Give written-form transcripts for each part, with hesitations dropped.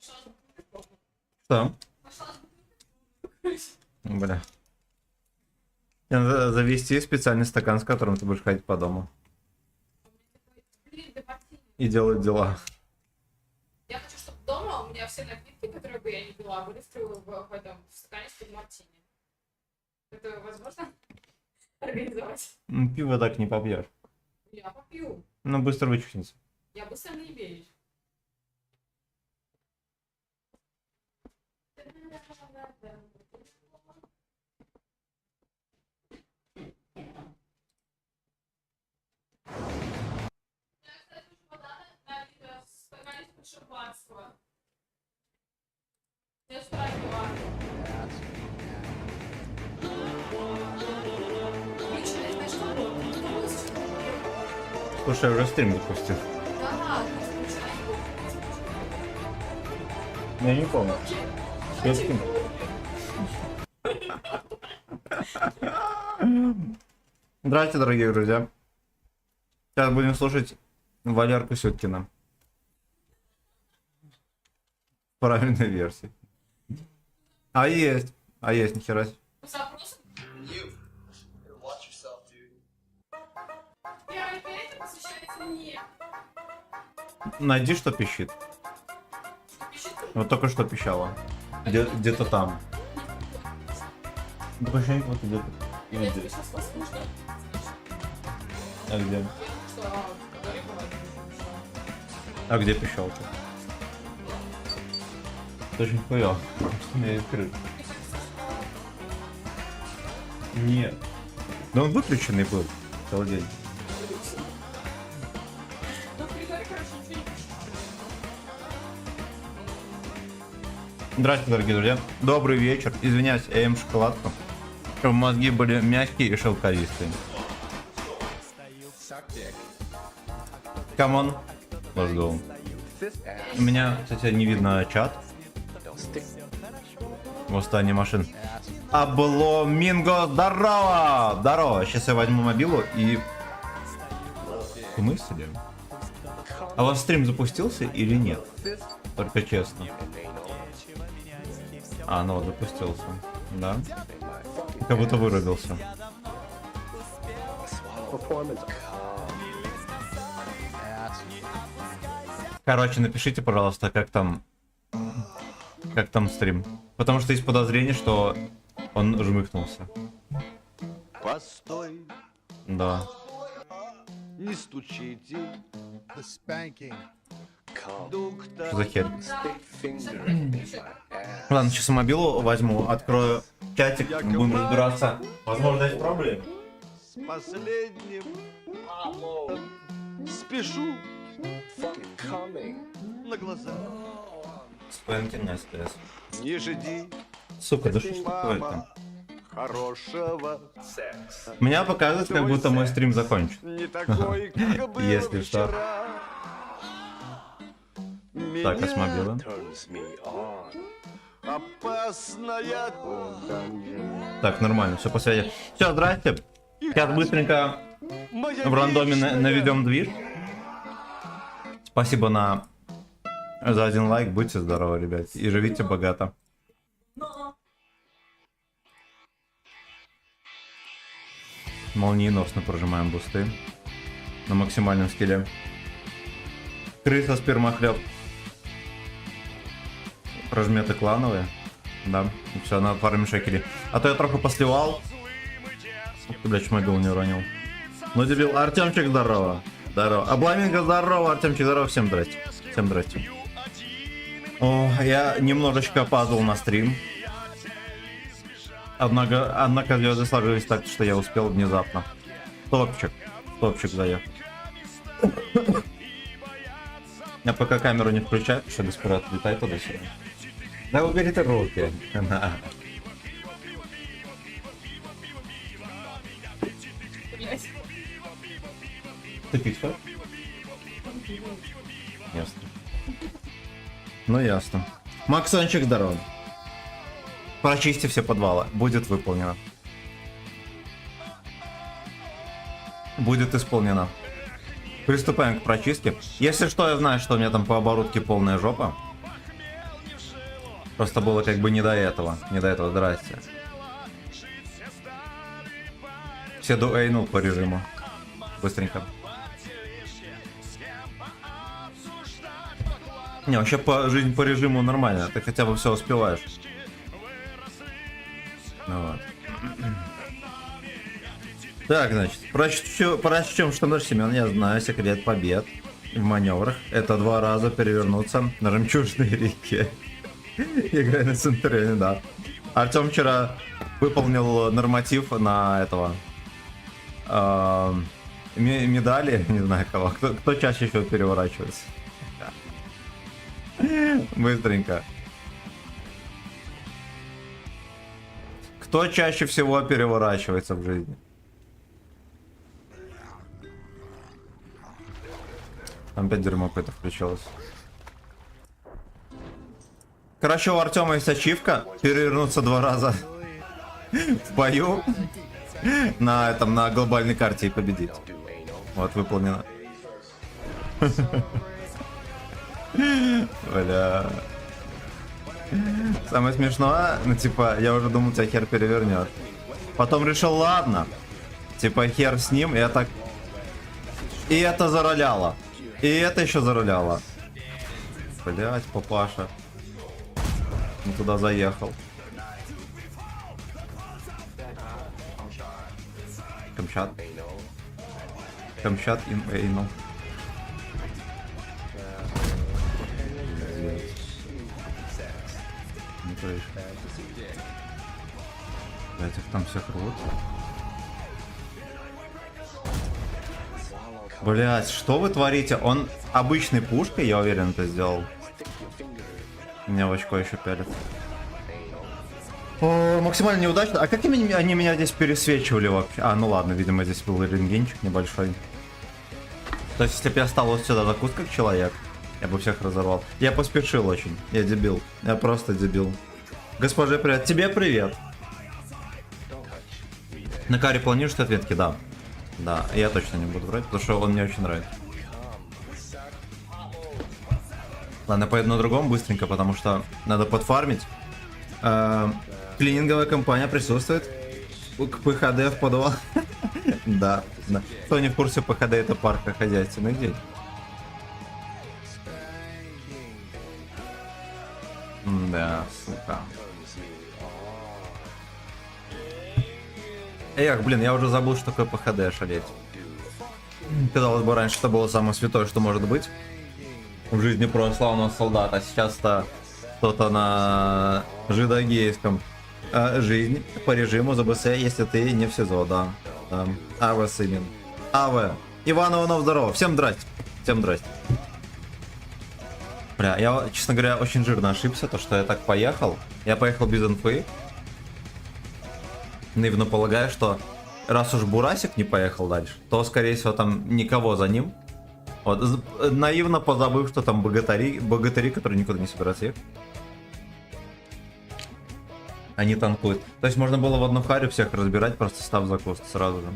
Что? Бля. Тебе надо завести специальный стакан, с которым ты будешь ходить по дому. И делать дела. Я хочу, чтобы дома у меня все напитки, которые бы я не пила, были в этом в стакане с мартини. Это возможно организовать? Пиво так не попьешь. Я попью. Ну, быстро вычухнется. Я быстро наебеюсь. Шампанского. Я справила. Слушай, я уже стрим запустил. Да, Я не помню. Я скину. Здравствуйте, дорогие друзья. Сейчас будем слушать Валерку Сюткина. Правильной версии. А есть, нихера себе. запрос. Первый перед посвящается мне. Найди, что пищит. Пишет. Вот только что пищало. Где-то там. Такое ощущение, вот где-то. Я Вот тебе здесь. сейчас послушаю. А где? Что, говори, говори. А где пищалка? Тоже нихуя. У меня есть крыша. Нет. Да он выключенный был целый день. Ну, прикольно, короче, ничего не пишет. Здравствуйте, дорогие друзья. Добрый вечер. Извиняюсь, я ем шоколадку. Чтобы мозги были мягкие и шелковистые. Come on. Let's go. У меня, кстати, не видно чат. Восстание машин. Обломинго, здорово! Здорово! Сейчас я возьму мобилу и... В смысле? А у вас стрим запустился или нет? Только честно. А, ну вот запустился. Да? Как будто вырубился. Короче, напишите, пожалуйста, как там стрим. Потому что есть подозрение, что он жмыхнулся. Постой, Да. не стучите. Что за хер? Ладно, сейчас мобилу возьму, открою чатик, будем разбираться. Возможно, есть проблемы. С последним спешу на глаза. Спэнкин на СТС. Не жди, Сука, да что ж такое-то? хорошего секса. Меня показывает, как будто мой стрим закончен. Не такой, как был Если что. вчера. Так, а с мобила? Опасная. Так, нормально, все по связи. Все, здрасте. Сейчас быстренько Моя в рандоме вечная. наведем движ. Спасибо за 1 лайк. Будьте здоровы, ребят. И живите богато. Молниеносно прожимаем бусты. На максимальном скилле. Крыса, спермохлеб. Прожметы клановые. Да. Все, на фарме шекели. А то я трохи посливал. Ух ты, блядь, мобил не уронил. Ну, дебил. Артемчик, здорово. Здорово. Обламинго, здорово. Артемчик, здорово. Всем здрасте. Всем здрасте. О, я немножечко опаздывал на стрим. Однако звезды сложились так, что я успел внезапно. Топчик заехал. Я пока камеру не включаю, что Деспират летай туда-сюда. Да убери ты руки. Блять. Ты пить хочешь? Ясно. Ну ясно. Максончик, здорово. Прочисти все подвалы. Будет выполнено. Будет исполнено. Приступаем к прочистке. Если что, я знаю, что у меня там по оборудке полная жопа. Просто было как бы не до этого. Не до этого, здрасте. Все дуэйнул по режиму. Быстренько. Не, вообще жизнь по режиму нормально. Ты хотя бы все успеваешь. Ну вот. Так, значит, прочтем, что наш Семен, я знаю секрет побед в маневрах. Это 2 раза перевернуться на жемчужной реке. Играя на Центурионе, да. Артем вчера выполнил норматив на этого медали, не знаю кого. Кто чаще всего переворачивается? Быстренько. Кто чаще всего переворачивается в жизни? Там опять дерьмо какое-то включилось. Короче, у Артема есть ачивка. Перевернуться 2 раза в бою на глобальной карте и победить. Вот, выполнено. Бля. Самое смешное, ну типа, я уже думал, тебя хер перевернет. Потом решил, ладно. Типа, хер с ним, и я так... И это зароляло. И это еще зароляло. Блять, папаша. Не туда заехал. Камчат. Камчат in anal. Не крыша. Блять, их там всех рвут. Блять, что вы творите? Он обычной пушкой, я уверен, это сделал. Меня в очко еще пялят. О, максимально неудачно. А как они меня здесь пересвечивали вообще? А, ну ладно, видимо, здесь был рентгенчик небольшой. То есть, если бы я стал вот сюда закус как человек, я бы всех разорвал. Я поспешил очень. Я дебил. Я просто дебил. Госпоже, привет. Тебе привет. На каре планируешь ответки? Да. Да, я точно не буду брать, потому что он мне очень нравится. Ладно, поеду на другом быстренько, потому что надо подфармить. Клининговая компания присутствует к ПХД в подвал. Да, да. Кто не в курсе, ПХД это паркохозяйственный день. Да, сука. Эх, блин, я уже забыл, что такое ПХД, шалеть. Казалось бы, раньше это было самое святое, что может быть в жизни православного солдата, а сейчас-то что-то на жидогейском. Жизнь по режиму ЗБС, если ты не в СИЗО, да. АВ Сымин. АВ. Иван Иванов, здорово. Всем здрасте. Всем здрасте. Бля, я, честно говоря, очень жирно ошибся, то что я так поехал. Я поехал без инфы. Наивно полагаю, что раз уж Бурасик не поехал дальше, то, скорее всего, там никого за ним. Вот, наивно позабыв, что там богатыри, которые никуда не собираются ехать. Они танкуют. То есть можно было в одну харю всех разбирать, просто став за куст сразу же.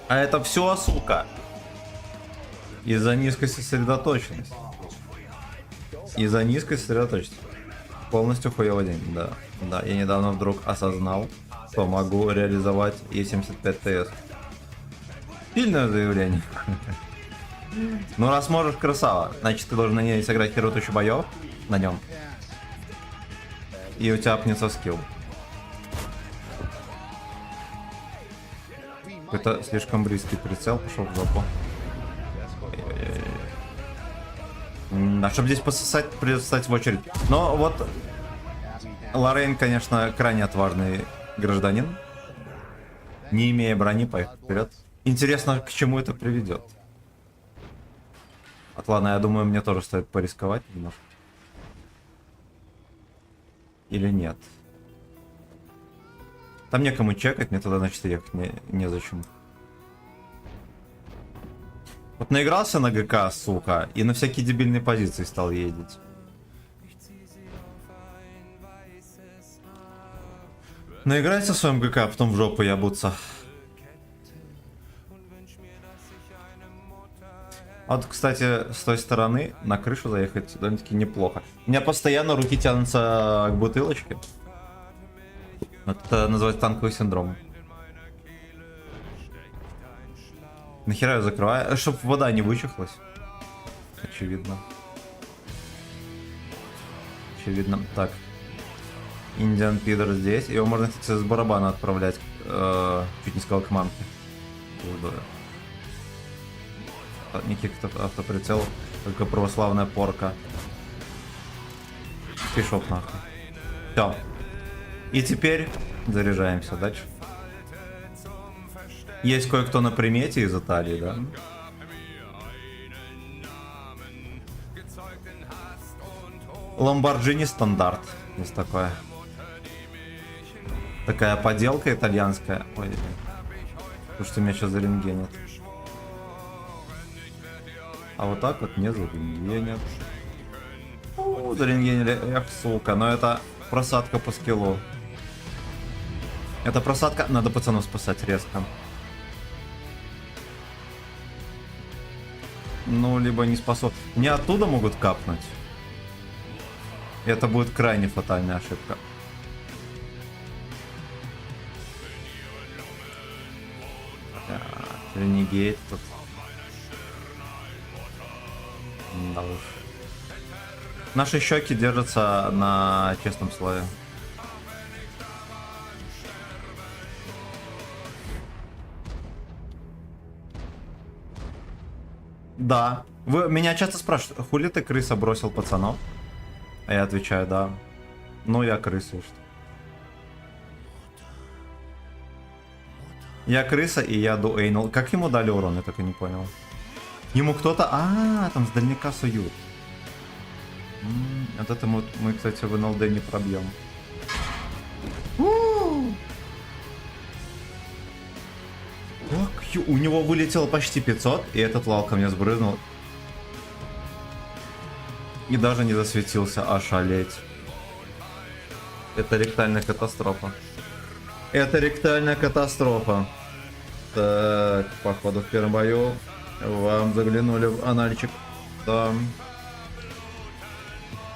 А это все, сука, из-за низкой сосредоточенности. Из-за низкой сосредоточенности. Полностью хуёвый день, да. Да, я недавно вдруг осознал, что могу реализовать Е75 ТС. Сильное заявление. Ну раз можешь, красава. Значит, ты должен на ней сыграть херу тысячу боев на нем. И у тебя апнется скилл. Это слишком близкий прицел, пошел в жопу. А чтобы здесь пососать, придется встать в очередь. Но вот Лорейн, конечно, крайне отважный гражданин. Не имея брони, поехал вперед. Интересно, к чему это приведет. Вот, ладно, я думаю, мне тоже стоит порисковать немножко. Или нет? Там некому чекать, мне туда, значит, ехать незачем. Вот наигрался на ГК, сука, и на всякие дебильные позиции стал ездить. Наиграйся в своем ГК, а потом в жопу ябутся. А вот, кстати, с той стороны на крышу заехать довольно-таки неплохо. У меня постоянно руки тянутся к бутылочке. Это называется танковый синдром. Нахера я закрываю? Чтоб вода не вычухлась. Очевидно. Очевидно. Так. Индиан Пидор здесь. Его можно, кстати, с барабана отправлять. Чуть не сказал, к мамке. Никаких автоприцелов. Только православная порка. Пишок нахуй. Все. И теперь заряжаемся дальше. Есть кое-кто на примете из Италии, да? Lamborghini стандарт. Есть такое. Такая поделка итальянская. Ой, потому что меня сейчас зарентгенят. А вот так вот не зарентгенят. Зарентгенили, эх, сука. Но это просадка по скиллу. Это просадка. Надо пацанов спасать резко. Ну, либо не спасут. Не оттуда могут капнуть. Это будет крайне фатальная ошибка. Ренегейт тут. Да уж. Наши щеки держатся на честном слове. Да. Вы меня часто спрашивают, хули ты крыса бросил пацанов? А я отвечаю, да. Ну, я крыса, и что? Я крыса, и я дуэйнул. Как ему дали урон, я так и не понял. Ему кто-то... там с дальника суют. Вот это мы, кстати, в НЛД не пробьем. У него вылетело почти 500, и этот лал ко мне сбрызнул. И даже не засветился, ошалеть. Это ректальная катастрофа. Это ректальная катастрофа. Так, походу в первом бою вам заглянули в анальчик. Да.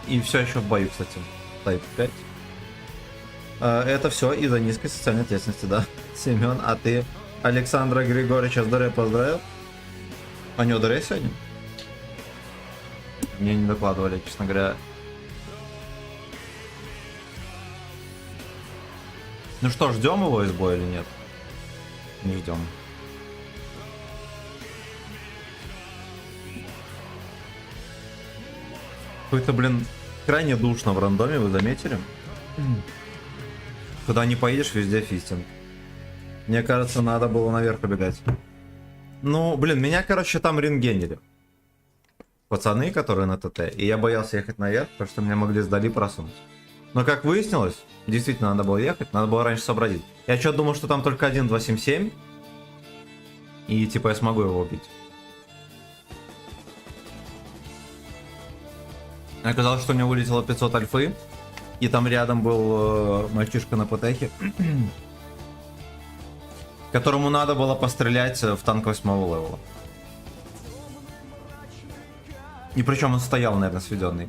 И все еще в бою, кстати. Type 5. Это все из-за низкой социальной ответственности, да. Семен, а ты Александра Григорьевича с Даре поздравил? А не Даре сегодня? Мне не докладывали, честно говоря. Ну что, ждем его из боя или нет? Не ждем. Какой-то, блин, крайне душно в рандоме, вы заметили? Куда не поедешь, везде фистинг. Мне кажется, надо было наверх убегать. Ну, блин, меня, короче, там рентгенили. Пацаны, которые на ТТ. И я боялся ехать наверх, потому что меня могли сдали просунуть. Но, как выяснилось, действительно надо было ехать, надо было раньше сообразить. Я что-то думал, что там только 1.277. И, типа, я смогу его убить. Оказалось, что у него вылетело 500 альфы. И там рядом был мальчишка на ПТХе, которому надо было пострелять в танк 8 левела. И причем он стоял, наверное, сведенный.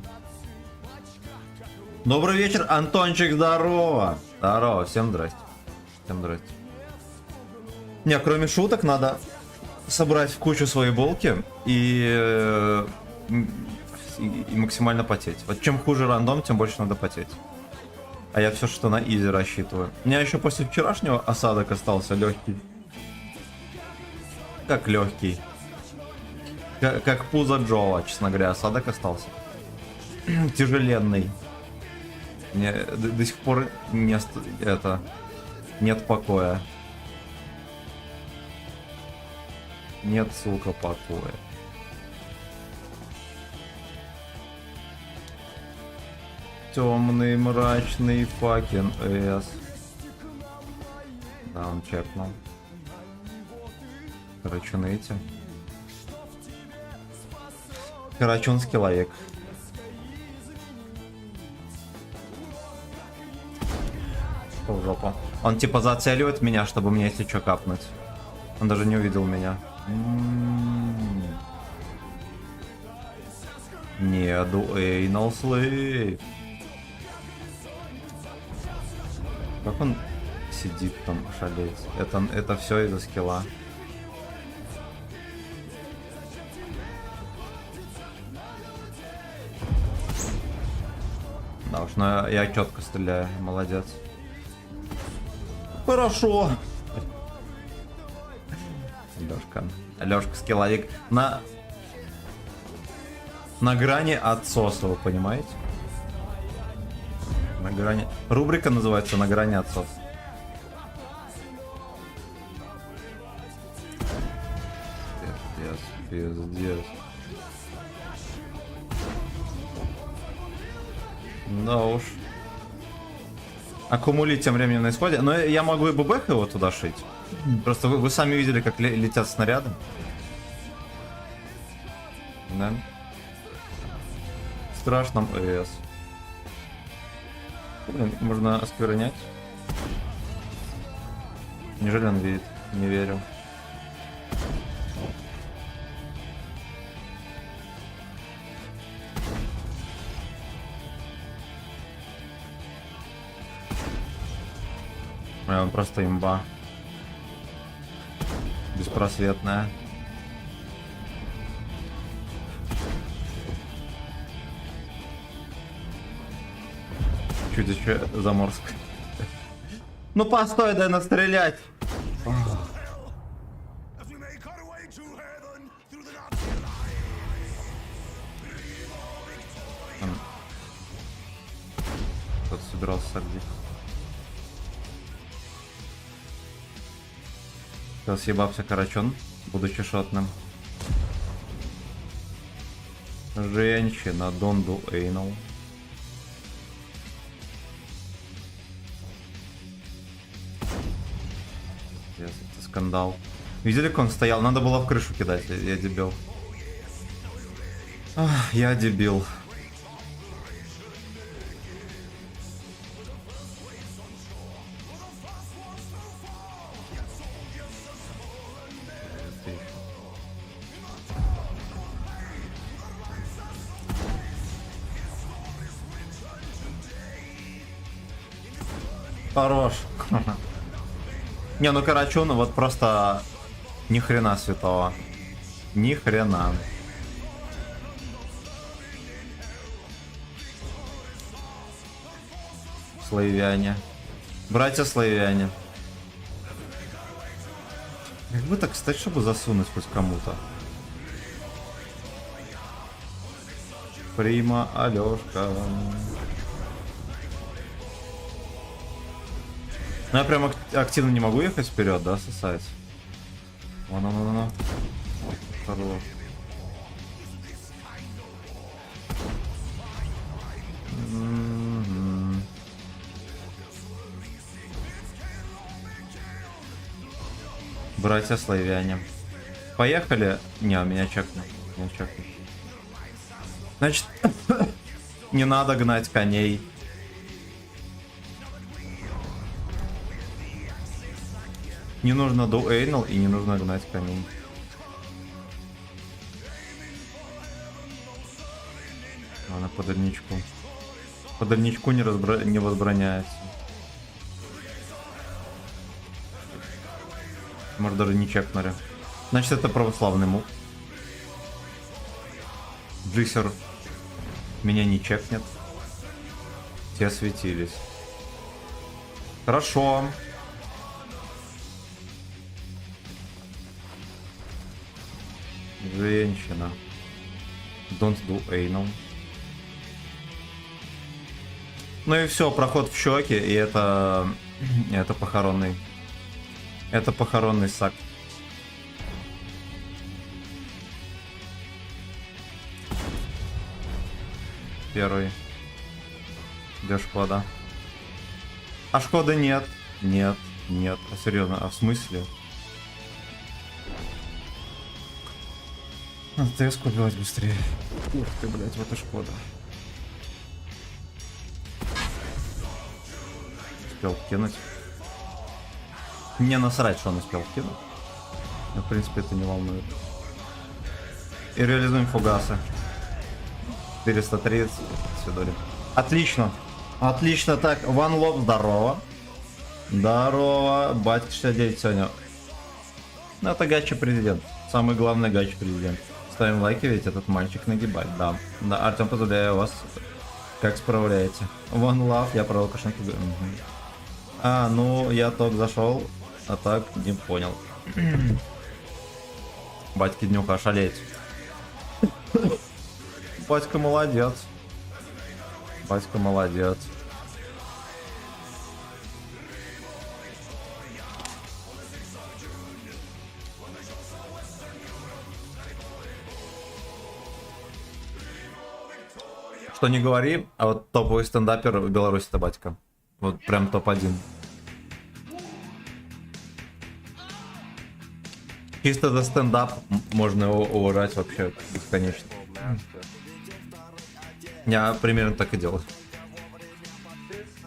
Добрый вечер, Антончик, здорово! Здорово, всем здрасте. Всем здрасте. Не, кроме шуток, надо собрать в кучу свои булки и максимально потеть. Вот чем хуже рандом, тем больше надо потеть. А я все что на изи рассчитываю. У меня еще после вчерашнего осадок остался легкий. Как легкий. Как пузо Джола, честно говоря, осадок остался. Тяжеленный. Мне до сих пор нет покоя. Нет, сука, покоя. Темный, мрачный факин эс. Да, он чекнул. Карачуныйте. Карачунский лаек. В жопу. Он типа зацеливает меня, чтобы мне если что капнуть. Он даже не увидел меня. Не, дуэйнал слейв. Как он сидит там, шалеть? Это все из-за скилла. Да уж, но я четко стреляю, молодец. Хорошо. Лёшка скилловик на грани отсоса, вы понимаете? На грани. Рубрика называется «На грани отсоса». Пиздец. Да уж. Аккумули тем временем на исходе. Но я могу и ББХ его туда шить. Просто вы сами видели, как летят снаряды. Да. В страшном ЭС. Блин, можно осквернять. Неужели он видит? Не верю. Он просто имба. Беспросветная. Чудище заморское. Ну постой, дай настрелять. Кто-то собирался согреть. Сейчас съебался Карачун, будучи шотным. Женщина, don't do anal. Yes, это скандал. Видели, как он стоял? Надо было в крышу кидать, я дебил. Ах, я дебил. Хорош. Не, ну Карачун вот просто ни хрена святого. Ни хрена. Славяне. Братья славяне. Как бы так стать, чтобы засунуть хоть кому-то. Прима, Алёшка. Ну я прям активно не могу ехать вперед, да, сосать. Вон. Хорош. Братья славяне. Поехали. Не, меня чекнут. Значит, не надо гнать коней. Не нужно дуэйнал и не нужно гнать коней. Ладно, по дальничку. По дальничку не возбраняется. Может даже не чекнули. Значит это православный мув. Джиксер меня не чекнет. Те светились. Хорошо. Женщина. Don't do anal. Ну и все, проход в щеки, и это похоронный. Это похоронный сак. Первый. Где Шкода? А Шкоды нет. Нет. А серьезно, а в смысле? Надо ТС-ку убивать быстрее. Ух ты, блядь, вот и Шкода. Успел кинуть. Мне насрать, что он успел кинуть. Но, в принципе, это не волнует. И реализуем фугасы. 430. Свидали. Отлично. Отлично. Так, One Love, здорово. Здорово. Батька 69 сегодня. Ну, это гача президент. Самый главный гача президент. Ставим лайки, ведь этот мальчик нагибает. Да. Да, Артем, поздравляю вас. Как справляете? One Love, я про Лукашенко говорю. Угу. А, ну, я только зашел, а так не понял. Батьки днюха ошалеть. Батька молодец. Батька молодец. Что не говори, а вот топовый стендапер в Беларуси это батька. Вот прям топ-1. Чисто за стендап можно его уважать вообще бесконечно. Я примерно так и делаю.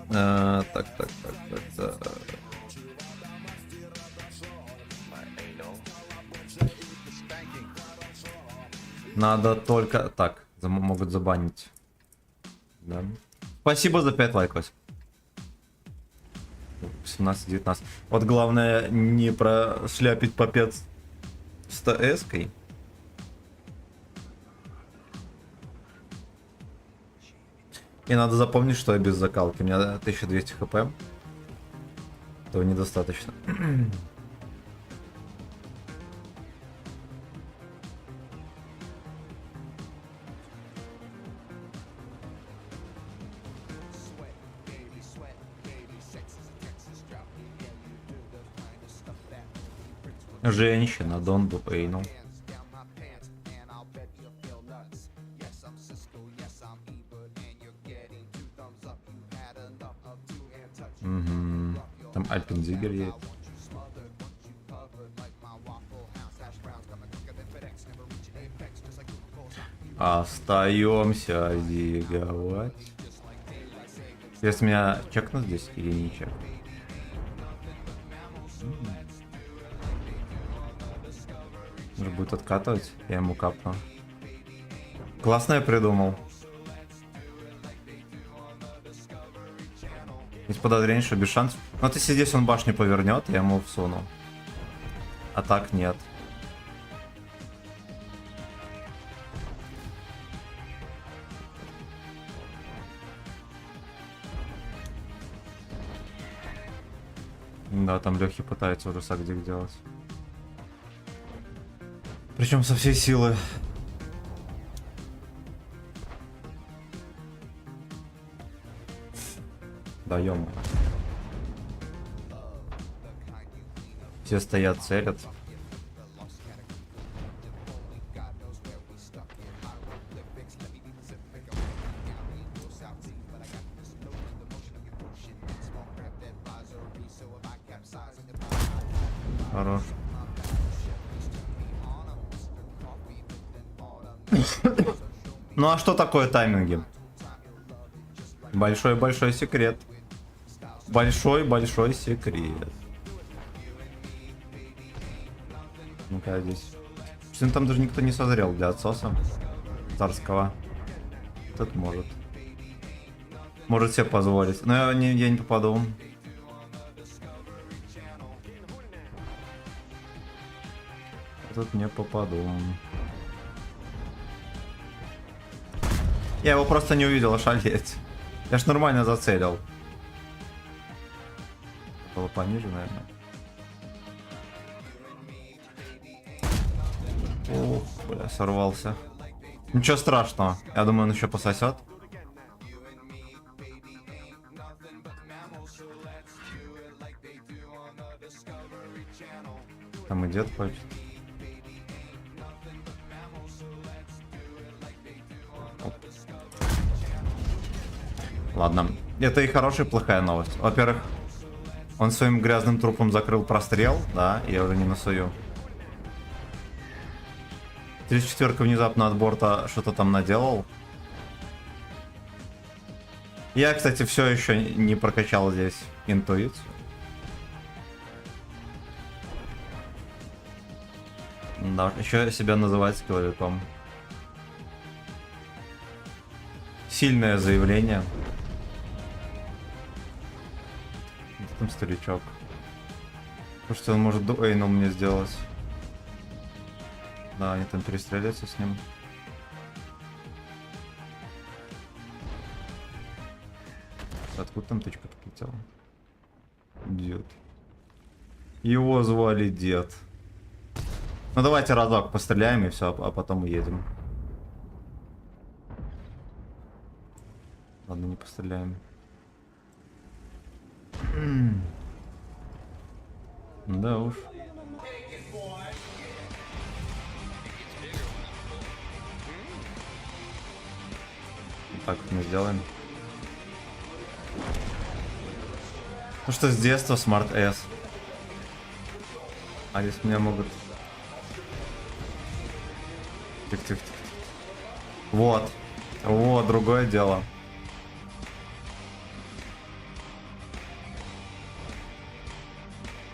Так. Надо только... Так, могут забанить. Да. Спасибо за 5 лайков. 17-19. Вот главное не прошляпить попец с ТС-кой. И надо запомнить, что я без закалки. У меня 1200 хп. Этого недостаточно. Женщина, don't do anal. Угу. Там Альпензигер едет. Остаемся зиговать. Если меня чекнут здесь или не чекнут? Может будет откатывать? Я ему капну. Классно я придумал. Есть подозрение, что без шансов. Но если здесь он башню повернет, я ему всуну. А так нет. Да, там Лехи пытается уже сагдик делать. Причем со всей силы. Да, ё-моё. Все стоят, целят. Хорош. Ну а что такое тайминги? Большой-большой секрет. Большой-большой секрет. Ну-ка здесь. Что там даже никто не созрел для отсоса царского. Тут может. Может себе позволить. Но я не попаду. Тут не попаду. Я его просто не увидел, ошалеть. Я ж нормально зацелил. Было пониже, наверное. Ух, бля, сорвался. Ничего страшного. Я думаю, он еще пососет. Там и дед хочет. Ладно, это и хорошая, и плохая новость. Во-первых, он своим грязным трупом закрыл прострел, да, я уже не насую. 34-ка внезапно от борта что-то там наделал. Я, кстати, все еще не прокачал здесь интуицию. Да, еще себя называть скилловиком. Сильное заявление. Где там старичок? Потому что он может дуэйном мне сделать. Да, они там перестреляются с ним. Откуда там тычка прилетела? Дед. Его звали Дед. Ну давайте разок постреляем и все, а потом уедем. Ладно, не постреляем. Да уж. Так вот мы сделаем. Ну что, с детства Smart S. А здесь меня могут... Тихо. Вот. Вот, другое дело.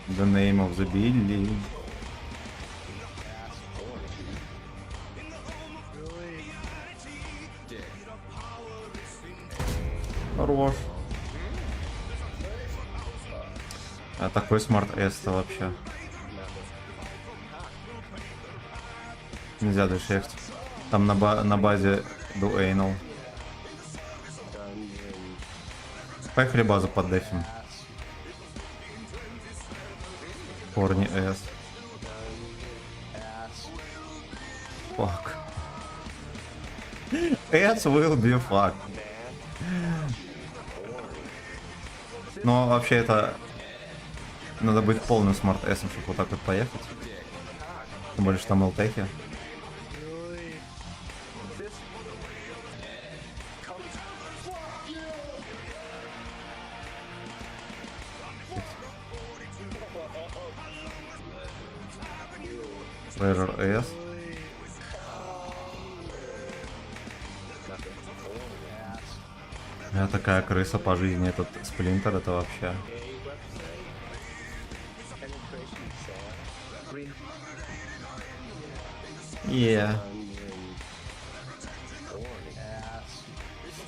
The name of the Billy. Хорош. А такой Smart S-то вообще. Нельзя дальше ехать. Там на базе дуэйнул. Поехали базу поддефим. Корни S. Fuck. S will be fuck. Но вообще это... Надо быть полным смарт S, чтобы вот так вот поехать. Тем более, что там ЛТХи. Error S. Я такая крыса по жизни, этот сплинтер, это вообще.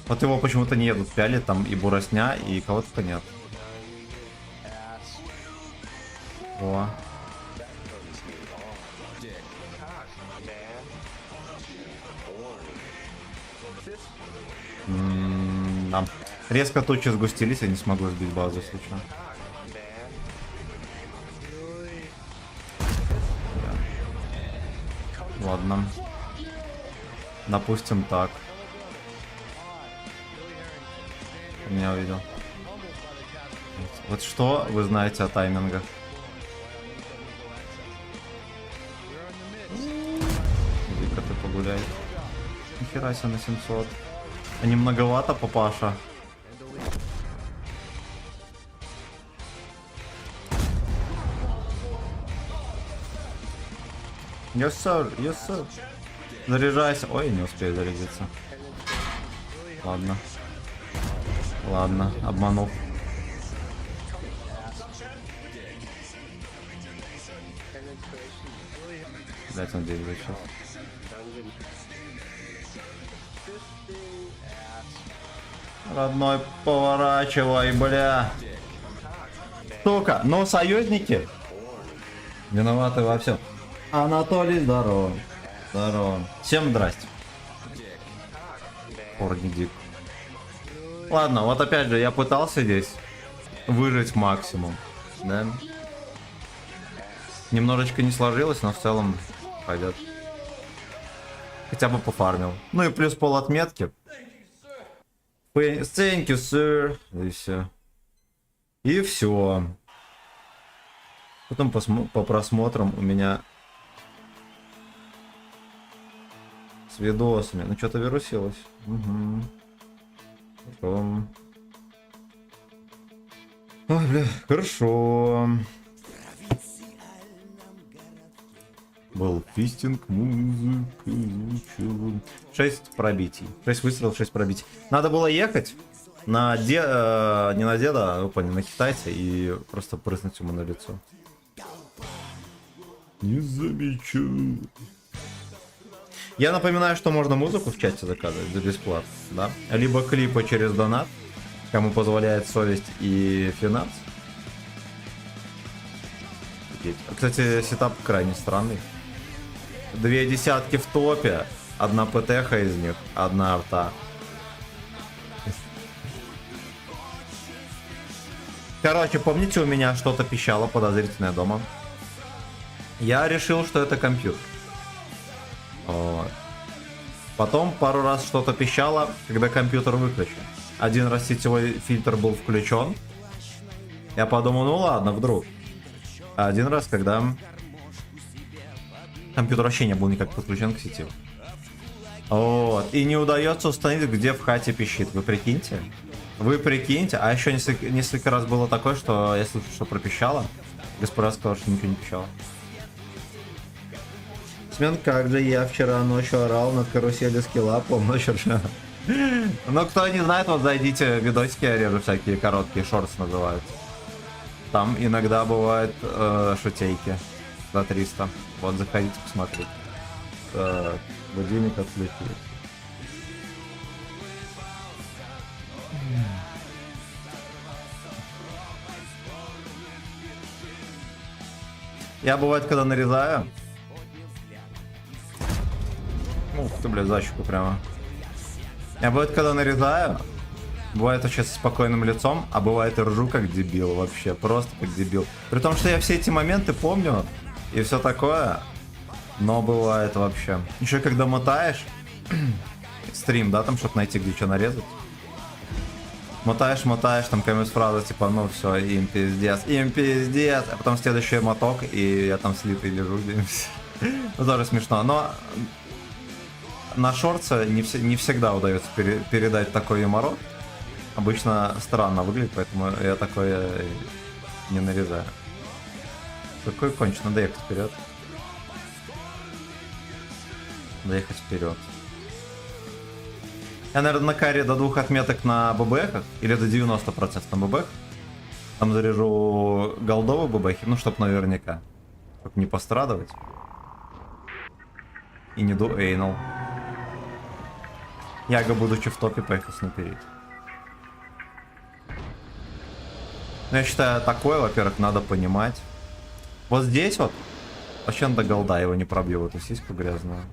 Вот его почему-то не едут пялить, там и Буросня, и кого-то нет. О. Да. Резко тучи сгустились, я не смогу сбить базу, если что. Ладно. Допустим так. Меня увидел. Вот что вы знаете о таймингах? Иди-ка ты погуляй. Нихера себе на 700. А не многовато, папаша? Yes, sir. Yes, sir. Заряжайся. Ой, не успею зарядиться. Ладно. Ладно, обманул. Блять, он двигается сейчас. Родной, поворачивай, бля. Сука, но союзники виноваты во всем. Анатолий, здорово. Здорово. Всем здрасте. Корни дик. Ладно, вот опять же, я пытался здесь выжить максимум, да? Немножечко не сложилось, но в целом пойдет. Хотя бы пофармил. Ну и плюс пол отметки. Thank you, sir. И все. И все. Потом по просмотрам у меня с видосами. Ну что-то вирусилось. Угу. Потом... Ой, бля, хорошо. Был фистинг, музыка. 6 пробитий. 6 выстрелов, 6 пробитий. Надо было ехать на не на деда, вы поняли, на китайца и просто прыснуть ему на лицо. Не замечу. Я напоминаю, что можно музыку в чате заказывать за бесплатно, да? Либо клипы через донат, кому позволяет совесть и финанс. Кстати, сетап крайне странный. 2 десятки в топе, 1 ПТХ из них, 1 арта. Короче, помните, у меня что-то пищало подозрительное дома? Я решил, что это компьютер. Вот. Потом пару раз что-то пищало, когда компьютер выключен. Один раз сетевой фильтр был включен. Я подумал, ну ладно, вдруг. А один раз, когда компьютер вообще не был никак подключен к сети. Вот. И не удается установить, где в хате пищит. Вы прикиньте? Вы прикиньте. А еще несколько раз было такое, что я слышу, что пропищало. Господа сказал, что ничего не пищало. Смен, как же я вчера ночью орал над карусели скилла, полночь ржал. Ну, кто не знает, вот зайдите, видосики я режу всякие короткие, шортс называются. Там иногда бывают шутейки за 300. Вот, заходите, посмотрите. Так, будильник отключить. Я бывает, когда нарезаю. Ух ты, блядь, защику прямо. Я бывает, когда нарезаю, бывает вообще с спокойным лицом, а бывает и ржу как дебил вообще, просто как дебил. При том, что я все эти моменты помню и все такое, но бывает вообще. Еще когда мотаешь стрим, да, там, чтобы найти, где что нарезать. Мотаешь, там какая-нибудь фраза, типа, ну все, им пиздец, а потом следующий моток, и я там слитый лежу где-нибудь. Ну, тоже смешно, но на шорце не всегда удается передать такой юмор. Обычно странно выглядит, поэтому я такое не нарезаю. Какой конч, надо ехать вперед. Доехать вперед. Я, наверное, на каре до 2 отметок на ББХ, или до 90% на ББХ. Там заряжу голдовые ББХ, ну, чтоб наверняка. Чтоб не пострадывать. И не до эйнал. Яга, будучи в топе, поехал снайперить. Ну, я считаю, такое, во-первых, надо понимать. Вот здесь вот, вообще надо голда, его не пробью, эту сиську грязную.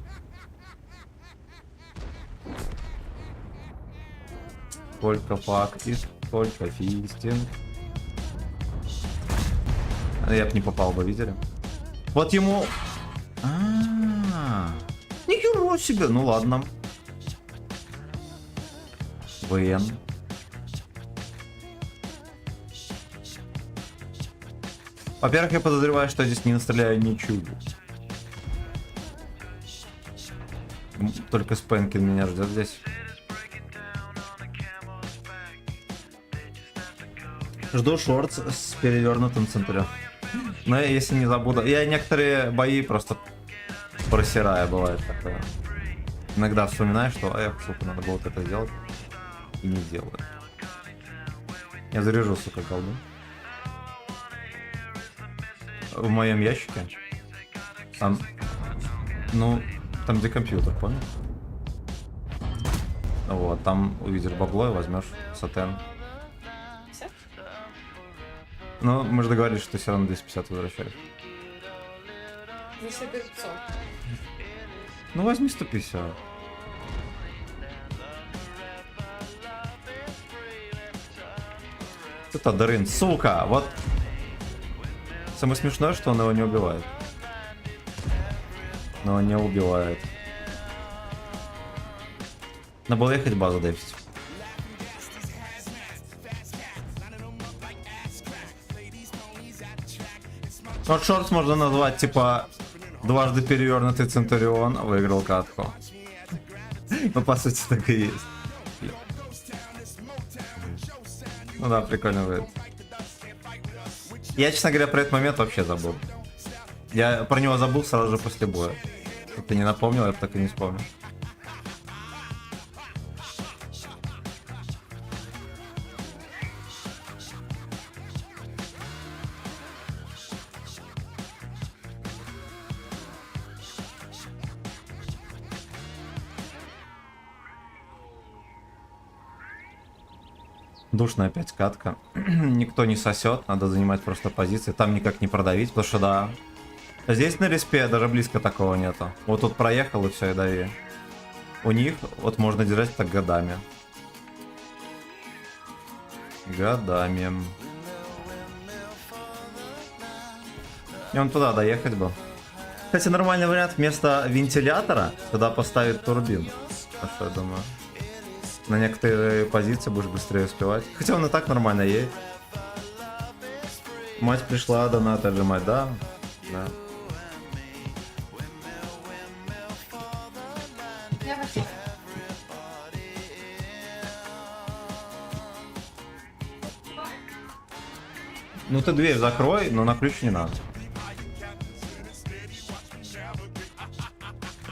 Только факти, только фистинг. Я б не попал бы, видели? Вот ему... Нихера себе, ну ладно. ВН. Во-первых, я подозреваю, что я здесь не настреляю ничего. Только Спенкин меня ждет здесь. Жду шортс с перевернутым центром. Но если не забуду... Я некоторые бои просто просираю, бывает такое. Иногда вспоминаю, что, сука, надо было вот это сделать. И не делаю. Я заряжу, сука, колду. В моем ящике. Там... Ну, там где компьютер, понял? Вот, там увидишь бабло и возьмешь сатен. Ну, мы же договорились, что ты все равно 250 возвращаешь. За 500. Ну, возьми 150. Это Дарин, сука, вот. Самое смешное, что он его не убивает. Но он не убивает. Надо было ехать базу дефить. Вот шортс можно назвать, типа, дважды перевернутый Центурион выиграл катку. Ну, по сути, так и есть. Ну да, прикольно выглядит. Я, честно говоря, про этот момент вообще забыл. Я про него забыл сразу же после боя. Если ты не напомнил, я бы так и не вспомнил. Душная опять катка. Никто не сосет, надо занимать просто позиции. Там никак не продавить, потому что да. Здесь на респе даже близко такого нету. Вот тут проехал и все, и дави. У них вот можно держать так годами. Годами. И он туда доехать бы. Кстати, нормальный вариант вместо вентилятора туда поставить турбину. А что я думаю? На некоторые позиции будешь быстрее успевать. Хотя он и так нормально едет. Мать пришла, донат отжимать, да? Да. Я пошла. Ну ты дверь закрой, но на ключ не надо.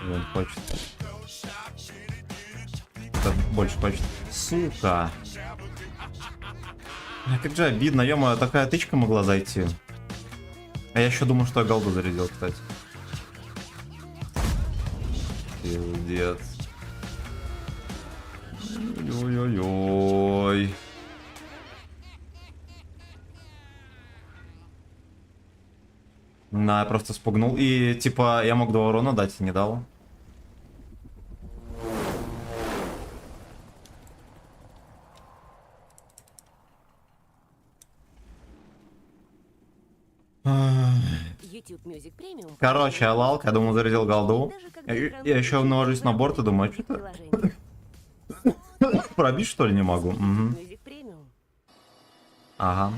Он хочет. Это больше хочет. Сука. Как же обидно, ё-моё, такая тычка могла зайти. А я еще думал, что я голду зарядил, кстати. Пиздец. Ой-ой-ой. На, я просто спугнул. И типа я мог 2 урона дать, не дал. YouTube Music Premium. Короче, я лалка, я думал, зарядил голду. Я еще навожусь на борт и думаю, что-то Приложение. пробить что ли не могу. Угу. Music Premium. Ага.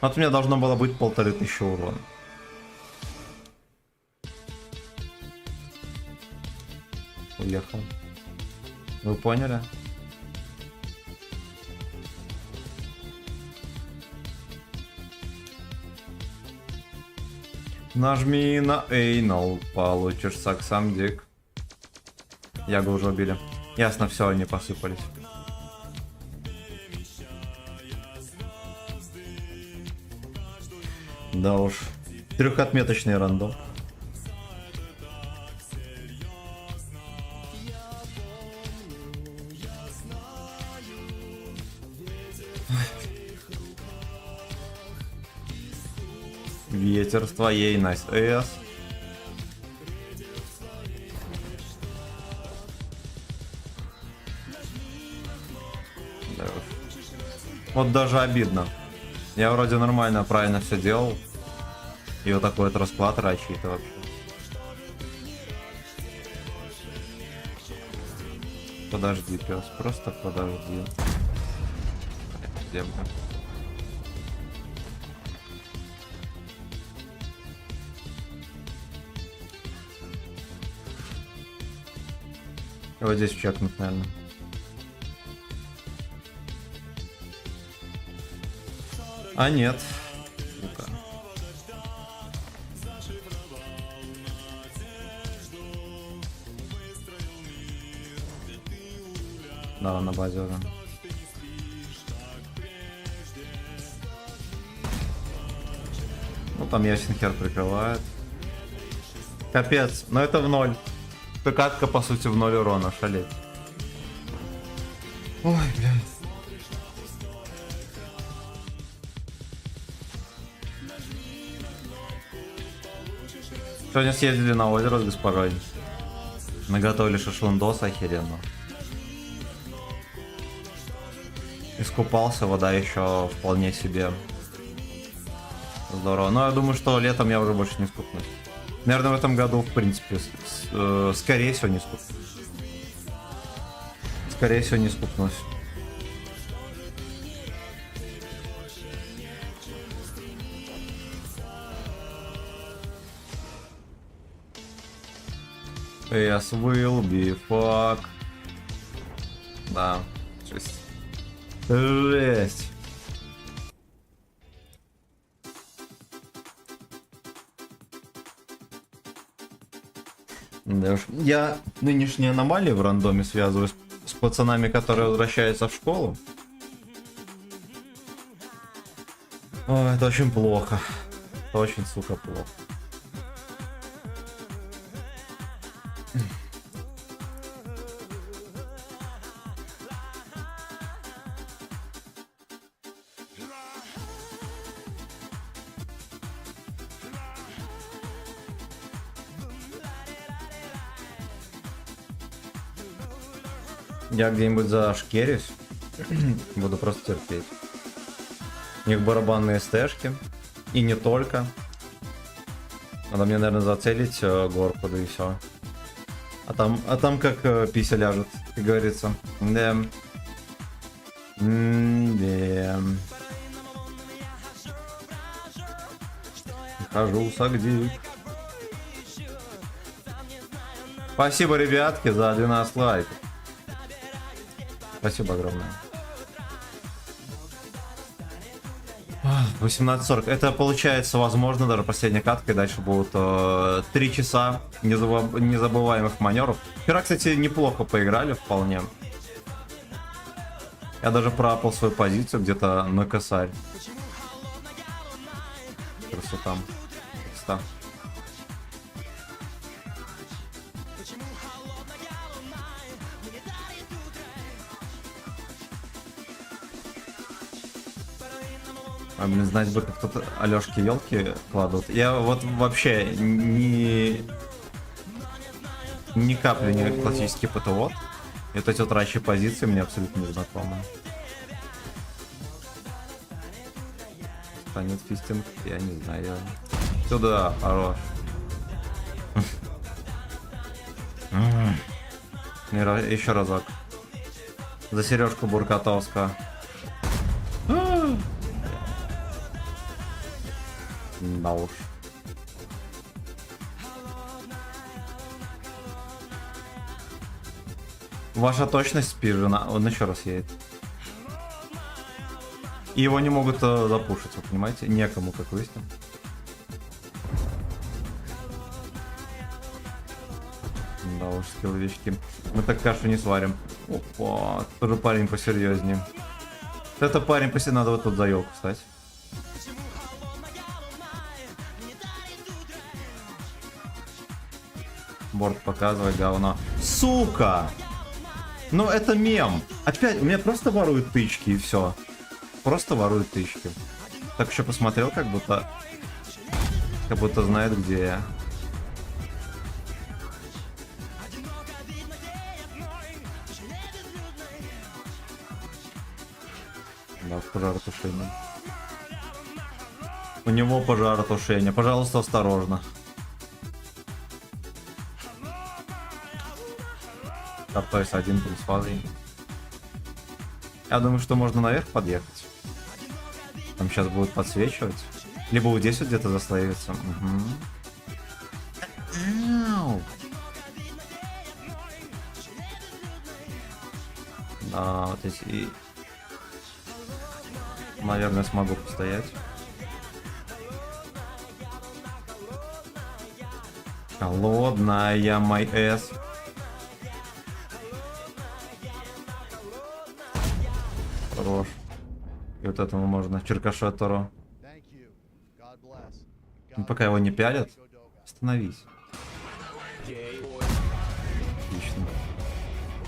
Вот у меня должно было быть 1500 урона. Уехал. Вы поняли? Нажми на Anal, получишь саксам дик. Ягу уже убили. Ясно, все, они посыпались. Да уж. Трехотметочный рандом. Ветер с твоей, Настя. Да уж. Вот даже обидно. Я вроде нормально, правильно все делал. И вот такой вот расклад рачит вообще. Подожди, пес, просто подожди. Где бы? Вот здесь чекнуть, наверное. А нет. Сука. Да, на базе уже. Ну там ясен хер прикрывает. Капец, но это в ноль. Катка по сути в 0 урона, шалеть. Ой, блядь. Сегодня съездили на озеро с госпожой. Наготовили шашлындос охеренно. Искупался, вода еще вполне себе. Здорово. Но я думаю, что летом я уже больше не скупнусь. Наверное, в этом году, в принципе, скорее всего, не скупнусь. Скорее всего, не скупнусь. Yes, will be fuck. Да, жесть. Жесть. Да уж. Я нынешние аномалии в рандоме связываю с пацанами, которые возвращаются в школу. Ой, это очень плохо. Это очень, сука, плохо. Я где-нибудь зашкерюсь. Буду просто терпеть. У них барабанные стэшки. И не только. Надо мне, наверное, зацелить горку, да и все. А там как пися ляжет, как говорится. Да. Да. Хожу сагдик. Спасибо, ребятки, за 12 лайков. Спасибо огромное. 18:40. Это получается, возможно, даже последняя катка, и дальше будут 3 часа незабываемых маневров. Вчера, кстати, неплохо поиграли вполне. Я даже проапал свою позицию где-то на косарь. Красота. Красота. А, блин, знать бы, как тут Алёшки елки кладут. Я вот вообще ни капли не классический ПТО. И вот эти вот рачьи позиции мне абсолютно не знакомы. Станет фистинг, я не знаю. Сюда, хорош. Еще разок. За Сережку Буркатовска. Да уж. Ваша точность спижена. Он еще раз едет. И его не могут запушить, вы понимаете? Некому, как выяснил. Да уж, скилловички. Мы так кашу не сварим. Опа, тоже парень посерьезнее. Вот это парень посерьезнее. Надо вот тут за елку встать. Борт показывай, говно. Сука! Ну это мем. Опять, у меня просто воруют тычки и все. Просто воруют тычки. Так еще посмотрел, как будто знает, где я. Да, пожаротушение. У него пожаротушение. Пожалуйста, осторожно. Картойс один плюс фазой. Я думаю, что можно наверх подъехать. Там сейчас будут подсвечивать. Либо вот здесь вот где-то заслоится. Угу. Да, вот эти и... Наверное, смогу постоять. Холодная моя С. Хорош. И вот этому можно. Черкашу Таро. Ну, пока его не пялят, остановись. Отлично.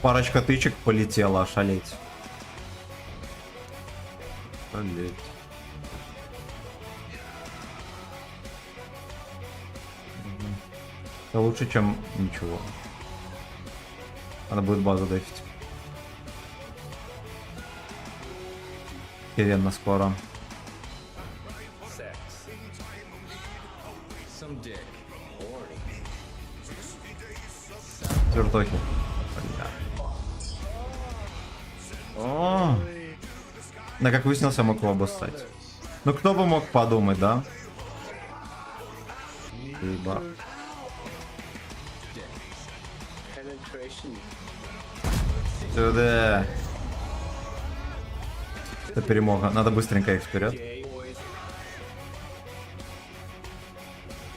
Парочка тычек полетела, ошалеть. Ошалеть. Это лучше, чем ничего. Надо будет базу дефить. Херенно скоро. Свертохи. О! Да, как выяснилось, я мог его обоссать. Ну кто бы мог подумать, да? Ибо. Сюда. Это перемога. Надо быстренько их вперед.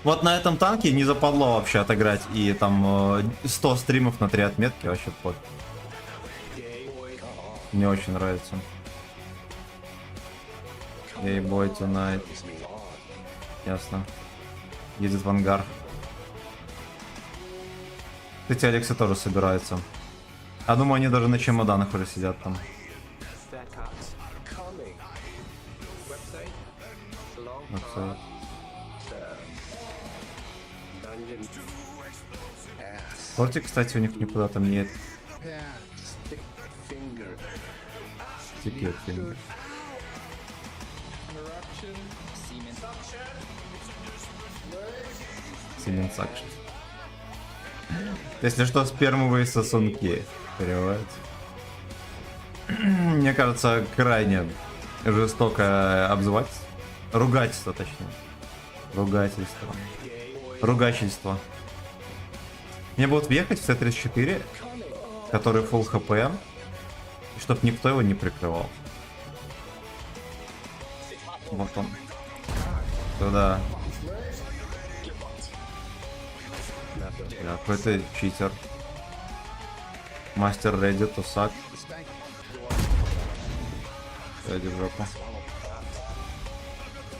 Вот на этом танке не западло вообще отыграть. И там 100 стримов на 3 отметки. Вообще пофиг. Мне очень нравится. Эй, бой, tonight. Ясно. Едет в ангар. Кстати, Алекса тоже собирается. Я думаю, они даже на чемоданах уже сидят там. Тортик, кстати, у них никуда там нет. Тикет фингер. Siemens Action. Если что, спермовые сосунки. Переводится. Мне кажется, крайне жестоко обзывать. Ругательство, точнее. Ругательство. Ругательство. Мне будут въехать в C34, который full HP, и чтоб никто его не прикрывал. Вот он. Туда. Какой-то читер. Мастер ready to suck. Ready в жопу.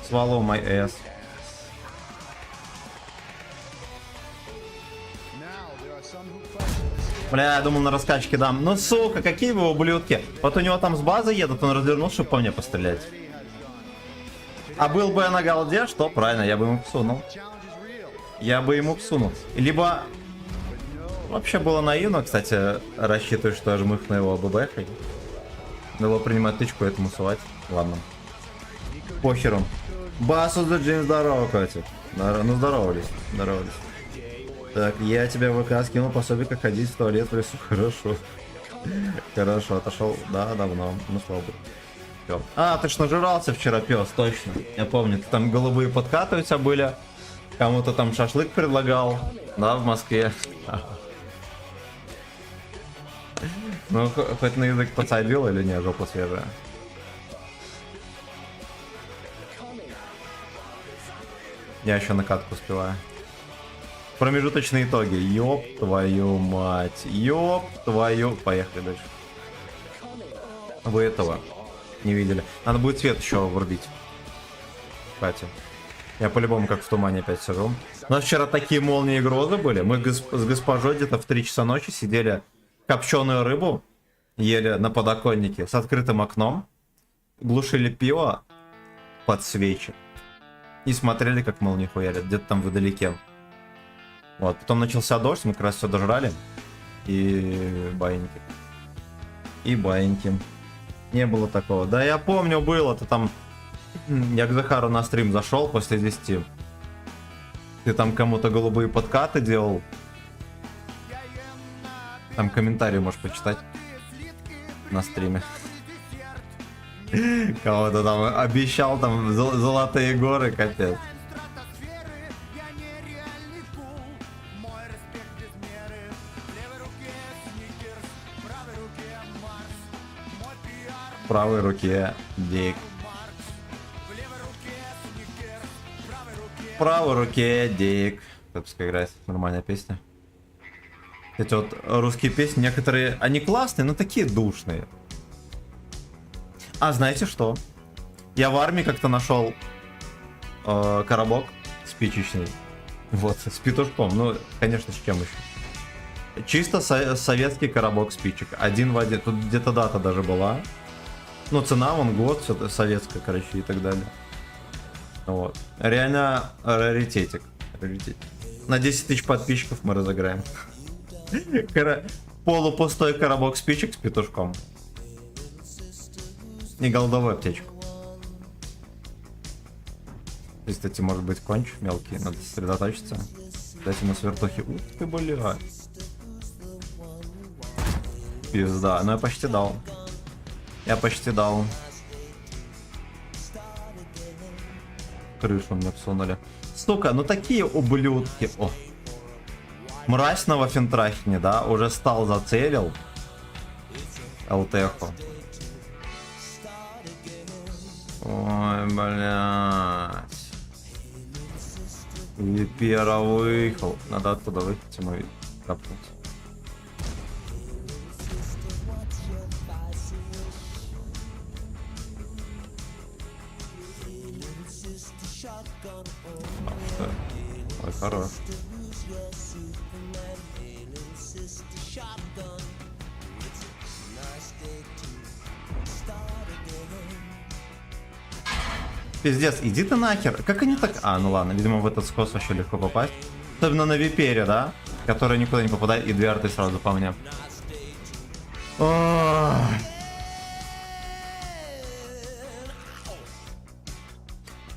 Swallow my ass. Бля, я думал на раскачке дам. Ну сука, какие вы ублюдки. Вот у него там с базы едут, он развернулся, чтобы по мне пострелять. А был бы я на голде, что правильно, я бы ему всунул. Я бы ему всунул. Либо... Вообще было наивно, кстати, рассчитывать, что я жмых на его ББХ. Надо принимать тычку, этому сувать. Ладно. Похеру. Басу за Джин, здорово, Катя. Ну здоровались, здоровались. Так, я тебя в ВК скинул пособие, как ходить в туалет в лесу. Хорошо. Хорошо, отошел. Да, давно. Ну, слава богу. Всё. А, ты ж нажирался вчера, пес, точно. Я помню, ты там голубые подкаты у тебя были. Кому-то там шашлык предлагал. Да, в Москве. Ну, хоть на язык подсадил или не, жопа свежая. Я еще на катку успеваю. Промежуточные итоги. Ёб твою мать. Ёб твою... Поехали дальше. Вы этого не видели. Надо будет цвет еще врубить. Кстати. Я по-любому как в тумане опять сижу. У нас вчера такие молнии и грозы были. Мы с госпожой где-то в 3 часа ночи сидели, копченую рыбу ели на подоконнике с открытым окном, глушили пиво под свечи и смотрели, как молнии хуярят где-то там вдалеке. Вот, потом начался дождь, мы как раз все дожрали. И баиньки. И баиньки. Не было такого. Да я помню, было-то там... Я к Захару на стрим зашел после 10. Ты там кому-то голубые подкаты делал. Там комментарии можешь почитать. На стриме. Кого-то там обещал, там золотые горы, капец. В правой руке дик. В правой руке дик. Пускай играет. Нормальная песня. Эти вот русские песни, некоторые, они классные, но такие душные. А знаете что? Я в армии как-то нашел коробок спичечный. Вот, с петушком. Ну, конечно, с чем еще. Чисто советский коробок спичек. Один в один. Тут где-то дата даже была. Ну, цена, вон, год, все советская, короче, и так далее. Вот. Реально раритетик. На 10 тысяч подписчиков мы разыграем. Полупустой коробок спичек с петушком. И голдовую аптечку. Здесь, кстати, может быть конч мелкий, надо сосредоточиться. Дайте ему свертухи. Ух ты, бля. Пизда, ну я почти дал. Я почти дал. Крышу мне всунули. Сука, ну такие ублюдки. О. Мразь на Вафентрахене, да, уже стал, зацелил. ЛТХу. Ой, блядь. Випера выехал. Надо оттуда выйти, ему капнуть. Ой, хорош. Пиздец, иди ты нахер. Как они так... А, ну ладно, видимо в этот скос вообще легко попасть. Особенно на Випере, да? Который никуда не попадает, и две арты сразу по мне. Ах.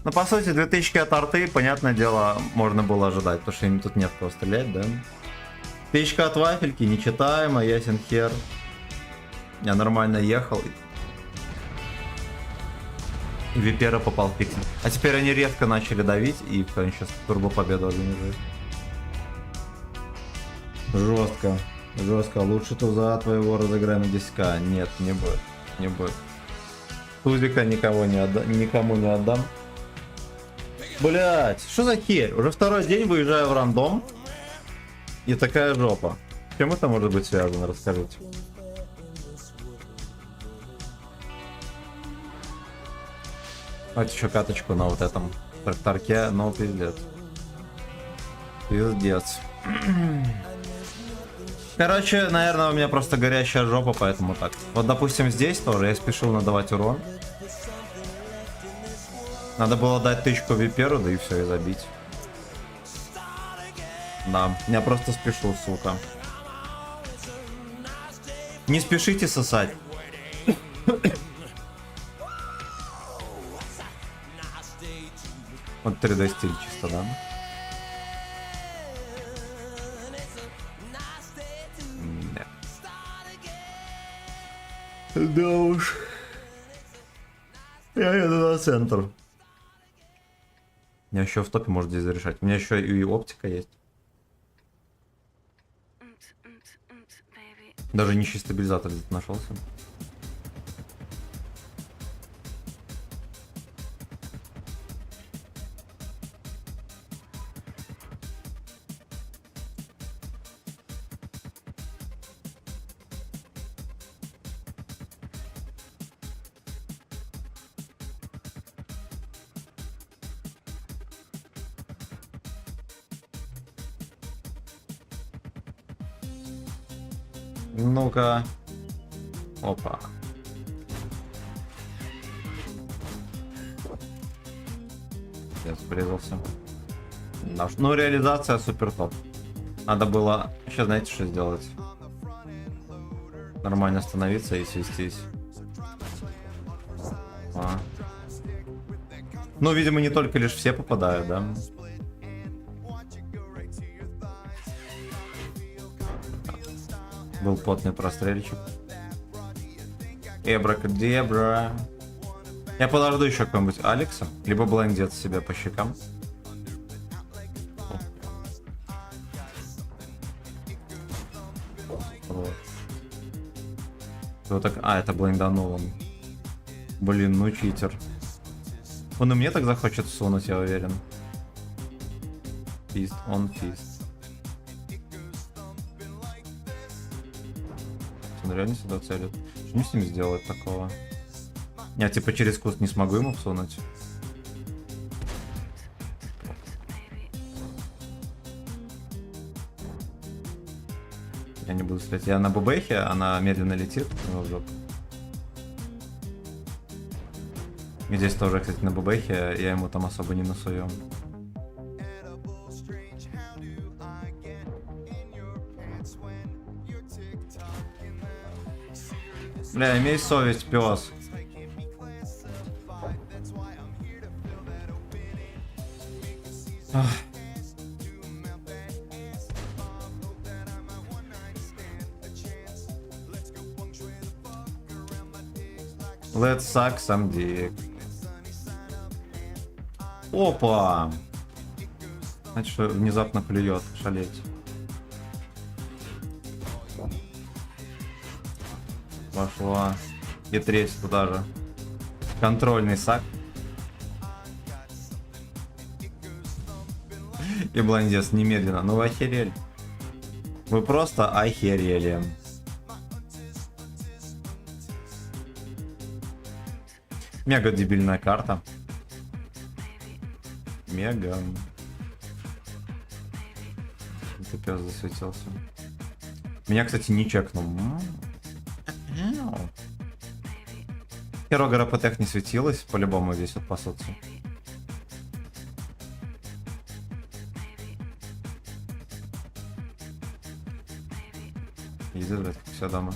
Ну, по сути, 2000 от арты, понятное дело, можно было ожидать, потому что им тут нет кого стрелять, да? 1000 от вафельки, нечитаемо, ясен хер. Я нормально ехал. И Випера попал в пиксель. А теперь они резко начали давить, и они сейчас турбо победу организуют. Жестко. Жестко. Лучше туза твоего разыграем на 10к. Нет, не будет. Не будет. Тузика никому не отдам. Блять, что за херь? Уже второй день выезжаю в рандом. И такая жопа. С чем это может быть связано? Расскажите. Давайте еще каточку на вот этом тракторке, но пиздец. Пиздец. Короче, наверное, у меня просто горящая жопа, поэтому так. Вот, допустим, здесь тоже я спешил надавать урон. Надо было дать тычку Виперу, да и все, и забить. Да, я просто спешу, сука. Не спешите сосать. Вот 3D стиль чисто, да? Да уж. Я еду на центр. У меня еще в топе может здесь зарешать. У меня еще и оптика есть. Даже нищий стабилизатор здесь нашелся. Ну-ка. Опа. Я сбрезался. Ну, реализация супер топ. Надо было... Сейчас знаете, что сделать? Нормально остановиться и свестись. А. Ну, видимо, не только лишь все попадают, да? Был потный прострельчик. Эбракадебра. Я подожду еще какого-нибудь Алекса, либо блондец себя по щекам. Вот. Вот так... А, это блинданул он. Блин, ну читер. Он и мне так захочет сунуть, я уверен. Фист, он фист. Он реально сюда целит. Что мне с ним сделать такого? Я типа через куст не смогу ему всунуть. Я не буду стрелять. Я на бубехе, она медленно летит. Ну, в жопу. И здесь тоже, кстати, на бубехе, я ему там особо не насую. Бля, имей совесть, пес. Let's suck some dick. Опа! Значит, что внезапно клюет, шалеть. Пошла. И треть туда же. Контрольный сак. И блондец немедленно. Ну вы охерели. Вы просто охерели. Мега дебильная карта. Мега. Это пес засветился. Меня, кстати, не чекнул. Херога РПТХ не светилась, по-любому здесь вот пасутся. Иди, блядь, все дома.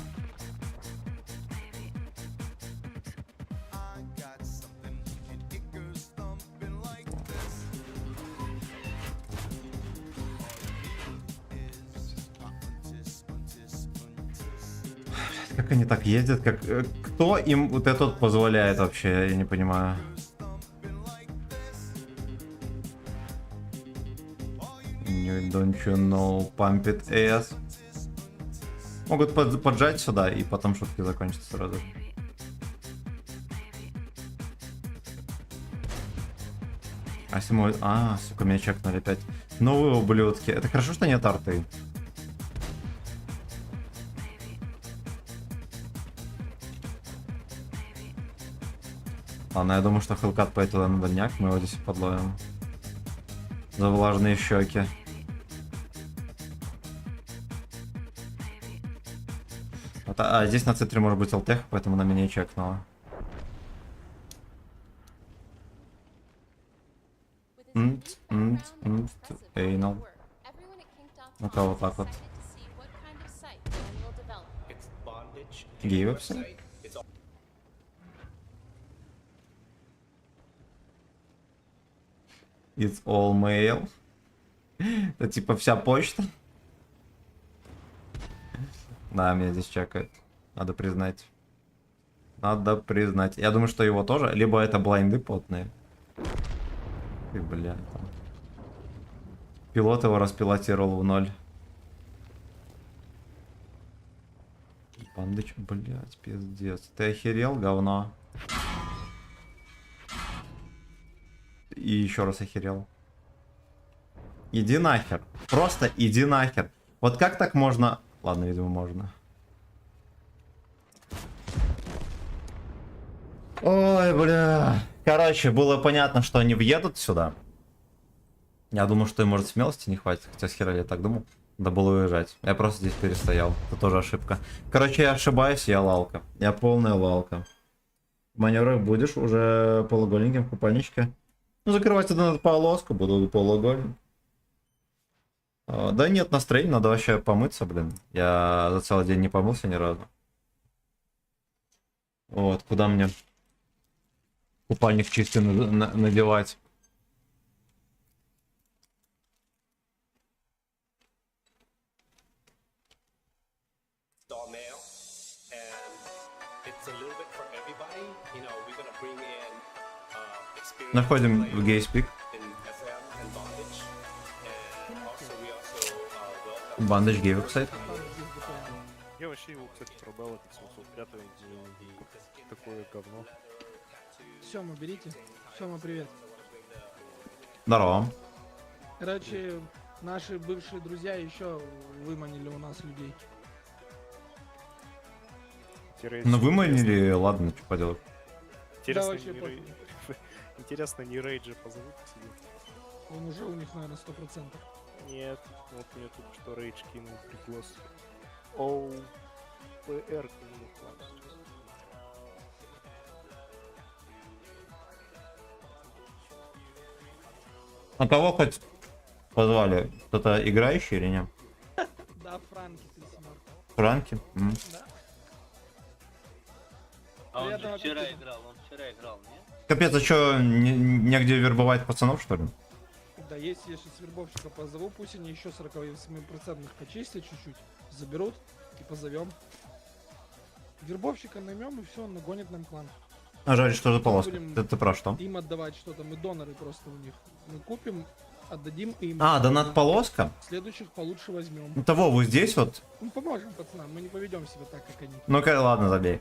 Как они так ездят? Кто им вот это вот позволяет вообще? Я не понимаю. Don't you know, pump it ass. Могут поджать сюда и потом шутки закончатся сразу. А если мой... А, сука, меня чекнули опять. Новые ублюдки. Это хорошо, что нет арты. Ладно, я думаю, что Хелкат пойдет туда на дальняк, мы его здесь подловим. За влажные щеки. Вот, а здесь на центре может быть ЛТХ, поэтому на меня и чекнула. Эйнал. Ну-ка, вот так вот. Гейвепсы. It's all mail. Это типа вся почта. Да, меня здесь чекают. Надо признать. Надо признать. Я думаю, что его тоже. Либо это блайнды потные. И, бля. Там. Пилот его распилотировал в ноль. Бандыч, блядь, пиздец. Ты охерел, говно? И еще раз охерел. Иди нахер. Просто иди нахер. Вот как так можно... Ладно, видимо, можно. Ой, бля. Короче, было понятно, что они въедут сюда. Я думал, что им, может, смелости не хватит. Хотя с хера я так думал. Да было уезжать. Я просто здесь перестоял. Это тоже ошибка. Короче, я ошибаюсь, я лалка. Я полная лалка. В маневрах будешь уже полугольненьким в купальничке. Ну, закрывать эту полоску, буду полугольник. Да нет, настроения, надо вообще помыться, блин. Я за целый день не помылся ни разу. Вот, куда мне купальник чистый надевать? Находим в гейспик. Бандаж гей веб-сайт. Я вообще его, кстати, продал, это 705 за такое говно. Сёма, берите. Сёма, привет. Здорово. Короче, наши бывшие друзья еще выманили у нас людей. Ну выманили, ладно, что поделать. Да, Интересно, вообще не пофиг. Интересно, не Рейджа позовут к себе? Он уже у них, наверное, 100%. Нет, вот мне тут что Рейдж кинул приглас. Оу, ПР кинул, ладно, сейчас. А кого хоть позвали? Кто-то играющий или нет? Да, Франки, ты смарт. Франки? Да. А он же Приятного вчера аппетита. играл, он вчера играл, нет? Капец, а что, негде вербовать пацанов, что ли? Да, если я сейчас вербовщика позову, пусть они еще 48% почистят чуть-чуть, заберут и позовем. Вербовщика наймем и все, он нагонит нам клан. А жаль, что за полоска? Будем Ты про что? им отдавать что-то, мы доноры просто у них. Мы купим, отдадим им. А, донат полоска? Следующих получше возьмем. Ну того, вы здесь вот? Мы поможем пацанам, мы не поведем себя так, как они. Ну-ка, ладно, забей.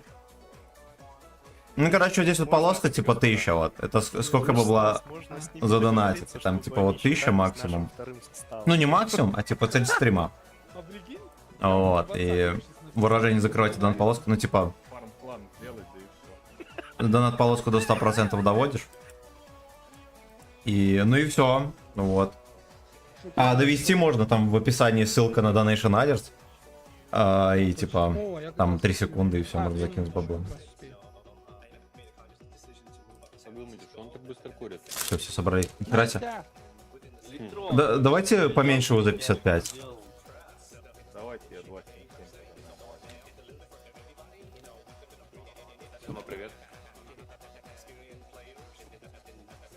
Ну, короче, здесь вот полоска, типа 1000, вот. Это сколько бы была... Можно с ними задонатить, договориться, там, чтобы типа, вот они 1000 считались максимум. нашим вторым составом. Ну, не максимум, а типа цель стрима. А прикинь? Вот, и выражение закрывайте донат полоску, ну, типа... Фарм-план сделать, да и все. Донат полоску до 100% доводишь. И, ну и все, ну вот. А довести можно, там в описании ссылка на Donation Alerts. И типа, там 3 секунды и все, можно закинуть бабло. Он так быстро курит. Все собрали. Крася. Да. Да, давайте поменьше его за 55. Давайте я 20. Сема, привет.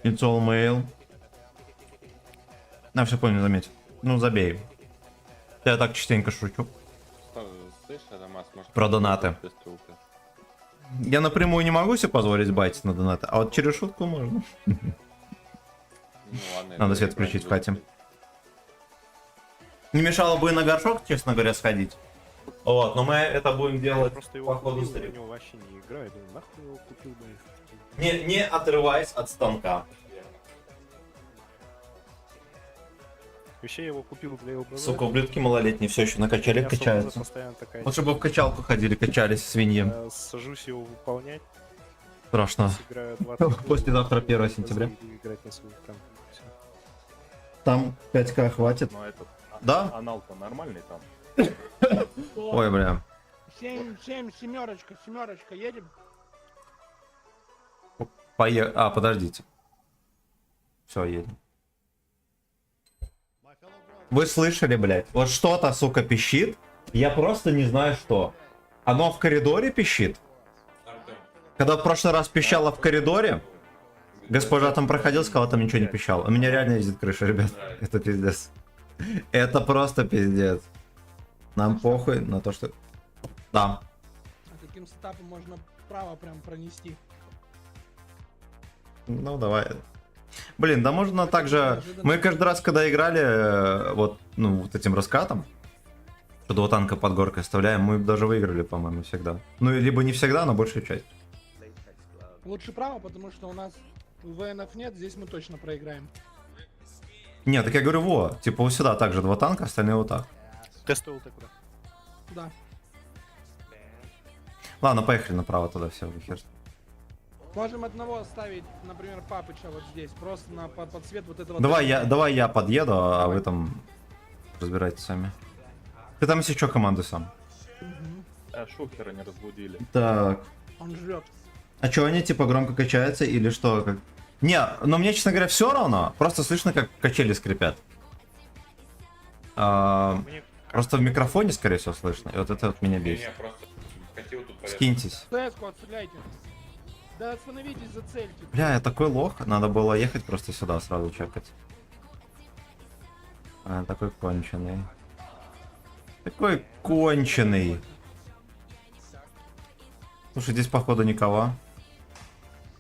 It's all mail. На, все понял, заметь. Ну, забей. Я так частенько шучу. Слышь, Адамас, может... Про донаты. без ссылки? Я напрямую не могу себе позволить байтить на донаты, а вот через шутку можно. Ну ладно. Надо это свет не включить в прям хате. Не мешало бы и на горшок, честно говоря, сходить. Вот, но мы это будем делать Просто его по ходу купил, у стрима. него вообще не играет. Думаю, нахуй его купил бы. Не отрываясь от станка. Вообще я его купил для ЛБВ. Сука, ублюдки малолетние все еще на У меня качелях свобода качаются. постоянно такая. Вот чтобы в качалку ходили, качались свиньи. Я сажусь его выполнять, Страшно. сыграю 20 Послезавтра 1 сентября. иду играть на свой там. Всё. Там 5к хватит. Но этот... Да? Анал-то нормальный там? Ой, бля. 7, семерочка, едем? А, подождите. Все, едем. Вы слышали, блядь? Вот что-то, сука, пищит. Я просто не знаю, что. Оно в коридоре пищит? Когда в прошлый раз пищало в коридоре, госпожа там проходила, сказала, там ничего не пищало. У меня реально ездит крыша, ребят. Это пиздец. Это просто пиздец. Нам похуй на то, что... Да. А таким сетапом можно право прям пронести. Ну, давай. Блин, да можно также... Мы каждый раз, когда играли вот, ну, вот этим раскатом, что два танка под горкой оставляем, мы даже выиграли, по-моему, всегда. Ну, либо не всегда, но большую часть. Лучше право, потому что у нас ВНФ нет, здесь мы точно проиграем. Нет, так я говорю, во, типа вот сюда также два танка, остальные вот так. Тестовал ты куда? Да. Ладно, поехали направо туда, все, хер. Можем одного оставить, например, Папыча вот здесь, просто на под цвет вот этого... Давай я подъеду, а вы там разбирайтесь сами. Ты там, если что, команду сам. Шухера не разбудили. Так. Он жрет. А что, они типа громко качаются или что? Как... Не, но мне, честно говоря, все равно. Просто слышно, как качели скрипят. Мне Просто в микрофоне, скорее всего, слышно. И вот это вот меня бесит. просто хотел тут Скиньтесь. ТС-ку отстреляйте. Да остановитесь, зацельте. Бля, я такой лох. Надо было ехать просто сюда сразу чекать. А, такой конченый. Такой конченый. Слушай, здесь походу никого.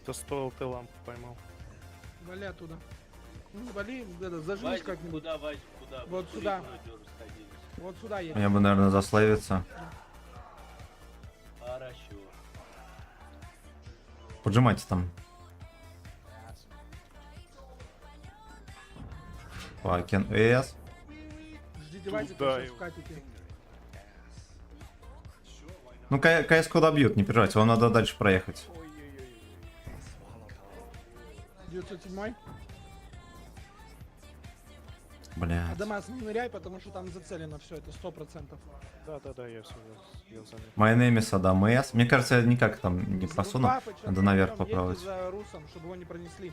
тестовал, ты лампу поймал. Вали оттуда. Ну, вали, это, зажмись Вадик, как-нибудь. куда, Вадик, куда? Вот Вы сюда. молодежь сходились. Вот сюда едем. Мне бы, наверное, заславиться. Хорошо. Поджимайте там. Fucking ass. Ждите Вадика, Туда сейчас его. вкатите. Ну, КС куда бьют, не переживайте, вам надо дальше проехать. 907. Бля. Адамас, не ныряй, потому что там зацелено все, это 100%. Да, я все, я заметил. My name is Adam S. Мне кажется, я никак там не просуну. Папыча, Надо наверх едьте попробовать. за Русом, чтобы его не пронесли.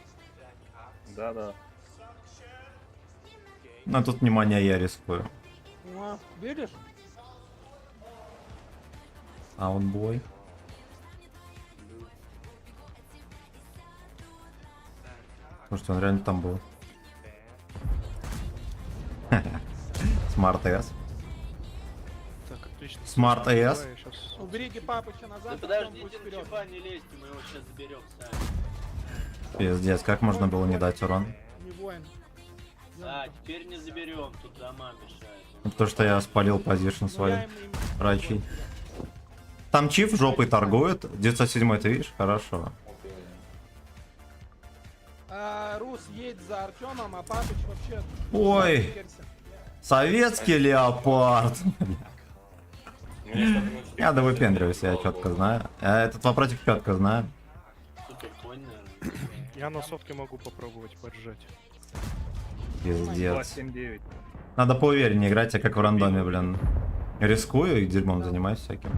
Да-да. Ну, тут внимание, я рискую. О, видишь? Аутбой. Слушайте, он реально там был. Смарт S. Так, отлично. Smart AS. Давай, я щас- Уберите Папыча Да назад, потом подождите, пусть на вперед. чипа не лезьте, мы его сейчас заберем сами. Пиздец, как можно было не дать урон? Не воин. Да, теперь не заберем, тут дома мешают. Ну, потому что я спалил позишн Ну, свой. я им- Рачи. Там чиф жопой торгует. 907 ты видишь? Хорошо. Рус едет за Артемом, а Папыч вообще... Ой. Херся. Советский леопард. Я да выпендриваюсь, я четко знаю. Я этот вопросик четко знаю. Супер конь, наверное. Я на сотке могу попробовать поджать. Пиздец. 279. Надо поувереннее играть, я как в рандоме, блин. Рискую и дерьмом занимаюсь всяким.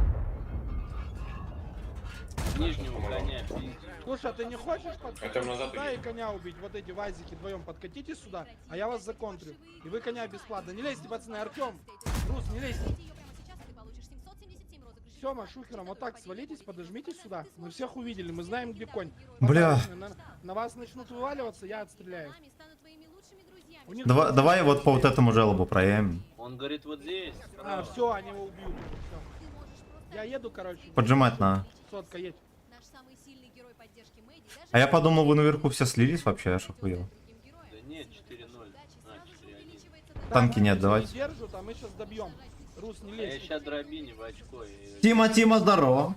Нижнего коня, пиздец. Слушай, а ты не хочешь подкатить сюда и коня убить? Вот эти вазики вдвоем подкатите сюда, а я вас законтрю. И вы коня бесплатно. Не лезьте, пацаны, Артем! Рус, не лезьте! Сема, шухером, вот так свалитесь, подожмитесь сюда. Мы всех увидели, мы знаем, где конь. Бля. На вас начнут вываливаться, я отстреляю. У них Давай вот по вот этому желобу проявим. Он говорит вот здесь. все, они его убьют. Всё. Я еду, короче. Поджимать надо. Сотка, едь. А я подумал, вы наверху все слились вообще, я аж охуел. Да нет, 4-0. А, 4-1. Танки нет, Не давайте. держат, а мы сейчас добьем. Рус, не А я лезь. сейчас дробине в очко. И... Тима, здорово.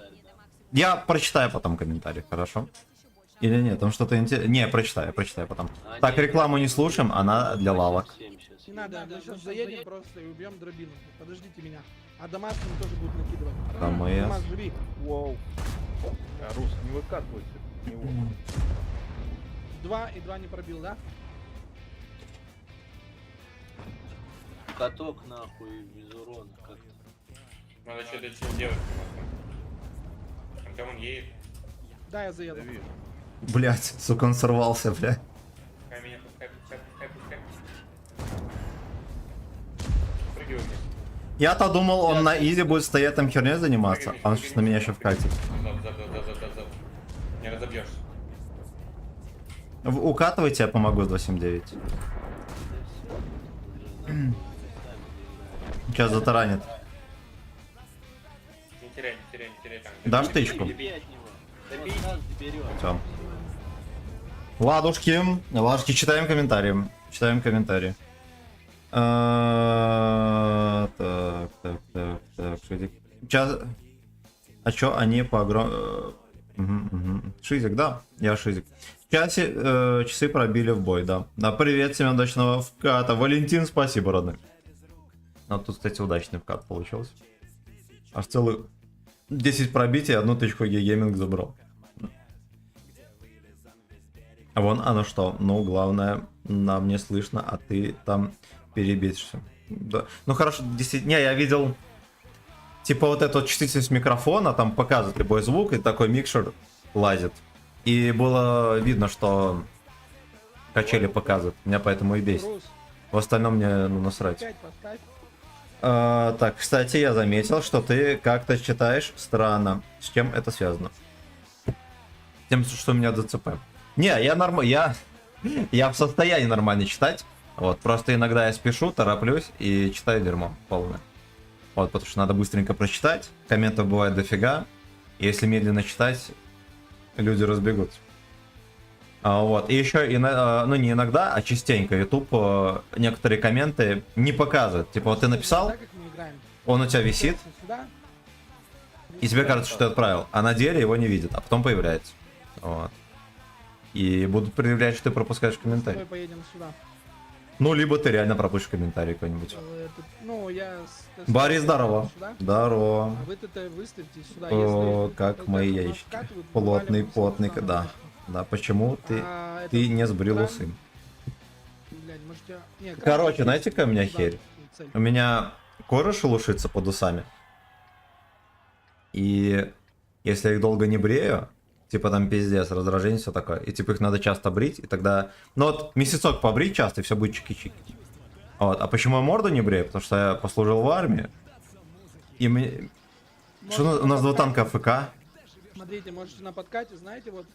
Я прочитаю потом комментарий, хорошо? Или нет, там что-то интересное. Не, прочитаю потом. А, Так, нет, рекламу не слушаем, она для лавок. 7 сейчас. Не надо, мы сейчас заедем просто и убьем дробину. Подождите меня. А Дамас им тоже будут накидывать. Дамас. Дамас, живи. Воу. А, Рус, не выкатывайся. Не вот. 2 и 2 не пробил, да? Каток нахуй без урона как-то. Надо что-то делать. Когда он едет, Да, я заеду. дави. Блять, сука, он сорвался, бля. Пускай меня, пускай. Прыгивай вниз. Я-то думал, он на изи будет стоять там херней заниматься, а он сейчас на меня еще вкатит. Зад. Не разобьешься. Укатывайте, я помогу с 279. Сейчас затаранит. Не теряй там. Дашь тычку? Добей от него. Добей, нас доберет. Все. Ладушки, читаем комментарии. Так. Сейчас... А чё они по Шизик, да? Я Шизик. В часе часы пробили в бой, да. Да, привет, всем удачного вката. Валентин, спасибо, родной. А тут, кстати, удачный вкат получился. Аж целых 10 пробитий, одну тычку гейминг забрал. А вон оно что. Ну, главное, нам не слышно, а ты там перебесишься. Да. Ну, хорошо, действительно, не, я видел... Типа вот эту чувствительность микрофона, там показывает любой звук, и такой микшер лазит. И было видно, что качели показывают. Меня поэтому и бесит. Рус, В остальном мне ну, насрать. 5 поставь. Так, кстати, я заметил, что ты как-то читаешь странно. С чем это связано? С тем, что у меня ДЦП. Не, я в состоянии нормально читать. Вот, просто иногда я спешу, тороплюсь и читаю дерьмо полное. Вот, потому что надо быстренько прочитать. Комментов бывает дофига. И если медленно читать, люди разбегутся. Вот. И еще, ну не иногда, а частенько YouTube некоторые комменты не показывает. Типа вот ты написал, Да, как мы играем? он у тебя висит, Сюда. и тебе кажется, что ты отправил. А на деле его не видят, а потом появляется. Вот. И будут предъявлять, что ты пропускаешь С комментарий. тобой поедем сюда. Ну, либо ты реально пропустишь комментарий какой-нибудь. Ну, я... Борис, здорово. Сюда. Здорово. А вы-то выставьте сюда. О, если как вот мои так вот яички. вкатывают, Плотный, вываливаемся потный, сюда. да. Да, почему ты А не этот сбрил кран, усы? блядь, может, я... Не, кран Короче, вообще знаете, какая у меня туда, херь? цель. У меня кожа шелушится под усами. И если я их долго не брею, типа там пиздец, раздражение, все такое. И типа их надо часто брить, и тогда... Ну вот месяцок побрить часто, и все будет чики-чики. Вот. А почему я морду не брею? Потому что я послужил в армии. И мне... Что у нас два танка АФК? Смотрите, можете на подкате, знаете, вот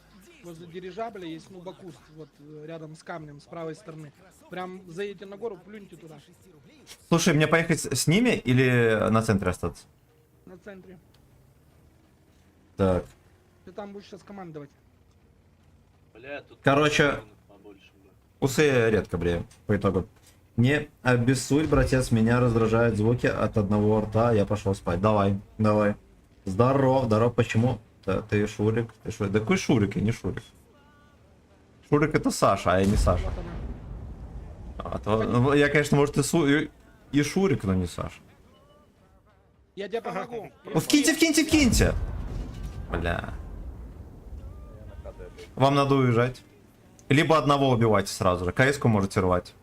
возле дирижабля есть нубакуст, вот рядом с камнем, с правой стороны. Прям заедете на гору, плюньте туда, Слушай, мне поехать с ними или на центре остаться? на центре. Так. Ты там будешь сейчас командовать. Бля, тут... Короче, побольше бы. усы редко брею, по итогу. Не обессудь, братец, меня раздражают звуки от одного рта, я пошел спать. Давай. Здоров, почему? Да, ты Шурик. Да какой Шурик, я не Шурик. Шурик это Саша, а я не Саша. Вот она. Ну, я, конечно, может и Шурик, но не Саша. Я тебе помогу. Вкиньте! Бля. Вам надо уезжать. Либо одного убивайте сразу же. КС-ку можете рвать.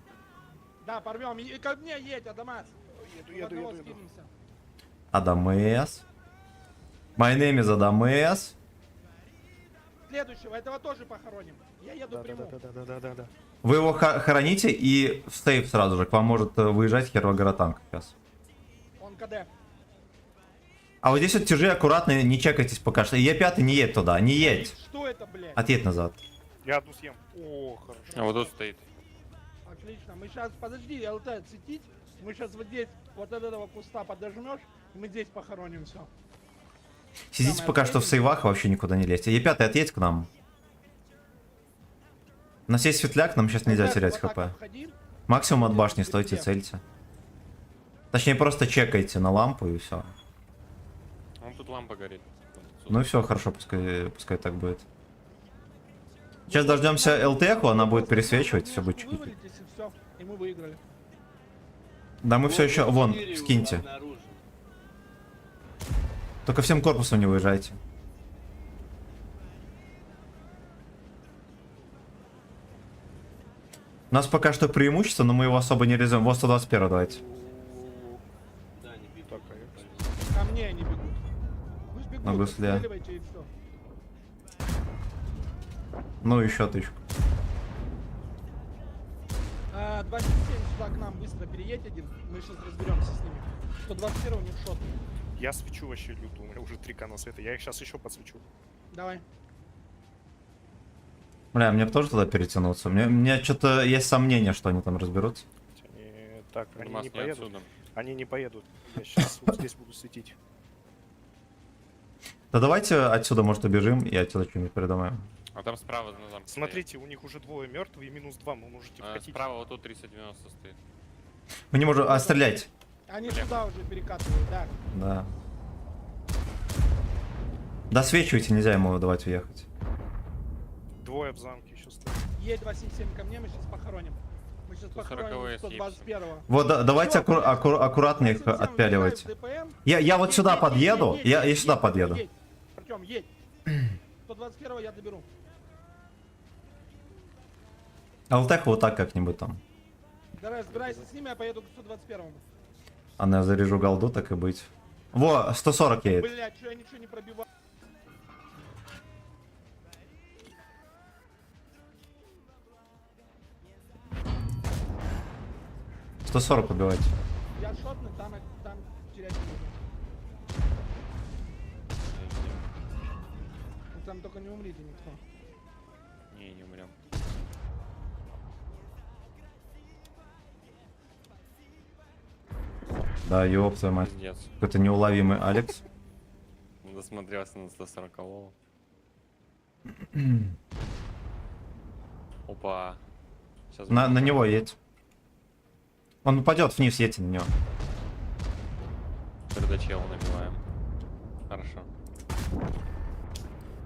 Да, порвем. И ко мне едь, Адамас. Еду. Адамес. My name is Адамес. Следующего, этого тоже похороним. Я еду прямую. Да. Вы его хороните и в сейф сразу же. К вам может выезжать хервогоротанк сейчас. Он КД. А вот здесь вот тяжи аккуратно, не чекайтесь пока что. И Е5 не едь туда, не едь. Что это, блядь? Отъедь назад. Я одну съем. О, хорошо. А вот тут стоит. Отлично. Мы сейчас, подожди, ЛТ цитить. Мы сейчас вот здесь, вот от этого куста подожмешь, и мы здесь похороним все. Сидите Самое пока что в последнее. сейвах, вообще никуда не лезьте. Е5, отъедь к нам. У нас есть светляк, нам сейчас нельзя Ребят, терять вот так хп. обходи. Максимум от башни Где? стойте, цельте. Точнее, просто чекайте на лампу и все. Вон тут лампа горит. Ну и все, хорошо, пускай так будет. Сейчас дождемся ЛТХу, она будет пересвечивать, все будет чекать. Вывалитесь и все, и мы выиграли. Да, мы все еще. Вон, скиньте. Обнаружен. Только всем корпусом не выезжайте. У нас пока что преимущество, но мы его особо не реализуем. Вот 121 давайте. Да, не бегут. Так, а Ко мне они бегут. Пусть бегут, На гусле. отстреливайте и все. Ну еще тычку. 27 сюда к нам быстро переедь один. Мы сейчас разберемся с ними. 121 у них шот. я свечу вообще люту, у меня уже 3 кана света. Я их сейчас еще подсвечу. Давай. Бля, мне бы тоже туда перетянуться. Мне что-то есть сомнение, что они там разберутся. Они... Так, они Нас не не поедут. отсюда. Они не поедут. Я сейчас вот здесь буду светить. Да давайте отсюда, может, убежим и отсюда что-нибудь передумаем. А там справа на замке. Смотрите, у них уже двое мертвые и минус 2. Вы можете стоит. вкатить. Справа вот тут 390 стоит. Мы не можем... А, стрелять. Они сюда уже перекатывают, да. Да. Досвечивайте, нельзя ему давать уехать. Двое в замке еще стоят. Е277 ко мне, мы сейчас похороним. Мы сейчас похороним 121-го. Вот, давайте аккуратно их отпяливайте. Я вот сюда подъеду, я сюда подъеду. Артем, едь. 121-го я доберу. ЛТХ вот так как-нибудь там. Давай, разбирайся с ними, я поеду к 121-му. А я заряжу голду, так и быть. Во, 140 едет. Блять, что я ничего не пробиваю. — 140 убивайте. Я шотный, там терять не буду. Ну, там только не умрите никто. Не умрем. Да, ёб твою мать. Пиздец. Какой-то неуловимый Алекс. Досмотрелся на 140-го. Опа. Сейчас На него едь. Он упадет вниз, едьте на него. Тогда чел набиваем. Хорошо.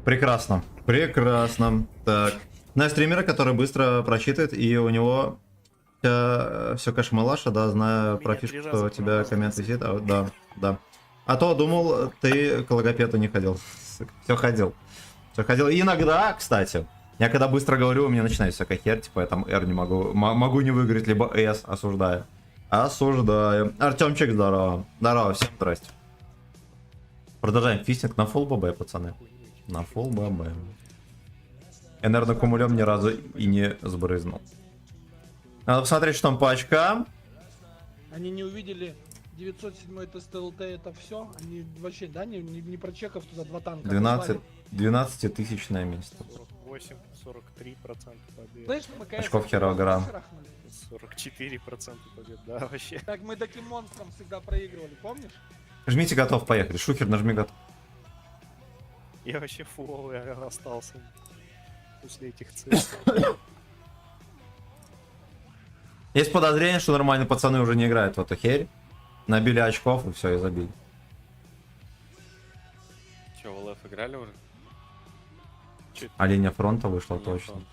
Прекрасно. Прекрасно. Так. На стримера, который быстро просчитывает, и у него все кашмалаша, да, знаю про Меня фишку, 3 что раза у тебя промазал. коммент висит. А, да, да. А то думал, ты к логопеду не ходил. Все ходил. Все ходил. И иногда, кстати, я когда быстро говорю, у меня начинается всякая херь, типа я там R не могу. Могу не выиграть, либо S, осуждаю. Осуждаю. Артемчик, здорово. Здорово, всем здрасте. Продолжаем фистинг на фулл ББ, пацаны. На фулл ББ. Я, наверное, кумулем ни разу и не сбрызнул. Надо посмотреть, что там по очкам. Они не увидели 907 тест ЛТ, это все. Они вообще, да, не прочекав туда два танка. 12-тысячное место. 48, 43% побед. Знаешь, мы КС Очков хера грамм. шарахнули. 44% побед, да, вообще. Так мы таким монстром всегда проигрывали, помнишь? Жмите готов, поехали. Шухер, нажми готов. Я вообще фуловый остался после этих целей. Есть подозрение, что нормальные пацаны уже не играют в эту херь. Набили очков и все, и забили. Че, в ЛФ играли уже? А линия фронта вышла Нет, точно. он.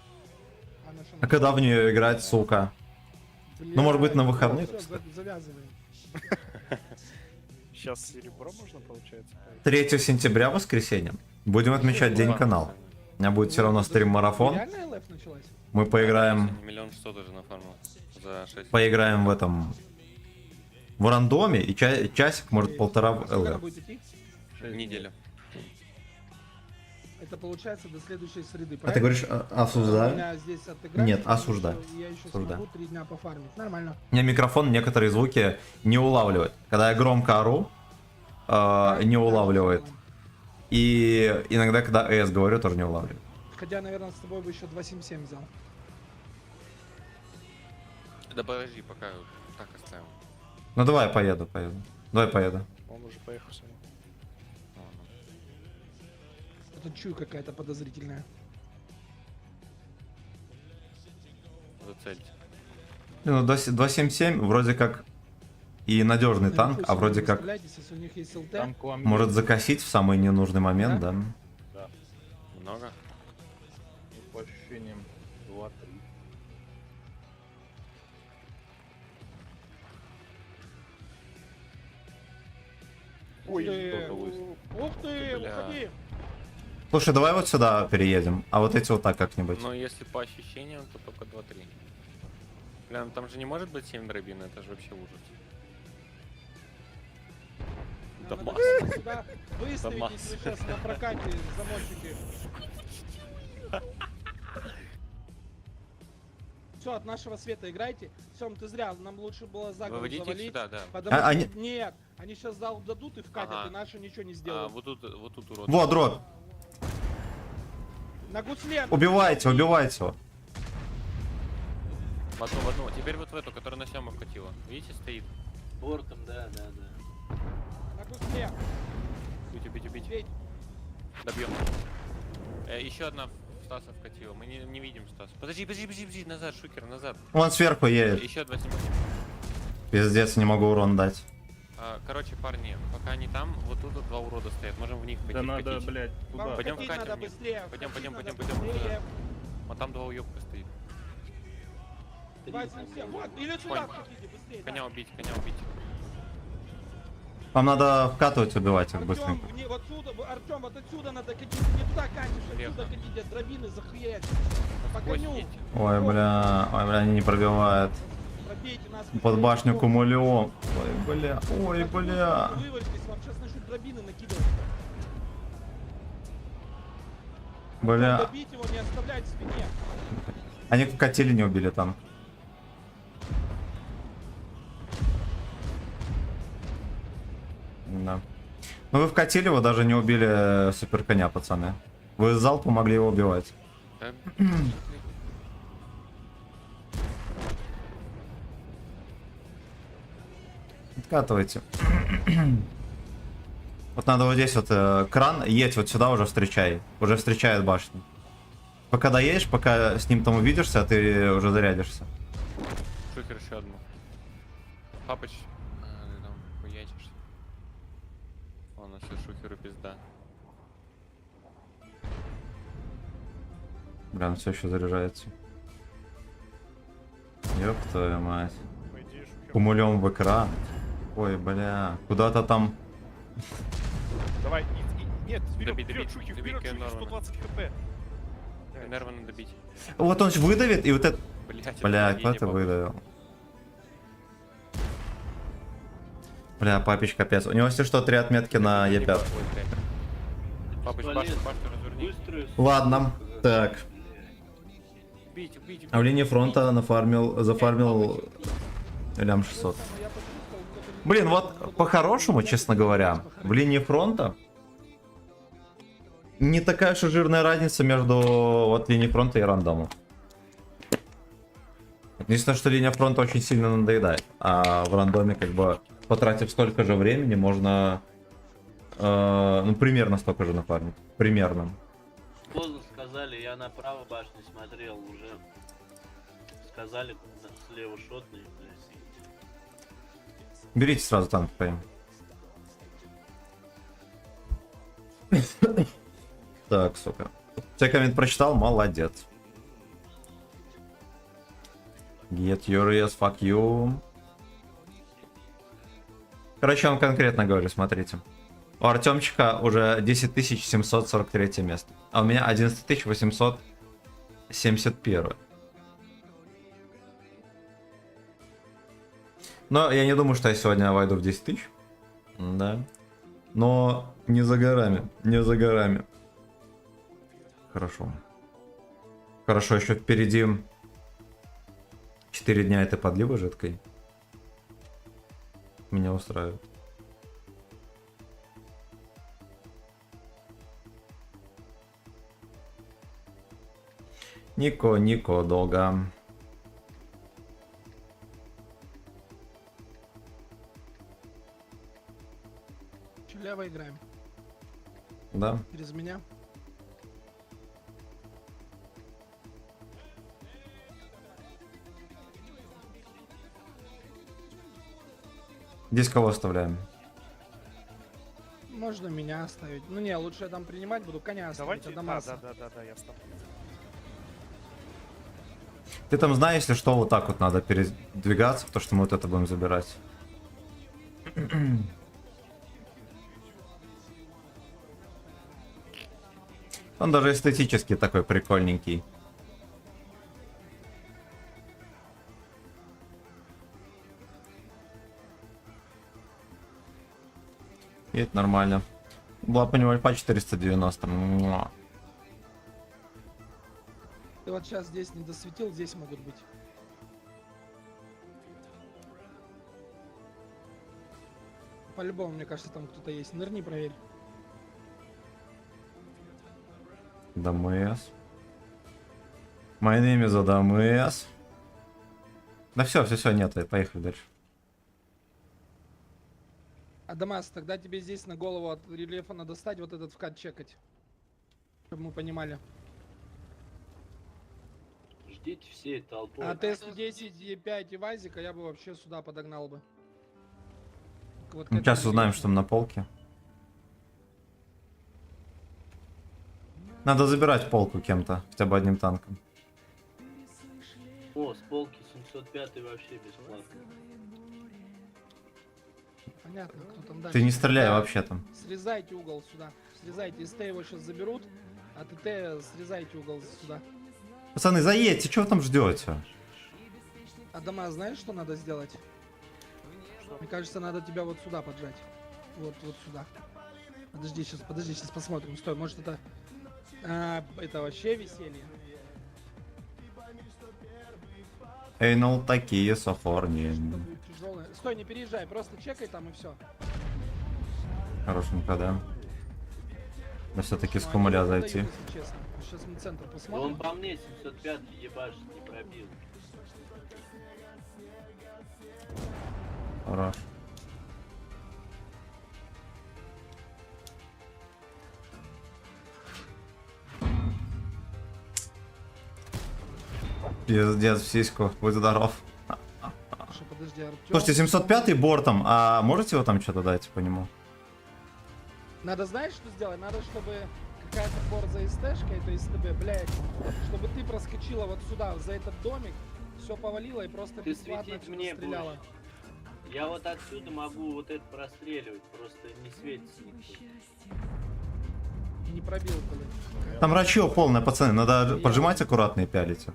А когда в нее играть, сука? Ну, может быть, на выходных, Всё, кстати. завязываем. Сейчас серебро можно, получается? 3 сентября, воскресенье. Будем отмечать День канала. У меня будет все равно стрим-марафон. Реально ЛФ началась? Мы поиграем... Миллион что даже нафармил. За 6. Поиграем в этом... В рандоме, и часик, может, полтора в Сколько она ЛФ. будет идти? Неделю. Это получается до следующей среды, А ты говоришь, У осуждаю? меня здесь отыграть, Нет, потому осуждаю. что Я еще Осуждаю. смогу 3 дня пофармить. Нормально. У меня микрофон некоторые звуки не улавливает. Когда я громко ору, не улавливает. И иногда, когда ES говорю, тоже не улавливает. Хотя, наверное, с тобой бы еще 277 взял. Да подожди, пока так оставим. Ну давай я поеду. Давай поеду. Он уже поехал сюда. Ладно. Что-то чую какая-то подозрительная. Зацельте. Ну, 277 вроде как и надежный танк, а вроде как Если у них есть ЛТ. Там к вам может закосить в самый ненужный момент, да? Много? есть, по ощущениям 2-3. Ой, кто-то выстрелил. Ух ты, Бля. уходи. Слушай, давай вот сюда переедем, а вот эти вот так как-нибудь. Но если по ощущениям, то только 2-3. Бля, ну там же не может быть 7 дробин, это же вообще ужас. Надо Дамас. сюда выставитесь Дамас. вы сейчас на прокате замочите. Все, от нашего света играйте. Сем, ты зря, нам лучше было за голову Выводите их завалить. сюда, да. Потому А, что они- нет, они сейчас зал дадут и вкатят, Ага. и наши ничего не А, сделают. вот тут урод. Вот, дробь. На гусле. Убивайте, убивайте его. В одну. Теперь вот в эту, которая на Сёма вкатила. Видите, стоит. Бортом, да. На гусле. Бить. Бей. Добьем. Еще одна в Стаса вкатила. Мы не видим Стаса. Подожди. Назад, Шукер, назад. Он сверху едет. Еще 2 снимки. Пиздец, не могу урон дать. Короче, парни, пока они там, вот тут 2 урода стоят. Можем в них Да пойти надо, вкатить. блядь, Вам туда. Пойдем вкатить вкатим надо в них. быстрее. Пойдем. вкатить надо Пойдем. быстрее. Вот там 2 уёбка стоит. Давайте все. Вот, или сюда Понял. вкатите, быстрее. Коня да. убить. Вам надо вкатывать, убивать их Артём, быстренько. вот отсюда, Артем, вот отсюда надо катить, не туда катишь, отсюда катить, от дробины захуять. По коню. Едьте. Ой, бля, они не пробивают. Пробейте нас. Под башню кумулем. Ой, бля. Вывалитесь, вам сейчас начнут дробины накидывать. Бля. Добить его, не оставлять в спине. Они вкатили, не убили там. Да. Ну вы вкатили его, даже не убили супер коня, пацаны. Вы с залпу могли его убивать. Да. Откатывайте. Вот надо вот здесь вот кран, едь вот сюда уже встречай. Уже встречает башню. Пока доедешь, пока с ним там увидишься, ты уже зарядишься. Шукер еще одну. Папыч, ты там хуячишься. Ладно, все, Шукеру пизда. Бля, он все еще заряжается. Ёб твою мать. Пойди, Шукер. Кумулем в экран. Ой, бля. Куда-то там. Давай, нет, Добей, вперед, Шукер, добей вперед, Шукер, Нормана. 120 хп. Нервы надо бить. Вот он выдавит, и вот это. Блять, Бля, кто ты выдавил? Бля, папич капец. У него если что, 3 отметки на Е5. Папыч, башню разверни. Быстрый. Ладно, так. Убейте. А в линии фронта зафармил лям 600. Блин, вот по-хорошему, честно говоря, в линии фронта не такая уж и жирная разница между вот линией фронта и рандомом. Единственное, что линия фронта очень сильно надоедает, а в рандоме, как бы, потратив столько же времени, можно, ну, примерно столько же нафармить. Примерно. Поздно сказали, я на правой башне смотрел уже. Сказали, слева шотный, блядь. Берите сразу танк, поем. Так, сука. Ты коммент прочитал? Молодец. Get your ass, fuck you. Короче, я вам конкретно говорю, смотрите. У Артемчика уже 10743 место. А у меня 11871. Но я не думаю, что я сегодня войду в 10 тысяч. Да. Но не за горами. Не за горами. Хорошо. Хорошо, еще впереди 4 дня этой подливы жидкой. Меня устраивает. Нико, долго. Лево играем. Да. Через меня. Здесь кого оставляем? Можно меня оставить. Ну не, лучше я там принимать буду, коня оставить, Давайте. Адамаса. Да, я с тобой. Ты там знаешь, если что, вот так вот надо передвигаться, потому что мы вот это будем забирать. Он даже эстетически такой прикольненький. И это нормально. Была понимать по 490. Муа. Ты вот сейчас здесь не досветил, здесь могут быть. По-любому, мне кажется, там кто-то есть. Нырни, проверь. Дамэс. My name is Адамэс. Да все, нет, поехали дальше. Адамас, тогда тебе здесь на голову от рельефа надо стать, вот этот вкат чекать. Чтобы мы понимали. Ждите всей толпой. А Т-110, Е5 и Вазика я бы вообще сюда подогнал бы. Вот к Ну, сейчас этому узнаем, рельефу. что там на полке. Надо забирать полку кем-то, хотя бы одним танком. О, с полки 705 вообще бесплатно. Понятно, кто там дальше. Ты не стреляй Да, вообще там. Срезайте угол сюда. Срезайте. СТ его сейчас заберут, а ТТ срезайте угол сюда. Пацаны, заедьте, чего вы там ждете? Адама, знаешь, что надо сделать? Мне кажется, надо тебя вот сюда поджать. Вот сюда. Подожди, сейчас посмотрим. Стой, может это вообще веселье? Эй, ну такие сохорни. Что будет тяжелое. Стой, не переезжай, просто чекай там и все. Хорошенько, да. Да все-таки с кумуля зайти. Честно. Сейчас мы центр Да посмотрим. он по мне 705 ебашит, не пробил. Хорош. Пиздец, в сиську, будь здоров. Слушай, подожди, Артём. Слушайте, 705 бортом, а можете вы там что-то дать по нему? Надо, знаешь, что сделать? Надо, чтобы какая-то борза СТ-шка, это СТБ, блядь, чтобы ты проскочила вот сюда, за этот домик, все повалило и просто Ты бесплатно светить отсюда мне стреляла. будешь. Я вот отсюда могу вот это простреливать, просто не светится никто. И не пробил, блин. Там рачье полное, пацаны, надо поджимать аккуратно и пялить.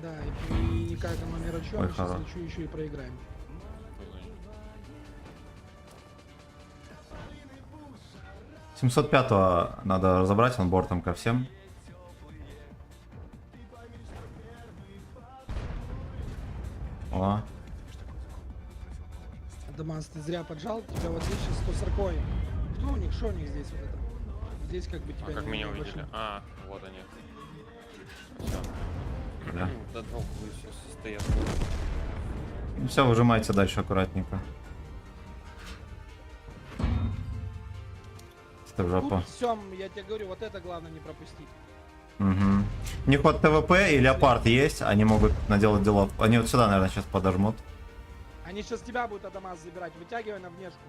Да, и никак оно не рачу, Ой, мы сейчас хорош. рачу еще и проиграем. — 705 надо разобрать, он бортом ко всем. О, Дамас, ты зря поджал, тебя вот здесь сейчас 140. Кто у них, что у них здесь вот это? Здесь как бы тебя А как не меня видно увидели? больше. А, вот они. Все. да. Да долго все состоят. Все, выжимайте дальше аккуратненько. Ты в жопу. Тут всем, я тебе говорю, вот это главное не пропустить. Угу. У них вот ТВП и Леопард есть, они могут наделать делов. Они вот сюда, наверное, сейчас подожмут. Они сейчас тебя будут Адамас забирать, вытягивай на внешку.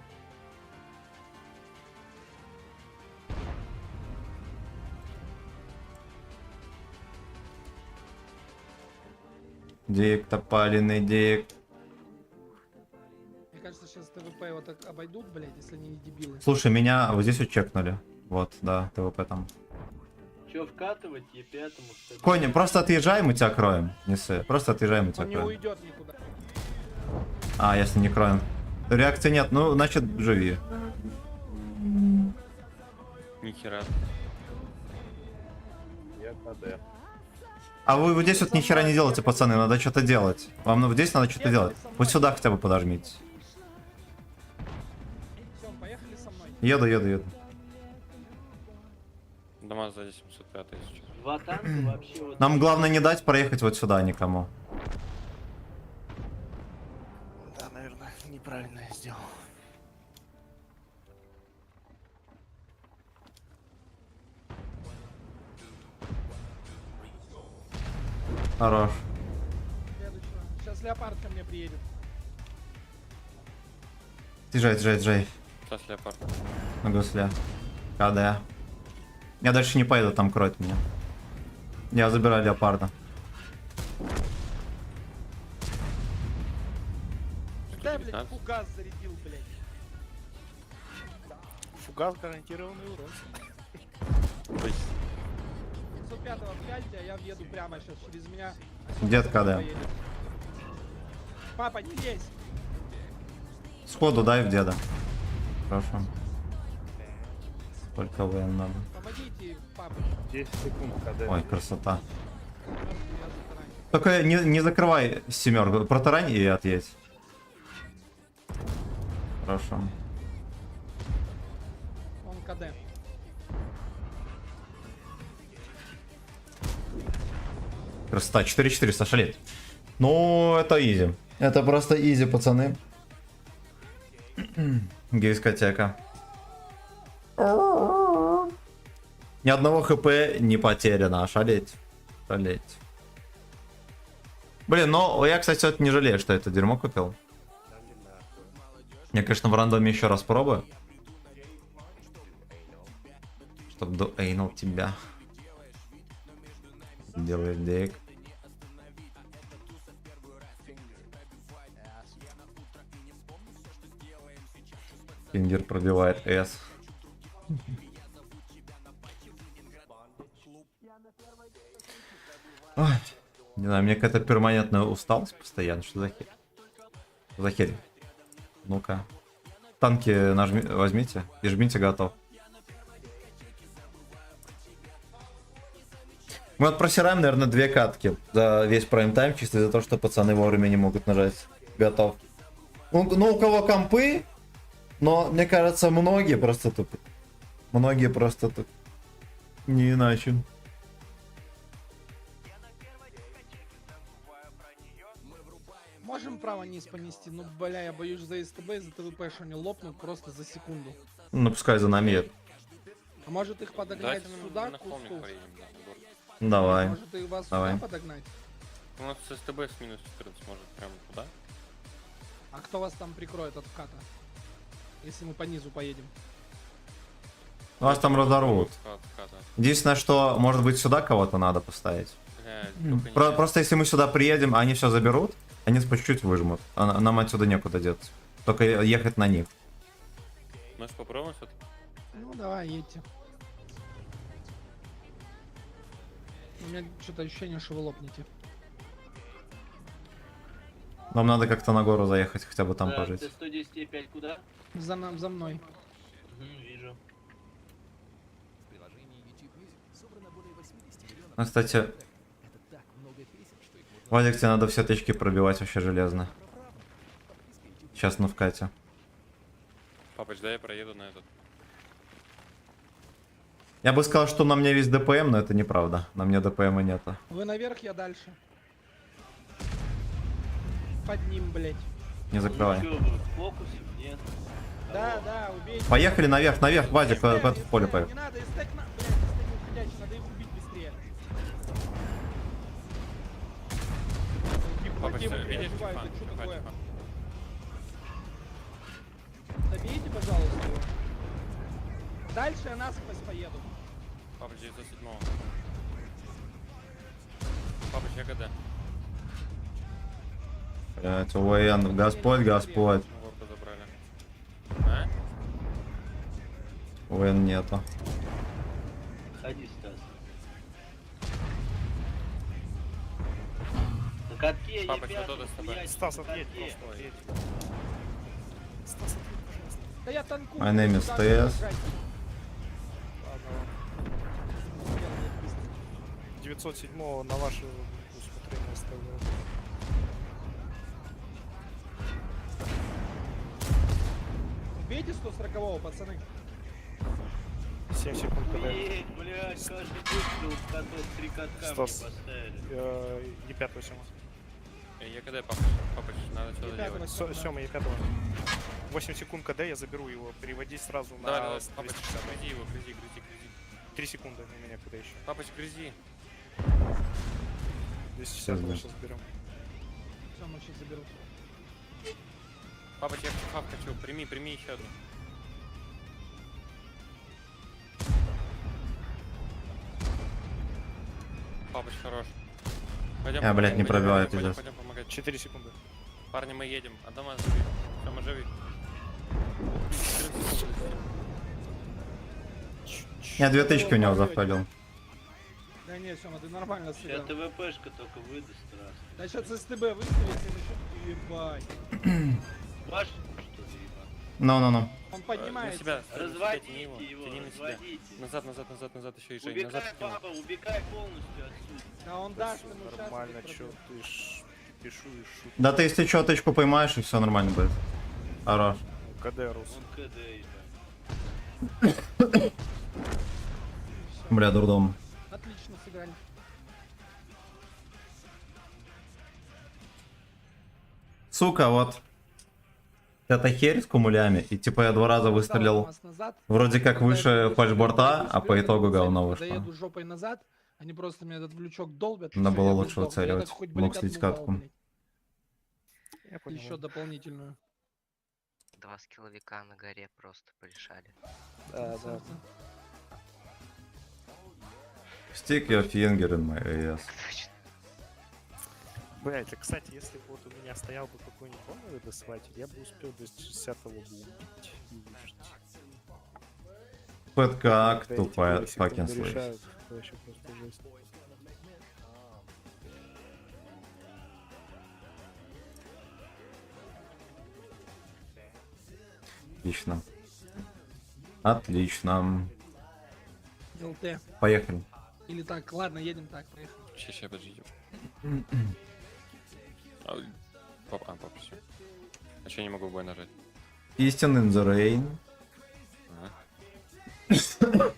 Дик, топаленный дик. Мне кажется, сейчас ТВП вот так обойдут, блядь, если они не дебилы. Слушай, меня вот здесь вот чекнули. Вот, да, ТВП там. Че, вкатывать Е5? Коня, просто отъезжай, мы тебя кроем. Не ссы. Просто отъезжай, мы тебя Он не кроем. уйдет никуда. А, если не кроем. Реакции нет, ну, значит, живи. Нихера. Я КД. А вы вот здесь вот ни хера не делаете, пацаны, надо что-то делать. Вам вот здесь надо что-то делать. Вот сюда хотя бы подожмите. Все, поехали со мной. Еду. Дома сзади 705 сейчас. Два танка вообще вот... Нам главное не дать проехать вот сюда никому. Да, наверное, неправильно я сделал. Хорош. Сейчас леопард ко мне приедет. Съезжай. Стас Леопард. На гусле. КД. Я дальше не поеду, там кроет меня. Я забираю леопарда. Да, блядь, 119. фугас зарядил, блядь. Фугас гарантированный урон. 505-го в Кальте, а я въеду прямо сейчас через меня. Дед КД. Поедет. Папа, не лезь! Сходу дай в деда. Хорошо. Только ВН надо. Помогите, папа. 10 секунд КД. Ой, красота. Я затараю. Только не закрывай семерку. Протарань и отъедь. Хорошо. Он КД. Красота. 4-400 шалит. Ну, это изи. Это просто изи, пацаны. Дискотека. Ни одного хп не потеряно. Шалеть. Шалеть. Блин, ну я, кстати, вот не жалею, что это дерьмо купил. Я, конечно, в рандоме еще раз пробую. Чтоб доэйнул тебя. Делай дик. Фингер пробивает S. Ой, не знаю, мне какая-то перманентная усталость постоянно. Что за херь? Что за херь? Ну-ка. Танки возьмите и жмите готов. Мы вот просираем, наверное, 2 катки за весь прайм-тайм, чисто из-за того, что пацаны вовремя не могут нажать готов. Ну, у кого компы, но, мне кажется, многие просто тупят. Многие просто тупят. Не иначе. Можем право-низ понести? Ну, бля, я боюсь за СТБ, за ТВП, что они лопнут просто за секунду. Ну, пускай за нами едут. А может их подогнать Давайте сюда, на к холмик кусту? поедем, да, в город. Давай. Может их вас Давай. сюда подогнать? У нас с СТБ с минус 14 может прямо туда. А кто вас там прикроет от вката? Если мы по низу поедем. Вас там разорвут. Отката. Единственное, что, может быть, сюда кого-то надо поставить. Блядь, только не сейчас. Просто если мы сюда приедем, а они все заберут, они по чуть-чуть выжмут. А нам отсюда некуда деться. Только ехать на них. Может попробуем что-то? Ну, давай, едьте. У меня что-то ощущение, что вы лопнете. Нам надо как-то на гору заехать, хотя бы там Да, пожить. ты 110,5 куда? За мной. Вижу. Ну, кстати, Вадик, тебе надо все точки пробивать вообще железно. Сейчас на вкате. Папач, да я проеду на этот. Я бы сказал, что на мне весь ДПМ, но это неправда. На мне ДПМа нету. Вы наверх, я дальше. Под ним, блять. Не закрывай. Ну, чё вы, в фокусе? Нет. Да, да, убейте. Поехали наверх, Вадик, в это поле поехали. Не надо, стек на... Блядь, стек уходящий, надо их убить быстрее. Папач, Типа, видишь, убивают, Тифан? это что Тифан, такое? Тифан. Добейте, пожалуйста, его. Дальше я насквозь поеду. Папач, 907. Папач, я КД. Блять, ОВН, Господь, Господь. Горку забрали. А? ОВН нету. Ходи, Стас. На катке Папа, ебят, что тут с тобой? хуять, Стас, на отъедь катке. просто, отъедь. Стас, отъедь, пожалуйста. Да я танкую. My name is туда, TS. блядь. Ладно, 907 на ваше усмотрение оставляю. Убейте 140-го, пацаны. 7 секунд КД. Охуеть, блядь, каждый день в каток 3 катка мне Стас. поставили. Е5 8. Я КД, папач, надо что-то Е5 делать. Сёма Е5. 8 секунд КД, я заберу его. Переводи сразу на Давай, давай, папач, 260. грызи его, грызи. 3 секунды у меня КД еще. Папач, грызи. 260 Всё, сейчас берем. Все, мы сейчас заберут. Папа, я в хочу. Прими еще одну. Папыч хорош. Пойдем Я, блядь, помогать, не пойдем, пробиваю, пойдем, пиздец. пойдем помогать. 4 секунды. Парни, мы едем. А дома живи. Все, мы живи. 14 секунд. Я 2000 у него запалил. Да не, Сёма, ты нормально Сейчас сыграл. ТВПшка только выдаст раз. Да сейчас СТБ выставить, и ебать. Ваш что ли, ебать? Ну. Он На поднимается. себя. Разводите его. его, Тяни на себя. разводите. Назад еще и Жень. Убегай, Назад кинул. папа, убегай полностью отсюда. Да он Да даст всё ему сейчас. нормально, без чё проблем. ты пишу и шут. Да ты если чё, тычку поймаешь, и все нормально будет. Хорош. КД рус. Он КД, ебать. Бля, дурдом. Отлично сыграли. Сука, вот. Это херь с кумулями, и типа я 2 раза выстрелил Нас назад. вроде как выше Когда фальшборта, я а по итогу говно вышло. Заеду жопой назад, они просто мне этот глючок долбят. Надо всё, было я лучше сдохну. Я выцеливать. так хоть, Мог блядь, слить одну дал, катку. блядь. Я понял. Еще дополнительную. 2 скилловика на горе просто порешали. Да. Stick your finger in my ass. Точно. Блять, а кстати, если бы вот у меня стоял бы какой-нибудь фоновый досватель, я бы успел до 60-го бы убить и выжить. Пэт как Когда эти тупая секунды fucking слышь. решают, это вообще просто жесть. Отлично. Отлично. ЛТ. Поехали. Или так, ладно, едем так, поехали. Сейчас, подождите. Папа, все. А че я не могу в бой нажать? Истин in the rain. Ага.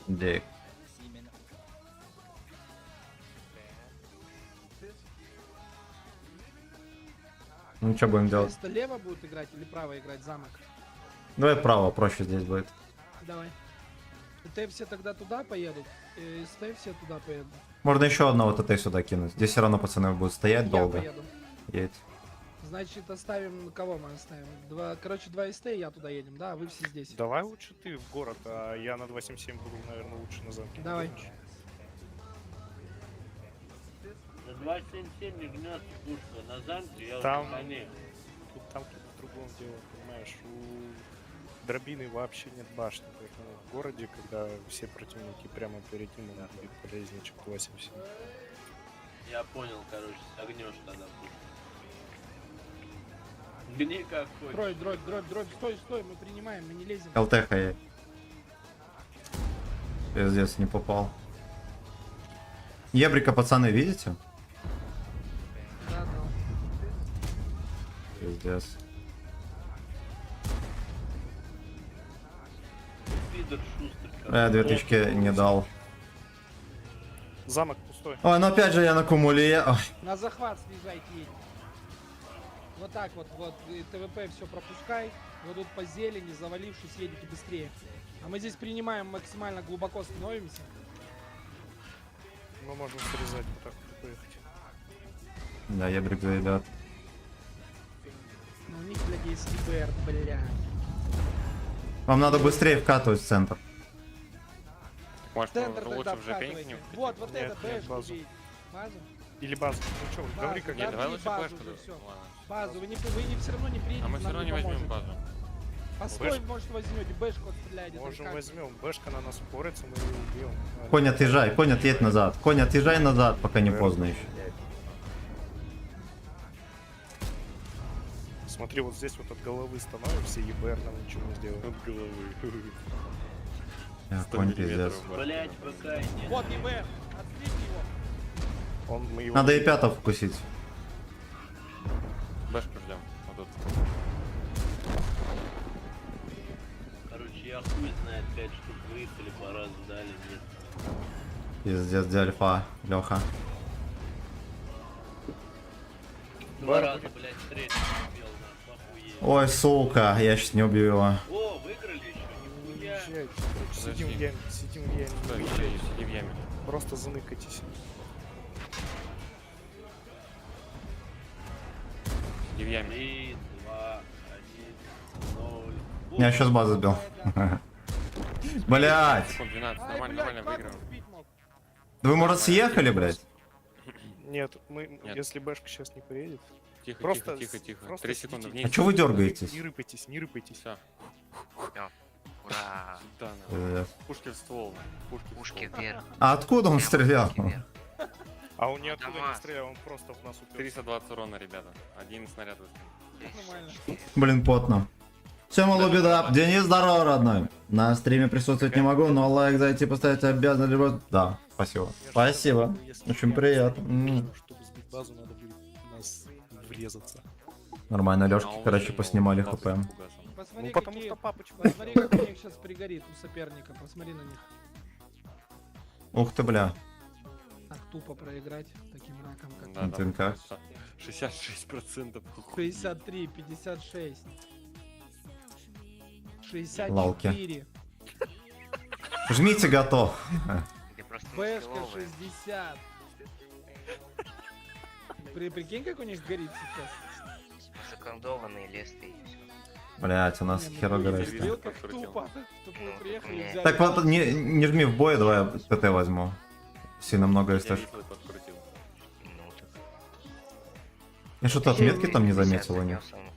Дик. Ну что будем делать? Просто лево будет играть или право играть замок? Давай право, проще здесь будет. Давай. ТТ все тогда туда поедут, и СТ все туда поедут. Можно еще одного ТТ сюда кинуть. Здесь все равно пацаны будут стоять Я долго. поеду. Едь. Значит, оставим, кого мы оставим? Короче, 2 СТ, я туда едем, да, а вы все здесь. Давай лучше ты в город, а я на 277 буду, наверное, лучше на замке. Давай. На 277 не гнется пушка, на замке я Там- уже на ней. Тут в другом дело, понимаешь, у дробины вообще нет башни, поэтому в городе, когда все противники прямо перед ним, он будет полезнее, чем 277. Я понял, короче, согнешь тогда пушку. Гни как хочешь. Дробь, стой, мы принимаем, мы не лезем. ЛТХ едь. Пиздец, не попал. Ебрика, пацаны, видите? Да. Пиздец. Пидор шустрый. Я 2000 не дал. Замок пустой. Ой, ну опять же я на кумуле. Ой. На захват съезжайте, едем. Вот так вот, и ТВП все пропускай. Вот тут по зелени, завалившись, едете быстрее. А мы здесь принимаем, максимально глубоко становимся. Мы можем срезать вот так вот и поехать. Да, ебрик заебят. Ну, у них, блядь, есть ИБР, бля. Вам надо быстрее вкатывать в центр. Может, Центр лучше тогда в ЖП к вкатывайте. ним? Вот Нет, этот нет, бэшку базу. бейте. Базу? Или базу. Ну что, говори как Да, Нет, давай бей лучше базу бэшку. уже, всё. Ладно. Базу, вы все равно не приедете, А мы все нам равно не возьмем поможете. базу. Постой, Бэшку? может возьмете, бэшку отстреляете. там Можем как? возьмем. Бэшка на нас упорится, мы ее убьем. Конь, отъезжай, конь, отъедь назад. Конь, отъезжай назад, пока не поздно еще. Смотри, вот здесь вот от головы становимся, ЕБР нам ничего не сделает. От головы. Конь, пиздец. Блять, ВК нет. Вот ИБР, отстрелите его. Мы его... Надо и пятов вкусить. Бэшку ждем. Вот тут. Короче, я хуй знает, 5 штук выехали, по разу дали, нет. Пиздец, где альфа, Леха. 2 раза, блядь, третий убил, нахуй, охуеть. Ой, сука, я сейчас не убью его. О, выиграли еще, Не нихуя. уезжайте. Сидим в Подожди. яме, сидим в яме. Стой, Не стой, уезжайте. сиди в яме. Просто заныкайтесь. Сиди в яме. 3, 2, 1, 0. Я сейчас базу сбил. Блять. Секунд 12, Ай, нормально, блядь, нормально, как выиграем. он сбить мог? Вы, может, съехали, блядь? Нет, мы, Нет. если бэшка сейчас не приедет, Тихо, просто... тихо, тихо, тихо. просто 3 секунды сидите. вниз. А чё вы дергаетесь? Не рыпайтесь, не рыпайтесь. Всё. Ура! Да, на. Пушки в ствол. Пушки в Пушки ствол. вверх. А откуда он Прямо стрелял? пушки вверх. А он ниоткуда не Дамас. стрелял, он просто в нас уперся. 320 урона, ребята. Один снаряд выскочил. Нормально. Блин, потно. Сема Лубида. Денис, здорово, родной. На стриме присутствовать не могу, но лайк за эти поставить обязан либо... Да, спасибо. Я же Спасибо. сказал, если Очень я приятно. просто, чтобы сбить базу, надо будет в нас врезаться. Нормально, А Лёшки, он короче, же поснимали его хп. пытался испугаться. Посмотри, Ну потому какие- что папочка... Посмотри, как у них сейчас пригорит у соперника. Посмотри на них. Ух ты, бля. Так тупо проиграть таким раком, как Да, Ты как? 66%. 63, 56. Лалки. 64. Жмите готов. Ты просто не Бэшка скилловая. 60. Прикинь, как у них горит сейчас. Заколдованный лес ты и всё. Блять, у нас Не, ну, херо ты горит. видел, как тупо. Тупо Ну, приехали, не. взяли. Так вот, не жми в бой, давай я ТТ возьму. Сильно много Я СТ. вихлы подкрутил. Ну, так. Я что-то отметки там не заметил у них. Занес он.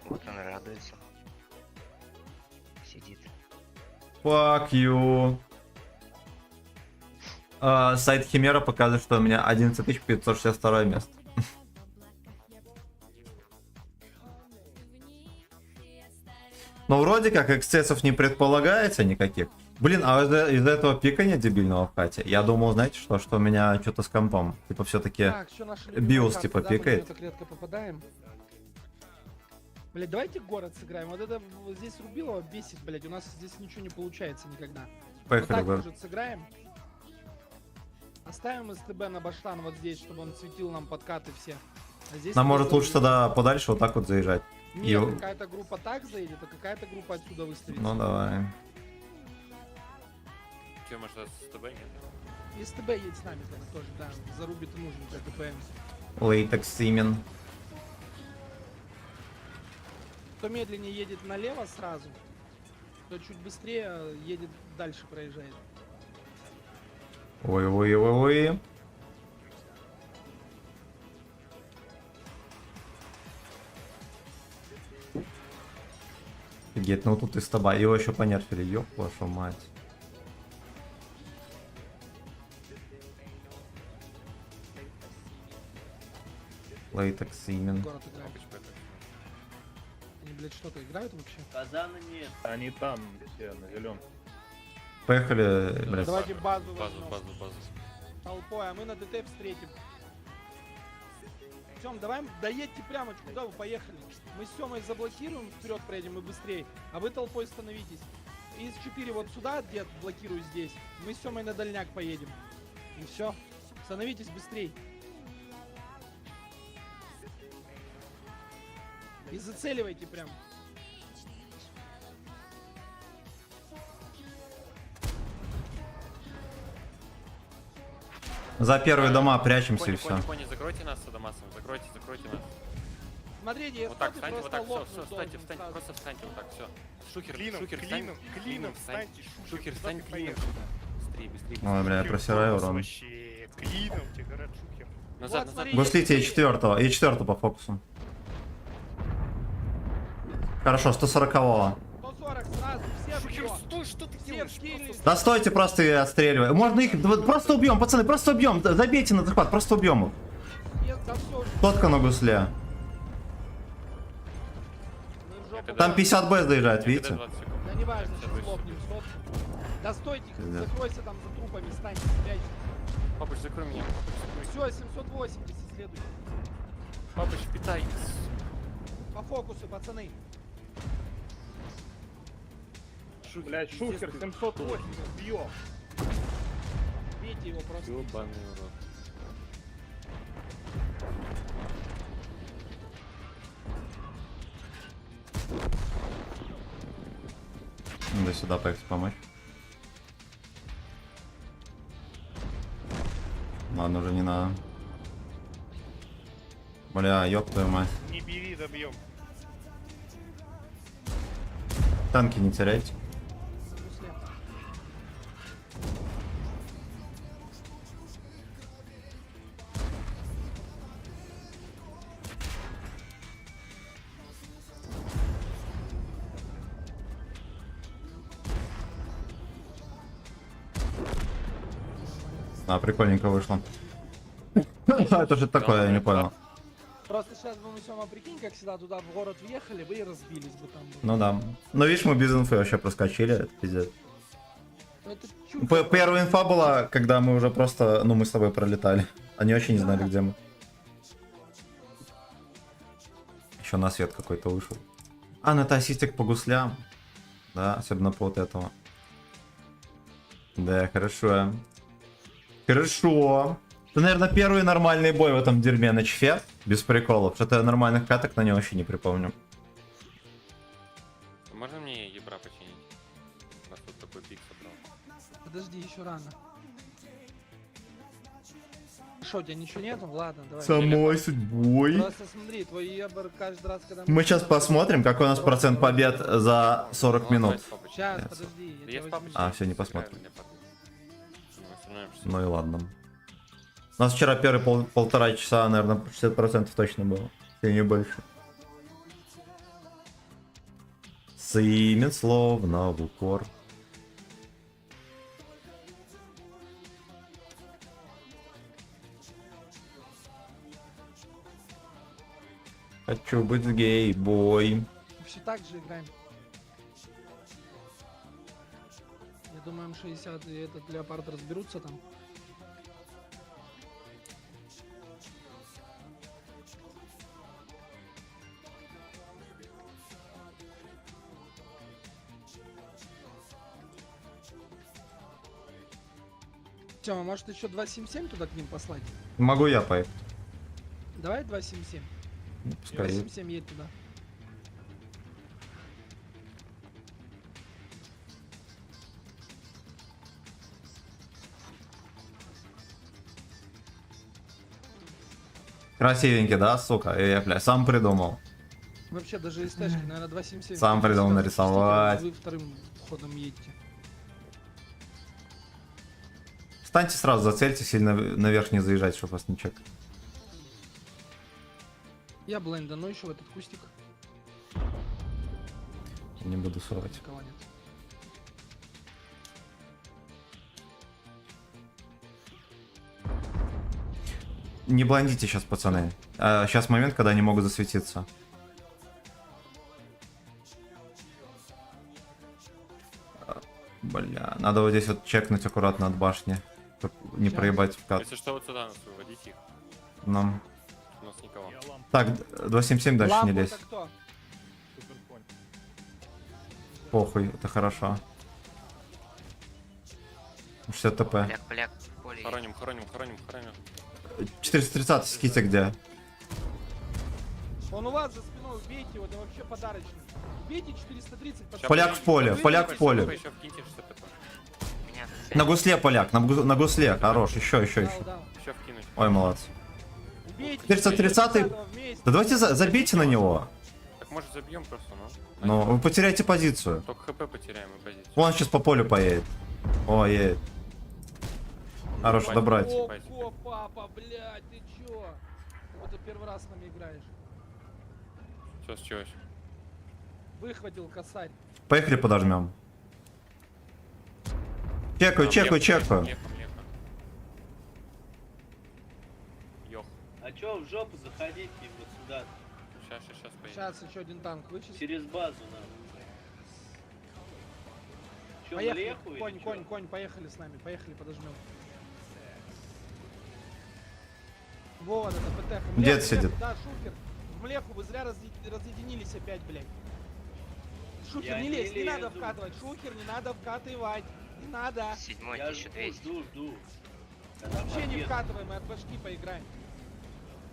Вот он радуется. Сидит. Fuck you. Сайт Химера показывает, что у меня 11562 место. Но вроде как эксцессов не предполагается никаких. Блин, а из-за этого пикания дебильного в хате, я думал, знаете что, что у меня что-то с компом. Типа все-таки... Так, что наши любимые биос, карты, типа, да, мы на пикает. неё так редко попадаем. Блять, давайте город сыграем. Вот это вот здесь Рубилова бесит, блять. У нас здесь ничего не получается никогда. Вот Поехали, так, город. может, сыграем. Оставим СТБ на баштан вот здесь, чтобы он светил нам подкаты все. А здесь Нам мы может лучше заедем. тогда подальше вот так вот заезжать. Нет, и- какая-то группа так заедет, а какая-то группа отсюда выставится. Ну давай. Че, может, с тобой нет? И СТБ едет с нами тогда тоже, да. Зарубит и нужен ТПМ. Лейтекс Симен. Кто медленнее едет налево сразу, кто чуть быстрее едет дальше, проезжает. Ой-ой-ой-ой. Офигеть, ну тут и с тобой. Его еще понерфили, ёб вашу мать. Лейтекс Симен. Город играет. Они, блядь, что-то играют вообще? Казана нет. Они там, все на зеленом. Поехали, блядь. Давайте базу Базу, возьмем. базу. Толпой, а мы на ДТ встретим. Сем, давай доедьте прямо, куда вы поехали. Мы с Семой заблокируем, вперед проедем и быстрее. А вы толпой становитесь. Из 4 вот сюда, дед, блокирую здесь. Мы с Семой на дальняк поедем. И все. Становитесь быстрей. И зацеливайте прям. За первые дома прячемся и все. Пони, закройте нас с Адамасом, закройте нас. Смотрите, я Вот так, стопе встаньте, вот просто так, все, лопнуть встаньте, должен встаньте, сразу. просто встаньте, вот так, все. Шухер, Клином, шухер, клином, встань. клином, встань. встаньте, Шухер, куда встань ты клином. поехал? Быстрее. Ой, бля, я просираю урон. Вообще, клином, тебе говорят, шухер. Назад. смотри. Гуслите E4, E4 по фокусу. Хорошо, 140-го. 140 сразу, все Шухер, всё. стой, что ты Все делаешь? скились. Да стойте просто и отстреливай. Можно их просто убьем, пацаны, просто убьем. Забейте на захват, просто убьем их. Нет, да всё, Тотка на гусле. мы в жопу. Там 50Б заезжает, видите? Да не важно, сейчас лопнем, стоп. Да стойте, Пиздец. закройся там за трупами, станьте, спрячьте. Папыч, закрой меня. Все, 780 следует. Папыч, питай. По фокусу, пацаны. Блять, шухер 708, бьем. Бейте его просто. Ёбаный урод. Надо сюда поехать помочь. Ладно, уже не надо. Бля, ёб твою мать. Не бери, добьем. Танки не теряйте. А, прикольненько вышло. Это же такое, я не понял. Просто сейчас бы мы, Сёма, прикинь, как всегда туда в город въехали бы и разбились бы там. Ну да. Ну видишь, мы без инфы вообще проскочили, это пиздец. Ну, это чуть. Первая инфа была, когда мы уже просто, ну мы с тобой пролетали. Они вообще не знали, где мы. Еще на свет какой-то вышел. А, ну это ассистик по гуслям. Да, особенно по вот этому. Да, хорошо. Хорошо. Это, наверное, первый нормальный бой в этом дерьме на чефе. Без приколов. Что-то я нормальных каток на него вообще не припомню. Можно мне ебра починить? У нас тут такой пик собрал. Подожди, еще рано. Что, у тебя ничего нету? Ладно, давай. Самой судьбой. Просто смотри, твой ебр каждый раз, когда... Мы сейчас посмотрим, какой у нас процент побед за 40 минут. Сейчас, подожди. я тебя возьму. А, все, не посмотрим. Ну и ладно. У нас вчера первые полтора часа, наверное, 60% точно было. Если не больше. Сымет словно в укор. Хочу быть гей-бой. Все так же играем. Я думаю, М60 и этот Леопард разберутся там. Тёма, может еще 277 туда к ним послать? Могу я поехать? Давай 277. Ну, пускай. 277 едет туда. Красивенький, да, сука? Я, бля, сам придумал. Вообще даже СТшки, наверное, 277. Сам придумал нарисовать. Вы вторым ходом едете. Встаньте сразу, зацельте, сильно наверх не заезжать, чтобы вас не чекать. Я бленда, но еще в этот кустик. Не буду срать. Никого нет. Не блондите сейчас, пацаны. Сейчас момент, когда они могут засветиться. Бля, надо вот здесь вот чекнуть аккуратно от башни. Чтоб не Щас. проебать в кат. Если что, вот сюда нас выводите их. Нам. У нас никого. Так, 277 дальше не Ламбо лезь. это кто? Суперконь. Похуй, это хорошо. 60 ТП. Поляк, поле. Хороним, хороним, хороним, хороним. 430 ските где? Он у вас за спиной, убейте его, это вообще подарочный. Убейте 430. Ща Поляк в поле, поляк в поле. Еще вкиньте 60 ТП. Меня На гусле поляк, на гусле, хорош, еще. Дал. Еще вкинуть. Ой, молодцы. Убейте 430-й. вместе. Да давайте забейте на него. Так может забьем просто, ну? Но вы потеряете позицию. Только хп потеряем и позицию. Вон сейчас по полю поедет. О, едет. Хорош, Ебать. добрать. О, папа, блядь, ты чё? Вот ты первый раз с нами играешь. Сейчас, чего? Выхватил косарь. Поехали подожмем. Чекаю. Ёх. А чё, в жопу заходите вот сюда, Сейчас поедем. Сейчас еще один танк вычислит. через базу нам. Чё, Поехали, влеху или чё? конь, поехали с нами, поехали, подожмем. Вот, это ПТХ. Дед сидит. Да, шухер. В млеху вы зря разъединились опять, блядь. Шухер, Я не не лезь, не надо лезу. вкатывать. Шухер, не надо вкатывать. Не надо. Седьмой Я жду, 1200. жду. Когда Вообще не победа. вкатывай, мы от башки поиграем.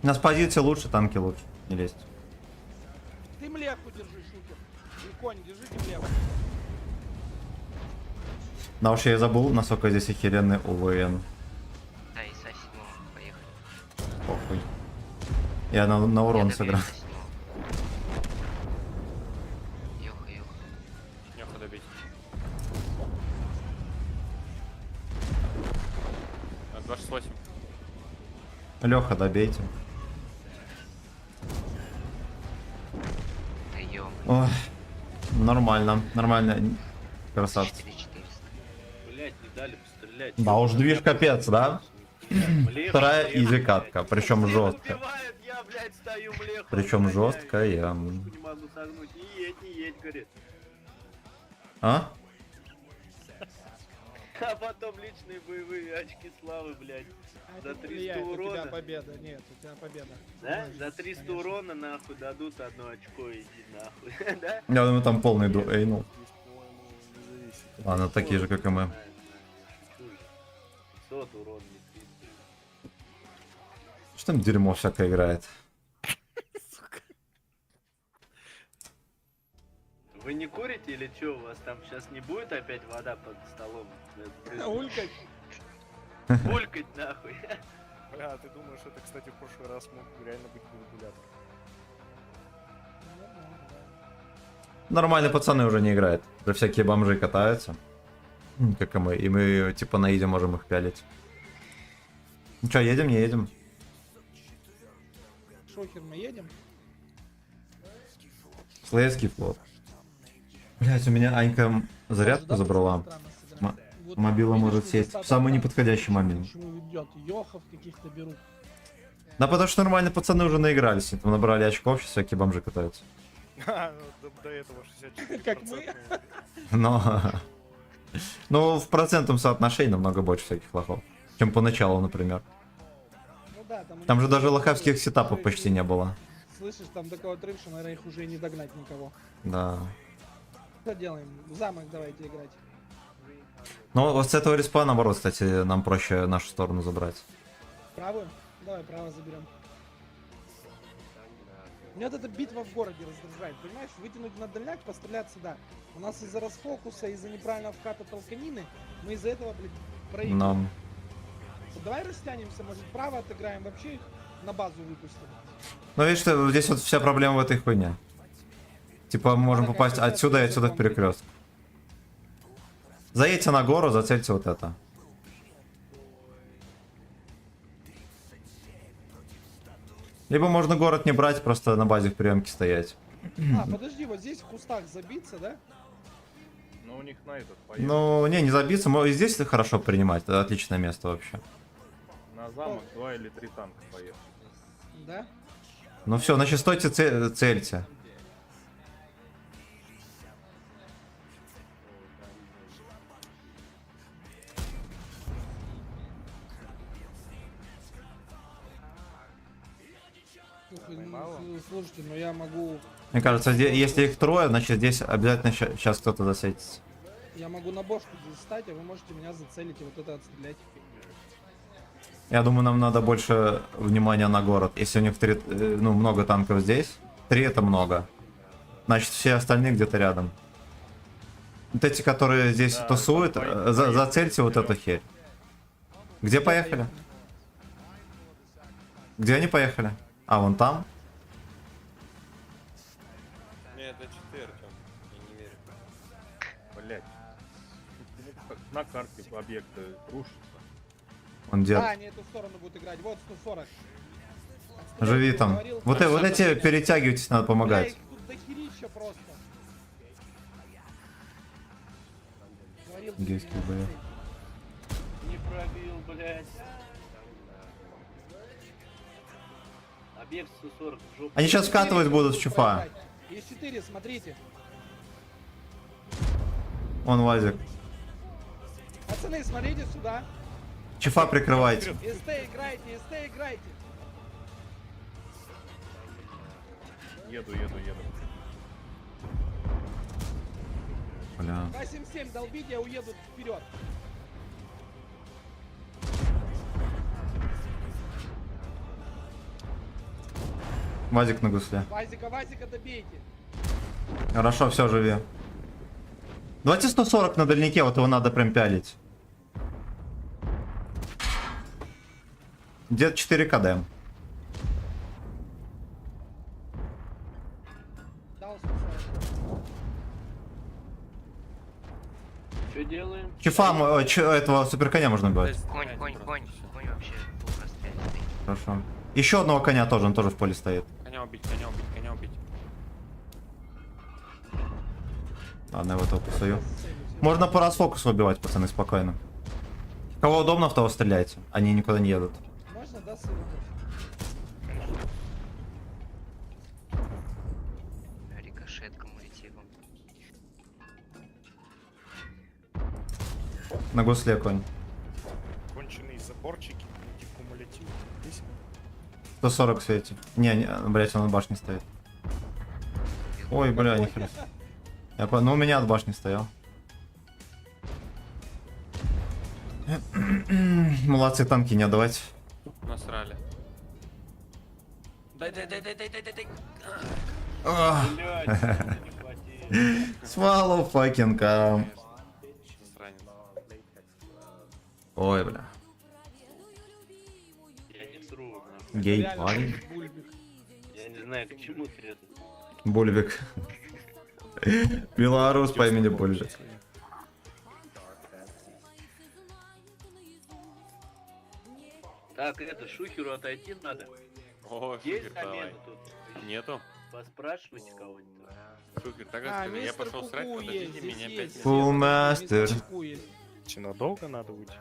У нас позиция лучше, танки лучше. Не лезть. Ты млеху держи, шухер. И конь, держите млеху. Да уж я и забыл, насколько здесь охеренный УВН. Да, и со 7-го, поехали. Похуй. Я на урон Я добью сыграл. со 7-го. Ёха, ёха. Нехуй добить. 268. Леха, добейте. Да ё, Ой, нормально, нормально. Красавцы. 4400. Блять, не дали пострелять. Да уж движ капец, да? Млеха, Вторая млеха, изи блядь. катка, причем Все жесткая. разбивают, я, блядь, стою млеха. Причем блядь, жесткая. я не могу согнуть. Не едь, говорит. А? А потом личные боевые очки славы, блядь. За 300 урона. победа. Нет, у тебя победа. Да? За 300 урона нахуй дадут одно очко, иди нахуй. Да? Я думаю, там полный дуэйнул. Здесь, по-моему, не зависит. Ладно, такие же, как и мы. Знаю, шучу же. 500 урон, не 300. Что там дерьмо всякое играет? Вы не курите или что? У вас там сейчас не будет опять вода под столом? Улькать. Булькать нахуй. Бля, ты думаешь, это, кстати, в прошлый раз мог реально быть манипулятор? Нормальные пацаны уже не играют. Уже всякие бомжи катаются. Как и мы. И мы типа на иде можем их пялить. Ну что, едем, не едем? Шохер, мы едем? Слейский флот. Блять, у меня Анька зарядку Да, забрала. странно сыграть. М- Вот Мобила видишь, может сесть в самый неподходящий момент. Почему ведет? Йохов каких-то берут. Да потому что нормальные пацаны уже наигрались. Там набрали очков, сейчас всякие бомжи катаются. До этого 64%. Как мы. Но... Ну, в процентном соотношении намного больше всяких лохов. Чем поначалу, например. Ну да, там... Там же даже лохавских сетапов почти не было. Слышишь, там такой отрыв, что, наверное, их уже и не догнать никого. Да. Что делаем? В замок давайте играть. Ну, вот с этого респа, наоборот, кстати, нам проще нашу сторону забрать. Правую? Давай право заберем. Меня вот эта битва в городе раздражает, понимаешь? Вытянуть на дальняк, пострелять сюда. У нас из-за расфокуса, из-за неправильного вката толканины, мы из-за этого, блядь, проигрываем. Нам. Вот давай растянемся, может, право отыграем, вообще их на базу выпустим. Ну, видишь, что здесь вот вся проблема в этой хуйне. Типа, мы можем попасть отсюда и отсюда в перекресток. Заедьте на гору, зацельте вот это. Либо можно город не брать, просто на базе в приемке стоять. А, подожди, вот здесь в кустах забиться, да? Ну у них на этот поехали. Ну, не забиться, и здесь хорошо принимать, это отличное место вообще. На замок 2 или 3 танка поехали. Да? Ну все, значит, стойте, цельте. Слушай, слушайте, но я могу... Мне кажется, если их трое, значит здесь обязательно сейчас кто-то засветится. Я могу на бошку здесь встать, а вы можете меня зацелить и вот это отстрелять. Я думаю, нам надо больше внимания на город. Если у них ну, много танков здесь, 3 это много. Значит, все остальные где-то рядом. Вот эти, которые здесь Да, тусуют, поехали, зацельте вот вперед. эту херь. Где поехали? Где они поехали? А, вон там? Нет, это 4, Артём. Я не верю. Блять. На карте объекты рушатся. Он дед. А, они эту сторону будут играть. Вот 140. Живи там. Вот эти перетягивайтесь, надо Бля, помогать. их тут дохерища просто. Говорил, Гейский меня боец. Не пробил, блядь. Объект 140 в жопу. Они сейчас вкатывать будут в чуфа. Есть 4, смотрите. Он вазик. Пацаны, смотрите сюда. Чуфа прикрывайте. СТ играйте, СТ играйте. Еду. Бля. 277 долбите, я уеду вперед. Вазик на гусле. Вазика добейте. Хорошо, все, живи. Давайте 140 на дальнике, вот его надо прям пялить. Где-то 4 кд. Дал 140. Что делаем? Чифа этого суперконя можно убивать. Конь вообще плохо стрелять. Хорошо. Еще одного коня тоже, он тоже в поле стоит. Коня убить, коня убить, коня убить. Ладно, я в этого посую. Можно по расфокусу убивать, пацаны, спокойно. Кого удобно, в того стреляйте. Они никуда не едут. Можно, да, сыр? Рикошет кумулятивом. На гусле конь. Конченые заборчики, типа кумулятив. Здесь 140 в свете. Не, блять, он на башне стоит. Ой, бля, нихера. Ну, у меня от башни стоял. Молодцы, танки не отдавать. Насрали. Дай. Блядь, не хватило. Swallow fucking come. Засранец. Ой, бля. Я не тру, нахуй. Гей Реально, парень. бульбик. Я не знаю, к чему ты это. Бульвик. Белорус по имени Бульвик. Так, это, шухеру отойти надо. О, Есть Шухер, давай. замену тут? Нету. Поспрашивайте кого-нибудь. Шухер, так А, расскажи. Я мистер пошел срать, Куку подождите есть, меня здесь 5 есть. минут. Фулмастер. Мистер Куку есть. че, надолго надо уйти?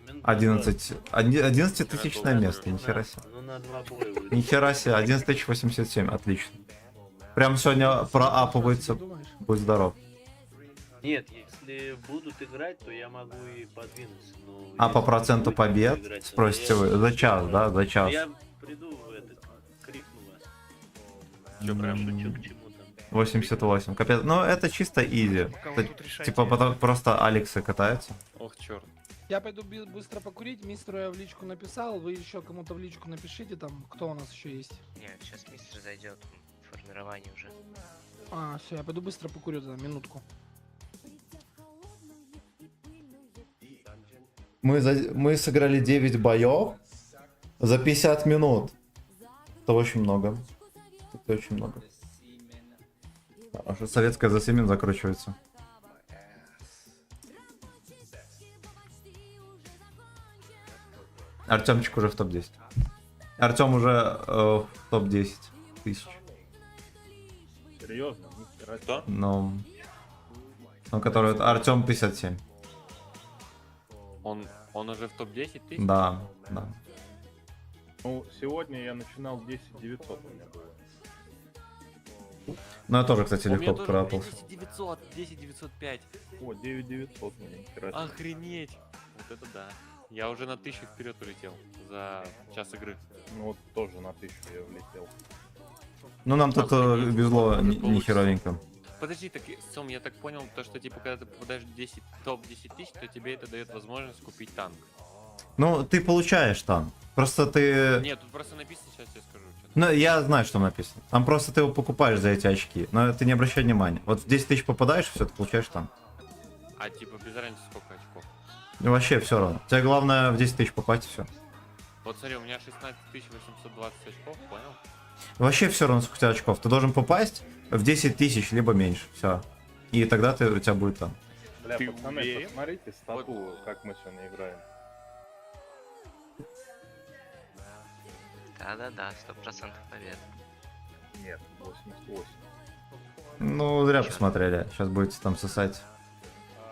Минут 11 тысячное место, нихера себе. Ну, на 2 боя выйдет. Нихера себе, 11087, отлично. Прям сегодня проапывается, Ты думаешь? будь здоров. Нет, если будут играть, то я могу и подвинуться. Но А если по не проценту будет побед, играть, то спросите я- вы, за час, да, за час. Я приду в это, крикну вас. Чё, прям? Шучу к чему там. 88, капец. Ну, это чисто изи. Пока Это вы тут решаете, Типа просто Алексы катаются. Ох, черт. Я пойду быстро покурить, мистеру я в личку написал, вы еще кому-то в личку напишите там, кто у нас еще есть. Нет, сейчас мистер зайдет, формирование уже. А, все, я пойду быстро покурю тогда, минутку. Мы сыграли 9 боев за 50 минут. Это очень много. Это очень много. А что советская за 7 минут закручивается. Артемчик уже в топ-10. Артем уже в топ-10 тысяч. Серьезно? Нихера себе. Кто? Но... Ну, который вот Артем 57. Он уже в топ-10 тысяч? Да, да. Ну, сегодня я начинал 10 900 у меня было. Ну, я тоже, кстати, У меня легко тоже проапался. 10 900, 10 905. О, 9 900 у меня, нихера себе. Охренеть. Вот это да. Я уже на 1000 вперед улетел за час игры. Ну вот тоже на 1000 я влетел. Ну, нам тут везло не херовенько. Подожди, так, Сом, я так понял, то, что типа, когда ты попадаешь в 10, топ-10 тысяч, то тебе это дает возможность купить танк. Ну, ты получаешь там. Просто ты... Нет, тут просто написано, сейчас я скажу. Что-то. Ну, я знаю, что написано. Там просто ты его покупаешь за эти очки. Но ты не обращай внимания. Вот в 10 тысяч попадаешь, все, ты получаешь там. А типа без разницы сколько очков. Ну, вообще все равно. Тебе главное в 10 тысяч попасть, все. Вот смотри, у меня 16 820 очков, понял? Вообще все равно, сколько у тебя очков. Ты должен попасть в 10 тысяч, либо меньше. Все. И тогда у тебя будет там. Бля, Ты пацаны, уверен? посмотрите стату, как мы сегодня играем. Да-да-да, 100% побед. Нет, 88. Ну, зря посмотрели. Сейчас будете там сосать.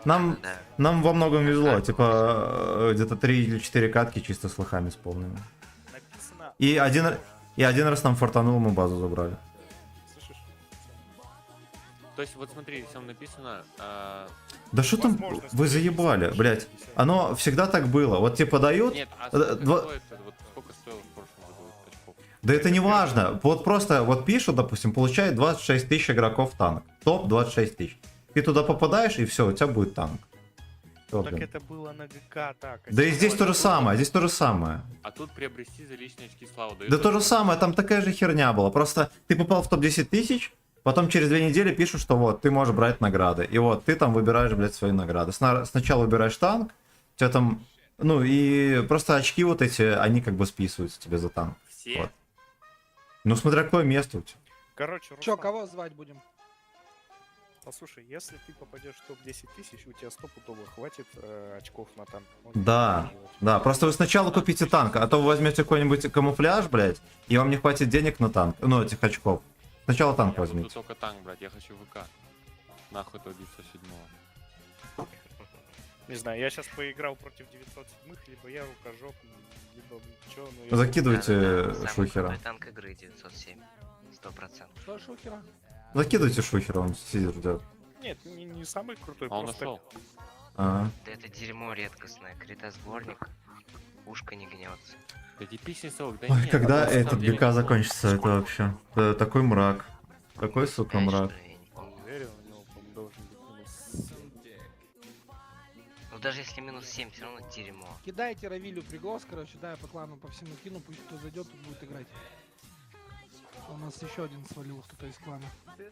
Нам, Да. нам во многом везло. Типа, где-то 3 или 4 катки чисто с лохами с полными. Написано, И один раз нам фортанул, мы базу забрали. слышишь? То есть вот смотри, там написано, Да что там, Возможность вы заебали, блять. Оно всегда так было. Вот тебе подают, нет, а Э, сколько два- стоит, вот сколько стоило в прошлом году очков? да это не важно. Вот просто вот пишут, допустим, получает 26 тысяч игроков танк. Топ 26 тысяч. Ты туда попадаешь, и все, у тебя будет танк. Всё, Так блин. это было на ГК, так. Да и здесь то же самое, здесь то же самое. А тут приобрести за личные очки славы дают. Да то же самое, там такая же херня была. Просто ты попал в топ 10 тысяч, Потом через 2 недели пишут, что вот, ты можешь брать награды. И вот, ты там выбираешь, блядь, свои награды. Сначала выбираешь танк, у тебя там, ну и просто очки вот эти, они как бы списываются тебе за танк. Все? Вот. Ну смотря какое место у тебя. Короче, Чё, Руслан, кого звать будем? послушай, если ты попадешь в топ-10 тысяч, у тебя стопудово хватит очков на танк. Да, да, просто вы сначала купите танк, а то вы возьмете какой-нибудь камуфляж, блядь, и вам не хватит денег на танк, ну, этих очков. Сначала танк Я буду возьмите. только танк брать, я хочу ВК. Нахуй то 907-го. Не знаю, я сейчас поиграл против 907-х, либо я рукожоп, либо чё, ну я... Закидывайте Самый шухера. крутой танк игры 907. 100%. Что, шухера? Закидывайте шухера, он сидит ждет. Нет, не самый крутой, А он просто... нашел. Ага. Да это дерьмо редкостное. Критосборник. Ушко не гнется. Да типичный совок, да Ой, нет, когда на самом этот деле ГК не закончится, это вообще такой мрак. Такой, сука, Знаешь, мрак. что я не- Не уверен, у него, по-моему, должен быть минус 7. Ну даже если минус 7, все равно дерьмо. Кидайте Равилю приглас, короче, да, я по клану по всему кину, пусть кто зайдет, тут будет играть. У нас еще один свалил кто-то из клана.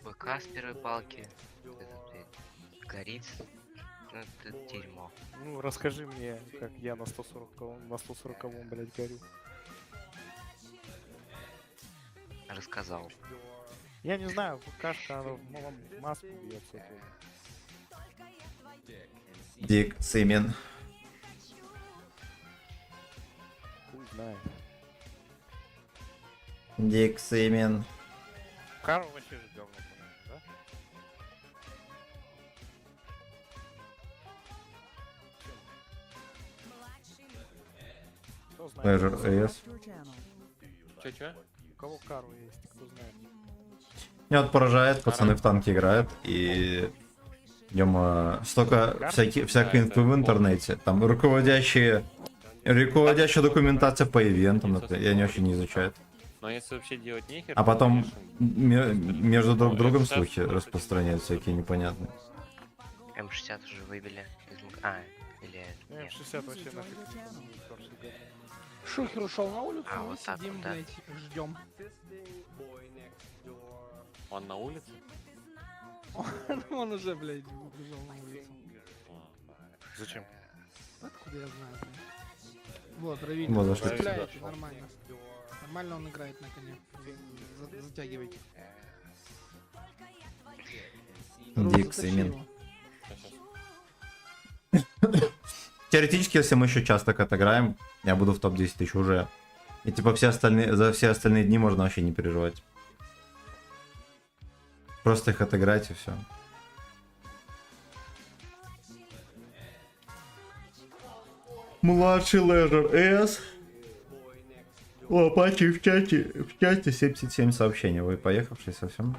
ВК с первой палки. Этот, блядь, горит. Ну это дерьмо. Ну, расскажи мне, как я на 140-м, блядь, горю. Рассказал. Я не знаю, ВКшка, она в маску бьется. Дик Симин. Хуй знает. Дик Симин. Карл вообще же говно, по-моему, да? Кто знает? Pleasure AS. Чё? У кого Карл есть, кто знает? Меня вот поражает, пацаны в танке играют, и... столько всякой инфы в интернете. Там руководящая документация по ивентам, например, и они вообще не изучают. Но если вообще делать нехер... А то, потом конечно, между друг другом М60 слухи распространяют всякие непонятные. М60 уже выбили. Или Ну, нет. М60 вообще нафиг не нужен, просто говно. Шухер ушел на улицу, А, мы вот так сидим, вот, да? блядь, ждем. Он на улице? Он уже, блядь, убежал на улицу. Зачем? Откуда я знаю, блядь. Вот, Равиль, Вот, зашли. цепляете, нормально. Нормально он играет на коне. Затягивайте. Рус, Дик затащи Симин. его. Теоретически, если мы еще час так отыграем, я буду в топ-10 тысяч уже. И типа за все остальные дни можно вообще не переживать. Просто их отыграть и все. Младший Лежер С. О, Пачи в чате 77 сообщений. Вы поехавшие совсем?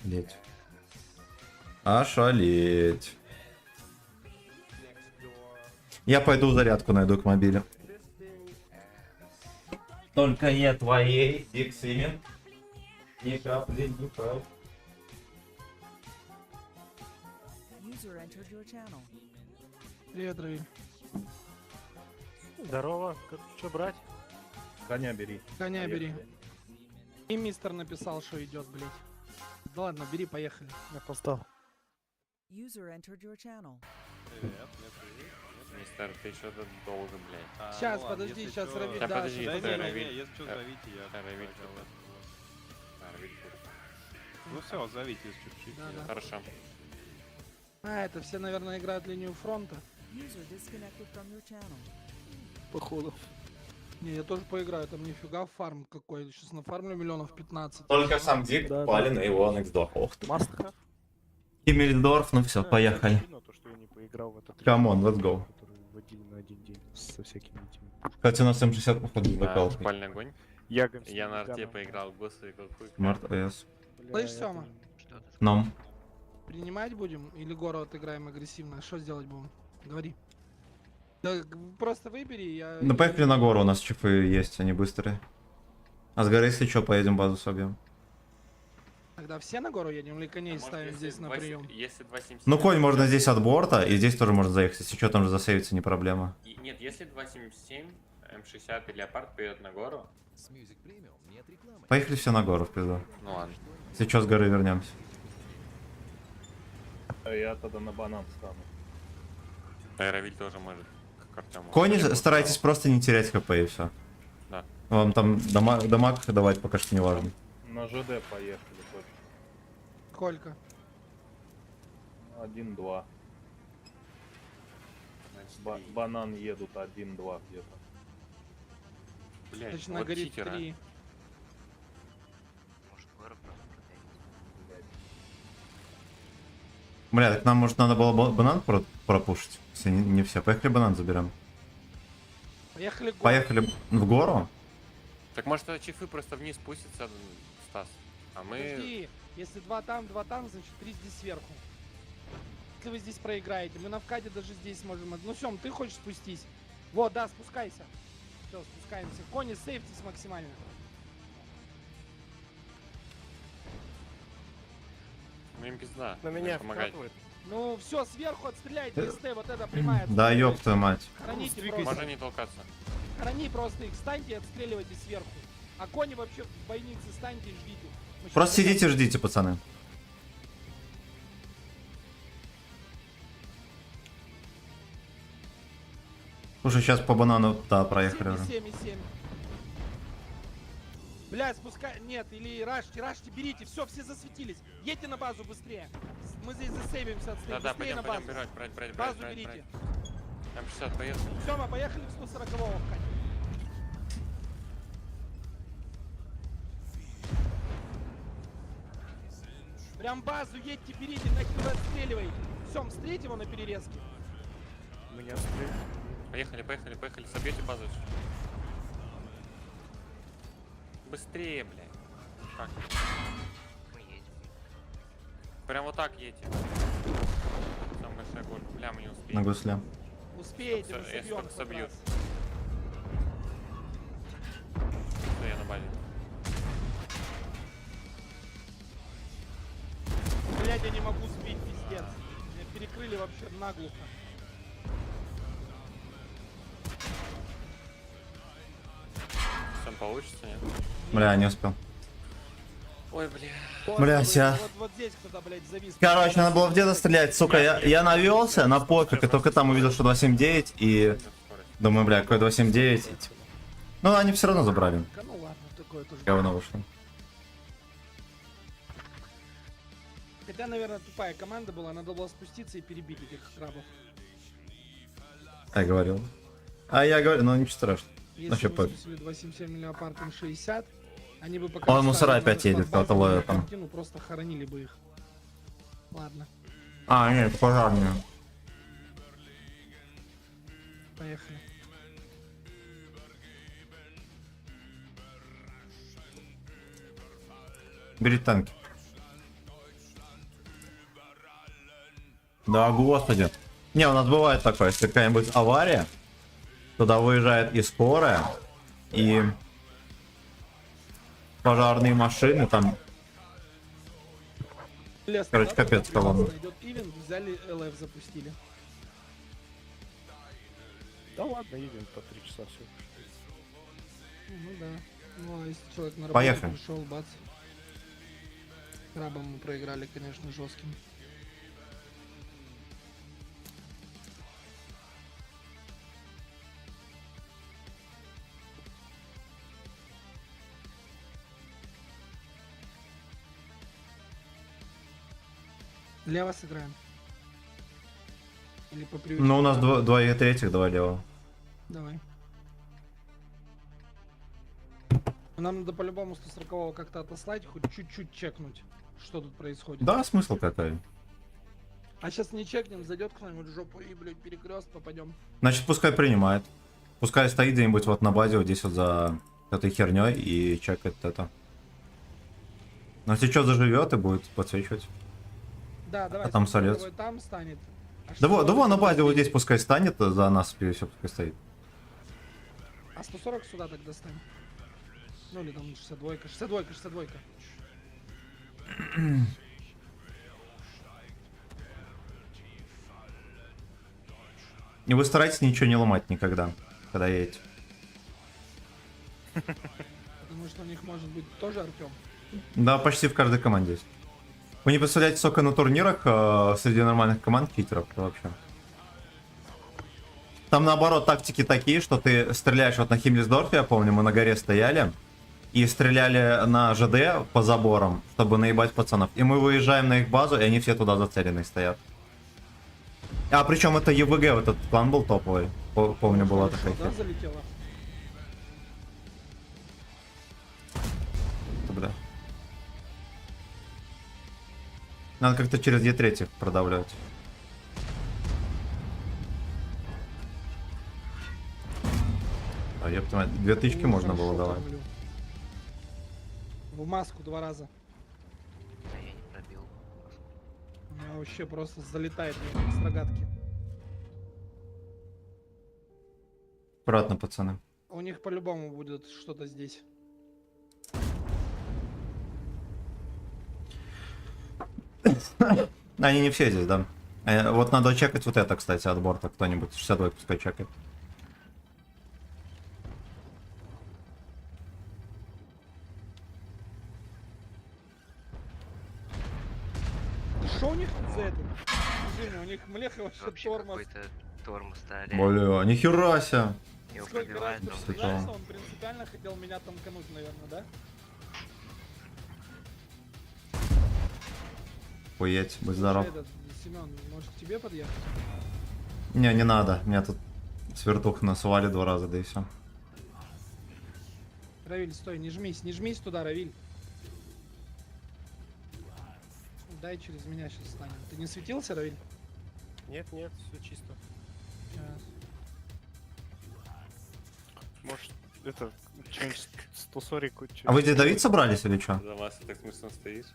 Леть. Ошалеть. Я пойду зарядку найду к мобилю. Только не твоей, Дик Симин. Ни капли, ни капли. Привет, Равиль. Здорово, что брать? Коня бери. Коня бери. И мистер написал, что идет, блядь. Да ладно, бери, поехали. Я опоздал. Мистер, ты что-то должен, блядь. Сейчас, подожди, сейчас Равиль, Ща, да, подожди, щас стой, Равиль. Равиль. Если что, зовите, я... Ща, Равиль, что-то. Равиль, Ну все, зовите, если чуть-чуть. Да, да. хорошо. А, это все, наверное, играют линию фронта. Походу. Не, я тоже поиграю, там нифига фарм какой. Сейчас нафармлю миллионов 15. Только сам Дик, Да, Палин и его Нексдорф. Ох ты. Мастер. Химмельдорф, ну все, поехали. То, что я не поиграл в этот Come on, let's go. который вводили на один день со всякими этими. Кстати, у нас М60 походу с Да, закалкой. спальный огонь. Ягом. Я на арте поиграл в босса и какой. Смарт АС. Слышь, Сёма? Что ты? Нам. Принимать будем или гору отыграем агрессивно? Что сделать будем? Говори. Да, просто выбери, я... Ну поехали на гору, у нас чипы есть, они быстрые. А с горы, если что, поедем базу собьем. Тогда все на гору едем или коней Может, ставим если здесь на 2,7 прием? Если 2,77... Ну конь можно здесь от борта, и здесь тоже можно заехать. Если что, там же засейвиться не проблема. Нет, если 2,77, М60 и Леопард поедут на гору. Поехали все на гору в пизду. Ну ладно. Если что, с горы вернемся. А я тогда на банан стану. Аэровиль тоже может, как Артём. Кони старайтесь просто не терять хп и все. Да. Вам там дамаг давать пока что не важно. На ЖД поехали точно. Сколько? 1-2. Банан едут 1-2 где-то. Блять, Значит, вот на горе читера. 3. Может, горы просто продать. Бля, так нам может надо было банан пропушить. Если не все. Поехали банан заберем. Поехали в город. Поехали в гору. Так может чифы просто вниз спустятся, Стас? А мы... Подожди, если 2 там, значит 3 здесь сверху. Если вы здесь проиграете, мы на вкаде даже здесь можем... Ну, Сём, ты хочешь спустись? Вот, да, спускайся. Все, спускаемся. Кони, сейфтись максимально. Ну им пизда. На Будем меня помогать. вкатывает. Ну, все, сверху отстреляйте СТ, вот это прямая. Да ёб твою мать. Храните Можно просто. не толкаться. Храни просто их, станьте и отстреливайте сверху. А кони вообще в бойнице станьте и ждите. Мы щас Просто зайдем. сидите, ждите, пацаны. Слушай, сейчас по банану, да, проехали уже. 7,7. Бля, спускай... Нет, или рашьте, берите. Все, все засветились. Едьте на базу быстрее. Мы здесь засейвимся от стрельбы. Да-да, Быстрее пойдем, на базу. пойдем брать. Базу берите. М60, поехали. Сёма, поехали в 140-го в Кань. Прям базу едьте, берите, нахер вы отстреливаете. Сём, встреть его на перерезке. Меня стреляют. Поехали, собьете базу. Быстрее, блядь. Как? Мы едем. Прям вот так едете. Самая большая горка. Бля, мы не успеем. На гусле. Успеете, мы Я собьем. только собью. Что я на базе? Блядь, я не могу сбить, пиздец. Меня перекрыли вообще наглухо. Сам получится, нет? Бля, не успел. Ой, бля. Бля, Вот, ся. вот здесь кто-то, блядь, завис. Короче, надо было в деда стрелять, сука. Я навелся на пофиг, и только там увидел, что 279, и думаю, бля, какой 279. И, типа... Ну, они все равно забрали. Ну ладно, такое тоже. Говно вышло. Хотя, наверное, тупая команда была, надо было спуститься и перебить этих крабов. Я говорил. А я говорю, ну ничего страшного. Ну, Если чё, бы спустили 277 леопардом 60, они бы пока... Он не мусора ставили опять на едет, базу, кого-то ловит там. картину, просто хоронили бы их. Ладно, А, нет, пожарные. поехали. Бери танки. Да, господи. Не, у нас бывает такое, если какая-нибудь авария, туда выезжает и скорая, и пожарные машины там. Лес, Короче, да, капец, когда колонна. идет ивент, взяли ЛФ, запустили. Да ладно, едем по 3 часа все. Ну да. Ну а если человек на работу Поехали. пришел, бац. Крабом мы проиграли, конечно, жестким. Лево сыграем. Или по привычке. Ну, у нас два и третьих, два левого. Давай. Нам надо по-любому 140-го как-то отослать, хоть чуть-чуть чекнуть, что тут происходит. Да, смысл какой. А сейчас не чекнем, зайдет кто-нибудь в жопу и, блядь, перекрест, попадем. Значит, пускай принимает. Пускай стоит где-нибудь вот на базе, вот здесь вот за этой херней и чекает это. Но если что, заживет и будет подсвечивать. Да, давай. А там смотри, солец. давай там станет. А Да что вот, да мы вон на будем базе вот делать? здесь пускай станет, за нас все пускай стоит. А 140 сюда тогда станет. Ну или там 62-ка, 62-ка, 62-ка. И вы старайтесь ничего не ломать никогда, когда едете. Потому что у них может быть тоже Артем. Да, почти в каждой команде есть. Вы не представляете, сколько на турнирах среди нормальных команд читеров вообще. Там наоборот тактики такие, что ты стреляешь вот на Химмельсдорфе, я помню, мы на горе стояли. И стреляли на ЖД по заборам, чтобы наебать пацанов. И мы выезжаем на их базу, и они все туда зацеленные стоят. А причем это ЕВГ, вот этот клан был топовый. Помню, была такая Да, херня. залетела. Бля. Надо как-то через Е3 продавливать. А ёпта мать, 2000 можно было Хорошо давать. травлю. В маску 2 раза. Да я не пробил. У меня вообще просто залетает мне с рогатки. Аккуратно, пацаны. У них по-любому будет что-то здесь. Они не все здесь, да. Вот надо чекать вот это, кстати, от борта. Кто-нибудь 62 пускай чекает. Что у них тут за это? Движение, у них млеха вообще Вообще тормоз. какой-то тормоз, да, Бля, нихера себе. Его Сколько раз пробивает, но приближается, он принципиально хотел меня танкануть, наверное, да? Хуеть, будь здоров. Этот, Семен, может к тебе подъехать? Не надо. Меня тут свертух насували 2 раза, да и все. Равиль, стой, не жмись туда, Равиль. Дай через меня сейчас станем. Ты не светился, Равиль? Нет, нет, все чисто. Сейчас. Может, это, что-нибудь 140. А вы здесь давить собрались или что? За вас так смешно стоишь.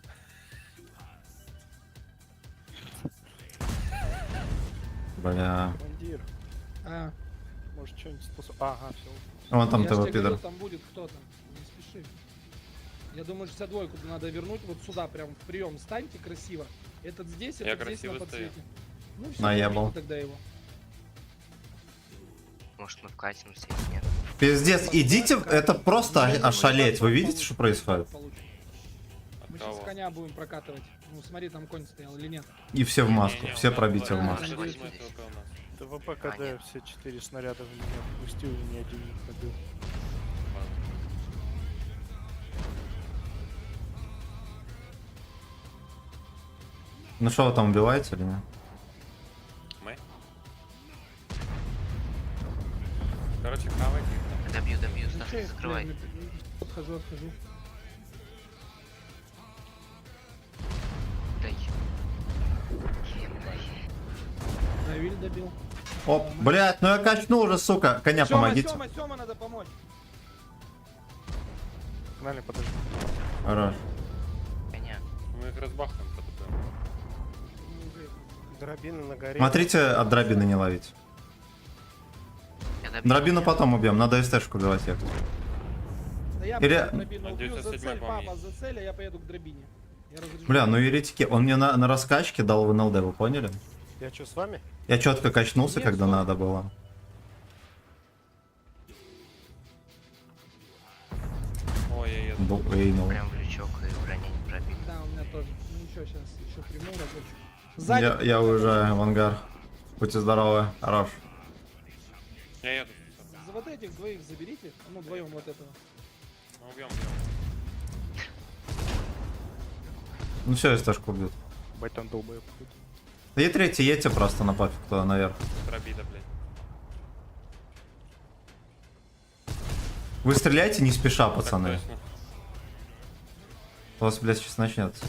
Бля. Командир, А, может, что-нибудь 140. Ага, все. Вон там я ж ты, тебе пидор. говорю, там будет кто-то. Не спеши. Я думаю, 62-ку надо вернуть вот сюда, прям в прием. Станьте красиво. Этот здесь, Я этот здесь на красиво стою. подсвете. Ну все, Наебал. тогда его. может мы вкатимся, если нет. Пиздец, идите, это просто ошалеть. Вы видите, что происходит? Получше. От Мы сейчас кого? коня будем прокатывать. Ну смотри, там конь стоял или нет. И все в маску, Не-не, все у нас пробитие в была- маску. маску. Возьму этого говна. ТВП, когда нет. все 4 снаряда в меня отпустил, и ни один не пробил. Ну что, вы там убиваете или нет? Мы? Короче, хавайте. Добью, Ну, Стас, чё не я, закрывай. блин, отхожу. Дай. Ебать. Равиль добил. Оп, блядь, ну я качну уже, сука. Коня помогите. Сёма, надо помочь. Погнали, подожди. Хорош. Коня. Мы их разбахнем потом. Дробины на горе. Смотрите, от дробины не ловить. Я добью. Дробину потом убьем, надо СТ-шку убивать ехать. Да я Или- пока дробину убью, 97-й, за цель, по-моему, папа, за цель, а я поеду к дробине. Я разрешу. Бля, ну еретики, он мне на раскачке дал в НЛД, вы поняли? Я что, с вами? Я четко качнулся, Нет, когда стоп. надо было. Ой, я еду. Буквейнул. Прям в лючок и броня не пробил. Да, у меня тоже. Ну ничего, сейчас еще приму разочек. Сзади. Я уезжаю в ангар. Будьте здоровы, хорош. Я еду. За вот этих двоих заберите. Ну, вдвоем вот этого. Ну, убьем. Ну все, СТ-шку убьют. Байтон долбоеб. Да и третий, едьте просто на пофиг туда наверх. Пробита, блядь. Вы стреляйте не спеша, Так пацаны. точно. У вас, блядь, сейчас начнется.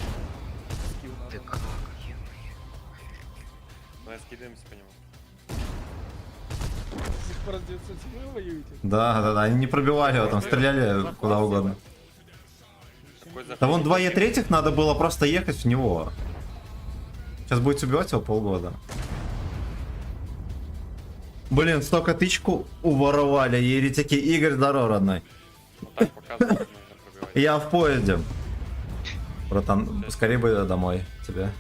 Ты как? Ё-моё. Мы скидаемся по нему. До сих пор с 907 воюете? Да, они не пробивали его, там стреляли куда угодно. Какой Да вон 2 Е3 надо было просто ехать в него. Сейчас будете убивать его полгода. Блин, столько тычку уворовали, еретики. Игорь, здорово, родной. Вот так показывать нужно пробивать. Я в поезде. Братан, скорее бы домой тебе.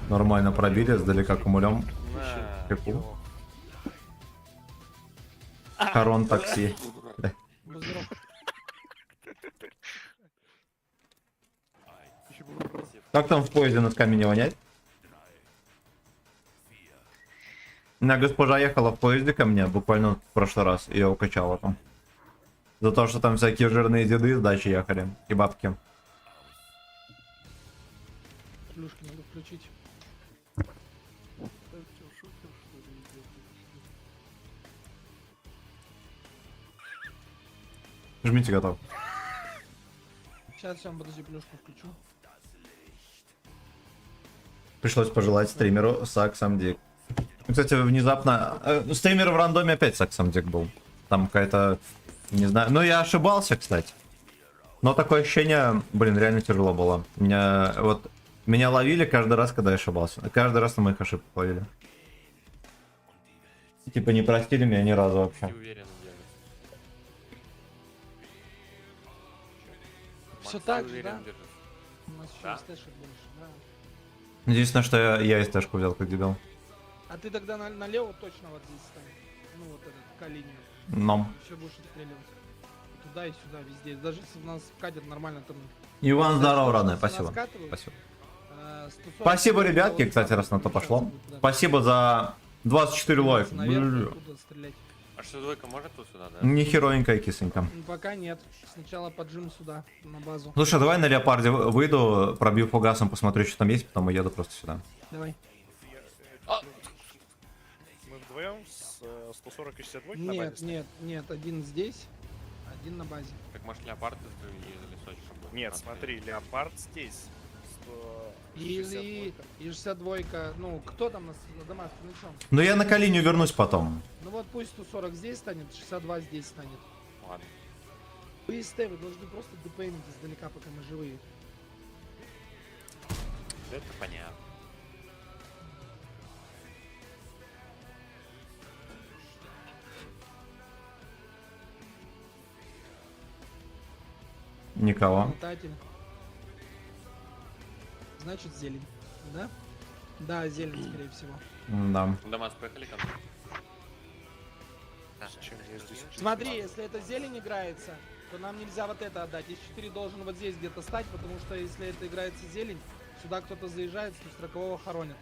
Нормально пробили, сдалека кумулем. На. Пеку. Харон такси. Базаров. Как там в поезде над камень вонять? У меня госпожа ехала в поезде ко мне буквально в прошлый раз. Ее укачало там. За то, что там всякие жирные деды с дачи ехали. И бабки. Плюшки надо включить. Жмите, готов. Сейчас, все, подожди, плюшку включу. Пришлось пожелать стримеру Саксамдик. Кстати, внезапно... стример в рандоме опять Саксамдик был. Там какая-то... Не знаю... Ну, я ошибался, кстати. Но такое ощущение... Блин, реально тяжело было. Меня ловили каждый раз, когда я ошибался. Каждый раз на моих ошибках ловили. Типа не простили меня ни разу вообще. Не уверен в деле. Все Макс, так ты же, уверен да? держишь? У нас еще Да? стэшек больше, да. Единственное, что я СТ-шку взял, как дебил. А ты тогда налево точно вот здесь стань. Ну вот этот, К-линию. Но. Все будешь отстреливать. И туда и сюда, везде. Даже если у нас катят нормально, там... Иван, здорово, Даже родной, если нас спасибо. катывают, Спасибо. 140 Спасибо, километров ребятки, вот кстати, так раз на то вот пошло. будет, да. Спасибо за 24 лайка. Наверх, Бля. оттуда стрелять. А что двойка может тут сюда, да? Не херовенькая кисонька. Пока нет. Сначала поджим сюда, на базу. Слушай, давай на леопарде выйду, пробью фугасом, посмотрю, что там есть, потом уеду просто сюда. Давай. Мы вдвоем с 140 и 62 на Нет, базе нет, нет. Один здесь, один на базе. Так может леопард и за лесочком будет? Нет, Смотри. смотри, леопард здесь. И 62-ка, ну, кто там нас на домах при чем? Но я на Калиню вернусь потом. Ну вот пусть 140 здесь станет, 62 здесь станет. Ладно. Вы СТ, вы должны просто ДПМить издалека, пока мы живые. Это понятно. Никого. Метатель. Значит, зелень, да? Да, зелень, скорее всего. Да. Дамас, поехали ко мне. Чем я здесь? Смотри, если это зелень играется, то нам нельзя вот это отдать. Из 4 должен вот здесь где-то стать, потому что если это играется зелень, сюда кто-то заезжает, 140-го хоронит.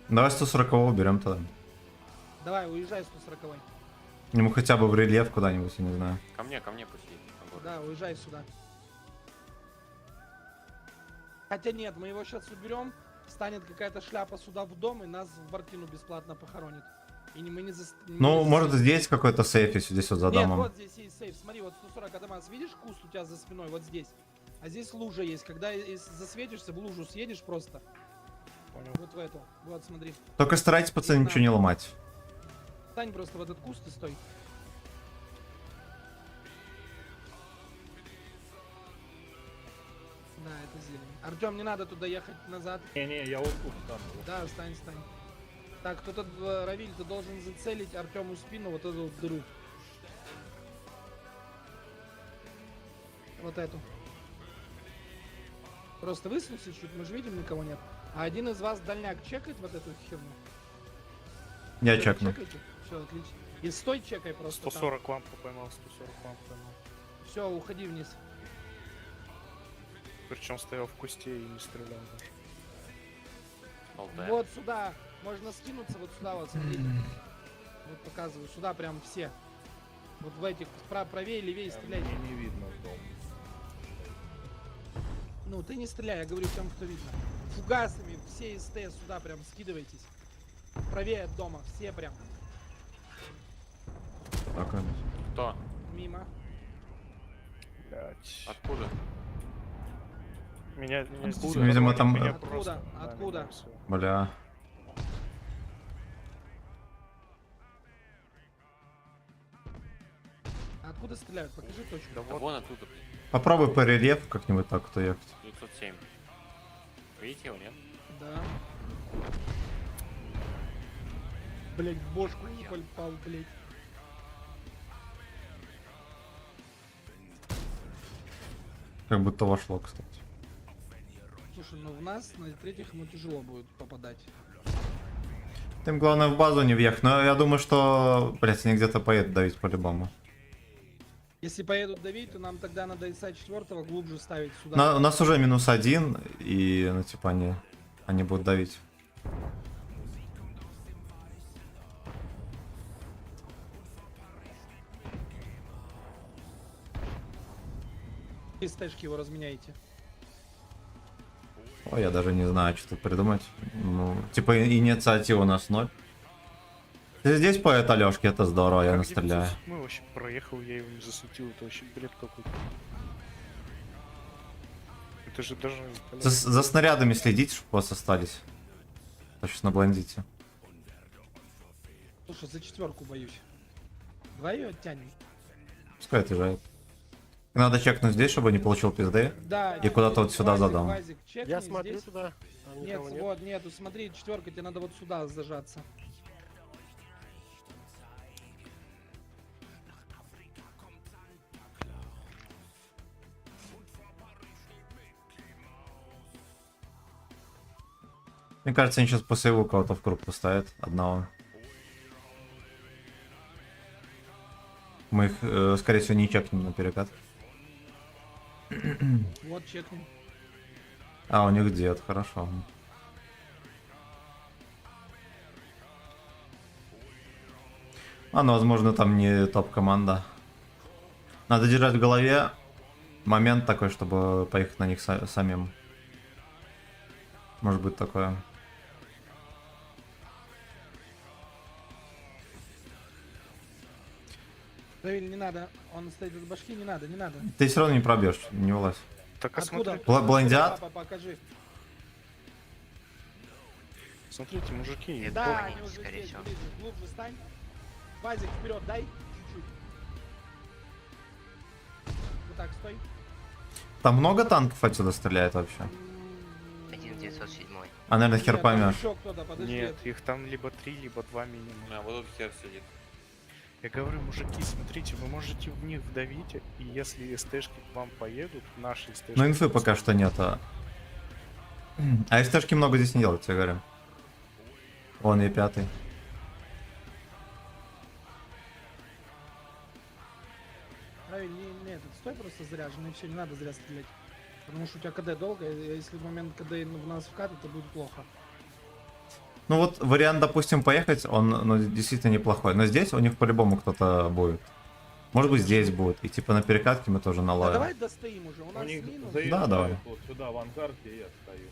Давай 140 берем тогда. Давай, уезжай 140-й. Ему хотя бы в рельеф куда-нибудь, я не знаю. Ко мне пусть едет. на город. Да, уезжай сюда. Хотя нет, мы его сейчас уберем, станет какая-то шляпа сюда в дом, и нас в Бартину бесплатно похоронит. И мы не Ну, может здесь какой-то сейф, если здесь вот за Нет, домом. вот здесь есть сейф. Смотри, вот 140 Адамас, видишь куст у тебя за спиной, вот здесь. А здесь лужа есть. Когда если засветишься, в лужу съедешь просто. Понял. Вот в эту. Вот, смотри. Только старайтесь, пацаны, ничего не ломать. Стань просто в этот куст и стой. Да, это зелень. Артем, не надо туда ехать назад. Не-не, я вот тут там. Да, стань. Так, кто-то, Равиль, ты должен зацелить Артему спину, вот эту вот дыру. Вот эту. Просто высунулся чуть, мы же видим, никого нет. А один из вас дальняк чекает вот эту херню? Я чекну. Все, отлично. И стой, чекай просто. 140 лампу поймал, 140 лампу поймал. Все, уходи вниз. Причем стоял в кусте и не стрелял даже. Болтаем. Вот сюда. Можно скинуться вот сюда, вот смотрите. Вот показываю. Сюда прям все. Вот в этих правее, левее стреляйте. Мне не видно дом. Ну, ты не стреляй, я говорю тем, кто видно. Фугасами все СТ сюда прям скидывайтесь. Правее от дома, все прям. Так, Кто? Мимо. Блять. Откуда? Меня Откуда? здесь Видимо, хоронят, там- меня Откуда? просто- Откуда? меня всё. бля. Откуда стреляют? Покажи точку. Да Да вот, вон оттуда. Попробуй по рельефу как-нибудь так кто ехать. 907. Видите его, нет? Да. Блять, в бошку не попал, блять. Как будто вошло, кстати. Слушай, ну в нас на третьих ему тяжело будет попадать. Им главное в базу не въехать. Но я думаю, что, блять, они где-то поедут давить по-любому. Если поедут давить, то нам тогда надо искать четвертого глубже ставить сюда. У нас уже -1, и, ну, типа, они будут давить. И стэшки его разменяйте. Ой, я даже не знаю, что тут придумать. Ну, типа, инициатива у нас 0. Ты здесь поэт Алёшки, это здорово, я настреляю. Мы вообще проехал, я его не засветил, это вообще бред какой-то. Это же даже... За снарядами следите, чтобы у вас остались. А сейчас наблондите. Слушай, за четверку боюсь. Давай ее оттянем. Пускай отъезжает. Надо чекнуть здесь, чтобы не получил пизды. Да. И куда-то вот сюда задам. Я смотрю туда. Нет, вот, нету, смотри, четверка, тебе надо вот сюда зажаться. Мне кажется, они сейчас по сейву кого-то в круг поставят. Одного. Мы их, скорее всего, не чекнем на перекат. Вот, чекнем. А, у них дед, хорошо. А, ну, возможно, там не топ-команда. Надо держать в голове момент такой, чтобы поехать на них самим. Может быть такое. Равиль, не надо, он стоит из башки, не надо, не надо. Ты все равно не пробьешь, не вылазь. Так, Откуда? Блондят? Папа, покажи. Смотрите, мужики, Да, они уже здесь, ближе, глубже стань. Вазик вперед, дай чуть-чуть. Вот так, стой. Там много танков отсюда стреляет вообще? 1907. А, наверное, хер Нет, там поймешь. еще кто-то, подожди. Нет, их там либо 3, либо 2 минимум. А, вот тут хер сидит. Я говорю, мужики, смотрите, вы можете в них вдавить, и если СТшки к вам поедут, наши СТшки... Ну, инфы пока что нет. А СТшки много здесь не делают, я говорю. Вон и 5. Равиль, не этот, стой просто заряженный, все, не надо зря стрелять. Потому что у тебя КД долго, и если в момент КД в нас вкатит, то будет плохо. Ну вот вариант, допустим, поехать, он ну, действительно неплохой. Но здесь у них по-любому кто-то будет. Может быть, здесь будет. И типа на перекатке мы тоже А наловим. давай достоим уже, у У нас них минус. заезжают давай. вот сюда, в ангар, где я стою.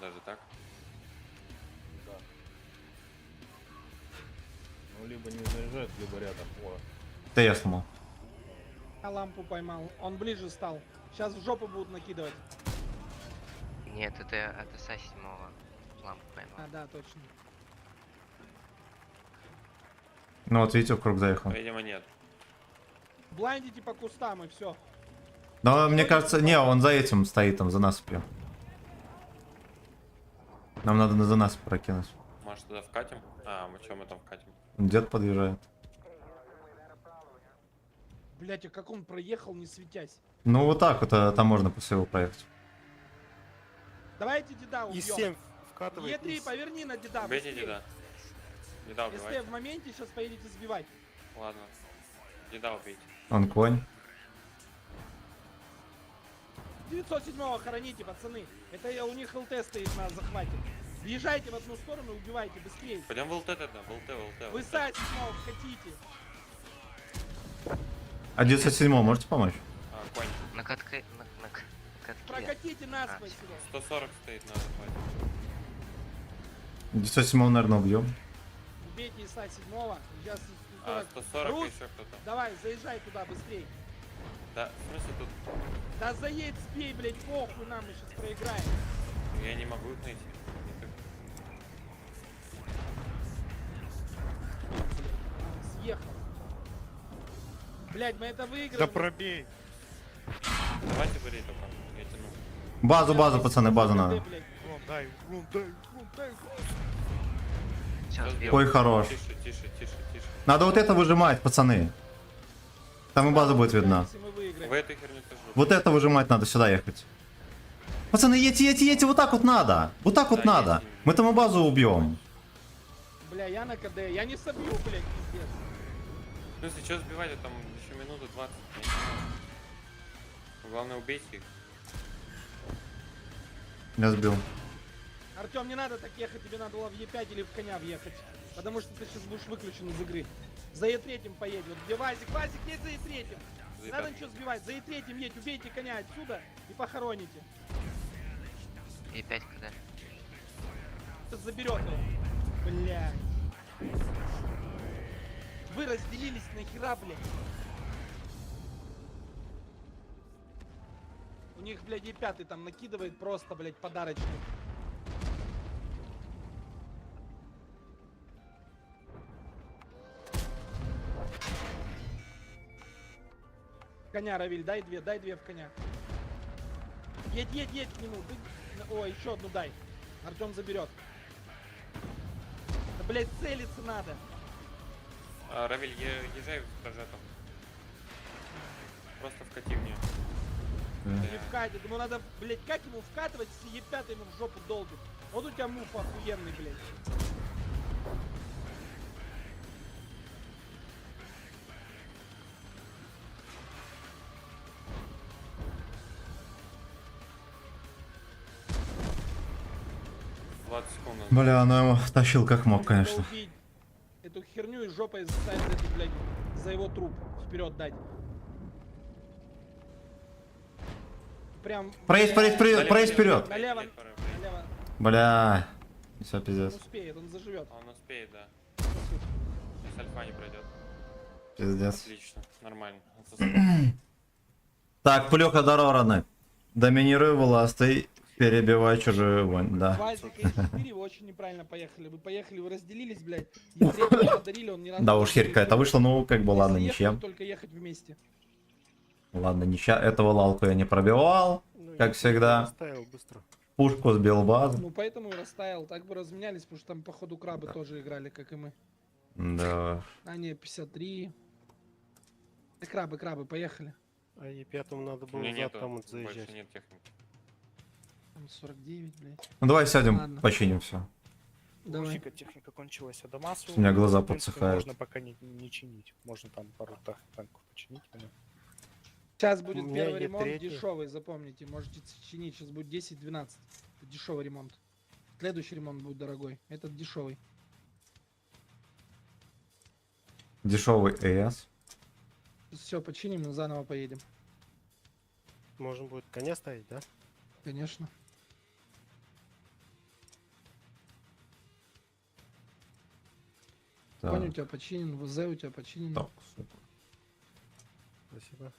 Даже так? Да. Ну, либо не заряжают, либо рядом. О, Да я сломал. А лампу поймал, он ближе стал. Сейчас в жопу будут накидывать. Нет, это от ИСа 7 лампу поймал. А, да, точно. Ну вот видите, в круг заехал. Видимо, нет. Блайндите по кустам и все. Но мне кажется, не, он за этим стоит, там, за насыпью. Нам надо за нас прокинуть. Может, туда вкатим? А, мы что, мы там вкатим? Дед подъезжает. Блять, а как он проехал, не светясь? Ну вот так вот, там можно по сейву проехать. Давайте деда убьем. И7 вкатывает. Е3, поверни на деда. Убейте быстрее. деда. Деда Если убивайте. в моменте сейчас поедете сбивать. Ладно. Деда убейте. Он конь. 907-го хороните, пацаны. Это у них ЛТ стоит на захвате. Въезжайте в одну сторону и убивайте быстрее. Пойдем в ЛТ тогда, в ЛТ. Вы СА 7-го хотите. А 907 можете помочь? А, конь. На катке... На катке. Прокатите насквозь его. 140 стоит на захвате. 907, наверное, убьем. Убейте ИСа 7-го. Сейчас А, 140 Рус, еще кто-то. давай, заезжай туда быстрее. Да, в смысле тут? Да заедь, сбей, блять, похуй нам, мы сейчас проиграем. Я не могу их найти. Никак. Съехал. Блять, мы это выиграем. Да пробей. Давайте бери только. Я тяну. Базу, пацаны, базу надо. Блядь. Вон, дай, вон, дай, вон, дай. Все, сбил. Ой, хорош. Тише. Надо вот это выжимать, пацаны. Там и база будет видна. Если мы выиграем. В эту херню тоже. Вот это выжимать надо, сюда ехать. Пацаны, едьте, вот так вот надо. Вот так вот Да, надо. едем. Мы там и базу убьем. Бля, я на КД, я не собью, блядь, пиздец. В смысле, что сбивать, там еще минуты 20. я не знаю. Главное, убейте их. Я сбил. Артем, не надо так ехать, тебе надо было в Е5 или в коня въехать. Потому что ты сейчас будешь выключен из игры. За Е3 поедь, вот где Вазик, Вазик, едь за Е3. Не надо ничего сбивать, за Е3 едь, убейте коня отсюда и похороните. И 5 когда. Сейчас заберет его. Блядь. Вы разделились нахера, блядь. У них, блядь, Е5 там накидывает просто, блядь, подарочный. Коня, Равиль, дай две в коня. Едь к нему. О, еще одну дай. Артем заберет. Да, блядь, целиться надо. Равиль, езжай в прожетом. Просто вкати в нее. Не вкатит. Ему надо, блядь, как ему вкатывать, если Е5 ему в жопу долбит? Вот у тебя мув охуенный, блядь. Бля, ну его тащил как мог, конечно. Надо убить эту херню и жопой заставить эту, блядь, за его труп вперед дать. Прям... Проезд вперед. Налево. Бля. Все, Он пиздец. успеет, он заживет. Он успеет, да. Сейчас альфа не пройдет. Пиздец. Отлично, нормально. Так, Плюха, здорово, родной. Доминируй властой, перебивай чужую вонь, да. Вазик и 4 вы очень неправильно поехали. Вы поехали, вы разделились, блядь. И третьего подарили, он ни разу Да не уж, херь какая-то вышла, ну, как бы, ладно, Если ничья. ехать, только ехать вместе. Ладно, ничья. Этого лалку я не пробивал, как всегда. Ставил быстро. Пушку сбил базу. Ну поэтому и растаял. Так бы разменялись, потому что там походу крабы тоже играли, как и мы. Да. А не, 53. Да крабы, поехали. А Е5 надо У было меня за нету, там больше заезжать. нет техники. Там 49, блядь. Ну давай сядем, Ладно. починим все. Давай. Техника кончилась, а Дамасу... У меня глаза в принципе, подсыхают. Можно пока не чинить. Можно там пару танков починить. Сейчас будет У меня первый Е3. ремонт дешевый, запомните. Можете чинить. Сейчас будет 10-12. Это дешевый ремонт. Следующий ремонт будет дорогой. Этот дешевый. Дешевый ЭС. Все, починим и заново поедем. Можно будет коня ставить, да? Конечно. Конь у Так, тебя починен, ВЗ у тебя починен. так, супер. Спасибо.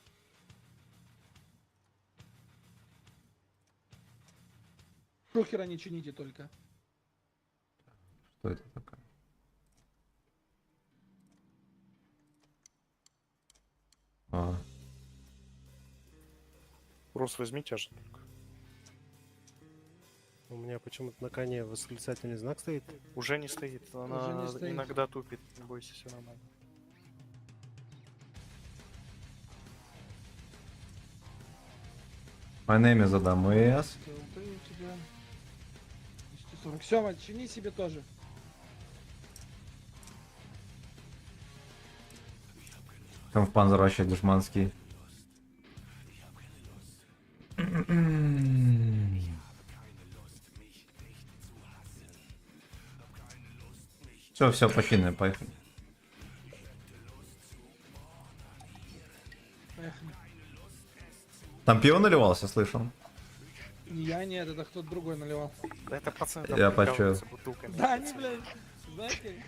Шухера не чините только. Что это такое? А, Рус, возьми тяжесть только. У меня почему-то на коне восклицательный знак стоит. Уже не стоит. Она не стоит. иногда тупит. Не бойся, все нормально. my name is Adam ЭС. ТЛТ у тебя. 240. Сёма, чини себе тоже. Камфпанзер вообще душманский. Все, починим, поехали. Поехали. Там пиво наливался, слышал? Не я, нет, это кто-то другой наливал. Да это пацаны Я почуял. бутылками. Да, они, блядь, знаете,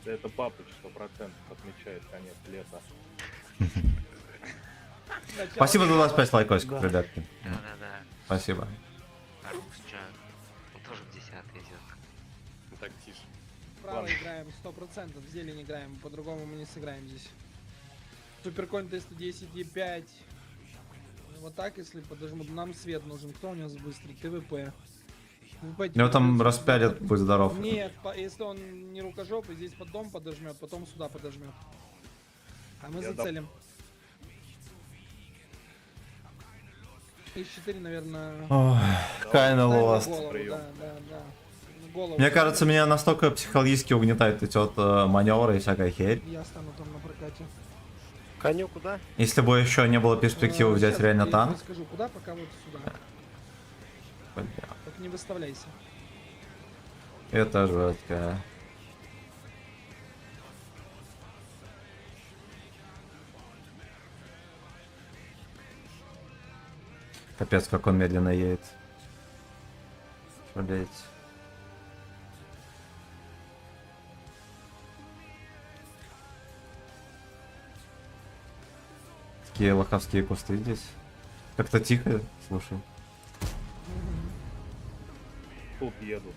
Да это папыч 100% отмечает конец лета. Спасибо за 25 лайкосиков, Да. ребятки. Да-да-да. Спасибо. А Рус чё? Он тоже в 10 идет. Так, тише. Право играем 100%, в зелень играем, по-другому мы не сыграем здесь. Суперконь Т-110, Е5. Вот так, если подожмут, нам свет нужен. Кто у нас быстрый? ТВП. Его там распялят, будь здоров. Нет, если он не рукожопый, здесь под дом подожмет, потом сюда подожмет. А мы Я зацелим. X4, наверное. Ой, kinda lost. Да, да, да. Голову. Мне кажется, меня настолько психологически угнетают эти вот маневры и всякая херь. Я стану там на прокате. Коню куда? Если бы еще не было перспективы взять Сейчас реально я танк. скажу, куда, пока вот сюда. Бля, Только не выставляйся. это жестко. Капец, как он медленно едет. Блять. Такие лоховские кусты здесь. Как-то тихо, слушай. Тут еду.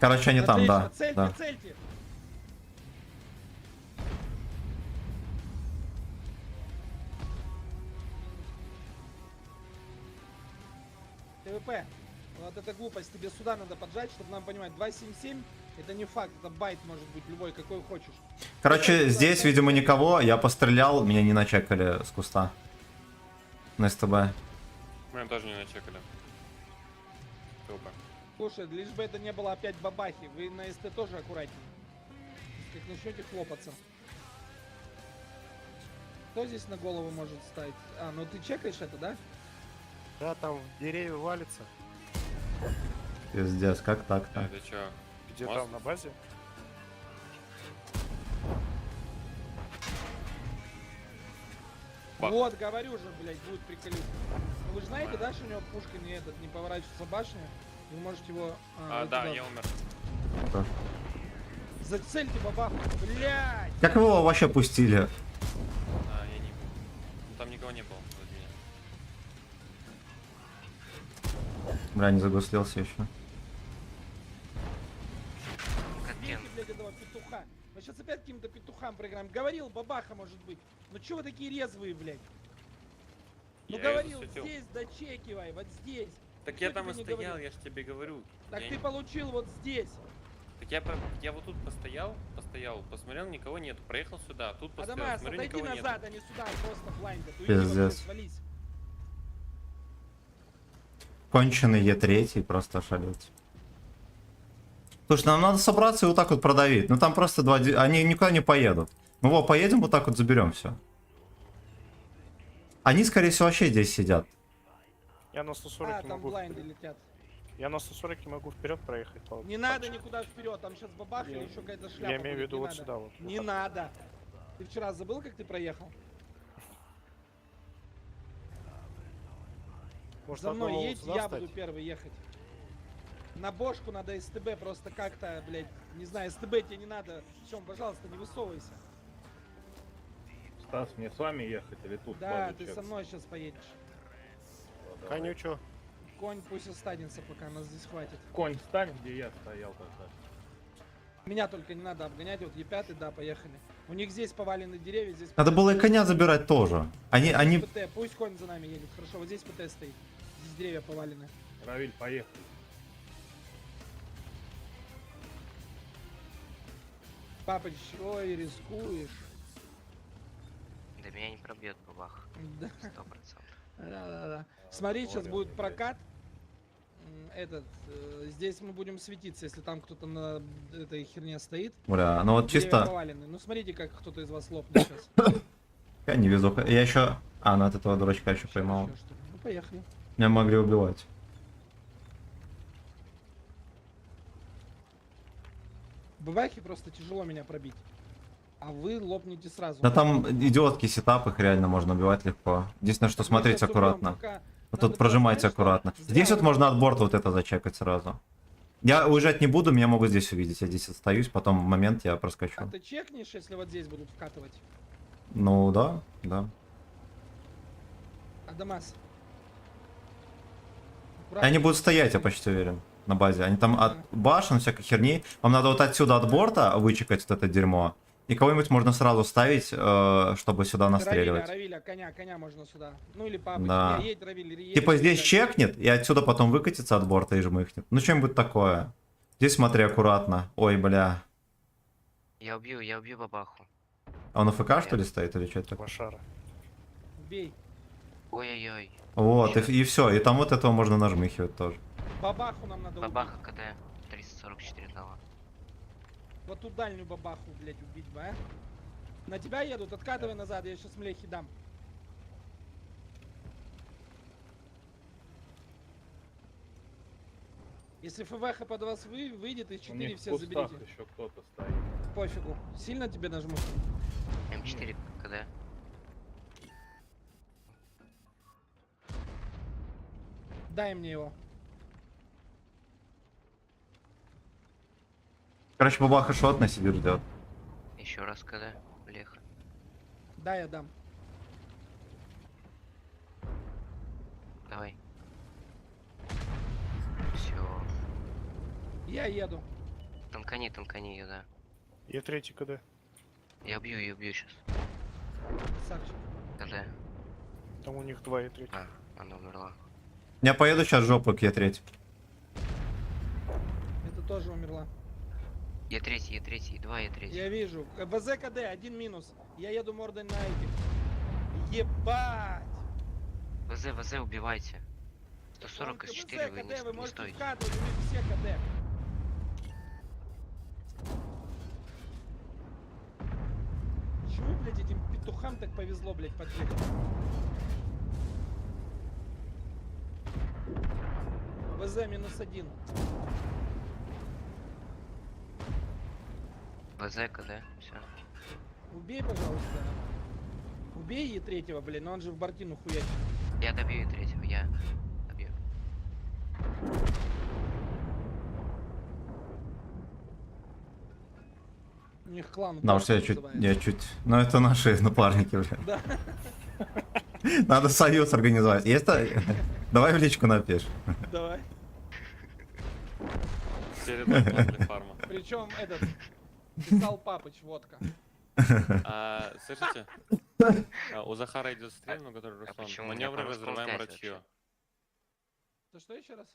Короче, они там, Отлично, да. Цельте, Да. цельте. ТВП, вот это глупость, тебе сюда надо поджать, чтобы нам понимать, 277 это не факт, это байт может быть любой, какой хочешь. Короче, здесь, видимо, никого. Я пострелял, меня не начекали с куста. На СТБ. Мы тоже не начекали. Тупо. Слушай, лишь бы это не было опять бабахи, вы на СТ тоже аккуратнее. Как начнете хлопаться. Кто здесь на голову может ставить? А, ну ты чекаешь это, да? Да, там деревья валится. Пиздец, как так-то? Это чё? Где Мост? там, на базе? Бах. Вот, говорю же, блядь, будет приколюсь. Ну вы же знаете, да, что у него пушка не этот, не поворачивается башня? Вы можете его... вот Да, туда. я умер. Зацельте бабаху, блядь! Как вы его вообще пустили? Я не... Ну, там никого не было возле меня. Бля, не загуслился еще. Бейте, блядь, этого петуха. Мы сейчас опять каким-то петухам проиграем. Говорил, бабаха может быть. Ну чё вы такие резвые, блядь? Ну Я её говорил, засветил. здесь дочекивай, вот здесь. Так Кто я там и тебе не стоял, говорил? я ж тебе говорю. Так Я ты не- получил вот здесь. Так я вот тут постоял, посмотрел, никого нету. Проехал сюда, тут постоял, Адамас, смотрю, отойди никого назад, нету. а не сюда, просто блайндят. Уйди Пиздец. вообще, свались. Конченый Е3 просто шалеть. Слушай, нам надо собраться и вот так вот продавить. Ну там просто два... Они никуда не поедут. Мы вот поедем, вот так вот заберем все. Они, скорее всего, вообще здесь сидят. Я на 140 А, там могу. блайнды летят. Я на 140 могу вперед проехать. Не надо никуда вперед, там сейчас бабах или еще какая-то шляпа. Я имею в будет, виду не вот надо. сюда вот. Не надо. Ты вчера забыл, как ты проехал? Может, За мной одного вот едь, сюда я встать? буду первый ехать. На бошку надо СТБ, просто как-то, блядь, не знаю, СТБ тебе не надо. Чем, пожалуйста, не высовывайся. Стас, мне с вами ехать или тут? Да, базу ты со чекать? мной сейчас поедешь. Давай. Коню чё? Конь пусть останется, пока нас здесь хватит. Конь, стань, где я стоял тогда. Меня только не надо обгонять, вот Е5, да, поехали. У них здесь повалены деревья, здесь... Надо ПТ было и стоит. коня забирать тоже. Они... ПТ, пусть конь за нами едет. Хорошо, вот здесь ПТ стоит. Здесь деревья повалены. Равиль, поехали. Папыч, ой, рискуешь. Да меня не пробьет бабах. Да, 100%. да. Смотри, сейчас Понял, будет блядь. прокат. Здесь мы будем светиться, если там кто-то на этой херне стоит. Бля, ну вот Деревья чисто... повалены. Ну смотрите, как кто-то из вас лопнет сейчас. Я не везу. Я еще... А, ну от этого дурачка еще поймал. Ещё что ли. Ну поехали. Меня могли убивать. Бывахи просто тяжело меня пробить. А вы лопнете сразу. Да там идиотский сетап, их реально можно убивать легко. Единственное, что Мы смотреть щас убьем, аккуратно. только Вот надо тут прожимайте знаешь что? аккуратно. Зря Здесь вот вы- можно от борта вот это зачекать сразу. Я уезжать не буду, меня могут здесь увидеть. Я здесь остаюсь, потом в момент я А проскочу. ты чекнешь, если вот здесь будут вкатывать? Ну да, да. Адамас. Они будут стоять, я почти уверен, на базе. Они там от башен, всякой херни. Вам надо вот отсюда от борта вычекать вот это дерьмо. И кого-нибудь можно сразу ставить, чтобы сюда настреливать. Равиля, коня можно сюда. Ну или папа. Да. Едь, Равиль, едь, Типа здесь Равиль. чекнет, и отсюда потом выкатится от борта и жмыхнет. Ну что-нибудь такое. Здесь смотри аккуратно. Ой, бля. Я убью бабаху. А он АФК что ли стоит или что это такое? Лошара. Бей. Ой-ой-ой. Вот, и все. И там вот этого можно нажмыхивать тоже. Бабаху нам надо убить. Бабаха КД. 344 дала. Вот ту дальнюю бабаху, блядь, убить бы, а? На тебя едут, откатывай назад, я сейчас млехи дам. Если ФВХ под вас выйдет, и У 4 них в все кустах заберите. еще кто-то стоит. Пофигу. Сильно тебе нажму? М4 КД. Дай мне его. Короче, бабаха шотная сидит, ждет. Еще раз КД. Леха. Дай я дам. Давай. Все. Я еду. Танкани ее, да. Я третий КД. Я бью сейчас. Красавчик. КД. Там у них 2 и 3. А, она умерла. Я поеду сейчас жопу к Е3. Это тоже умерла. Е3, 2 Е3. Я вижу. ВЗ КД, 1 минус. Я еду мордой на этих. Ебать! ВЗ, убивайте. 140 Он из ВЗ 4 вы КД, не, вы не можете стоите. вкатывать, у них все КД. Чего, блядь, этим петухам так повезло, блядь, подъехать? ВЗ -1. ВЗ, КД, все. Убей, пожалуйста. Убей Е3, блин, но он же в бортину хуячит. Я добью Е3, я добью. У них клан. Да, уж я чуть... Ну, это наши напарники, блин. Да. Надо союз организовать. Есть... Давай в личку напишешь. Давай. Середной план для фарма. Причем этот писал Папыч, водка. Слышите? У Захара идет стрим, на который Руслан. почему у меня Маневры по русскому разрываем 5 рачье. То что еще раз?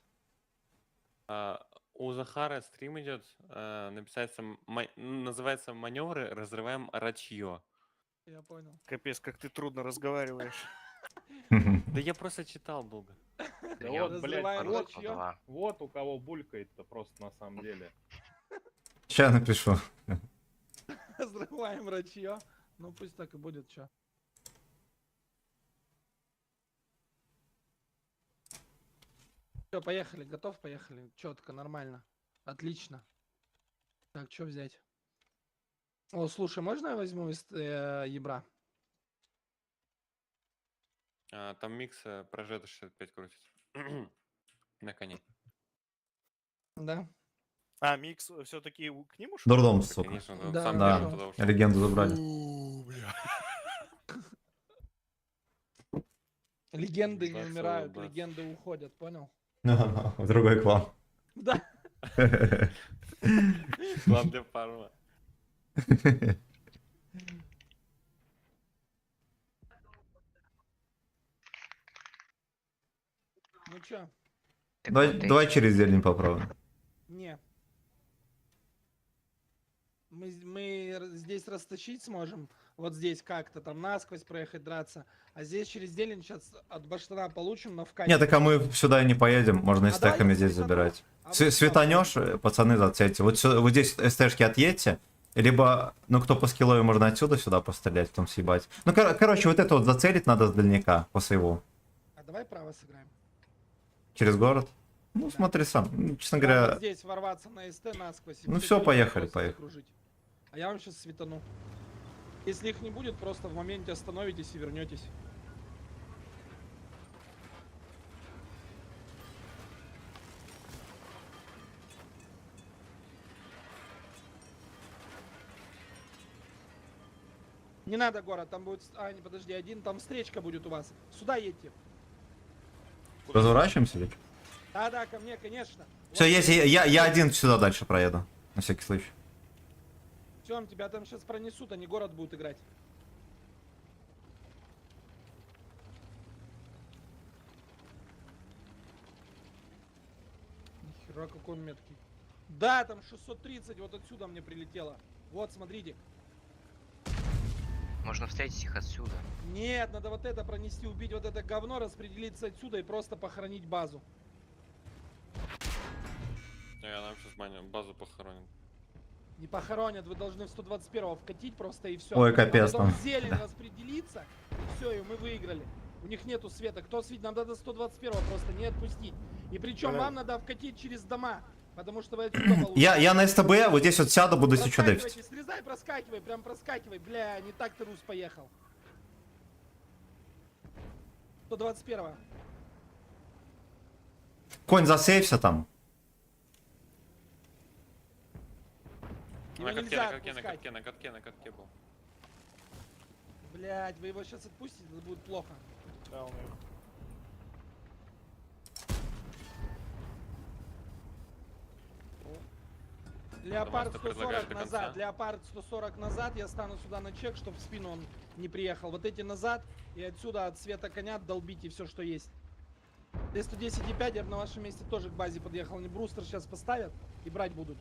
У Захара стрим идет, называется маневры разрываем рачье. Я понял. Капец, как ты трудно разговариваешь. Да я просто читал долго. Да Я вот, блядь, разрываю вот, рачьё. вот у кого булькает-то просто на самом деле. Сейчас напишу. Разрываем рачье. Ну пусть так и будет, чё. Все, поехали, готов, поехали. Четко, нормально. Отлично. Так, что взять? О, слушай, можно я возьму из ебра? Там микс прожета 65 крутится. На коне. Да? А, микс все-таки к ним ушел? Дурдом, сука. Конечно, Да, сам да. первым туда ушел. Легенду забрали. Бля. Легенды не Бац, умирают, бац. легенды уходят, понял? В другой клан. Да. План для фарма. Ну чё? Давай через зелень попробуем. Не. Мы здесь растащить сможем. Вот здесь как-то там насквозь проехать, драться. А здесь через зелень сейчас от баштана получим, но в качестве. Нет, так а мы сюда и не поедем. Можно и А давай стеками я здесь светану. забирать. А вот сюда. Светанешь, пацаны, зацельте. Вот здесь СТшки отъедьте. Либо, ну, кто по скиллове, можно отсюда сюда пострелять, потом съебать. Ну, короче, вот это вот зацелить надо с дальняка, по сейву. А давай право сыграем. Через город. Ну, смотри сам. Ну, честно Прямо говоря, здесь ворваться на СТ насквозь. и Ну все всё, территорию поехали, просто поехали. закружить. А я вам сейчас светану. Если их не будет, просто в моменте остановитесь и вернетесь. Не надо город, там будет... А, не, подожди, один, там встречка будет у вас. Сюда едьте. разворачиваемся или что? Да-да, ко мне, конечно. Все, если я один сюда дальше проеду. На всякий случай. Тём, тебя там сейчас пронесут, они город будут играть. Нихера какой он меткий. Да, там 630, вот отсюда мне прилетело. Вот, смотрите. Можно встретить их отсюда. Нет, надо вот это пронести, убить вот это говно, распределиться отсюда и просто похоронить базу. Я нам сейчас базу похороним. Не похоронят, вы должны в 121-го вкатить просто и все. Ой, капец там. Зелень Да. распределиться, и все, и мы выиграли. У них нету света. Кто светит? Нам надо 121-го просто не отпустить. И причем вам надо вкатить через дома, потому что вы отсюда получите. Я на СТБ вот здесь вот сяду, буду сейчас дефить. Проскакивайте, срезай, проскакивай, прям проскакивай. Бля, не так ты, Рус, поехал. 121-го. Конь, засейвся там. Его На катке, нельзя на катке, на отпускать. катке, на катке, на катке был. Блять, вы его сейчас отпустите, это будет плохо. Да, он её- Думаю, Леопард что предлагаешь 140 до назад, конца. Леопард 140 назад, я стану сюда на чек, чтобы в спину он не приехал. Вот эти назад, и отсюда от света коня долбите все, что есть. Т-110,5, я бы на вашем месте тоже к базе подъехал. Они брустер сейчас поставят и брать будут.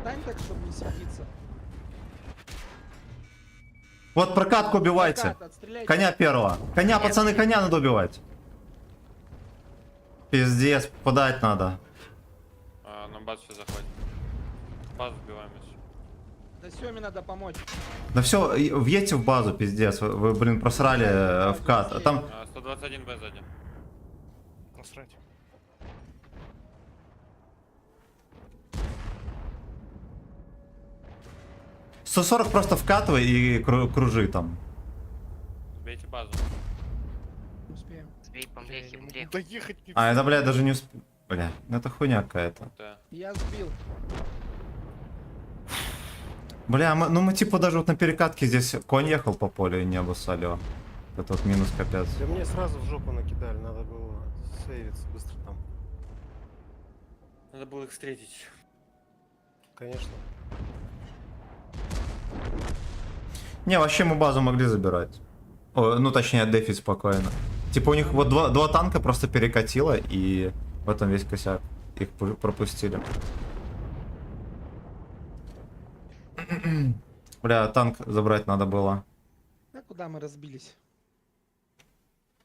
Тань так, чтобы не светиться. Вот прокатку убивайте. Прокат, отстреляйте. Коня первого. Коня, пацаны, коня надо убивать. Пиздец, подать надо. Нам базу сейчас захватим. Базу сбиваем еще. Да Семе надо помочь. Да все, въедьте в базу, пиздец. Вы, блин, просрали вкат. А там 121 Б сзади. Насрать. — 140 просто вкатывай и кружи там. Сбейте базу. Успеем. Сбей по млехе, Я не млеху. могу доехать не А, это, бля, даже не усп... Бля, ну это хуйня какая-то. Да. Я сбил. Бля, ну мы типа даже вот на перекатке здесь конь ехал по полю и не обоссали его. Это вот минус капец. Да мне сразу в жопу накидали, надо было сейвиться быстро там. Надо было их встретить. Конечно. Не, вообще мы базу могли забирать. О, ну точнее, дефить спокойно. Типа у них вот два танка просто перекатило, и в этом весь косяк. Их пропустили. Бля, танк забрать надо было. А куда мы разбились?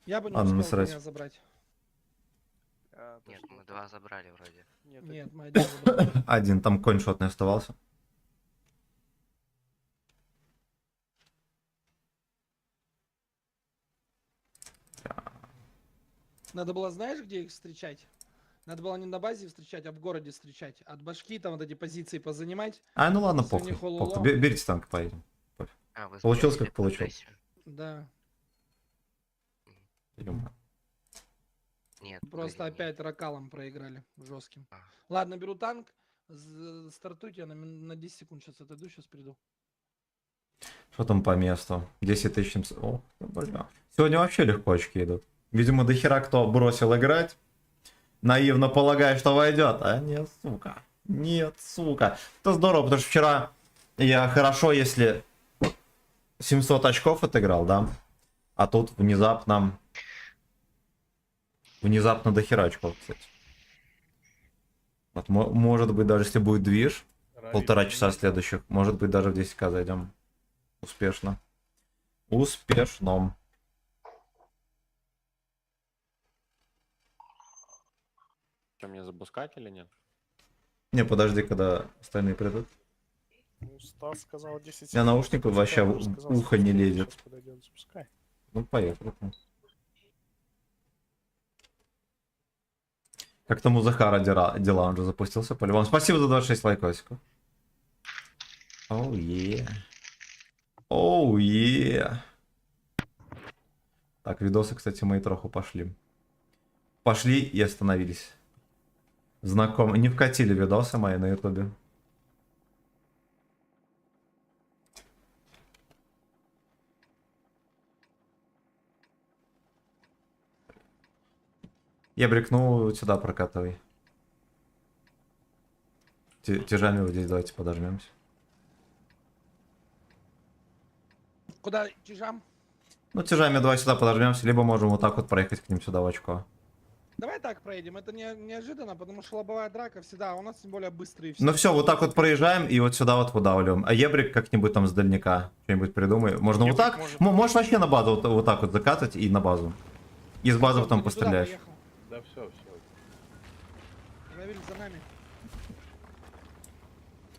Я бы не Ладно, успел насрать. меня забрать. Нет, мы 2 забрали вроде. Нет, мы один забрали. Один, там конь шотный оставался. Надо было, знаешь, где их встречать? Надо было не на базе встречать, а в городе встречать. От башки там вот эти позиции позанимать. А, ну ладно, Если у похуй. них ололо. Похуй. Берите танк, поедем. А, вы Получилось, сбросили как получилось. прогрессию? Да. Идем. Нет. Просто вы не- опять ракалом проиграли жестким. А. Ладно, беру танк. Стартуйте, я на 10 секунд сейчас отойду, сейчас приду. Что там по месту? 10 тысяч. О, бля. Сегодня вообще легко очки идут. Видимо, до хера кто бросил играть. Наивно полагая, что войдет. А нет, сука. Нет, сука. Это здорово, потому что вчера я хорошо, если 700 очков отыграл, да? А тут внезапно до хера очков, кстати. Вот, может быть, даже если будет движ, полтора часа следующих, может быть, даже в 10к зайдем. Успешно. Успешно. Что, мне запускать или нет? Не, подожди, когда остальные придут. Ну, Стас сказал 10 У меня наушник вообще в ухо не лезет. Сейчас подойдет, запускай. Ну, поехали. Как там у Захара дела, он же запустился по-любому. Спасибо за 26 лайкосиков. Оу, е. Оу, е. Так, видосы, кстати, мои троху пошли. Пошли и остановились. Знакомы. Не вкатили видосы мои на ютубе. Я брикну сюда прокатывай. Тяжами вот здесь давайте подожмемся. Куда чижам? Ну, тяжами давай сюда подожмемся, либо можем вот так вот проехать к ним сюда в очко. Давай так проедем, это неожиданно, потому что лобовая драка всегда, а у нас тем более быстрые все. Ну все, вот так вот проезжаем и вот сюда вот выдавливаем. А ебрик как-нибудь там с дальника что-нибудь придумай. Можно вот Ебрик так? может- Можешь вообще на базу вот так вот закатывать и на базу. И с базы потом постреляешь. Да все, все. Равиль за нами.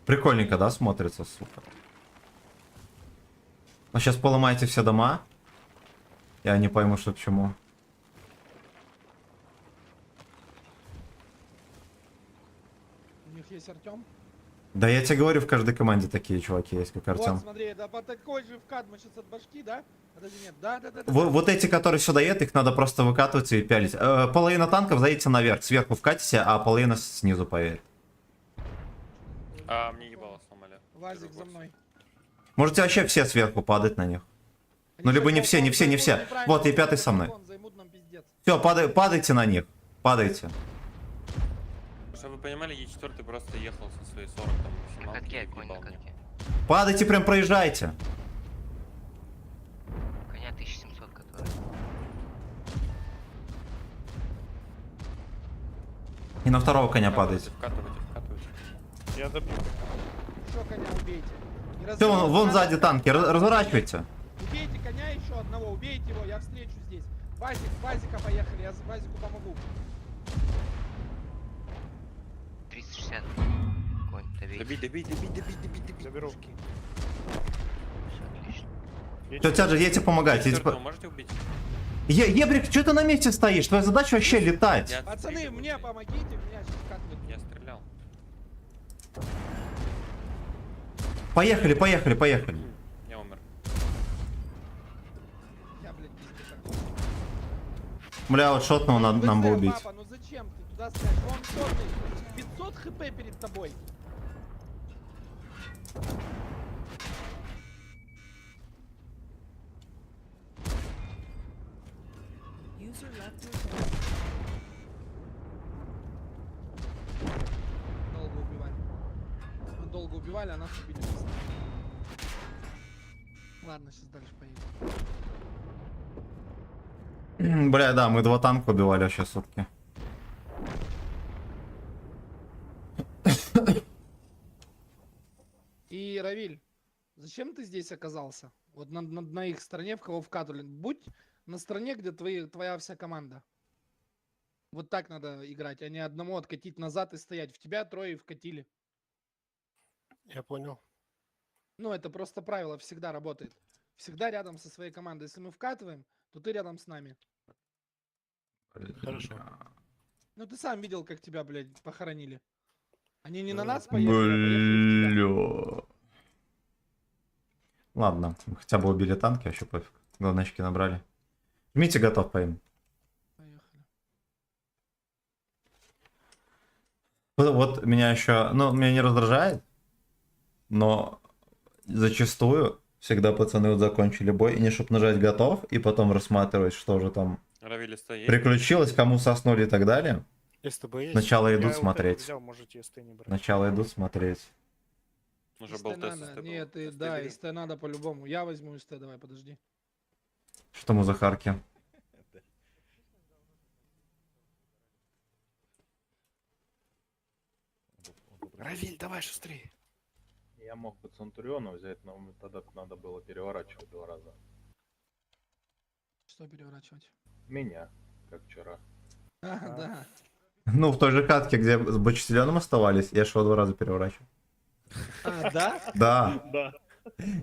Прикольненько, да, смотрится, сука. А сейчас поломаете все дома. Я не пойму, что к чему. У них есть Артем. Да я тебе говорю, в каждой команде такие чуваки есть, как Артем. Вот, смотри, да по такой же вкат мы сейчас от башки, да? Подожди, нет, да. Вот эти, которые сюда едут, их надо просто выкатывать и пялить. Половина танков заедете наверх, сверху вкатите, а половина снизу поедет. А, мне ебало сломали. Вазик за мной. Можете вообще все сверху падать на них. Ну, либо не все, не все, не все. Вот, и пятый со мной. Все, падайте на них. Падайте. Чтобы вы понимали, Е4 просто ехал со своей 40 там На максималки катке, и конь на въебал мне. катке. Падайте, прям проезжайте. Коня 1700, который. И на второго коня падайте. Вкатывайте, вкатывайте. Я добью. Еще коня убейте. И Все, вон разворачивайте. сзади танки, разворачивайте. Убейте коня еще одного, убейте его, я встречу здесь. Вазика поехали, я Вазику помогу. 360. Конь, добей. Добей. Заберу. Всё, отлично. Все, тяжи, едете помогать. едете Е4 можете убить? Ебрик, что ты на месте стоишь? Твоя задача вообще летать. Я Пацаны, отстрелил, мне блядь. помогите, меня сейчас вкатывают. Я стрелял. Поехали. Я умер. Я, блядь, пиздец. Бля, вот шотного надо нам бы убить. Папа, ну зачем ты туда ставишь? Он сотый, 500 хп перед тобой. Долго убивали. Мы долго убивали, а нас убили быстро. Ладно, сейчас дальше поедем. Бля, да, мы 2 танка убивали вообще сутки. И, Равиль, зачем ты здесь оказался? Вот на их стороне, в кого вкатывали. Будь на стороне, где твоя вся команда. Вот так надо играть, а не одному откатить назад и стоять. В тебя трое вкатили. Я понял. Ну, это просто правило, всегда работает. Всегда рядом со своей командой. Если мы вкатываем, то ты рядом с нами. Хорошо. Ну, ты сам видел, как тебя, блядь, похоронили. Они не на нас поехали, а поехали в тебя. Бля. Ладно, хотя бы убили танки, вообще пофиг. Главное, очки набрали. Жмите, готов, поим. Поехали. Вот меня еще, ну, меня не раздражает, но зачастую всегда пацаны вот закончили бой, и не чтоб нажать готов, и потом рассматривать, что же там Равили стоит. приключилось, кому соснули и так далее. СТБ есть? Сначала идут Я ЛТ смотреть. взял, можете СТ не брать. Сначала идут смотреть. Уже СТ был тест. надо. СТ был. Нет, ты, СТ да, бери. СТ надо по-любому. Я возьму СТ, давай, подожди. Что мы за харки? Равиль, давай шустрее. Я мог бы Центуриона взять, но тогда надо было переворачивать 2 раза. Что переворачивать? Меня, как вчера. Да. Ну, в той же катке, где с Бочтеленом оставались, я шел 2 раза переворачивал. А, да? Да. Да.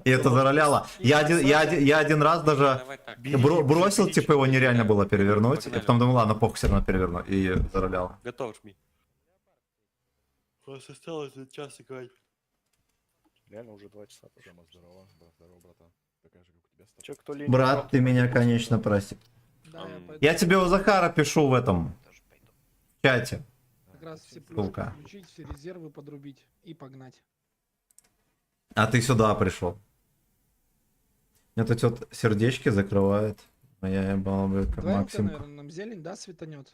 И это зароляло. Я один раз даже Давай так. бросил, типа его нереально было перевернуть. И потом думал, ладно, похуй, все равно переверну. И зароляло. Готов, жми. У вас осталось час играть. Реально уже 2 часа. Здорово, здорово, братан. Такая же, как у тебя Че, кто лень? Брат, ты меня, конечно, прости. Да, я пойду. Я тебе у Захара пишу в этом Тоже пойду. чате. Как раз все плюшки Ссылка. включить, все резервы подрубить и погнать. А ты сюда пришел. Мне тут вот сердечки закрывает. А я ебал бы как Давай, Максим. наверное, нам зелень, да, светанет?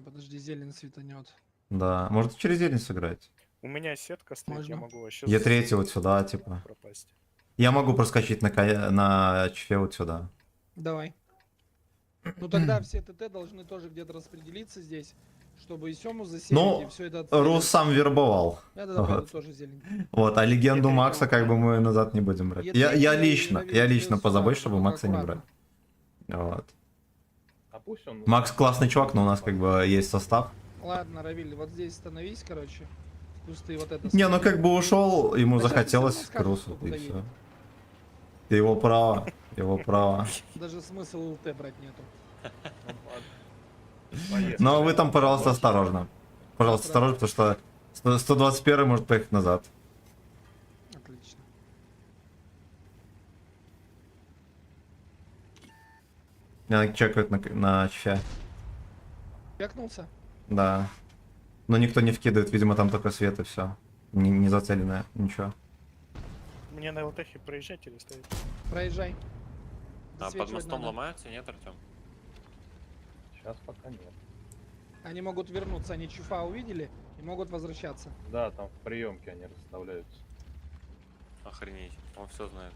Подожди, зелень светанет. Да, может через зелень сыграть. У меня сетка стоит, я Можно. могу вообще... Я третий вот сюда, типа. Пропасть. Я могу проскочить на чфе вот сюда. Давай. Ну тогда все ТТ должны тоже где-то распределиться здесь, чтобы и Сему засеять, Ну, и все это Рус сам вербовал. Я тогда пойду Вот. тоже зелень. Вот, а легенду Макса как бы мы назад не будем брать. Я лично Равиль позабочусь, сюда, чтобы только Макса не брать. аккуратно. Вот. А пусть он... Макс классный чувак, но у нас как бы есть состав. Ладно, Равиль, вот здесь становись, короче. Пусть ты вот это... Не, ну как бы ушел, ему А щас захотелось всё к равно Русу, скажут, и куда все. Его право, его право. Даже смысла ЛТ брать нету. Но вы там, пожалуйста, осторожно. Пожалуйста, осторожно, потому что 121 может поехать назад. Отлично. Меня чекают на чфе. Пякнулся? Да. Но никто не вкидывает, видимо, там только свет и все. Не зацеленное, ничего. Мне на ЛТХе проезжать или стоять? Проезжай. А под Засвечивать мостом надо. ломаются, нет, Артем? Сейчас пока нет. Они могут вернуться, они чуфа увидели и могут возвращаться. Да, там в приемке они расставляются. Охренеть, он все знает.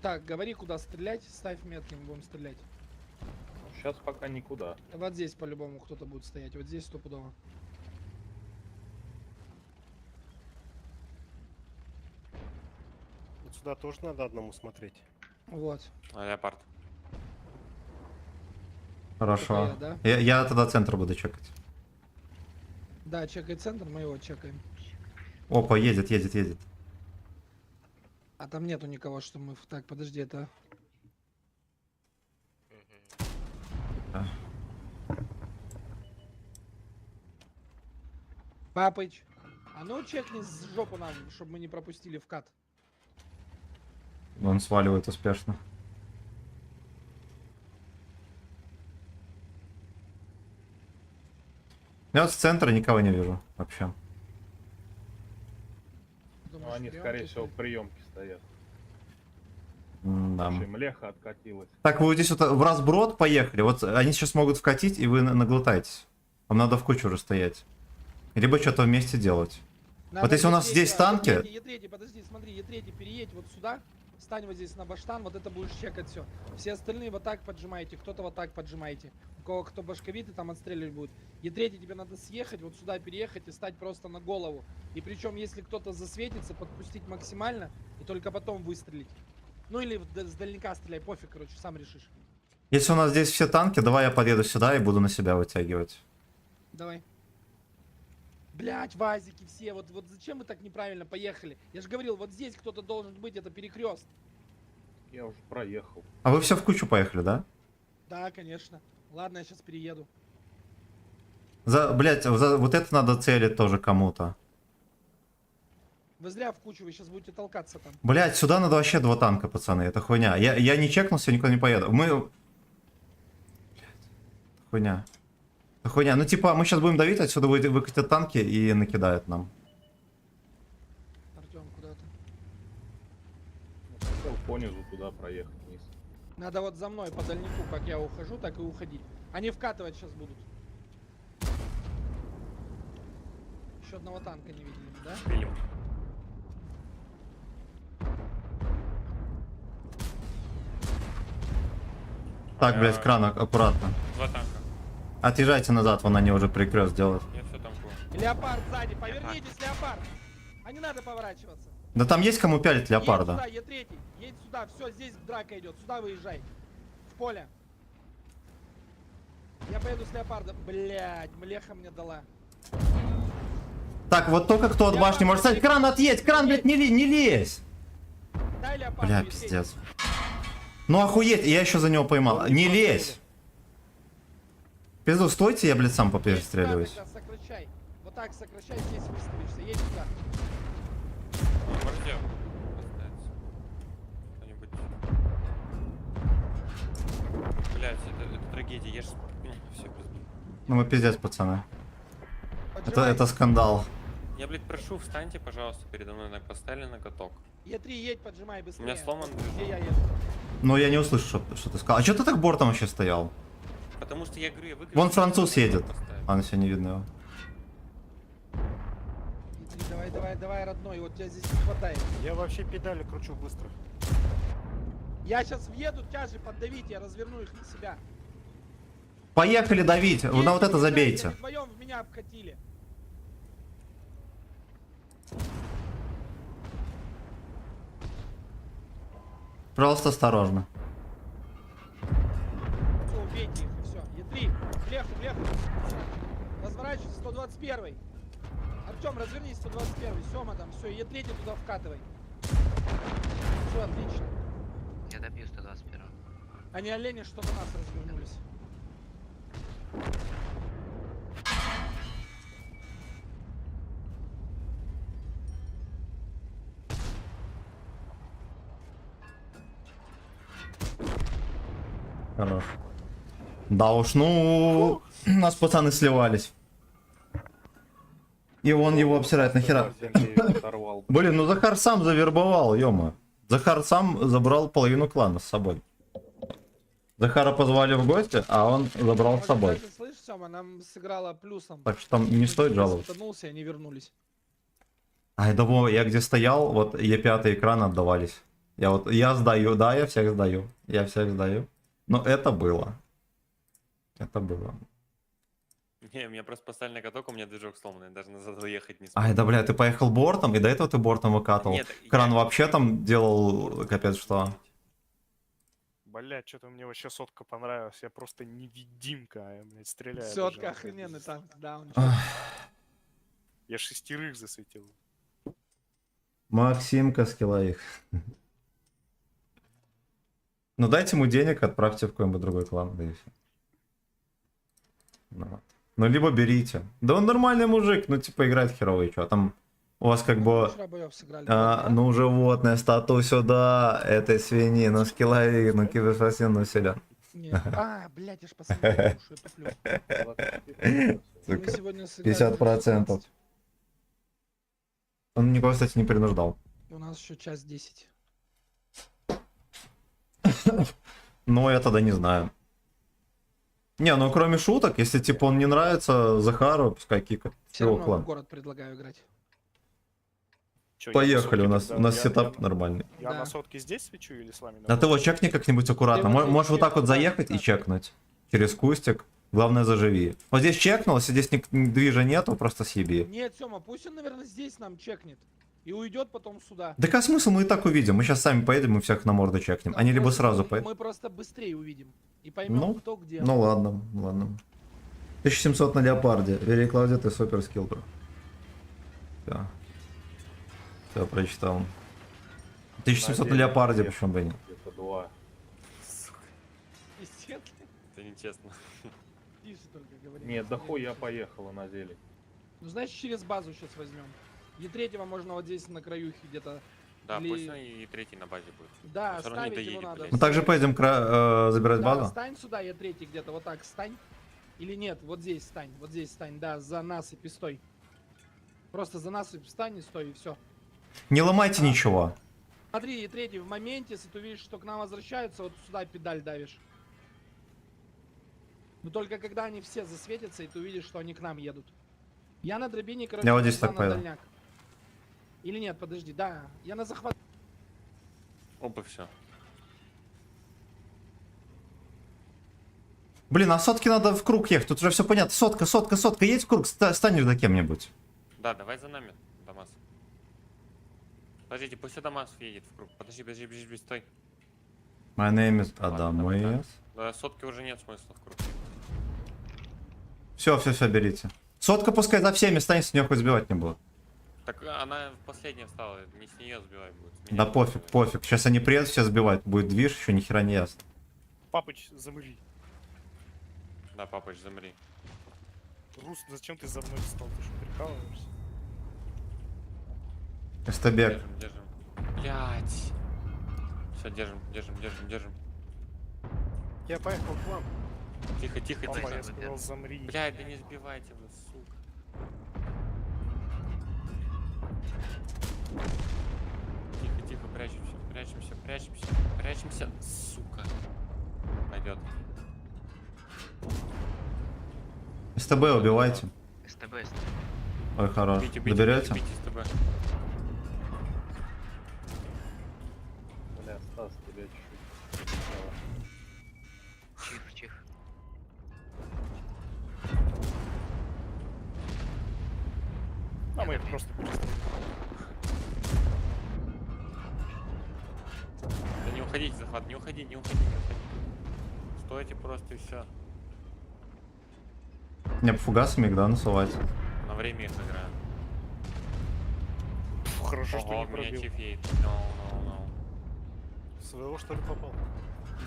Так, говори, куда стрелять, ставь метки, мы будем стрелять. Сейчас пока никуда. Вот здесь по-любому кто-то будет стоять, вот здесь стопудово. Вот сюда тоже надо одному смотреть. Вот. А леопард. Хорошо. Это я, да? Я тогда центр буду чекать. Да, чекай центр, мы его чекаем. Опа, едет. А там нету никого, что мы... Так, подожди, это... Да. Папыч, а ну чекни с жопу нам, чтобы мы не пропустили вкат. Он сваливает успешно. Я вот с центра никого не вижу вообще. Ну, Думаешь, они, прям скорее тут? всего, в приемке стоят. Да. Млеха откатилась. Так, вы вот здесь вот в разброд поехали. Вот они сейчас могут вкатить, и вы наглотаетесь. Вам надо в кучу уже стоять. Либо что-то вместе делать. Надо Вот если у нас Е3, здесь танки- Е3, подожди, смотри, Е3, переедь вот сюда, встань вот здесь на баштан, вот это будешь чекать все. Все остальные вот так поджимаете, кто-то вот так поджимаете. У кого кто башковитый, там отстреливать будет. Е3 тебе надо съехать, вот сюда переехать и стать просто на голову. И причем, если кто-то засветится, подпустить максимально и только потом выстрелить. Ну или с дальника стреляй, пофиг, короче, сам решишь. Если у нас здесь все танки, давай я подъеду сюда и буду на себя вытягивать. Давай. Блять, вазики все, вот зачем мы так неправильно поехали? Я же говорил, вот здесь кто-то должен быть, это перекрест. Я уже проехал. А вы все в кучу поехали, да? Да, конечно. Ладно, я сейчас перееду. Блять, вот это надо целить тоже кому-то. Вы зря в кучу, вы сейчас будете толкаться там. Блять, сюда надо вообще 2 танка, пацаны, это хуйня. Я не чекнулся, никуда не поеду. Мы... Блядь, хуйня. Это хуйня. Ну типа, мы сейчас будем давить, отсюда выкатят танки и накидают нам. Артем, куда ты? Хотел понизу туда проехать вниз. Надо вот за мной по дальнику, как я ухожу, так и уходить. Они вкатывать сейчас будут. Еще одного танка не видели, да? Фильм. Так, блять, кран аккуратно. 2 танка. Отъезжайте назад, вон они уже прикрест делают. Я все танкую. Леопард сзади, повернитесь, леопард! А не надо поворачиваться. Да там есть кому пялить леопарда. Едь сюда, Е3, едь сюда, все, здесь драка идет, сюда выезжай. В поле. Я поеду с леопардом. Блять, млеха мне дала. Так, вот только кто от башни может стать. Кран отъедь! Кран, блядь, не лезь! Дай леопард. Бля, пиздец. Ну охуеть, я еще за него поймал. Не лезь! Пизду, стойте, я, блядь, сам поперестреливаюсь. Сокращай. Вот так сокращай, здесь выставишься. Едь сюда. Можете поставить? Кто-нибудь? Блять, это трагедия, я ж... Все, Ну мы пиздец, пацаны. Поджимай. Это скандал. Я, блядь, прошу, встаньте, пожалуйста, передо мной, поставили на каток. Е3, едь, поджимай быстрее. У меня сломан движок. Где я еду? Ну я не услышу, что ты сказал. А что ты так бортом вообще стоял? Потому что я говорю, я выключил. Вон француз едет. Поставить. А, на себя не видно его. Е3, давай давай, родной, вот тебя здесь не хватает. Я вообще педали кручу быстро. Я сейчас въеду, тяжи поддавить, я разверну их на себя. Поехали давить, на вот это забейте. Вдвоем в меня обкатили. Пожалуйста, осторожно. Все, убейте их и все. Е3, влево. Разворачивайся, 121. Артем, развернись, 121. Сема там, все, Е3 туда вкатывай. Все, отлично. Я добью 121. Они олени, что на нас развернулись. Хорош. Да уж, ну... У нас пацаны сливались. И он его обсирает нахера. Оторвал. Блин, ну Захар сам завербовал, ё-моё. Захар сам забрал половину клана с собой. Захара позвали в гости, а он забрал с собой. Кстати, слышь, Сема, нам сыграла плюсом. Так что там не стоит жаловаться. Утонулся, и они вернулись. Ай, да во, я где стоял, вот Е5 экран отдавались. Я сдаю, да, я всех сдаю. Я всех сдаю. Но это было. Это было. Не, у меня просто поставили на каток, у меня движок сломанный, даже назад заехать не смог. Ай, да бля, ты поехал бортом, и до этого ты бортом выкатывал. Нет, Кран я- вообще там делал капец что. Блядь, что-то мне вообще сотка понравилась. Я просто невидимка, я, блядь, стреляю. Сотка даже. охрененный танк, да, он Я 6 засветил. Максимка скилла их. Ну дайте ему денег, отправьте в какой-нибудь другой клан, да и все. Ну либо берите. Да он нормальный мужик, ну типа играет херово и чё. Там у вас как бы... Вчера боёв сыграли. ну животное, стату сюда, этой свиньи, ну скилловик, ну киберспортивный, ну силен. Нет. Блядь, я ж посмотрел, что я туплю. Мы Сука. сегодня сыграли 50%. 16. Он никого, кстати, не принуждал. И у нас еще час 10. Ну, я тогда не знаю. Не, ну кроме шуток, если типа он не нравится Захару, пускай кикает. Все Его равно в клан. город предлагаю играть. Чё, я на Поехали, сотке у нас тогда- сетап нормальный. Я Да. на сотке здесь свечу или с вами? А ты вот чекни как-нибудь аккуратно. Ты вот Можешь вот так вот аккуратно, заехать и да. чекнуть. Через кустик. Главное, заживи. Вот здесь чекнул, если здесь движа нету, просто съеби. Нет, Сема, пусть он, наверное, здесь нам чекнет. И уйдет потом сюда. Да какой смысл, мы и так увидим. Мы сейчас сами поедем и всех на морду чекнем. Они либо Просто сразу мы поедут. просто быстрее увидим. И поймем, Ну, кто где. Ну ладно, ладно. 1700 на леопарде. Вери, Клаудия, ты супер скилл, бро. Все, прочитал. 1700 на леопарде, почему бы и нет. Где-то 2. Естественно. Это нечестно. Тише только говори. Нет, да хуй я поехала на зелень. Ну, значит, через базу сейчас возьмем. Е3 можно вот здесь на краюхе где-то. Да, Или- пусть он и третий на базе будет. Да, Всё равно не ставить его доедет, надо. блядь. Мы также поедем забирать Да, базу. стань сюда, Е3 где-то, вот так, стань. Или нет, вот здесь стань, да, за насыпь и стой. Просто за насыпь встань и стой, и все. Не ломайте ничего. Смотри, Е3 в моменте, если ты увидишь, что к нам возвращаются, вот сюда педаль давишь. Но только когда они все засветятся, и ты увидишь, что они к нам едут. Я на дробине, короче, Я вот здесь пошла так на поеду. дальняк. Или нет, подожди, да, я на захват. Опа, все. Блин, а сотки надо в круг ехать. Тут уже все понятно. Сотка, едь в круг, станешь за кем-нибудь. Да, давай за нами, Дамас. Подождите, пусть Дамас едет в круг. Подожди, стой. My name is Ладно, Adam. давай так. Да, сотки уже нет смысла в круг. Все, берите. Сотка пускай за всеми станет, с нее хоть сбивать не будут. Так она последняя встала, не с нее сбивать будет. с Да меня пофиг, сбивать. пофиг. Сейчас они приедут, все сбивать. Будет движ, еще ни хера не ясно. Папыч, замри. Да, папыч, замри. Рус, зачем ты за мной встал? Ты что, прикалываешься? Эстебек. Держим. Блять. Все, держим. Я поехал к вам. Тихо. Папа, я сказал, замри. Блять, да не сбивайте вы, сука. Тихо, прячемся, сука. Пойдет. СТБ убивайте. СТБ. Ой, хорош. Бейте, Доберете? СТБ. Стас, тебя чуть-чуть. Чих, чих. А мы их просто перестреляем. Да не уходите, захват, не уходи, не уходи, не уходи. Стойте просто и все. Не, фугасами их, да, насылать? На время их играю. Фу, хорошо, что Ого, не меня пробил. чиф едет. No, no, no. Своего что ли попал?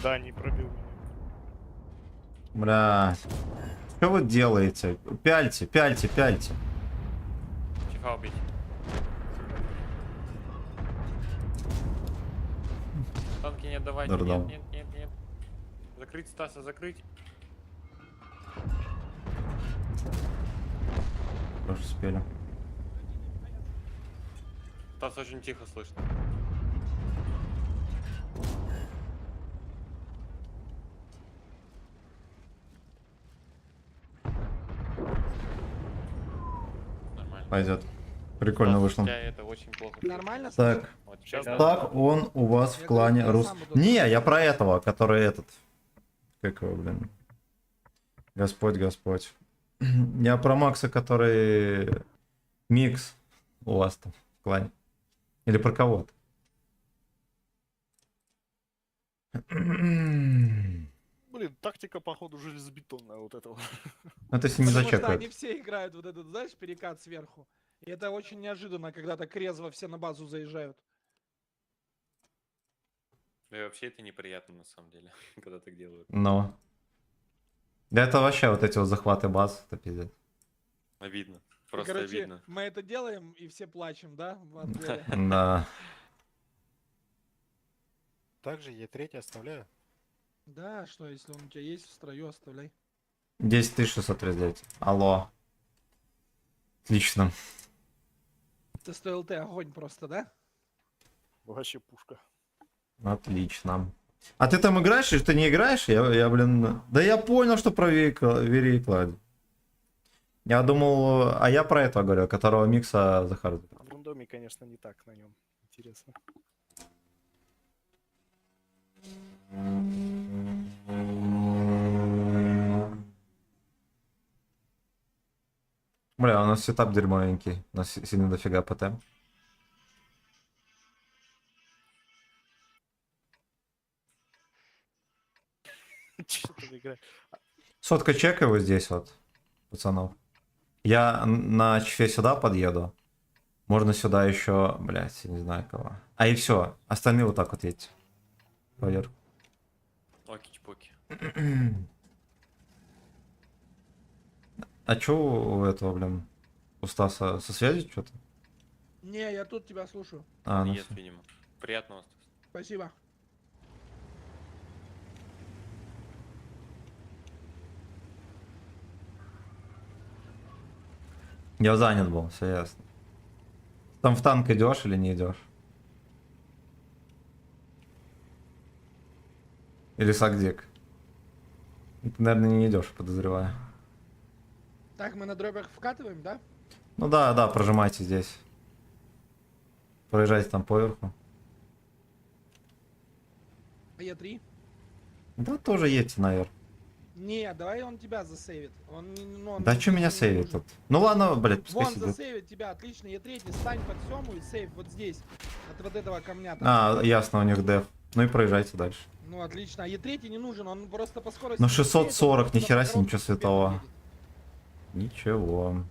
Да, не пробил меня. Бля. Что вы делаете? Пяльте, пяльте, пяльте. Чифа убить. Танки не отдавайте. Дурдом. Нет, нет, нет, нет. Закрыть Стаса, закрыть. Тоже успели. Стас очень тихо слышно. Нормально. Пойдет. Прикольно Стас, вышло. у тебя это очень плохо. Нормально? Так, Вот Сейчас сейчас так он у вас в Я клане говорю, я рус... сам буду. Не, я про этого, который этот... Как его, блин? Господь, Господь. Я про Макса, который... Микс у вас там в клане. Или про кого-то. Блин, тактика, походу, железобетонная вот этого. Это если не Потому что зачекают. они все играют вот этот, знаешь, перекат сверху. И это очень неожиданно, когда так резво все на базу заезжают. Да и вообще это неприятно на самом деле, когда так делают. Но. Да это вообще вот эти вот захваты баз, это пиздец. Обидно. И, Просто короче, обидно. мы это делаем, и все плачем, да? в отборе? Да. Также Е3 оставляю. Да, что, если он у тебя есть в строю, оставляй. 10 639. Алло. Отлично. Ты стоил ты огонь просто, да? Вообще пушка. Отлично. А ты там играешь или ты не играешь? Я блин... Да я понял, что про Вериклади. Я думал... А я про этого говорю, которого микса Захар. В рандоме, конечно, не так на нем. Интересно. Бля, у нас сетап дерьмовенький. У нас сильно дофига ПТ. Че там играть? Сотка чека вот здесь вот, пацанов. Я на чефе сюда подъеду. Можно сюда еще, блять, я не знаю кого. А и все, остальные вот так вот едете. Поверх. Оки-чпоки. А чё у этого, блин, у Стаса со связью что-то? Не, я тут тебя слушаю. А, ну Нет, всё. видимо. Приятного, Стас. Спасибо. Я занят был, все ясно. Там в танк идешь или не идешь? Или Сагдик? Ты, наверное, не идешь, подозреваю. Так, мы на дробях вкатываем, да? Ну да, да, прожимайте здесь. Проезжайте там поверху. Е3? Да тоже едьте наверх. Не, давай он тебя засейвит. Он, ну, он Да мне что меня просто не сейвит нужен. тут? Ну ладно, блядь, пускай Вон сидит. засейвит тебя, отлично. Е3, стань под Сему и сейв вот здесь. От вот этого камня. там. А, ясно, у них деф. Ну и проезжайте дальше. Ну отлично. А Е3 не нужен, он просто по скорости... Ну, быстрее, 640, только нихера по себе, дорогам ничего тебе святого. поедет. Ничего.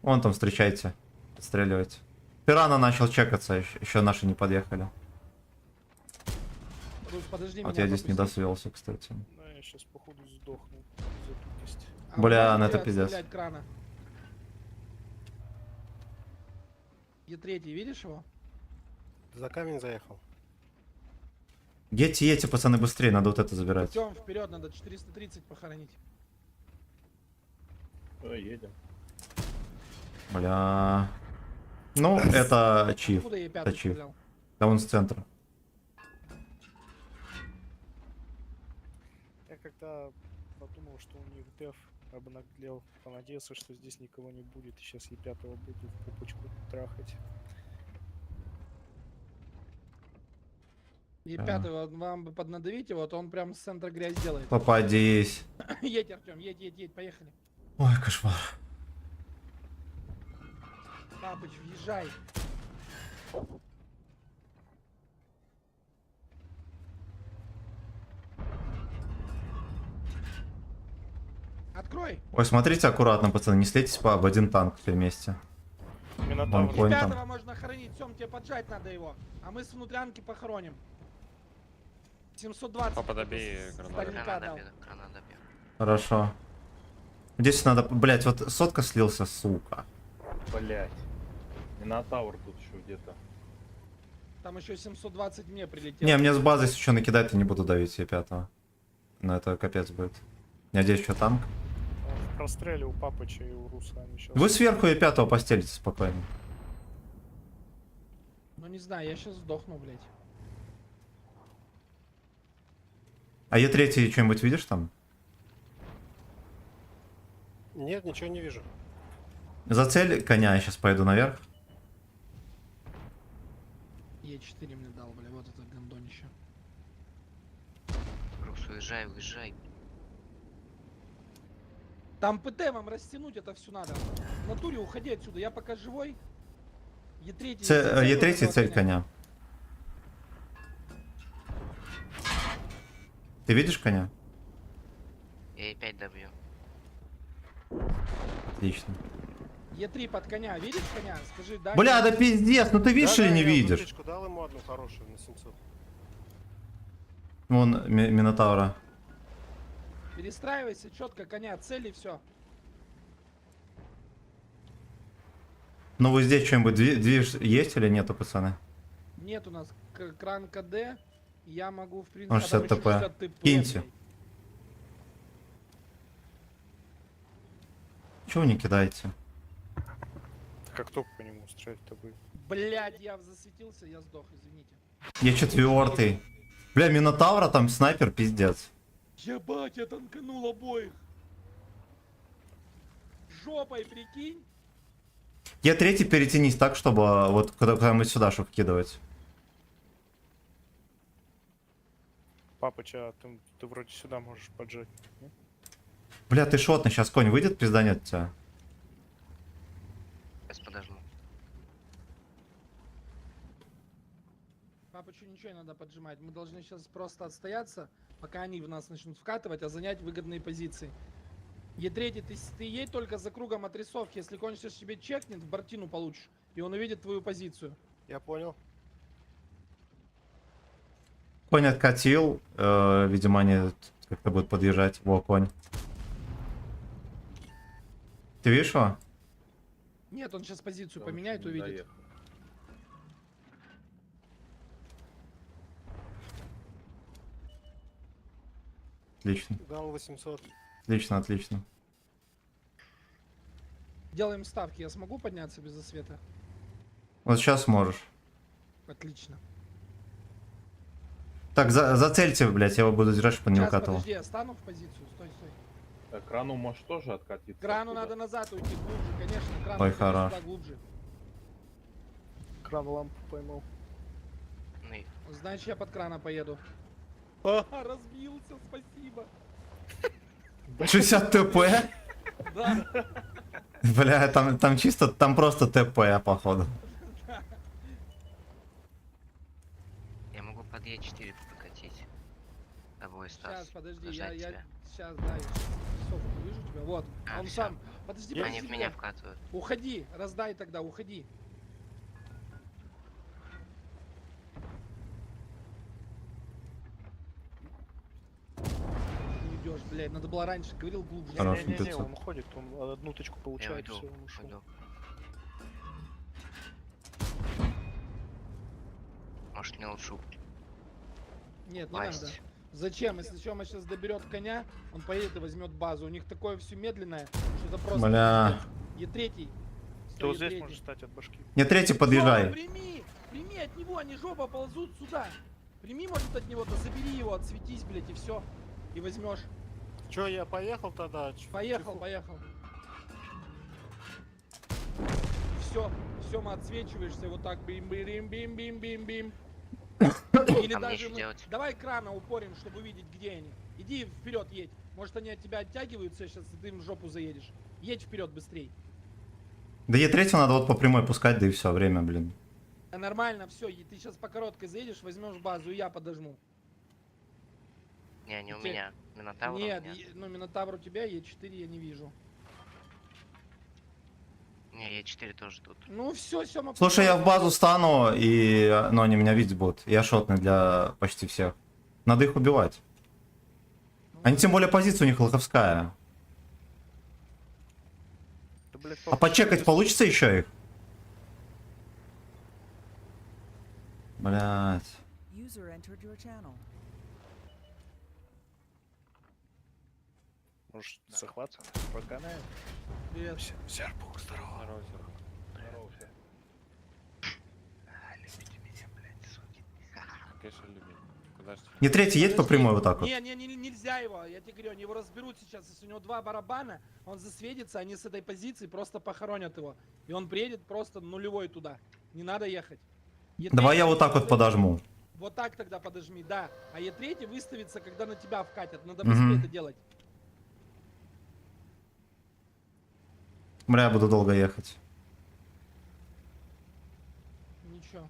Вон там встречайте. Отстреливайте. Пирана начал чекаться, еще наши не подъехали. Рус, подожди Вот меня, я здесь не пропусти. досвелся, кстати. Да, я сейчас, походу, сдохну за тупость. А Бля, вы ну можете это пиздец. отстрелять крана? Е3, видишь его? За камень заехал. Едьте, пацаны, быстрее, надо вот это забирать. Идем вперед, надо 430 похоронить. Едем. Бля. Ну, это чиф. Откуда Е5 Это чиф. стрелял? Да он с центра. Я когда подумал, что у них деф, обнаглел, понадеялся, что здесь никого не будет, и сейчас Е5 буду в пупочку трахать. И пятый, вот вам бы поднадавить его, то он прям с центра грязь делает. Попадись. Едь, Артем, едь, поехали. Ой, кошмар. Папыч, въезжай. Открой. Ой, смотрите аккуратно, пацаны, не слейтесь об один танк все вместе. Минотавр. Вон конь там. Пятого можно хоронить, Сем, тебе поджать надо его. А мы с внутрянки похороним. 720. Папа, добей гранату. Стальника дал. Граната бьет. Хорошо. Здесь надо, блять, вот сотка слился, сука. Блять. Минотавр тут еще где-то. Там еще 720 мне прилетело. Не, мне с базы, если что, накидать, я не буду давить я пятого. Но это капец будет. Надеюсь, что танк. В простреле у Папыча и у Руса они сейчас. Вы сверху и пятого постелите спокойно. Ну не знаю, я сейчас сдохну, блять. А Е3 что-нибудь видишь там? Нет, ничего не вижу. За цель коня я сейчас пойду наверх. Е4 мне дал, бля, вот это гандонище. Рус, уезжай, уезжай. Там ПТ вам растянуть это все надо. В натуре уходи отсюда, я пока живой. Е3. Е3 цель коня. Ты видишь коня? Я и 5 добью. Отлично. Е3 под коня, видишь коня? Скажи, да. Бля, нет? да пиздец, ну ты видишь Да-да, или не я видишь? внутричку дал ему одну хорошую на 700. Вон Минотавра. Перестраивайся четко, коня, цели, все. Ну вы здесь что-нибудь движ есть или нету, пацаны? Нет у нас кран КД. Я могу, в принципе, Он 60 ТП. Киньте. Чего вы не кидаете? Как только по нему стрелять-то будет. Блять, я засветился, я сдох, извините. Я четвертый. Бля, Минотавра там снайпер, пиздец. Ебать, я танканул обоих. Жопой, прикинь. Я третий перетянись так, чтобы вот куда-нибудь сюда, чтобы вкидывать. Папыча, ты вроде сюда можешь поджать. не? Бля, ты шотный, сейчас конь выйдет, пизданет тебя. Сейчас подожду. Папочку ничего не надо поджимать. Мы должны сейчас просто отстояться, пока они в нас начнут вкатывать, а занять выгодные позиции. Е3, ты едь только за кругом отрисовки. Если кончишь себе чекнет, в бортину получишь. И он увидит твою позицию. Я понял. Конь откатил, видимо, они как-то будут подъезжать. Во, конь. Ты видишь его? Нет, он сейчас позицию Да, поменяет, не увидит. доехал. Отлично, Дал 800. отлично, отлично. Делаем ставки. Я смогу подняться без засвета? Вот сейчас можешь. Отлично. Так, зацельте, блядь, я его буду держать, чтобы он не Сейчас, укатывал. подожди, я стану в позицию. Стой, стой. Так, крану можешь тоже откатиться. Крану оттуда? надо назад уйти, глубже, конечно. Кран Ой, уйди хорош. сюда глубже. Кран лампу поймал. Ну и Значит, я под крана поеду. Ага, разбился, спасибо. 60 ТП? Да. Бля, там чисто, там просто ТП, походу. я могу под Е4 прокатить. Тобой, Стас. Сейчас, подожди, зажать я тебя. сейчас, да, я часовку вижу тебя. Вот, А, он всё. сам. Подожди, Они подожди. в меня Глеб. вкатывают. Уходи, раздай тогда, уходи. Не уйдешь, блядь, надо было раньше, говорил глубже. Хорош. Не-не-не, 500. он уходит, он одну тычку Я получает, уйду, все, он ушел. уйду. Может, мне лучше Нет, не надо. упасть. Зачем? Если Тёма сейчас доберет коня, он поедет и возьмет базу. У них такое все медленное, что это просто... Бля. Е3. Ты вот здесь можешь стать от башки. Не, третий подъезжай. Прими! Прими от него, они жопа ползут сюда. Прими, может, от него, да забери его, отсветись, блядь, и все. И возьмешь. Че, я поехал тогда? Поехал, поехал. Все, все, мы отсвечиваешься вот так. Бим-бим-бим-бим-бим-бим. Или А мне даже что делать? давай крана упорим, чтобы увидеть, где они. Иди вперед, едь. Может они от тебя оттягиваются, сейчас ты им в жопу заедешь. Едь вперед быстрей. Да Е3 надо вот по прямой пускать, да и все, время, блин. Да нормально, все, ты сейчас по короткой заедешь, возьмешь базу, и я подожму. Не, не у Те- меня. Минотавр у Нет, меня. ну Минотавр у тебя, Е4 я не вижу. Не, Е4 тоже тут. Ну все, Сёма. Слушай, я в базу стану, и... Ну, они меня видеть будут. Я шотный для почти всех. Надо их убивать. Они тем более позиция у них лоховская. Да, блядь, А почекать получится еще их? Блять. Может, захват? Прогонаем? Привет. Серпук, здорово. Здорово, Серега. Здорово все. Любите меня, блядь, суки. Конечно, любим. Куда ж Не третий, едь по прямой вот так вот. Нельзя его, я тебе говорю, они его разберут сейчас, если у него 2 барабана, он засветится, они с этой позиции просто похоронят его. И он приедет просто нулевой туда. Не надо ехать. Е3 Давай я вот так вот подожму. Вот так тогда подожми, да. А Е3 выставится, когда на тебя вкатят. Надо Мгм. быстрее это делать. Бля, я буду долго ехать. Ничего.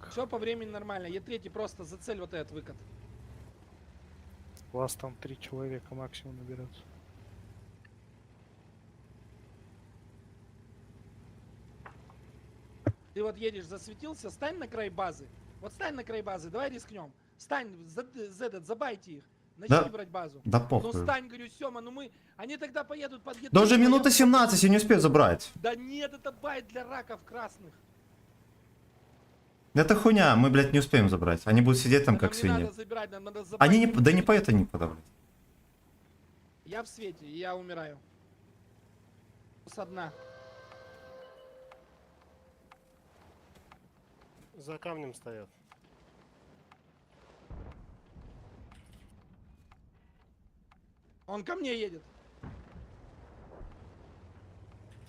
Все по времени нормально. Е3 просто зацель вот этот выкат. У вас там 3 человека максимум наберется. Ты вот едешь, засветился, стань на край базы. Вот стань на край базы, давай рискнем. Стань, забайте их. Начни Да. брать базу. Да Ну похуй. стань, говорю, Сёма, ну мы... Они тогда поедут под Е3. Да уже поедут минута под- 17, я не успею забрать. Да нет, это байт для раков красных. Это хуйня, мы, блядь, не успеем забрать. Они будут сидеть там, Да как нам не свиньи. надо забирать, нам надо забрать. Они не... Да не поют они никуда, блядь. Я в свете, я умираю. Со дна. За камнем стоят. Он ко мне едет.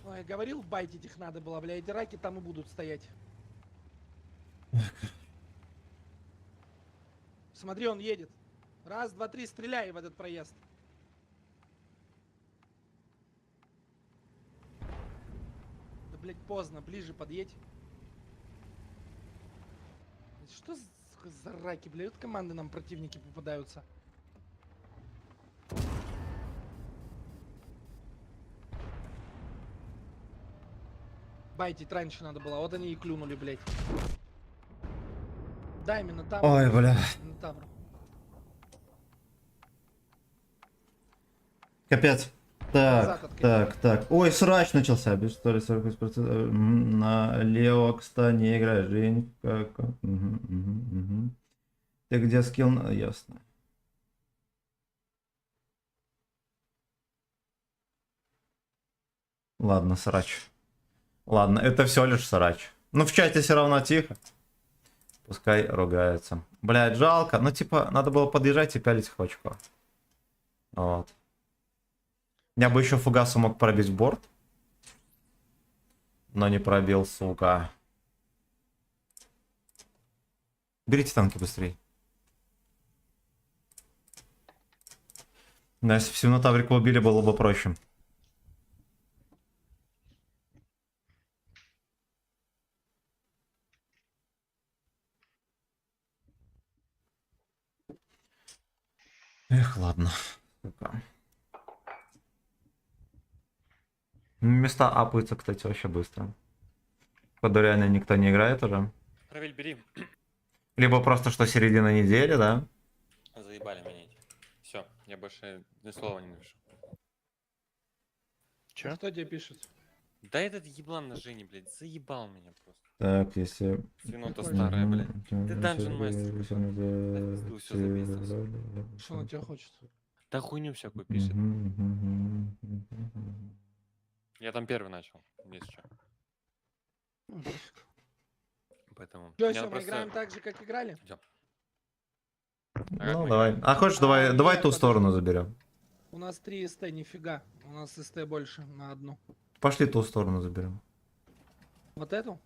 Ой, говорил, байтить их надо было, бля, эти раки там и будут стоять. Смотри, он едет. Раз, два, три, стреляй в этот проезд. Да, блядь, поздно, ближе подъедь. Что за раки, блядь, вот команды нам противники попадаются. Байтить раньше надо было, вот они и клюнули, блядь. Дай Минотавр. Ой, бля. Минотавр. Капец. Назад Так, откинь. так. Ой, срач начался. Без что ли 48%. На Лео, кстати, не играешь. Жень, как... Угу. Ты где скилл? Ясно. Ладно, срач. Ладно, это все лишь срач. Ну, в чате все равно тихо. Пускай ругаются. Блядь, жалко. Ну, типа, надо было подъезжать и пялить в очко. Вот. Я бы еще фугасу мог пробить в борт. Но не пробил, сука. Берите танки быстрее. Да, если бы все на Таврика убили, было бы проще. Эх, ладно. Сука. Места апаются, кстати, вообще быстро. Походу реально никто не играет уже. Равиль, бери. Либо просто что середина недели, да? Заебали меня эти. Все, я больше ни слова не напишу. Че? Кто тебе пишет? Да этот еблан на Жене, блядь, заебал меня просто. Так, если... Свинота Какой? старая, блядь. Ты Dungeon Master. Всё забесился. Что он тебя хочет? Да хуйню всякую пишет. Я там первый начал, если что. Поэтому... Что, я все, мы просто- играем так же, как играли? Идём. А как Ну, мы давай. играем? А хочешь, давай ту сторону заберем. У нас 3 СТ, нифига. У нас СТ больше на одну. Пошли ту сторону заберем. Вот эту?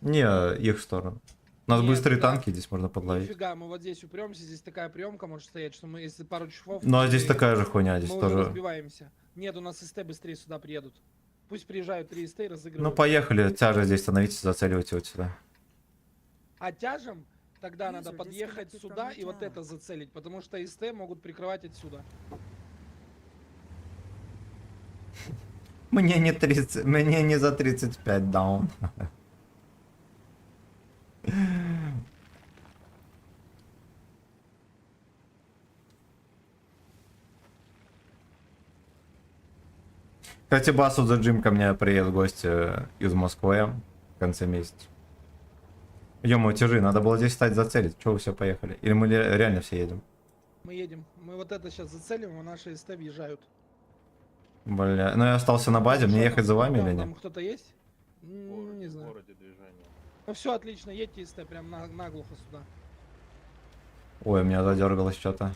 Не, их сторону. У нас Нет, быстрые да. танки, здесь можно подловить. Нифига, мы вот здесь упремся, здесь такая приемка может стоять, что мы, если пару часов... Ну а здесь такая же хуйня, здесь мы уже тоже. разбиваемся. Нет, у нас СТ быстрее сюда приедут. Пусть приезжают 3 СТ и Ну разыгрывают. поехали, тяжа здесь становитесь, зацеливайте вот сюда. А тяжем тогда надо User подъехать disconnected сюда from и вот your это зацелить, потому что СТ могут прикрывать отсюда. Мне не 30, мне не за 35 даун. Кстати, Басу за Джим ко мне приедет гость из Москвы в конце месяца. Ё-моё, тяжи, надо было здесь стать зацелить. Чего вы все поехали? Или мы реально все едем? Мы едем. Мы вот это сейчас зацелим, а наши СТ въезжают. Бля, ну я остался на базе, мне Что ехать там? за вами или Там нет? кто-то есть? В Не в знаю. городе движение. Ну все, отлично, едьте СТ прям наглухо сюда. Ой, у меня задергалось что-то.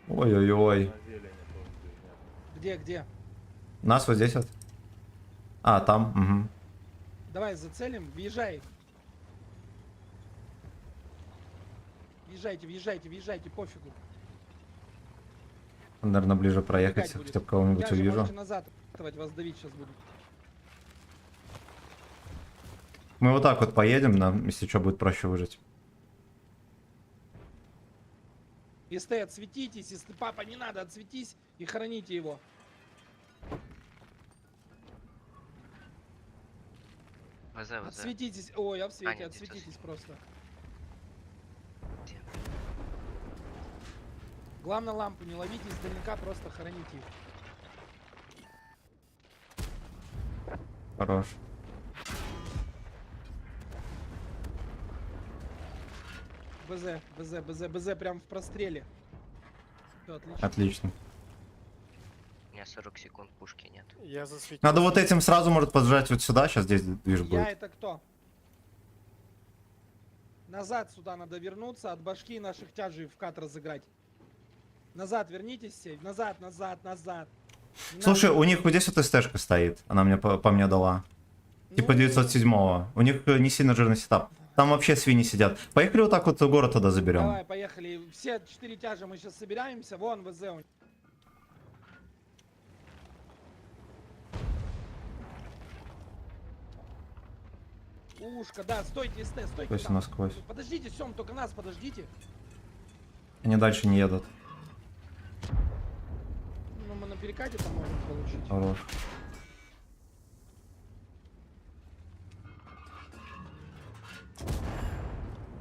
Ой-ой-ой. На зелени тоже движение. Где? Нас вот здесь вот. А, там, угу. Давай зацелим, въезжай. Въезжайте, пофигу. Наверное, ближе проехать, Убегать будет. хотя бы кого-нибудь Я же увижу. можете назад вас давить сейчас будут. Мы вот так вот поедем, нам, если что, будет проще выжить. СТ, отсветитесь, если папа не надо, отсветись и храните его. ВЗ. Отсветитесь, ой, я в свете, нет, здесь отсветитесь просто. Где? Главное лампу не ловите издалека, просто храните их. Хорош. БЗ прям в простреле. Все, отлично. Отлично. У меня 40 секунд, пушки нет. Я засветил. Надо вот этим сразу, может, поджать вот сюда, сейчас здесь движ Я будет. это кто? Назад сюда надо вернуться, от башки наших тяжей в кат разыграть. Назад вернитесь все, назад. Не Слушай, надо. у них вот здесь вот СТ-шка стоит, она мне по мне дала. Типа Ну, 907-го. У них не сильно жирный сетап. Там вообще свиньи сидят. Поехали вот так вот в город тогда заберем. Давай, поехали. Все 4 тяжа мы сейчас собираемся. Вон ВЗ. Ушка, да, стойте, СТ, стойте. То есть там. насквозь. Подождите, Сем, только нас подождите. Они дальше не едут. Ну, мы на перекате там можем получить. Хорош.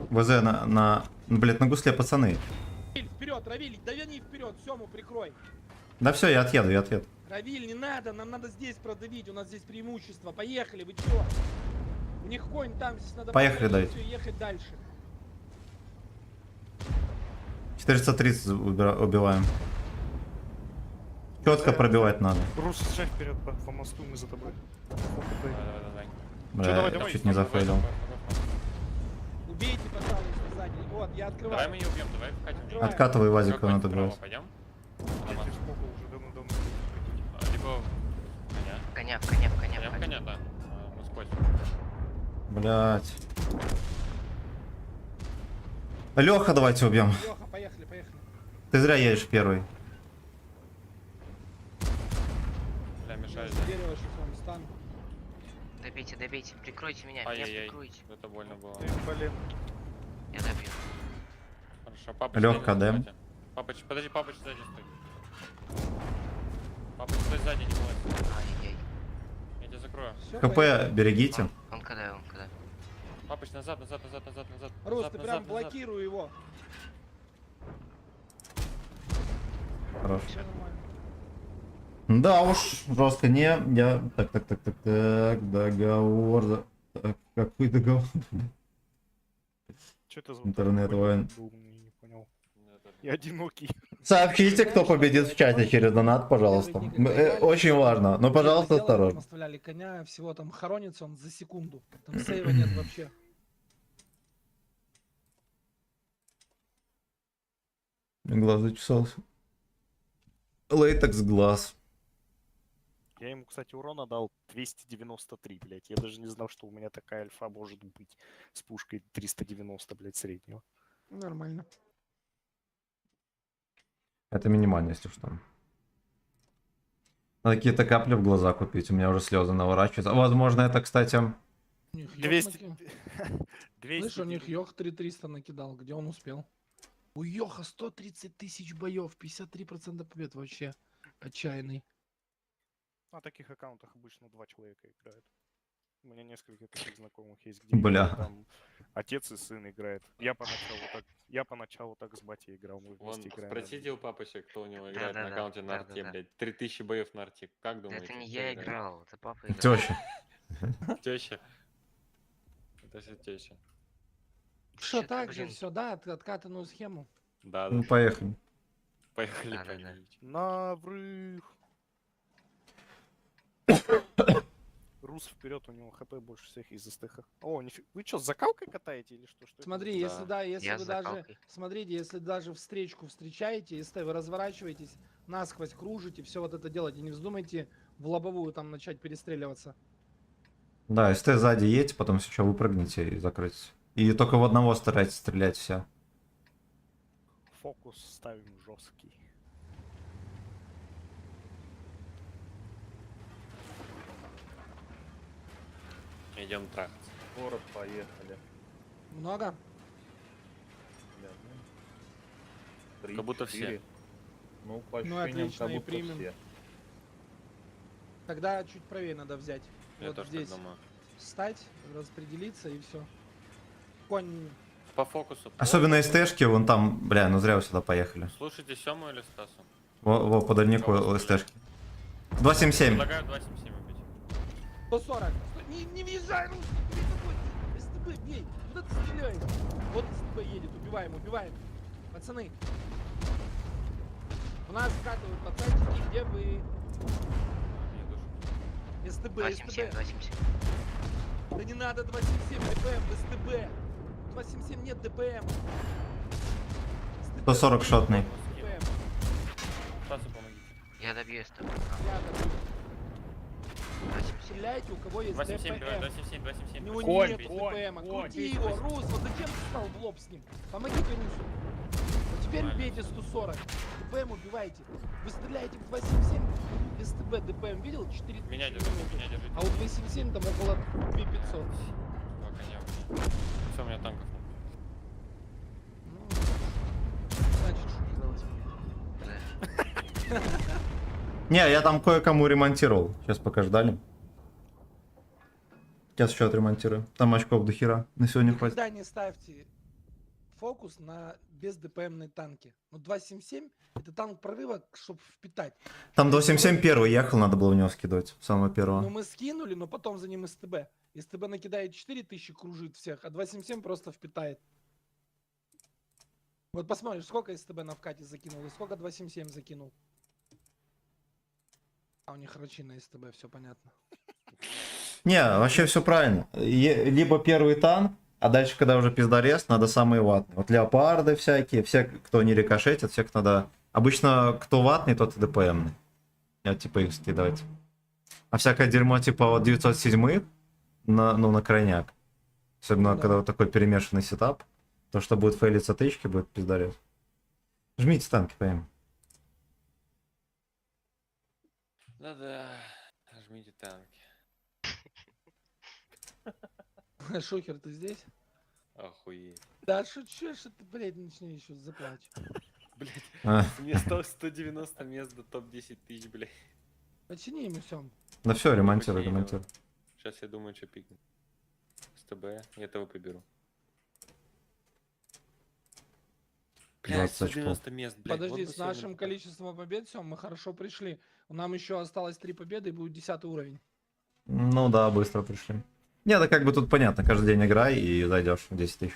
ВЗ блядь, на гусле, пацаны. Вперед, Равиль, дави вперед, Сему прикрой. Да все, я отъеду. Равиль, не надо, нам надо здесь продавить, у нас здесь преимущество. Поехали, вы чё? У них конь там, здесь надо Поехали, продавить давить. всё и ехать дальше. 430 убиваем. Четко пробивать надо. Рус, шеф вперед по мосту, мы за тобой. Давай. Бля, давай, чуть не зафейлил. Убейте, пожалуйста, сзади. Вот, я открываю. Давай мы ее убьем, давай вкатим. Открывай. Откатывай Вазик, Какой-нибудь надо вправо брать. пойдем? Я тебе сколько уже давно. Либо коня. Коня. Прям коня, да. Мы сквозь. Блять. Леха, давайте убьем. Леха, поехали. Ты зря едешь первый. Бля, мешает. Дерево, сейчас он стану. Добейте, прикройте меня, Ай-яй-яй. прикройте. Это больно было. Блин. Я добью. Хорошо, папыч. Лёгко, сзади, да? кстати. Папыч, подожди, папыч сзади стой. Папыч, стой сзади, не бойся. Ай-яй. Я тебя закрою. Всё, ХП берегите. Он когда. Папыч, назад. Рус, назад, ты назад, прям назад. блокируй его. Хорош. Все нормально. Да уж, жестко не. Я. Так. Договор. Так, какой договор? Что это за Интернет воин. Не понял. Я одинокий. Сообщите, кто победит в чате через донат, пожалуйста. Очень важно. Но, пожалуйста, Сделали, осторожно. там оставляли коня, всего там хоронится он за секунду. Там сейва нет вообще. Глаз зачесался. Лейтекс глаз. Я ему, кстати, урона дал 293, блядь. Я даже не знал, что у меня такая альфа может быть с пушкой 390, блядь, среднего. Нормально. Это минимально, если что. Надо какие-то капли в глаза купить, у меня уже слезы наворачиваются. Возможно, это, кстати... У них ёх 200... накинул. 200... Слышь, у них Йох 3300 накидал. Где он успел? У Йоха 130 тысяч боев, 53% побед вообще. Отчаянный. На таких аккаунтах обычно 2 человека играют. У меня несколько таких знакомых есть, где Бля. там отец и сын играет. Я поначалу так с батей играл, мы Вон, вместе играем. спросите у папочек, кто у него играет на Да-да-да, аккаунте на арте, да-да-да. блядь. 3000 боев на арте. Как Да думаете? это не кто я играет? играл, это папа играл. Теща. Теща. Это все теща. Что Чё-то, так же блин. все, да, откатанную схему. Да, Ну, да. поехали. Поехали, Да-да-да. поехали. Наврыв! Рус вперед, у него хп больше всех из СТХ. О, нифиг. Вы что, с закалкой катаете или что? Что это Смотри, Да. если да, если Я вы с даже, закалкой. смотрите, если даже встречку встречаете, если вы разворачиваетесь, насквозь кружите, все вот это делаете, не вздумайте в лобовую там начать перестреливаться. Да, если ты сзади едете, потом все что, выпрыгните и закрыть. И только в одного старайтесь стрелять все. Фокус ставим жесткий. Идем трахаться. Город поехали. Много? Три, Как будто четыре. все. Ну, по Ну, ощущениям, отлично, как и будто примем. все. Тогда чуть правее надо взять. Я Вот тоже здесь так думаю. встать, распределиться и все. Конь. По фокусу. Особенно СТшки, вон там, бля, ну зря вы сюда поехали. Слушайте Сему или Стасу? Во, по дальнику Кого СТшки. 277. Предлагаю 277 убить. 140. Не въезжай, ну, СТБ, бей. Куда ты стреляешь? Вот СТБ едет, убиваем, убиваем. Пацаны. У нас скатывают пацанчики, где вы? Не душу. СТБ, 277, СТБ. 277. Да не надо 277, ДПМ, СТБ. 277 нет ДПМ. СТБ, 140 шотный. ДПМ. Стасу помогите. Я добью с тобой. Я добью. 277. Стреляйте, у кого есть 277, ДПМ. 277, 277. У него Конь, нет конь, ДПМ. конь. Крути его, Рус, вот зачем ты стал в лоб с ним? Помогите Русу. А теперь Нормально. бейте 140. ДПМ убивайте. Вы стреляете в 277, СТБ ДПМ видел? 4 Меня держите, меня держите. А у 277 там около 2500. Два коня у меня. Все, у меня танков нет. Ну, значит, что делать? Да. Не, я там кое-кому ремонтировал. Сейчас пока ждали. Сейчас еще отремонтирую. Там очков до хера. На сегодня хватит. Никогда не ставьте фокус на бездпмные танки. Ну 277 это танк прорыва, чтобы впитать. Там 277 первый ехал, надо было в него скидывать. Самого Ну первого. мы скинули, но потом за ним СТБ. СТБ накидает 4000, кружит всех, а 277 просто впитает. Вот посмотришь, сколько СТБ на вкате закинул и сколько 277 закинул. А у них рачи на СТБ, все понятно. Не, вообще все правильно. Либо первый танк, а дальше, когда уже пиздарез, надо самые ватные. Вот леопарды всякие, все, кто не рикошетит, всех надо... Обычно, кто ватный, тот и ДПМный. Я типа их скидывать. А всякое дерьмо типа вот 907 на крайняк. Особенно, Да. когда вот такой перемешанный сетап. То, что будет фейлиться тычки, будет пиздарез. Жмите танки, поем. Да-да. Жмите танки. Шухер, ты здесь? Охуеть. Да шучу, что ты, блядь, начни еще заплачь. Блять, А, мне осталось 190 мест до топ-10 тысяч, блядь. Почини ему всем. да все, ремонтируй, Почти ремонтируй. Сейчас я думаю, что пикнуть. С ТБ, я этого поберу. Блять, 20 очков. 190 мест, блядь. Подожди, вот бы с нашим сегодня- количеством побед все, мы хорошо пришли. Нам еще осталось 3 победы и будет 10 уровень. Ну да, быстро пришли. Не, да как бы тут понятно, каждый день играй и зайдешь в 10 тысяч.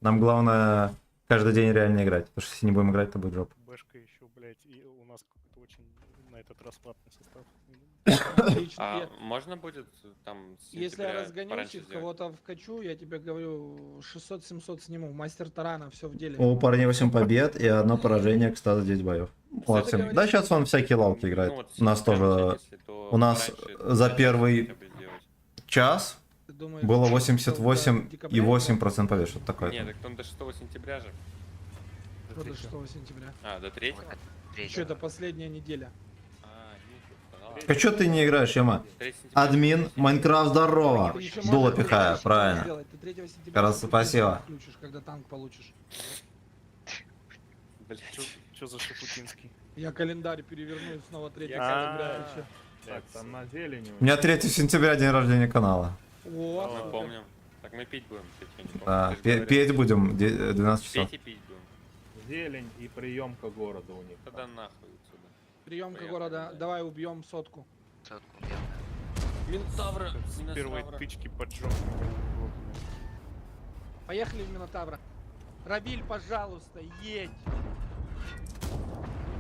Нам главное каждый день реально играть, потому что если не будем играть, то будет жопа. Бэшка еще, блядь. блядь, и у нас какой-то очень на этот раз платный состав. Отлично. А Я- можно будет там с Если я сентября разгонюсь пораньше и сделать? кого-то вкачу, я тебе говорю, 600-700 сниму. Мастер тарана, все в деле. У парней 8 побед и одно поражение к 109 боев. Молодцы. говоришь? Да, сейчас он всякие лалки играет. Ну, вот У нас прям тоже взять, если, то у нас пораньше за хотя первый бы сделать. час Ты думаешь, было что 88 до и декабря 8% побед, что-то такое. Нет, так там до 6 сентября же. Что до 6 сентября. А, до 3? Вот, Что третьего. это последняя неделя? А, ну, А чё ты не играешь, Яма? 3 сентября. Админ, Майнкрафт, здорово. Ты еще Дуло можешь пихаю, что-то правильно. сделать. Ты 3 сентября Раз, только спасибо. включишь, когда танк получишь. Блядь. Что за Шапутинский? Я календарь переверну и снова 3 Я сентября. А, Так, там на зелени. У меня 3 сентября день рождения канала. О, Мы супер. помним. Так мы пить будем, кстати, я не помню. Да, Ты ж говорил. петь будем 12 часов. Петь и пить будем. Зелень и приемка города у них. Тогда нахуй отсюда. Приемка Поехали, города. да. Давай убьем сотку. Сотку убьем. Минотавра! С первой тычки поджег. Поехали в Минотавра. Равиль, пожалуйста, едь.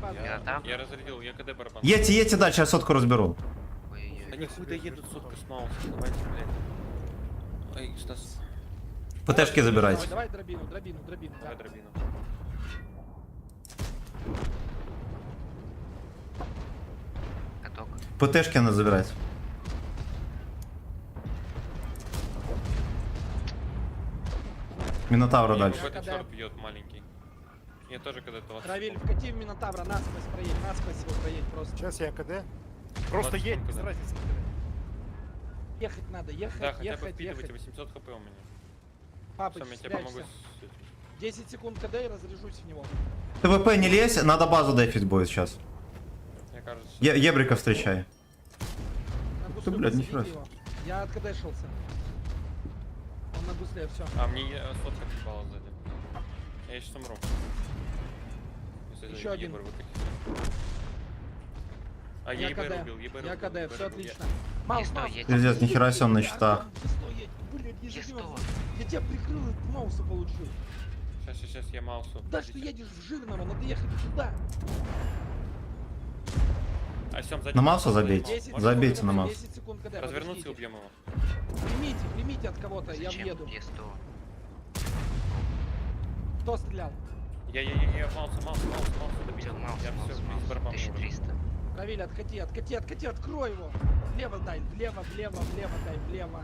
Минотавр? Я разрядил, я КД барабан. Едьте дальше, я сотку разберу. Да Ой-ой-ой. нихуя доедут сотка с Маусом, давайте, блядь. Ой, Стас, ПТшки забирайте. Давай дробину, да. давай дробину. Каток. ПТшки надо забирать. Минотавра дальше. Какой-то КД. черт бьет маленький. Я тоже когда-то вас... Равиль, вкати в Минотавра, насквозь его проедь просто. Сейчас я КД. Просто 20 едь, секунд, без да. разницы. Ехать надо, Да, ехать, хотя бы ехать, впитывайте, ехать. 800 хп у меня. Папыч, Все, я тебе помогу спрячься. с этим. 10 секунд КД и разряжусь в него. ТВП не лезь, надо базу дефить будет сейчас. Мне кажется... Ебрика встречай. На Ты, гуслю блядь, посадите нихера его. Я откдшился. Он на гусле, все. А мне сотка съебала сзади. Я сейчас умру. Если Еще один. Ебр выкатит. А я Я ЕБР КД, убил, ЕБР я убил, КД, ЕБР все убил. отлично. Маус, Есть, Маус. есть. Пиздец, нихера себе он на Едь, щитах. Артём, Е100 едь. Блядь, ежедневно. Есть Я тебя прикрыл, от Мауса получил. Сейчас, я маусу. Да что едешь в жирного, надо ехать туда. А Сём, сзади На Мауса сзади забейте. Маус. 10 Можно Забейте секунд на КД, Маус. 10 секунд КД, Развернуться и подождите. убьем его. Примите от кого-то, я Зачем? въеду. Е100. Кто стрелял? Я Мауса добил. Всё, Маус, Я Маус, все, Маус. без барабана. 1300. Равиль, откати, открой его. Влево дай, влево дай, влево.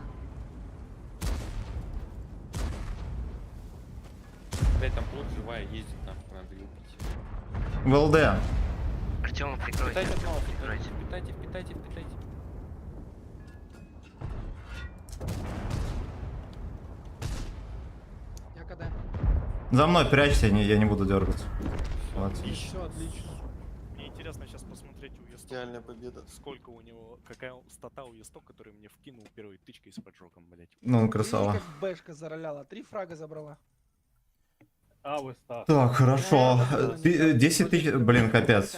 Блять, там плут живая ездит, нахуй, надо ее убить. ВЛД. Артема прикройте. Питайте от Мауса, Прикройте. питайте. Я КД. За мной прячься, я не буду дергаться. Вот. Все, отлично. Мне интересно сейчас посмотреть у Е100. Идеальная победа. Сколько у него, какая стата у Е100, который мне вкинул первой тычкой с поджогом, блять. Ну, он Видите, красава. как бэшка зароляла. 3 фрага забрала. А вы, Стас. Так, хорошо. 10 тысяч, блин, капец.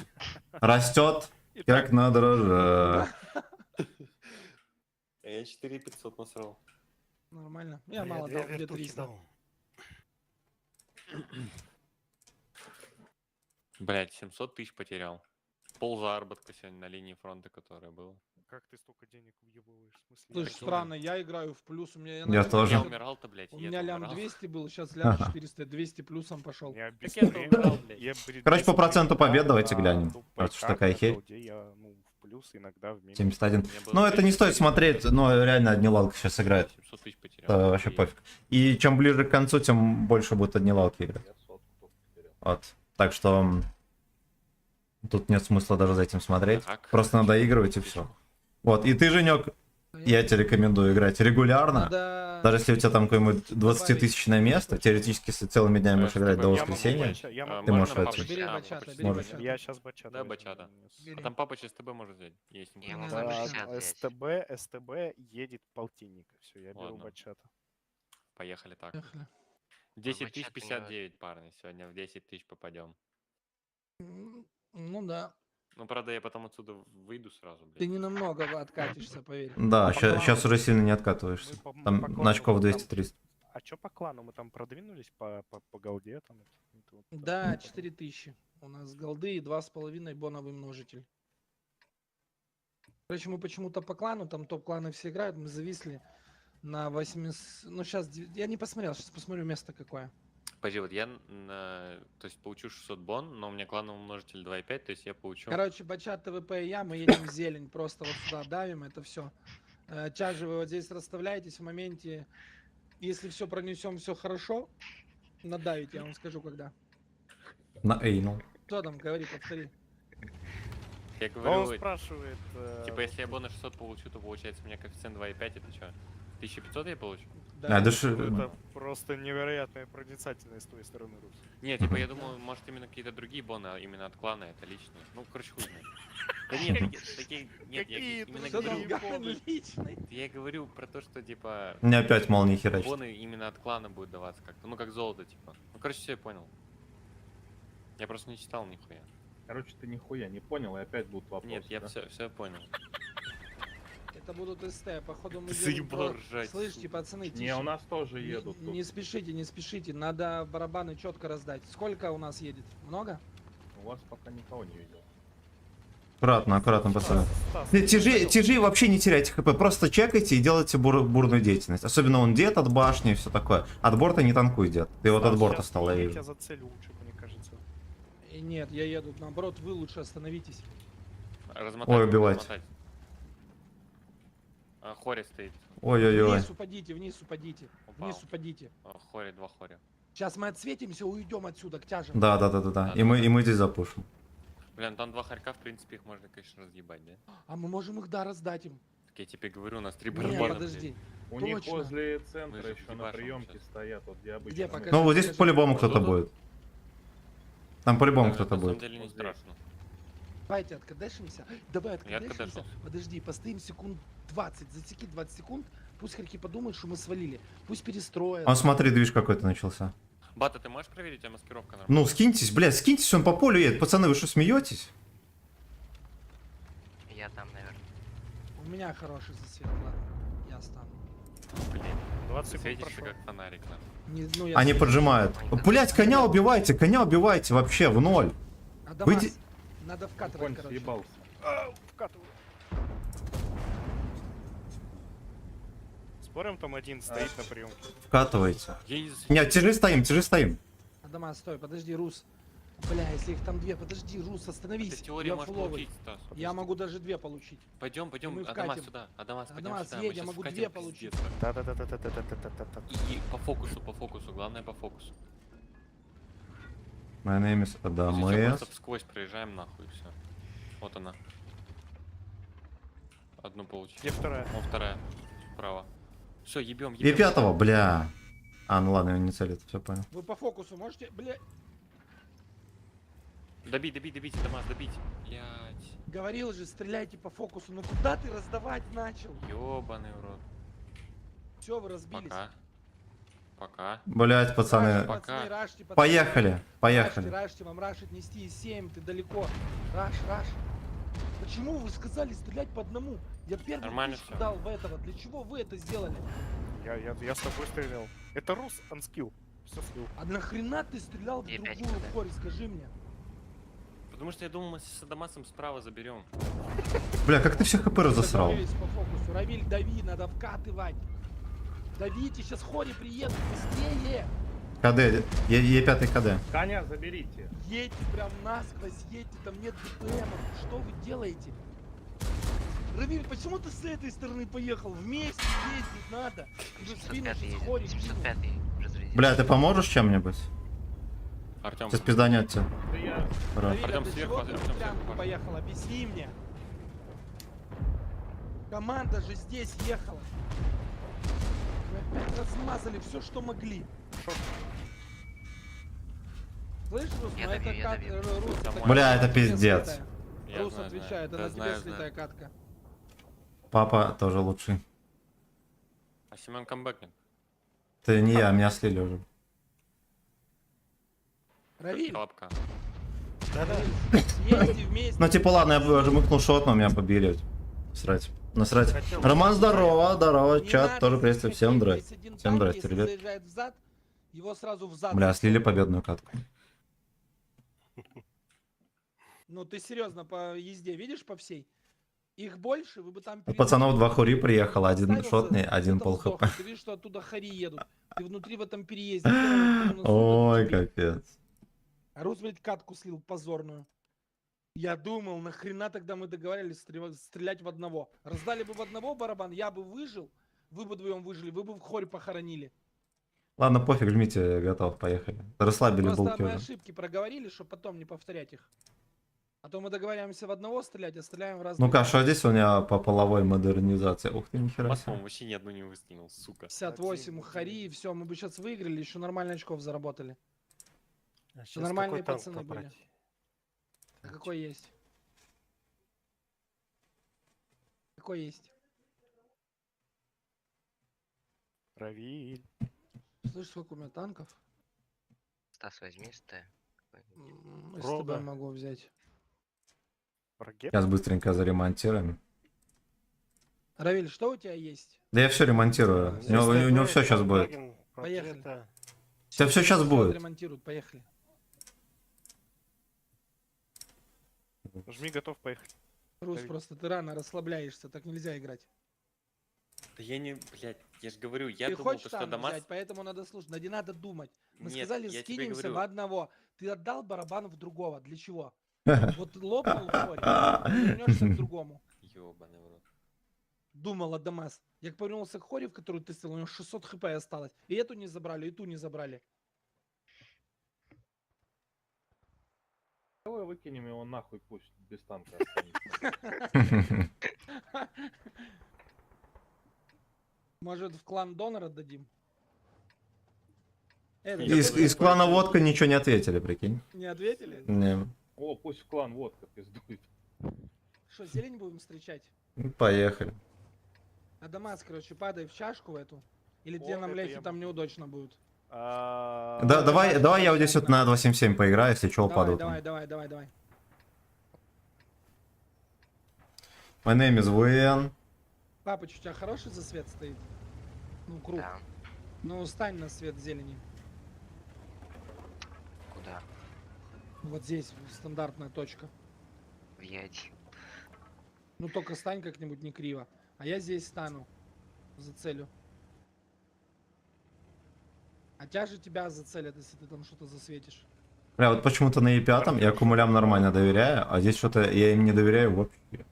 Растет, как на дрожжах. Я 4500 насрал. Нормально. Я мало дал, 2300. Блять, 700 тысяч потерял. Пол заработка сегодня на линии фронта, которая была. Как ты столько денег въебываешь? В смысле? Слышь, Такие странно, я играю в плюс, у меня... Я наверное, тоже. Я где-то- умирал-то, блять. У меня лям 200 был, сейчас лям Ага. 400, 200 плюсом пошел. Я без Так я бред- умирал, блядь. я Короче, по проценту побед давайте на глянем. топ Раз уж байках, такая на херь. голде я, ну, в плюс, иногда в минус. 71. Мне было Ну, это не 30 стоит тысяч, смотреть, но реально одни лалки сейчас играют. 700 тысяч потерял. Это вообще И- пофиг. И чем ближе к концу, тем больше будут одни лалки играть. Вот. Так что тут нет смысла даже за этим смотреть. Так. Просто надо доигрывать и все. Вот. И ты, Женек, я тебе рекомендую играть регулярно. Надо... Даже если у тебя там какое-нибудь 20-тысячное место, теоретически если целыми днями можешь играть до Я могу воскресенья. я А, могу ты можешь можно это- папочку? Бери А, бачата, хочешь бери можешь. бачата. Я сейчас бачата. Да, возьму. бачата. Бери. А там папа с ТБ может взять. Есть. Я можно. могу Да, 60 взять. СТБ едет полтинника. Все, я беру Ладно. бачата. Поехали так. Поехали. 10 бачата не 059, парни. Сегодня в 10 тысяч попадем. Ну да. Ну, правда, я потом отсюда выйду сразу, Ты блядь. не намного откатишься, поверь. Да, По клану. сейчас уже сильно не откатываешься. Мы по Там клану на очков там- 200-300. А чё по клану? Мы там продвинулись по голде? Там, Вот Да, 4000. У нас голды и 2,5 боновый множитель. Короче, мы почему-то по клану, там топ-кланы все играют, мы зависли на 8... Ну, сейчас, я не посмотрел, сейчас посмотрю место какое. Подожди, вот я, то есть, получу 600 бон, но у меня клановый множитель 2,5, то есть я получу... Короче, Бачат, ТВП и я, мы едем в зелень, просто вот сюда давим, это все. Чажи вы вот здесь расставляетесь в моменте, если все пронесем, все хорошо, надавить, я вам скажу, когда. На эйнул. Что там, говори, повтори. Я он говорю, спрашивает... типа, если я бон на 600 получу, то получается у меня коэффициент 2,5, это что? 1500 я получу? А, даже... Это просто невероятная проницательность с твоей стороны, Рус. Нет, типа, я думаю, может, именно какие-то другие боны, а именно от клана, это личные. Ну, короче, хуй знает. Да нет, такие... Нет, я Какие именно Что там, говорю... Ган личный? Я говорю про то, что, типа... Мне опять молния херачит. Боны именно от клана будут даваться как-то. Ну, как золото, типа. Ну, короче, все, я понял. Я просто не читал нихуя. Короче, ты нихуя не понял, и опять будут вопросы. Нет, я да? все понял. Это будут СТ, походу мы Ты едем заебал по- ржать, Слышите, сука. пацаны, тише. Не, у нас тоже Не- едут тут. Не спешите, не спешите, надо барабаны четко раздать. Сколько у нас едет? Много? У вас пока никого не видел. Аккуратно, аккуратно, пацаны. Стас, Нет, тяжи вообще не теряйте хп, просто чекайте и делайте бурную деятельность. Особенно он дед от башни и все такое. От борта не танкуй, дед. Ты вот от борта стал, я Я вижу. тебя зацелю лучше, мне кажется. И нет, я еду, наоборот, вы лучше остановитесь. Размотать. Ой, убивать. размотать. Хори стоит. Ой-ой-ой. Вниз упадите, вниз упадите, Упал. вниз упадите. Хори, 2 хори. Сейчас мы отсветимся, уйдем отсюда к тяжам. Да. И мы здесь запушим. Блин, там 2 хорька, в принципе, их можно, конечно, разъебать, да? А мы можем их, да, раздать им. Так я тебе говорю, у нас 3 Не, барабана. подожди. У них Точно. возле Мы центра же еще на ебашим приемке сейчас. стоят, вот где обычно. Где, мы. покажи? Ну, вот здесь по-любому Вот кто-то тут? будет. Там по-любому На кто-то самом будет. деле не Вот здесь. страшно. Давайте откадешимся. Давай Я откадешимся. откадешился. Подожди, постоим секунд 20. Засеки 20 секунд. Пусть хорьки подумают, что мы свалили. Пусть перестроят. А смотри, движ какой-то начался. Бата, ты можешь проверить, а маскировка нормально? Ну, скиньтесь, блядь, скиньтесь, он по полю едет. Пацаны, вы что, смеетесь? Я там, наверное. У меня хороший засвет, ладно. Я стану. Блин, 20 ты секунд светишься прошло. как фонарик, нахуй. Не, ну, я Они светлый. поджимают. Блять, коня убивайте вообще в ноль. Адамас, Выйди- надо вкатывать, Конь короче. съебался. Вкатываю. Спорим, там один стоит на приемке. Вкатывайте. Я не Нет, тяжи стоим. Адамас, стой, подожди, Рус. Бля, если их там две, подожди, Рус, остановись. Ты теория Я можешь фуловый. получить, Стас. Я могу даже две получить. Пойдем, Мы Адамас вкатим. сюда. Адамас, пойдем Адамас, сюда. едь, я мы могу щас две вкатим, получить. пиздец. Да-да-да-да-да-да-да-да. И по фокусу, главное по фокусу. My name is Если чё, Адамес. просто сквозь проезжаем нахуй, все. Вот она. Одну получил. Где вторая? О, вторая. Справа. Все, ебем. И пятого, бля. А, ну ладно, он не целит, все понял. Вы по фокусу можете, бля, Добить, Адамас, добить. Блять. говорил же, стреляйте по фокусу. Ну куда ты раздавать начал? Ёбаный в рот. Все, вы разбились. Пока. Блять, пацаны. Рашьте, Пока. пацаны, рашьте, пацаны. Поехали. Рашьте, вам рашить нести 7, ты далеко. Раш. Почему вы сказали стрелять по одному? Я первый Нормально пушку всё. дал в этого. Для чего вы это сделали? Я с тобой стрелял. Это Рус, анскилл. Все слил. А нахрена ты стрелял в И опять другую КД. хорь, скажи мне? Потому что я думал, мы с Адамасом справа заберем. Бля, как ты все хп разосрал? Готовились по фокусу. Равиль, дави, надо вкатывать. Давите, сейчас хори приедут, быстрее. КД, Е5 КД. Коня заберите. Едьте прям насквозь, едьте, там нет ДПМов. Что вы делаете? Равиль, почему ты с этой стороны поехал? Вместе ездить надо. Уже в спину 705 сейчас хори едет. кинул. 705 разрядил. Бля, ты поможешь чем-нибудь? Артем. Сейчас пизданет тебя. Да я... Хорош. Равиль, а Артём для сверху, чего ты Артём в сверху, прямку пожалуйста. поехал? Объясни мне. Команда же здесь ехала. Вы опять размазали все, что могли. Слышь, Рус, Я ну это давил, я как... давил. Рус, Бля, катка это на тебе пиздец. слитая. Я Рус знаю, отвечает, да, это на тебе знаю. слитая катка. Папа тоже лучший. А Семен камбэкнет. Ты не я, меня слили уже. Равиль, Колобка. съезди вместе. Ну типа ладно, я уже мыкнул шот, но меня побили. Срать. Насрать. Роман, здорово, Не чат надо тоже приветствую. Всем заходить, здрасте. есть один Всем танк, здрасте, если ребят. заезжает в зад, его сразу в зад. Бля, слили победную катку. Ну ты серьезно, по езде видишь по всей? Их больше, вы бы там... У пацанов 2 хури приехало, один Ставился, шотный, один где-то пол вздох, хп. Ты видишь, что оттуда хари едут. Ты внутри в этом переезде. первую половину суток Ой, тебе. капец. А Рус, блядь, катку слил позорную. Я думал, нахрена тогда мы договаривались стрелять в одного. Раздали бы в одного барабан, я бы выжил, вы бы вдвоем выжили, вы бы в хоре похоронили. Ладно, пофиг, жмите, готов, поехали. Расслабили Просто булки мы уже. ошибки проговорили, чтобы потом не повторять их. А то мы договариваемся в одного стрелять, а стреляем в разные. Ну-ка, что здесь у меня по половой модернизации? Ух ты, нихера Пасмом себе. вообще ни одну не выстрелил, сука. 58 хари, и все, мы бы сейчас выиграли, еще нормально очков заработали. А щас Нормальные какой танк пацаны были. побрать? А какой есть? Какой есть? Равиль. Слышь, сколько у меня танков? Стас, возьми СТ. Из Рога. тебя могу взять. Ракет? Сейчас быстренько заремонтируем. Равиль, что у тебя есть? Да я все ремонтирую. У него все сейчас будет. Поехали. Все сейчас Всё будет. отремонтируют, поехали. Жми, готов, поехали. Рус, Равиль. просто ты рано расслабляешься, так нельзя играть. Да я не, блядь, я же говорю, я Ты думал, хочешь то, что танк Дамас... взять, поэтому надо слушать. Да не надо думать. Мы Нет, сказали, я тебе скинемся говорю. в одного. Ты отдал барабан в другого. Для чего? Вот лопнул в хоре, вернешься к другому. Ёбаный в рот. Думал Адамас. Я повернулся к хоре, в которую ты стрелял, у него 600 хп осталось. И эту не забрали, и ту не забрали. Давай выкинем его нахуй, пусть без танка останется. Может, в клан донора дадим? Из клана водка ничего не ответили, прикинь. Не ответили? Не. О, пусть в клан водка пиздует. Что, зелень будем встречать? Ну, поехали. Адамас, короче, падай в чашку эту. Или О, тебе нам это лехи я там могу. неудачно будет. Да, давай я вот здесь вот на 277 поиграю, если что, упаду. Давай. My name is Вен. Папыч, у тебя хороший засвет стоит? Ну, круг. Да. Ну, стань на свет зелени. Куда? Вот здесь, стандартная точка. Въедь. Ну, только стань как-нибудь не криво. А я здесь стану. Зацелю. А тяжи тебя зацелят, если ты там что-то засветишь. Бля, вот почему-то на Е5 я аккумулям нормально доверяю, а здесь что-то я им не доверяю вообще.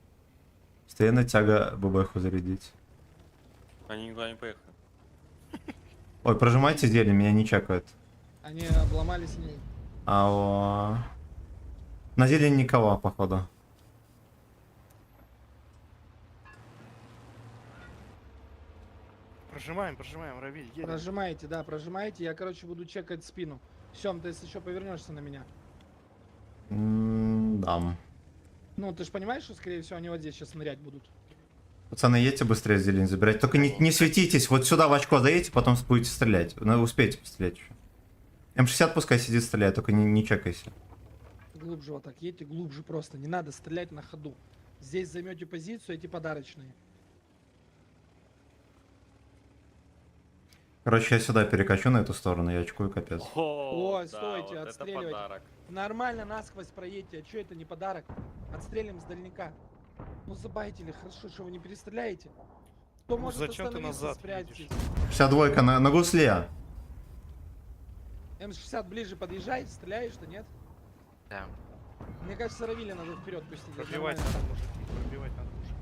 Постоянно тяга ББХу зарядить. Они никуда не поехали. Ой, прожимайте зелень, меня не чекают. Они обломались не. На зелень никого, походу. Прожимаем, Равиль, едем. Прожимаете, да, прожимаете. Я, короче, буду чекать спину. Сем, ты если еще повернешься на меня. Да. Ну, ты же понимаешь, что, скорее всего, они вот здесь сейчас нырять будут. Пацаны, едьте быстрее зелень забирать. Только не светитесь, вот сюда в очко заедьте, потом будете стрелять. Ну, успеете пострелять еще. М60 пускай сидит, стреляет, только не чекайся. Глубже вот так, едьте глубже просто. Не надо стрелять на ходу. Здесь займете позицию, эти подарочные. Короче, я сюда перекачу на эту сторону, я очкую капец. Ой, да, стойте, вот это отстреливайте. подарок. Нормально насквозь проедьте. А что это не подарок? Отстрелим с дальника. Ну забайтили, хорошо, что вы не перестреляете. Кто может зачем ты остановиться, назад спрячьтесь. едешь? 62 на гусле. М60 ближе подъезжает, стреляешь-то, нет? Да. Мне кажется, Равиля надо вперед пустить. это Пробивать нормально. надо, мужики, пробивать надо, мужики.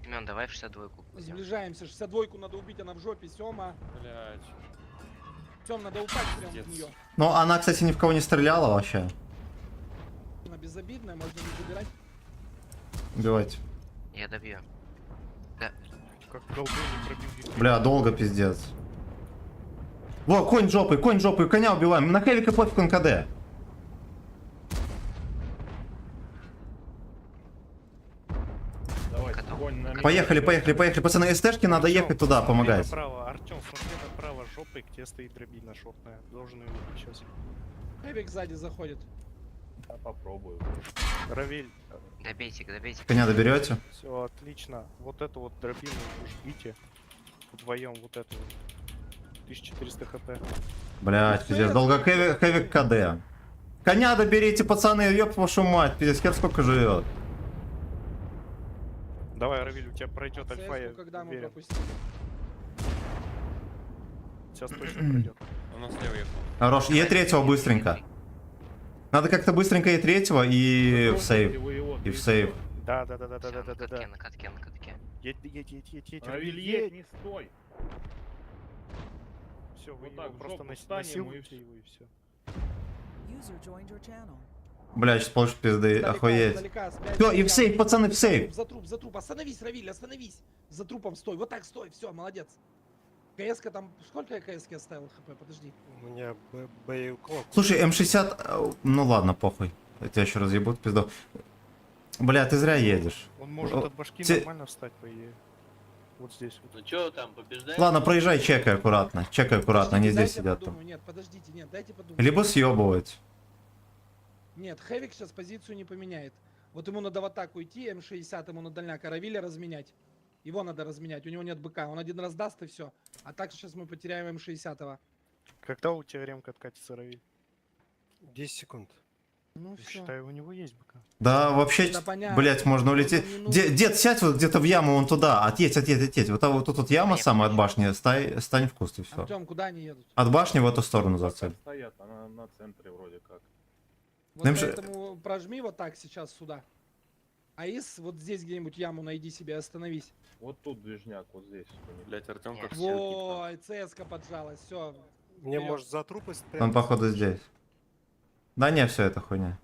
Семен, давай в 62-ку. пойдем. Сближаемся. 62-ку надо убить, она в жопе. Сема. Блядь. Сем, надо упасть прямо в Пиздец. нее. Ну, она, кстати, ни в кого не стреляла вообще. Она безобидная, можно не забирать. Убивайте. Я добью. Как голду не пробил. Бля, долго пиздец. Во, конь жопой, коня убиваем. На хевика пофиг НКД. Давай, Готов. конь на месте. Поехали, пацаны, СТшки надо ехать туда, Смотри помогать. направо, Артем, смотри направо, жопой, где стоит дробина шотная. Должен ее убить сейчас. Эвик сзади заходит. Я попробую. Равиль, Добейте, добейте. Коня доберете? все отлично. Вот эту вот дробину жгите. Вдвоем вот эту вот. 1400 хп. Блять, пиздец, долго хевик КД. Коня доберите, пацаны, ёб вашу мать, пиздец, хер сколько живет. Давай, Равиль, у тебя пройдет альфа, я CS-ку когда мы уверен. пропустили? Сейчас точно пройдет. Он нас слева ехал. Хорош, Е3 быстренько. Надо как-то быстренько Е3 и в сейв. И в сейв. Да. Всё, на катке, на катке. Едь, Равиль, едь, не стой. Все, вы Вот так, его в просто жопу встанем насилуете его и все. Бля, сейчас получит пизды, охуеть. Все, и в сейв, пацаны, в сейв. За труп. Остановись, Равиль, остановись. За трупом стой. Вот так стой. Все, молодец. КС-ка там... Сколько я КС-ки оставил хп? Подожди. У меня боеуклон. Слушай, М60, ну ладно, похуй. Я тебя еще разъебут, пизду. Бля, ты зря едешь. Он может от башки Те- нормально встать, по идее. Вот здесь вот. Ну чё там, побеждаем? Ладно, проезжай, чекай аккуратно. Чекай аккуратно, они Подождите, здесь дайте я сидят там. подумаю. Нет, подождите, нет, дайте подумать. Либо съебывать. Нет, Хэвик сейчас позицию не поменяет. Вот ему надо в атаку идти, М60 ему на дальняк, а Равиля разменять. Его надо разменять, у него нет БК, он один раз даст и все. А так сейчас мы потеряем М60. Когда у тебя ремка откатится, Равиль? 10 секунд. Ну Я все. считаю, у него есть БК. Да, вообще, Да понятно. блять, можно улететь. Ну, не нужно. Дед, сядь вот где-то в яму, вон туда. Отъедь. Вот тут яма самая от башни. Стань в куст и все. Артем, куда они едут? От башни в эту сторону Пока зацель. стоят, она на центре вроде как. Вот Нам же- поэтому прожми вот так сейчас сюда. А из вот здесь где-нибудь яму найди себе, остановись. Вот тут движняк, вот здесь. Блять, Артем как Ой, ЦСК поджалась, все. Мне Вперед. может за трупы Он спрятаться? походу здесь. Да не, все это хуйня.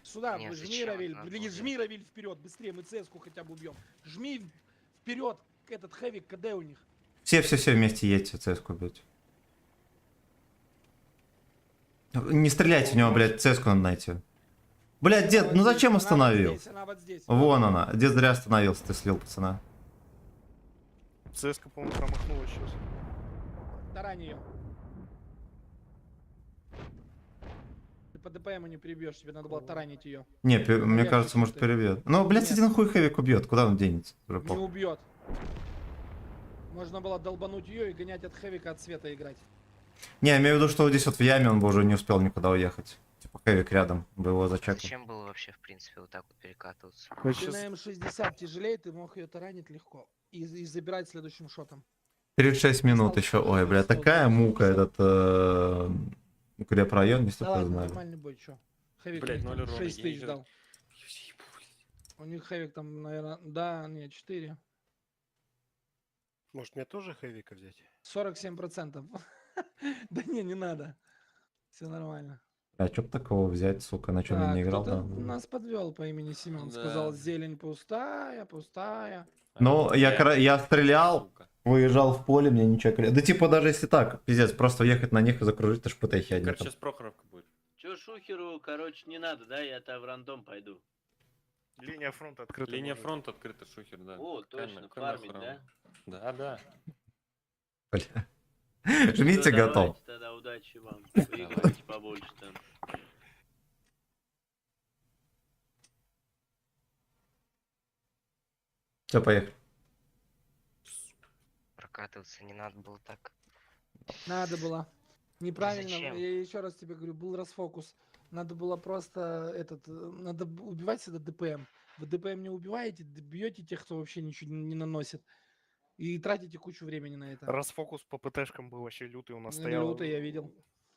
Сюда, Нет, жми, зачем? Равиль, Надо блин, было жми, Равиль, вперед, быстрее, мы ЦСКу хотя бы убьем. Жми вперед, этот Хэвик, КД у них. Все вместе едьте, ЦСКу бьете. Не стреляйте в него, блядь, ЦСКу надо найти. Блядь, дед, ну зачем остановил? Она вот здесь. Вон она. Дед зря остановился, ты слил пацана. ЦСКА, по-моему, промахнулась сейчас. Тарань ее. Ты по ДПМу не перебьешь, тебе надо было таранить ее. Не, мне я кажется, хочу может ты. перебьет. Ну, блядь, Нет. один хуй хэвик убьет. Куда он денется? Уже Не похуй. убьет. Можно было долбануть ее и гонять от Хэвика от света играть. Не, я имею в виду, что вот здесь вот в яме он бы уже не успел никуда уехать. Типа хэвик рядом, бы его зачекал. Зачем было вообще, в принципе, вот так вот перекатываться? Вы Ты щас- на М60 тяжелее, ты мог ее таранить легко. И забирать следующим шотом. 36 минут Стал еще. такой Ой, же бля, стол, такая да, мука всё. этот укрепрайон, если Да бы ладно, знали. нормальный бой, чё. Хэвик Блядь, у них 0 там урона, 6 я не тысяч знаю. дал. У них Хэвик там, наверное, да, нет, 4. Может мне тоже хэвика взять? 47%. Да не надо. Все нормально. А чё б такого взять, сука, на чем я не играл? кто-то Да. нас подвел по имени Семен. Да. Сказал, зелень пустая, пустая. Ну, я стрелял, Сука. выезжал в поле, мне не чекали. Да типа даже если так, пиздец, просто уехать на них и закружить, это ж ПТХи одни Короче, там. сейчас Прохоровка будет. Чё шухеру, короче, не надо, да? Я-то в рандом пойду. Линия фронта открыта. Линия может. фронта открыта, шухер, да. О, точно, фармить, да? Да, да. Бля. Жмите Всё, готов. давайте тогда удачи вам. Выигрывайте побольше там. Все, поехали. Прокатываться не надо было так. Надо было. Неправильно, Зачем? я еще раз тебе говорю, был расфокус. Надо было просто надо убивать всегда ДПМ. Вы ДПМ не убиваете, бьете тех, кто вообще ничего не наносит. И тратите кучу времени на это. Расфокус по ПТшкам был вообще лютый, у нас Ну, стоял. люто, я видел.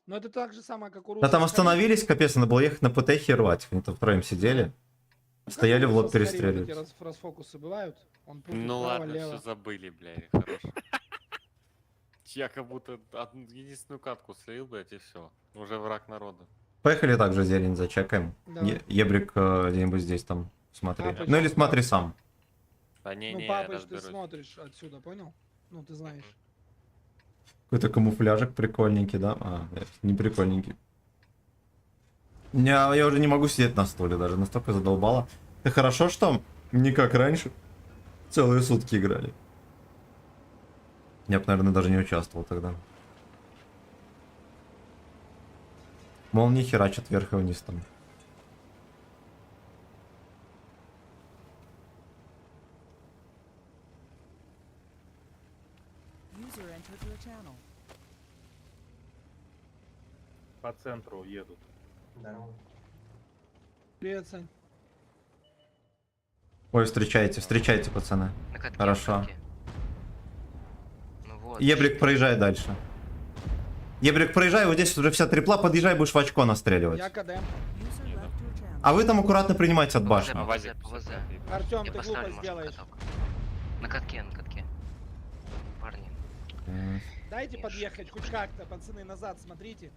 Но это так же самое, как у Да там русских остановились, капец, надо было ехать на ПТХ и рвать. Они там втроем сидели. Хариб. Ну, Стояли как в у лоб русских Хариб вот эти перестреливались. расфокусы бывают. Он крутит Ну вправо, ладно, лево. все забыли, блядь, хорошо. Я как будто одну единственную катку слил, блядь, и все. Уже враг народа. Поехали также зелень зачекаем. Давай. Ебрик где-нибудь здесь там смотри. Папыч, Ну или да. смотри сам. Да не, Ну, не, папыч, ты разберусь. смотришь отсюда, понял? Ну, ты знаешь. Какой-то камуфляжик прикольненький, да? А, нет, не прикольненький. Я уже не могу сидеть на стуле даже, настолько задолбало. Это хорошо, что не как раньше. Целые сутки играли. Я бы, наверное, даже не участвовал тогда. Молнии херачат вверх и вниз там. По центру едут. Привет, Сань. Ой, встречайте, встречайте, пацаны. На катке, Хорошо. на катке. Ну вот. Ебрик, проезжай дальше. Ебрик, проезжай, вот здесь уже вся трипла, подъезжай, будешь в очко настреливать. Я КД. А вы там аккуратно принимайте от ПВЗ, башни. Вазик ПВЗ. Артем, Я ты глупо поставлю, может, сделаешь. каток. На катке, на катке. Парни. Дайте подъехать хоть как-то, пацаны, назад, смотрите.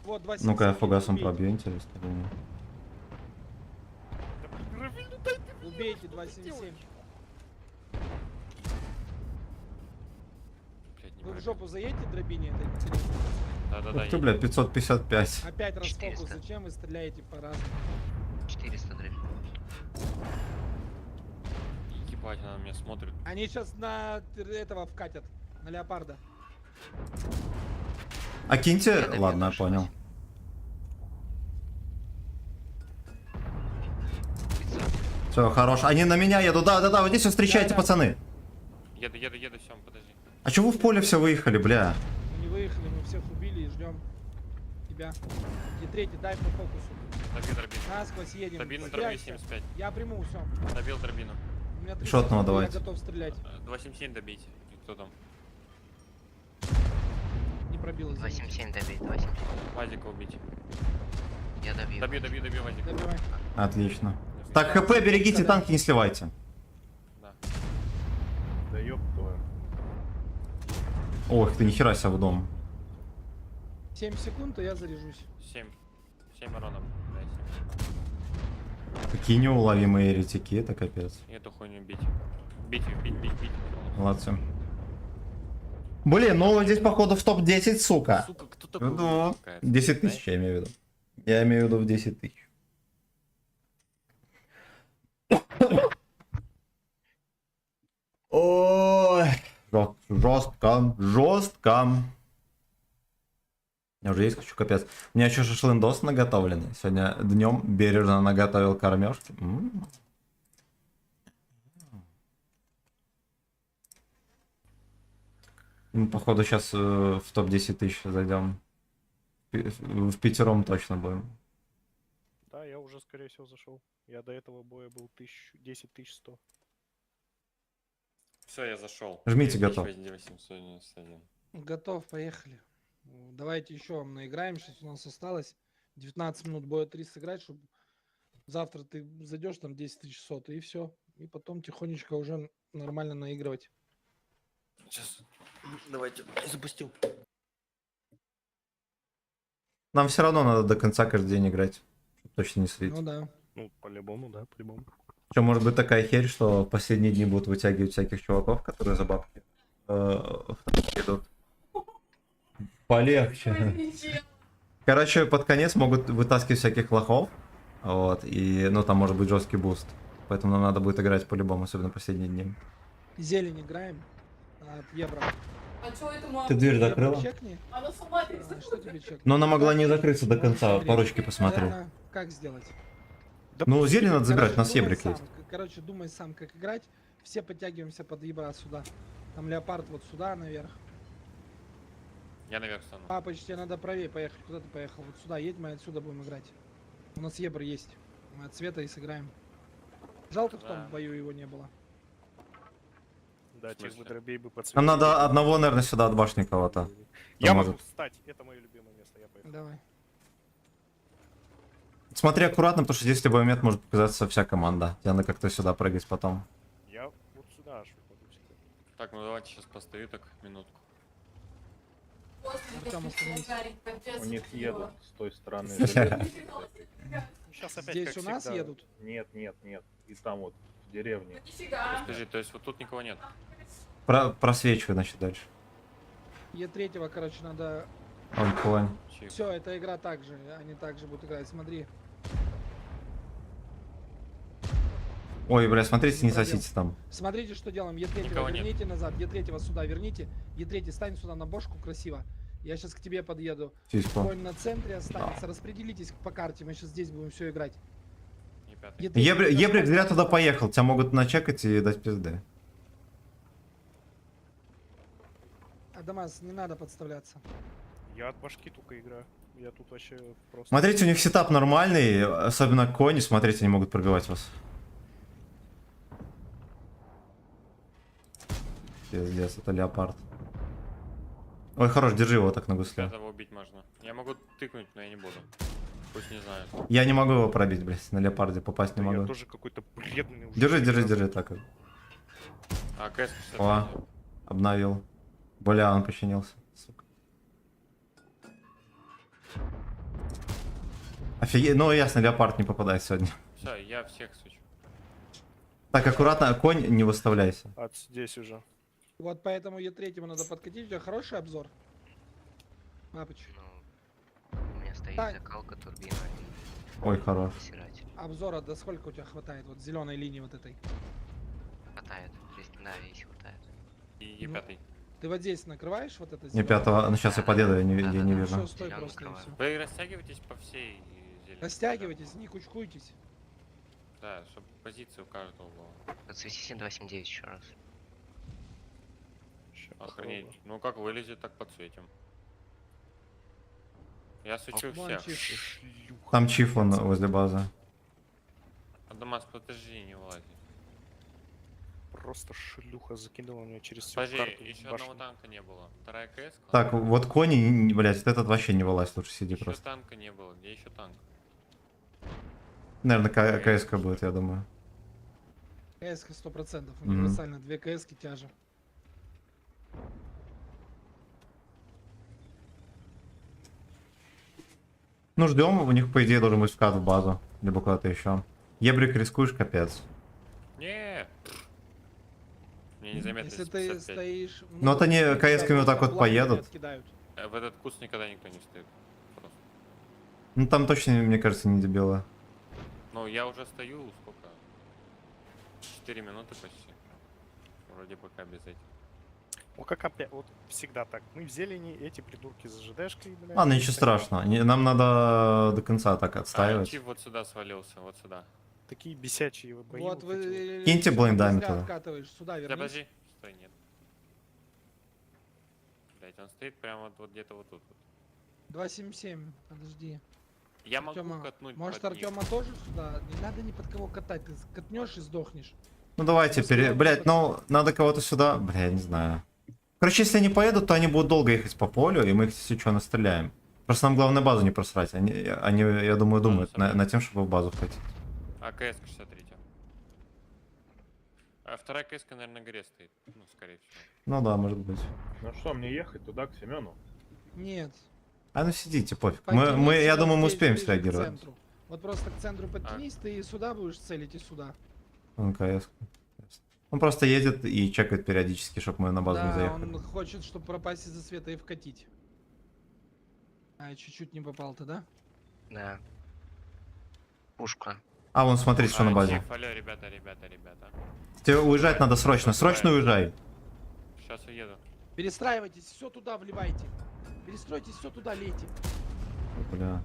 Вот, 2 Ну-ка, я фугасом пробью, интересно. Убейте 277. Блядь, не Вы в могу. жопу заедете дробине? Это интересно. Да-да-да. Ух ты, бля, 555. Опять расфокус. 400. Зачем вы стреляете по-разному? 400 дрейф. Ебать, она на меня смотрит. Они сейчас на этого вкатят. На леопарда. А киньте... Я добью Ладно, я нашу понял. Васю. 500. Все, хорош. Они на меня едут. Да-да-да, вот здесь вот встречайте, Да-да. пацаны. Еду, Сем, подожди. А чего вы в поле все выехали, бля? Мы не выехали, мы всех убили и ждем тебя. И третий, дай по фокусу. Добил дробину. Насквозь едем. Дробину дроби Спрячься. 75. Я приму, все. Добил дробину. У меня 30 Шотного секунд, давайте. Я готов стрелять. 277 добейте. И кто там? Не пробил. извините. 277 добей, 277. Вазика убить. Я добью. Добью Вазика. Добивай. Отлично. Так, ХП берегите, танки не сливайте. Да. Да ёб твою. Ох, ты нихера себе в дом. 7 секунд, и я заряжусь. 7. 7 уронов. Да, 7. Какие неуловимые еретики, это капец. И эту хуйню бить. Бить. Молодцы. Блин, ну здесь походу в топ-10, сука. Сука, кто такой? Ну, Какая-то, 10 знаешь? тысяч я имею в виду. Я имею в виду в 10 тысяч. Ой, жестко. У меня уже есть хочу капец. У меня еще шашлындос наготовленный. Сегодня днем бережно наготовил кормежки. Мы, походу, сейчас в топ-10 тысяч зайдем. В пятером точно будем. Да, я уже, скорее всего, зашел. Я до этого боя был 10 100. Все, я зашел. Жмите, готов. Готов, поехали. Давайте еще вам наиграем. Сейчас у нас осталось 19 минут боя 3 сыграть, чтобы завтра ты зайдешь там 10 600 и все. И потом тихонечко уже нормально наигрывать. Сейчас. Давайте. Запустил. Нам все равно надо до конца каждый день играть. Чтоб точно не слить. Ну да. Ну, по-любому, да, по-любому. Что, может быть такая херь, что в последние дни будут вытягивать всяких чуваков, которые за бабки идут. Полегче. Короче, под конец могут вытаскивать всяких лохов. Вот. И, ну, там может быть жесткий буст. Поэтому нам надо будет играть по-любому, особенно последние дни. Зелень играем. От евро. А чё этому... Ты дверь закрыла? Чекни. Она сама А, что тебе чекнуть? Но она могла не закрыться до конца. По ручке посмотрю. Наверное, как сделать? Ну, зелень надо забирать, у нас думай ебрик сам, есть. Короче, думай сам, как играть. Все подтягиваемся под ебра сюда. Там леопард вот сюда наверх. Я наверх стану. Папыч, тебе надо правее поехать. Куда ты поехал? Вот сюда едь, мы отсюда будем играть. У нас ебр есть. Мы от света и сыграем. Жалко, в том Да. бою его не было. Да, В тех смысле? бы дробей бы подсветили. Нам надо одного, наверное, сюда от башни кого-то. Я может. могу встать, это мое любимое место, я поехал. Давай. Смотри аккуратно, потому что здесь в любой момент может показаться вся команда. Тебе надо как-то сюда прыгать потом. Я вот сюда аж упаду всегда. Так, ну давайте сейчас постою так минутку. Артём, остановись. У них едут с той стороны. Сейчас опять Здесь как у нас всегда. едут. Нет. И там вот, в деревне. Нифига. Скажи, то есть вот тут никого нет? Просвечивай, значит, дальше. Е3, короче, надо... Он конь. Чих. Все, эта игра так же. Они так же будут играть. Смотри. Ой, бля, смотрите, не сосите там. Смотрите, что делаем. Е3 Никого нет. верните назад. Е3 сюда верните. Е3 стань сюда на бошку красиво. Я сейчас к тебе подъеду. Фиську. Конь на центре останется. Распределитесь по карте. Мы сейчас здесь будем все играть. Не пятый. Е3 Ебрик зря туда поехал. Тебя могут начекать и дать пизды. Адамас, не надо подставляться. Я от башки только играю. Я тут вообще просто... Смотрите, у них сетап нормальный, особенно кони, смотрите, они могут пробивать вас. Пиздец, это леопард. Ой, хорош, держи его так на гусле. Этого убить можно. Я могу тыкнуть, но я не буду. Пусть не знают. Я не могу его пробить, блядь, на леопарде попасть не Да я могу. тоже какой-то бледный уже. Держи, так. А КС, кстати, О, обновил. Бля, он починился. Сука. Офигеть, ну ясно, леопард не попадает сегодня. все, я всех сучу. Так, аккуратно, конь не выставляйся. От здесь уже. Вот поэтому Е3 надо подкатить. У тебя хороший обзор? Мапыч. Ну, у меня стоит Так. закалка турбина Ой, хорош. и стиратель. Обзора, да сколько у тебя хватает? Вот зеленой линии вот этой. Хватает. То есть, да, весь хватает. И Ну, Е5. Ты вот здесь накрываешь вот это Не зелёное? пятого, ну сейчас я подъеду, я не Всё, вижу. стой Зелёный просто и накрываю. всё. Вы растягиваетесь по всей зелени. Растягивайтесь, не кучкуйтесь. Да, чтобы позиция у каждого была. Подсвети 729 еще раз. Ща Охренеть. попробую. Ну как вылезет, так подсветим. Я сучу Вон всех. чиф. Шлюха. Там чиф вон возле базы. Адамас, подожди, не вылази. Просто шлюха закинула меня через всю Подожди, карту в еще башню. одного танка не было. Вторая КС. Так, вот кони, блядь, вот этот вообще не вылазь, лучше сиди Еще просто. танка не было. Где еще танк? Наверное, КСК будет, я думаю. КС 100%. Универсально. 2 КС тяжа. Ну, ждем, у них, по идее, должен быть вкат в базу. Либо куда-то еще. Ебрик рискуешь, капец. Не. Мне незаметно. Если ты стоишь... Ну, вот они тебя КС-ками вот так просто вот пламя поедут. откидают. В этот куст никогда никто не стоит. Просто. Ну, там точно, мне кажется, не дебилы. Ну, я уже стою, сколько? 4 минуты почти. Вроде пока без этих. Ну как опять, вот всегда так. Мы в зелени, эти придурки за ЖДшкой, блядь. Ладно, ничего страшного. Нам надо до конца так А, отстаивать. чип вот сюда свалился, вот сюда. Такие бесячие бои. Вот вот эти вот. вы... Киньте всё, блайндами зря туда. откатываешь. Сюда Да вернись. подожди. Стой, нет. Блять, он стоит прямо вот где-то вот тут. Вот. 277, подожди. Я могу Артёма, катнуть может под них. Артема тоже сюда? Не надо ни под кого катать, ты катнешь и сдохнешь. Ну, давайте, Если вот блять, так ну, надо кого-то сюда. Бля, я не знаю. Короче, если они поедут, то они будут долго ехать по полю, и мы их, если что, настреляем. Просто нам главное базу не просрать. Они я думаю, думают над тем, чтобы в базу вхватить. А КС 63. А вторая КС, наверное, на горе стоит. Ну, скорее всего. Ну да, может быть. Ну что, мне ехать туда, к Семену? Нет. А ну сидите, пофиг. Подтянись Я сюда, думаю, мы здесь, успеем ближе к среагировать. центру. Вот просто к центру подтянись, ты и сюда будешь целить, и сюда. КС. Он просто едет и чекает периодически, чтобы мы на базу не Да, заехали. он хочет, чтобы пропасть из-за света и вкатить. А, я чуть-чуть не попал-то, да? Да. Пушка. А, вон, смотрите, что на базе. Чиф, алло, ребята. Тебе уезжать надо срочно. Срочно уезжай. Сейчас уеду. Перестраивайтесь, все туда вливайте. Перестройтесь, все туда лейте. Бля.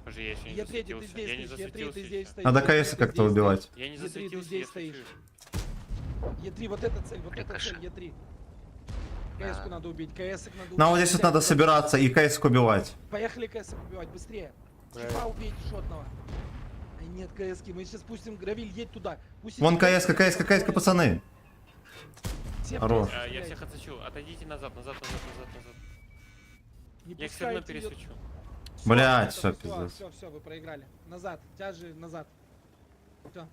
Подожди, я еще не Е3, ты засветился. здесь Я не стоишь, Е3, ты засветился здесь еще. стоишь. Надо Е3, КС ты как-то здесь убивать. стоишь. Я не Е3, ты засветился, здесь я стоишь. сучу. Е3, вот эта цель, вот эта Рикошет. цель, Е3. Да. КС-ку надо убить, КС-ку надо убить. Нам вот здесь вот надо собираться и КС убивать. Поехали КС убивать, быстрее. Типа убейте шотного. Ай, нет КС-ки, мы сейчас пустим Гравиль, едь туда. Пусть Вон эти КС, пацаны. Все Хорош. в КС Я стреляйте. всех отсочу. Отойдите назад. Не Я их все равно пускайте её. пересучу. Всё, Блядь, всё, всё, пиздец. Все, вы проиграли. Назад, тяжи назад. Все.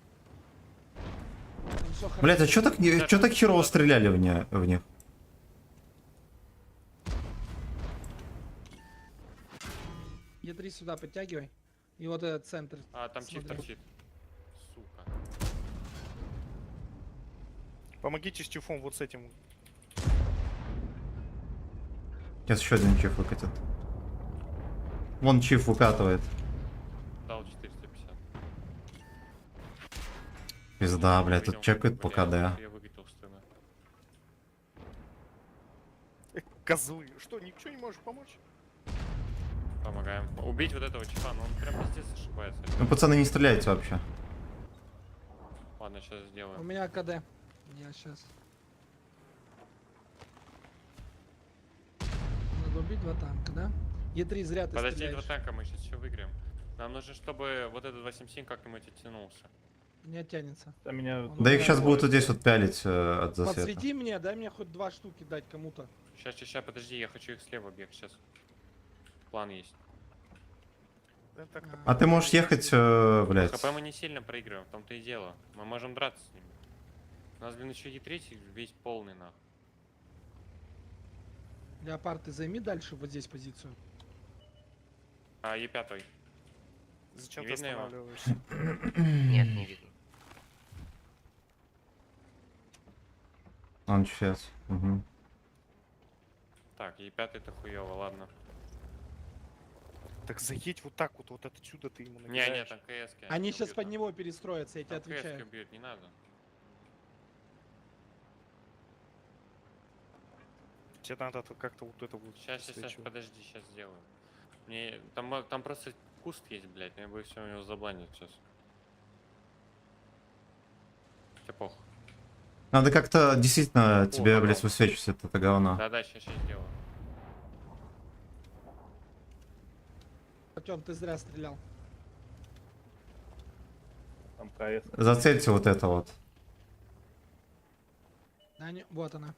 Блять, а чё так херово стреляли в них? Е3 сюда подтягивай. И вот этот центр. А, там чиф Смотрю. торчит. Сука. Помогите с чифом вот с этим. Сейчас еще один чиф выкатит. Вон чиф выкатывает. Дал 450. Пизда, блядь, тут Выиграл. чекает по Блядь, КД. Я выкатил стыдно. Козлы. Что, ничего не можешь помочь? Помогаем. Убить вот этого чифа, но он прям пиздец ошибается. Ну, пацаны, не стреляйте вообще. Ладно, сейчас У сделаем. меня КД. Я сейчас. Надо убить 2 танка, да? Е3 зря ты Подожди, два стреляешь. танка, мы сейчас еще выиграем. Нам нужно, чтобы вот этот 8-7 как-нибудь оттянулся. Не оттянется. Да меня... Он Да у их меня сейчас будут вот будет. здесь вот пялить от засвета. Подсвети мне, дай мне хоть 2 штуки дать кому-то. Сейчас, подожди, я хочу их слева бег, сейчас. План есть. Да так-то А ты можешь ехать, блядь. ХП мы не сильно проигрываем, в том-то и дело. Мы можем драться с ними. У нас, блин, еще Е3 весь полный, нахуй. Леопард, ты займи дальше вот здесь позицию. А Е5. Зачем Не ты видно его? останавливаешься? Нет, не видно. Он сейчас. Угу. Так, Е5 это хуево, ладно. Так заедь вот так вот отсюда ты ему Не, набираешь. там КС. Они сейчас под него перестроятся, я тебе отвечаю. бьют, не надо. Тебе надо как-то вот это вот... Сейчас, свечу. подожди, сейчас сделаю. Мне... Там просто куст есть, блядь, но я боюсь, все у него забланит сейчас. Тебе похуй. Надо как-то действительно тебе, ага. блядь, высвечивать это говно. Да, сейчас сделаю. Артем, ты зря стрелял. Там КС. Зацельте вот это вот. Да, не... Вот она.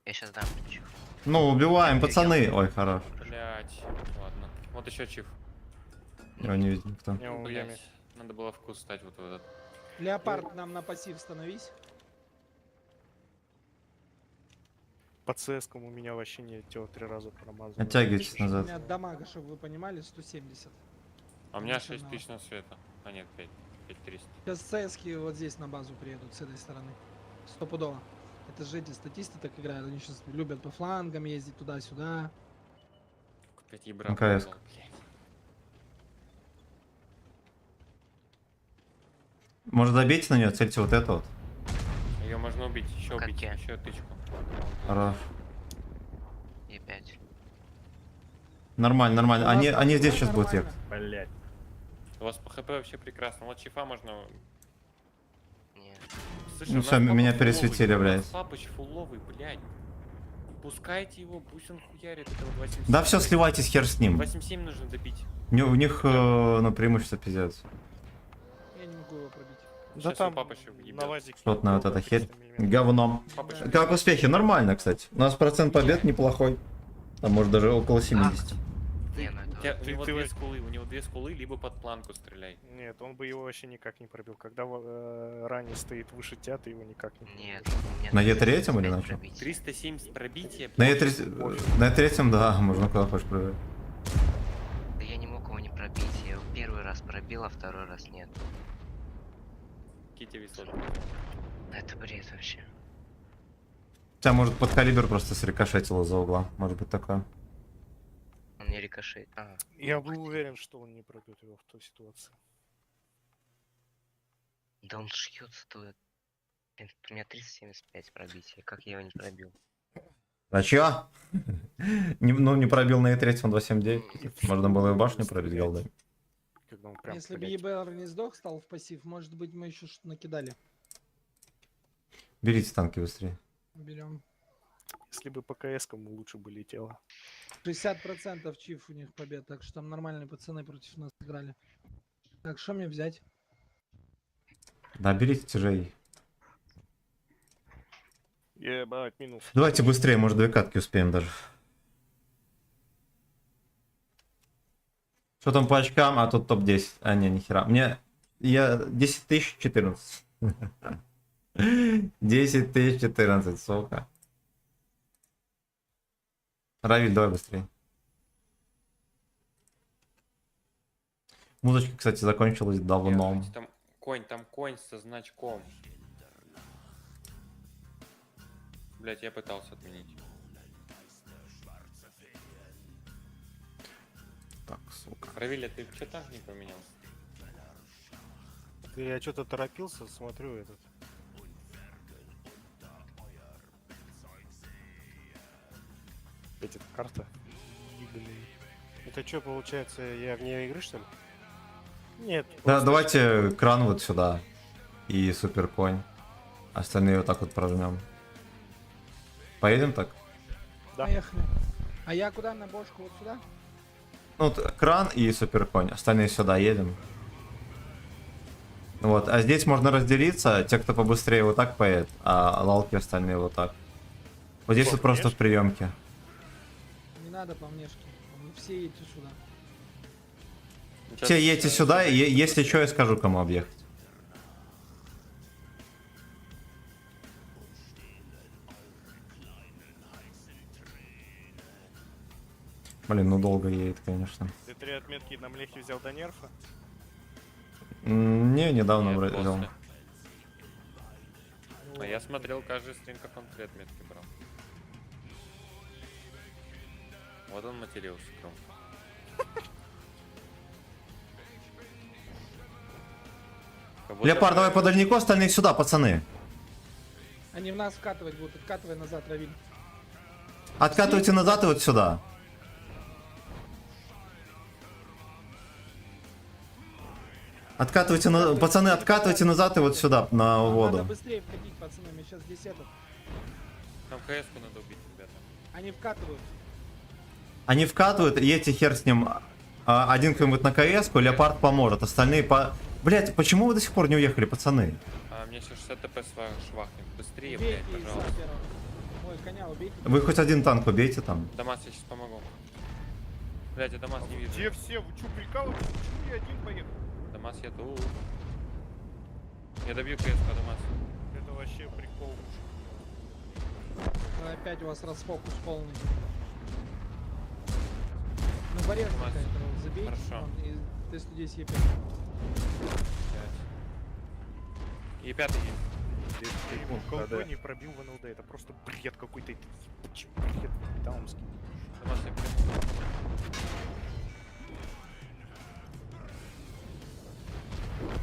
Я сейчас дам ключ. Ну, убиваем, пацаны. Ой, хорош. Блять, ладно. Вот еще чиф. Его не видит никто. Не, у Ями. Блять, надо было вкус стать вот в этот. Леопард, нам на пассив становись. По ЦС-кам у меня вообще нет, тело 3 раза промазал. Оттягивайтесь У назад. меня дамага, чтобы вы понимали, 170. А у меня Ничего 6 тысяч на света. А нет, 5300. Сейчас ЦСки вот здесь на базу приедут, с этой стороны. Стопудово. Это же эти статисты так играют, они сейчас любят по флангам ездить туда-сюда. Купить ебра. МКС. Может добейте на нее, цельте вот это вот. Ее можно убить, еще Как убить, я? еще тычку. Хорош. Е5. Нормально, нормально. У нас Они там здесь всё сейчас будут нормально. ехать. Блять. У вас по ХП вообще прекрасно. Вот чифа можно... Нет. Слушай, Ну у нас всё, меня папа пересветили, фуловый, у нас блядь. Папыч фуловый, блядь. Пускайте его, пусть он хуярит этого 87. Да все, сливайтесь, хер с ним. 87 нужно добить. У них ну, преимущество пиздец. Я не могу его пробить. Да Сейчас там у папочек ебет. на вазике. Что-то на вот много, эта херь. 300 миллиметров. Говном. Папыч, Как успехи? Нормально, кстати. У нас процент побед неплохой. Там может даже около 70. Не, ну это... у него ты две вы- скулы, либо под планку стреляй. Нет, он бы его вообще никак не пробил. Когда ранее стоит выше тебя, ты его никак не пробил. Нет, нет. На Е3 или на 35 чем? пробить. 370 пробитие. На Е3, да, можно куда хочешь проверить. Да я не мог его не пробить. Я его первый раз пробил, а второй раз нет. Кити весло. Это бред вообще. Тебя может под калибр просто срикошетило за угла. Может быть такое. Он не рикошет. А, Я был уверен, что он не пробьет его в той ситуации. да он шьется тут. Блин, у меня 375 пробития. Как я его не пробил? А чё? Не пробил на Е3, он 279. Можно было и башню пробить голдой. Когда он прям, Если бы блядь, ЕБР не сдох, стал в пассив, может быть мы еще что-то накидали. Берите танки быстрее. Берем. если бы по КС-кам лучше бы летело. 60% чиф у них побед, так что там нормальные пацаны против нас играли. Так, что мне взять? Да, берите тяжей. Ебать, минус. Давайте быстрее, может 2 катки успеем даже. Что там по очкам? А тут топ-10. А, не, нихера. Я 10 тысяч 14. 10 тысяч 14, сука. Равиль, давай быстрее. Музычка, кстати, закончилась давно. Там конь со значком. Блять, я пытался отменить. Так, сука. Равиля, ты что танк не поменял? Да я что-то торопился, смотрю этот. Эти карта. Это что, получается, я вне игры, что ли? Нет. Да, просто давайте кран вот сюда. И супер конь. Остальные вот так вот прожмем. Поедем так? Да. Поехали. А я куда? На бошку вот сюда? Ну, вот кран и суперконь. Остальные сюда едем. Вот, а здесь можно разделиться. Те, кто побыстрее, вот так поедет, а лалки остальные вот так. Вот здесь вот просто в приемке. Не надо по внешке. Вы все едете сюда. Все едете сюда, и если что, я скажу, кому объехать. Блин, ну долго едет, конечно. Ты 3 отметки на млехе взял до нерфа? Не, недавно Нет, вроде взял. после. А я смотрел каждый стрим, как он 3 отметки брал. Вот он матерился, Кром. Как будто Леопард, бы- давай по дальнику, остальные сюда, пацаны. Они в нас вкатывать будут. Откатывай назад, Равиль. Откатывайте назад и вот сюда. Откатывайте, пацаны, откатывайте назад и вот сюда, на Надо воду. быстрее входить, пацаны. Мы сейчас здесь этот. Там КС-ку надо убить, ребята. Они вкатывают. Они вкатывают, едьте хер с ним. Один кто-нибудь на КС-ку, Леопард поможет, остальные по... Блять, почему вы до сих пор не уехали, пацаны? А мне еще 60 ТП швахнет. Быстрее, Убейте блядь, их пожалуйста. саперов. Ой, коня убейте. Вы хоть один танк убейте там. Дамас, я сейчас помогу. Блять, я Дамас не вижу. Где все? Вы что, прикалываетесь? Почему я один поехал? Дамас, я тут. Я добью КС-ку, Дамас. Это вообще прикол. Опять у вас расфокус полный. Ну, барьер Томас, какая-то, забейте. хорошо. Вон, и ты здесь Е5. 5. И 5 есть. Колдой не пробил в НЛД. Это просто бред какой-то. Это ебучий бред даунский. Дамас, я приму.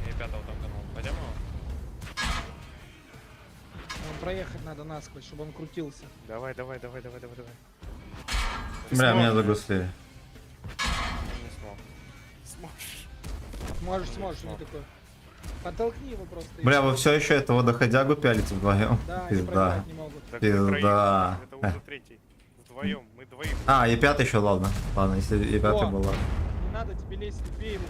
И 5 вот там канал. Пойдем его? Нам проехать надо насквозь, чтобы он крутился. Давай. Бля, меня загусли. Не смог. Сможешь. Сможешь, не такой. Подтолкни его просто. и Бля, всё. вы все еще этого доходягу пялите вдвоем? Да, они Пизда. проехать не могут. Так Пизда. мы троим. Это уже третий. Вдвоем. Мы двоих. А, и пятый еще, ладно. Ладно, если и пятый О. был, ладно. Не надо тебе лезть, бей его.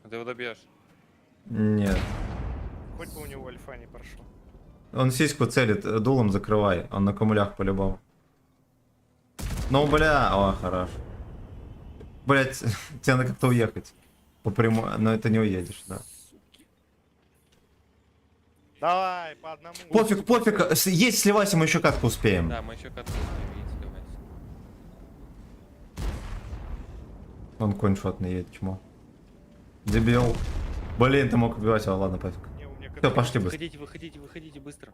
Ты его добьешь. Нет. Хоть бы у него альфа не прошел. Он сиську целит, дулом закрывай. Он на камулях по-любому. Ну, бля, о, хорош. Блять, тебе надо как-то уехать. По прямой, но это не уедешь, да. Давай, по одному. Пофиг, есть сливайся, мы еще катку успеем. Да, мы еще катку успеем, сливайся. Он конь шотный едет, чмо. Дебил. Блин, ты мог убивать, а ладно, пофиг. Не, у меня Все, пошли быстро. Выходите быстро.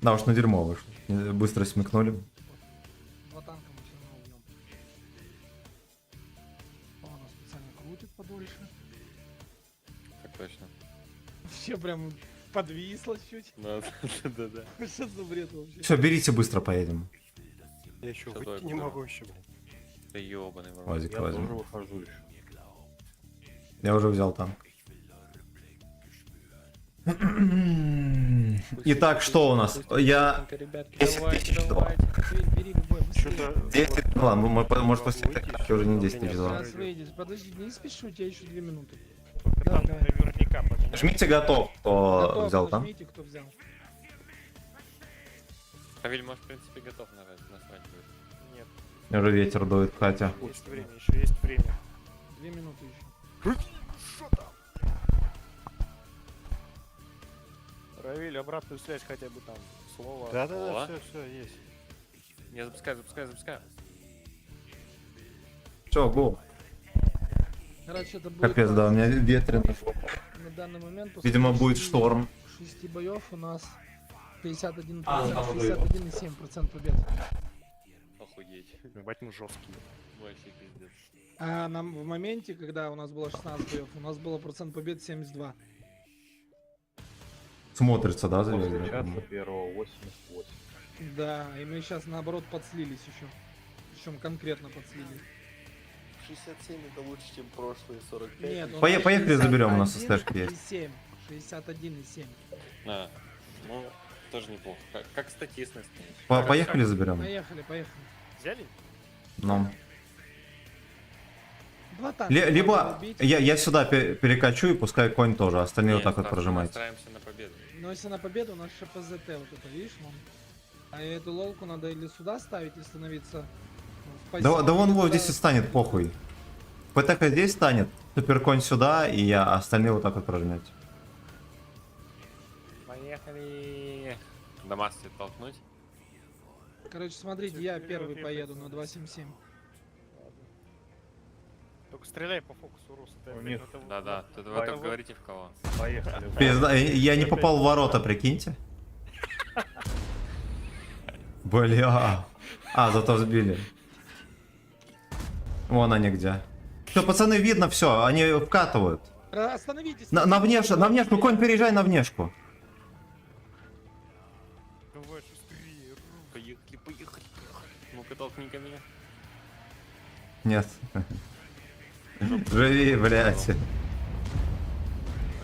Да уж на дерьмо вышло. Быстро смекнули. Два танка мы все равно убьем. Он нас специально крутит подольше. Так точно. Все прям подвисло чуть. Да. Что за бред вообще? Все, берите, быстро поедем. Я еще Всё, выйти давай, не давай. могу еще, блин. Да ёбаный в рот. Вазик Я тоже возьму. выхожу еще. Я уже взял танк. Итак, что у нас? Я... Ребятки, 10 давайте, тысяч давайте. Бери любой, быстрее. Что-то... 10, ладно, может после этой катки уже не 10 тысяч взял. Сейчас выйдешь. Подожди, не спеши, у тебя еще 2 минуты. Там Давай. наверняка поменял. Жмите готов, кто Готов, взял там. нажмите, кто взял. Равиль, может, в принципе, готов на свадьбу. Нет, Уже ветер дует, Катя. есть время, еще есть время. 2 минуты еще. Равиль, обратную связь хотя бы там слово. Да-да-да, О. все, есть. Не, запускаю. Все, го. Короче, это будет Капец, да, у меня ветрено. на данный момент. после Видимо, будет 6 шторм. 6 боев у нас 51%, там уже 61,7% побед. Охуеть. Ебать, мы жесткие. Вообще пиздец. А нам в моменте, когда у нас было 16 боев, у нас было процент побед 72. Смотрится, да, за После ветром? часа первого 88. Да, и мы сейчас наоборот подслились еще. Причем конкретно подслились. 67 это лучше, чем прошлые 45. Нет, у нас Поехали заберем, у нас СТшки есть. 61,7. 61,7. На. Ну, тоже неплохо. Как статистность. Поехали заберем. Поехали, поехали. Взяли? Ну. Два танка. Либо можно убить. я сюда перекачу и пускай конь тоже, а остальные вот так вот прожимайте. Настраиваемся на победу. Но если на победу, у нас еще ПЗТ вот это, видишь, вон. А эту лолку надо или сюда ставить и становиться в Да, позицию, да вон или вот туда- здесь и станет, похуй. ПТХ здесь станет, суперконь сюда, и я, а остальные вот так вот прожмете. Поехали. До массы толкнуть. Короче, смотрите, я первый поеду на 277. Только стреляй по фокусу, Рус. это, У блин, них- это- Да-да, тут вы Давай. только говорите в кого. Поехали. Пизда, я не попал в ворота, прикиньте. Бля. А, зато сбили. Вон они где. Все, пацаны, видно все, они вкатывают. Остановитесь! На внешку, конь, переезжай на внешку. Давай шустрее, Рус. Поехали, поехали. Ну-ка, толкни ко мне. Нет. Живи, блядь.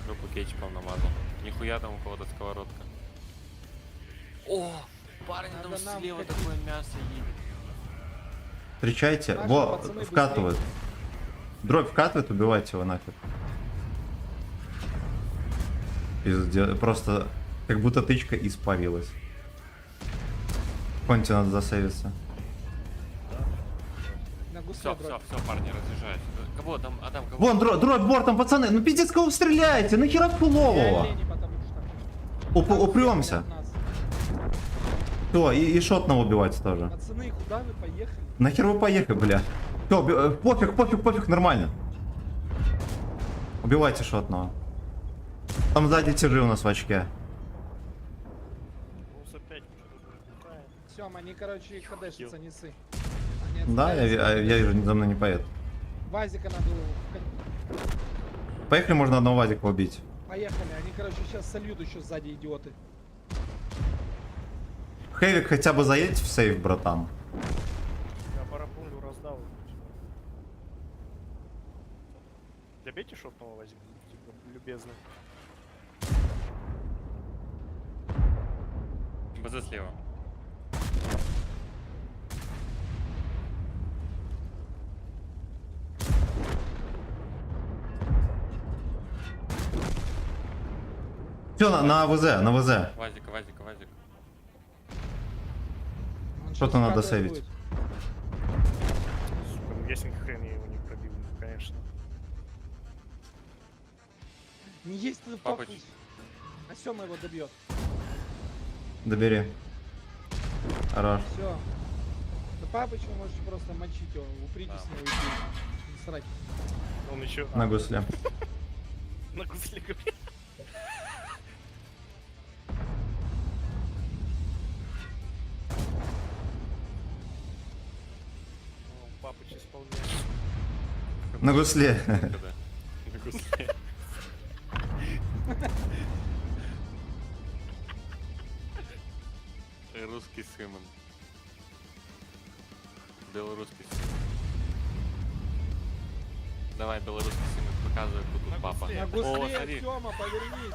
Жопу кетчупом намазал. Нихуя там у кого-то сковородка. О, парни, там Надо нам слева какие- такое мясо едет. Встречайте. Наши Во, пацаны вкатывают. Дробь вкатывает, убивайте его нахер. Пиздец, просто как будто тычка испарилась. Конте надо засейвиться. На гусле Все, дробь. все, парни, разъезжаются. Кого там, а там кого? Вон, дробь бортом, пацаны. Ну пиздец, кого вы стреляете? Нахера И фулового? олени, потому что. Упремся. От нас. Все, и шотного убивать тоже. Пацаны, куда вы поехали? Нахер вы поехали, бля? Все, пофиг, нормально. Убивайте шотного. Там сзади тяжи у нас в очке. Рус опять что-то отдыхает. Сем, они, короче, ходешатся, не ссы. Да, я вижу, за мной не поеду. Вазика надо... Поехали, можно одного вазика убить. Поехали, они, короче, сейчас сольют еще сзади, идиоты. Хевик, хотя бы заедь в сейф, братан. Я барапулю раздал. Добейте шотного возьму, типа, любезно. БЗ слева. Все, на ВЗ, на ВЗ. Вазик, Вазик, Вазик. Он Что-то щас надо вкатывать сейвить. будет. Сука, ну ясен хрен я его не пробил, конечно. Не есть этот Папыч. фокус. А Сема его добьет. Добери. Хорош. Все. Да папыч вы можете просто мочить его. Упритесь Да. на него и пить. Не срать. Он еще... На гусле. На гусле говорит. О, Папыч исполняет. На гусле. Когда? На гусле. Русский Симон. Белорусский Симон. Давай, белорусский Симон, показывай, кто тут папа. На О, гусле, смотри. Сема, повернись.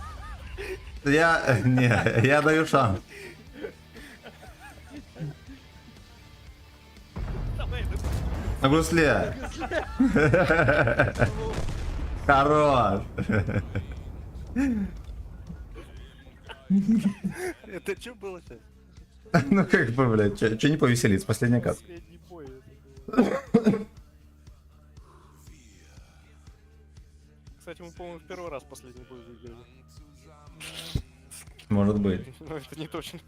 Я даю шанс. На гусле. Хорош. Это что было сейчас? Ну как бы, блядь, че не повеселиться, последняя кат. Последний бой. это был. Кстати, мы, по-моему, в первый раз последний бой выиграли. Может быть. Но это не точно.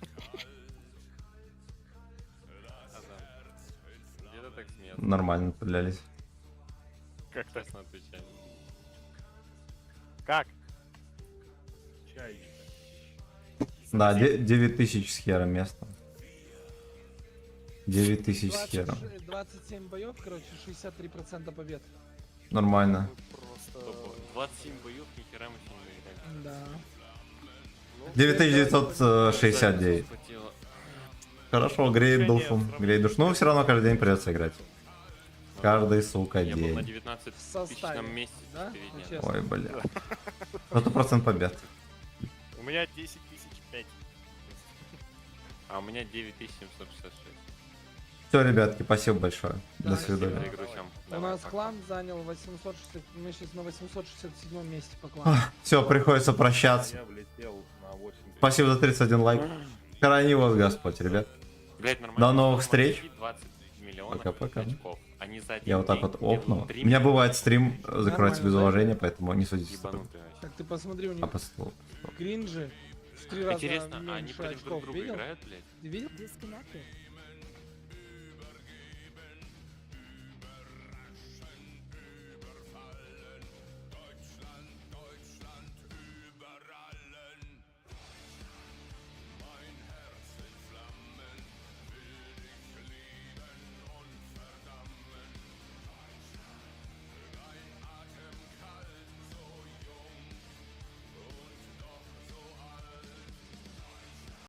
Где-то так смеялся. Нормально стрелялись. Как так? Честно отвечаю. Как? Чайник. Да, 9000 с хером место. 9000 с хером. 27 боев, короче, 63% побед. Нормально. Просто... 27 боев, ни хера мы еще не выиграли. Да. 9969. Хватило. Хорошо, греет душу. Греет душу. Но все равно каждый день придется играть. Каждый, сука, Я был на день. 19 В составе, тысячном месте да? 4 Ну, дня. честно. Ой, бля. 100% побед. У меня 10 тысяч 5. А у меня 9766. Все, ребятки, спасибо большое. Да, До Спасибо свидания. за игру, всем. У Давай, нас пока. клан занял 860, мы сейчас на 867 месте по клану. Все, приходится прощаться. Я влетел на 8. Спасибо за 31 лайк. Храни вас Господь, ребят. Блять, нормально. До новых встреч. 20 миллионов Пока-пока. очков. Они за один Я вот так день вот делают опнул. 3 У меня миллиона. бывает стрим закроется без Нормально, уважения, поэтому не судите. Ебанутые вообще. Так ты посмотри, у А них по столу. кринжи в 3 раза Интересно, а они меньше против друг очков, друга видел? играют, блядь? Ты видел? Disconnected.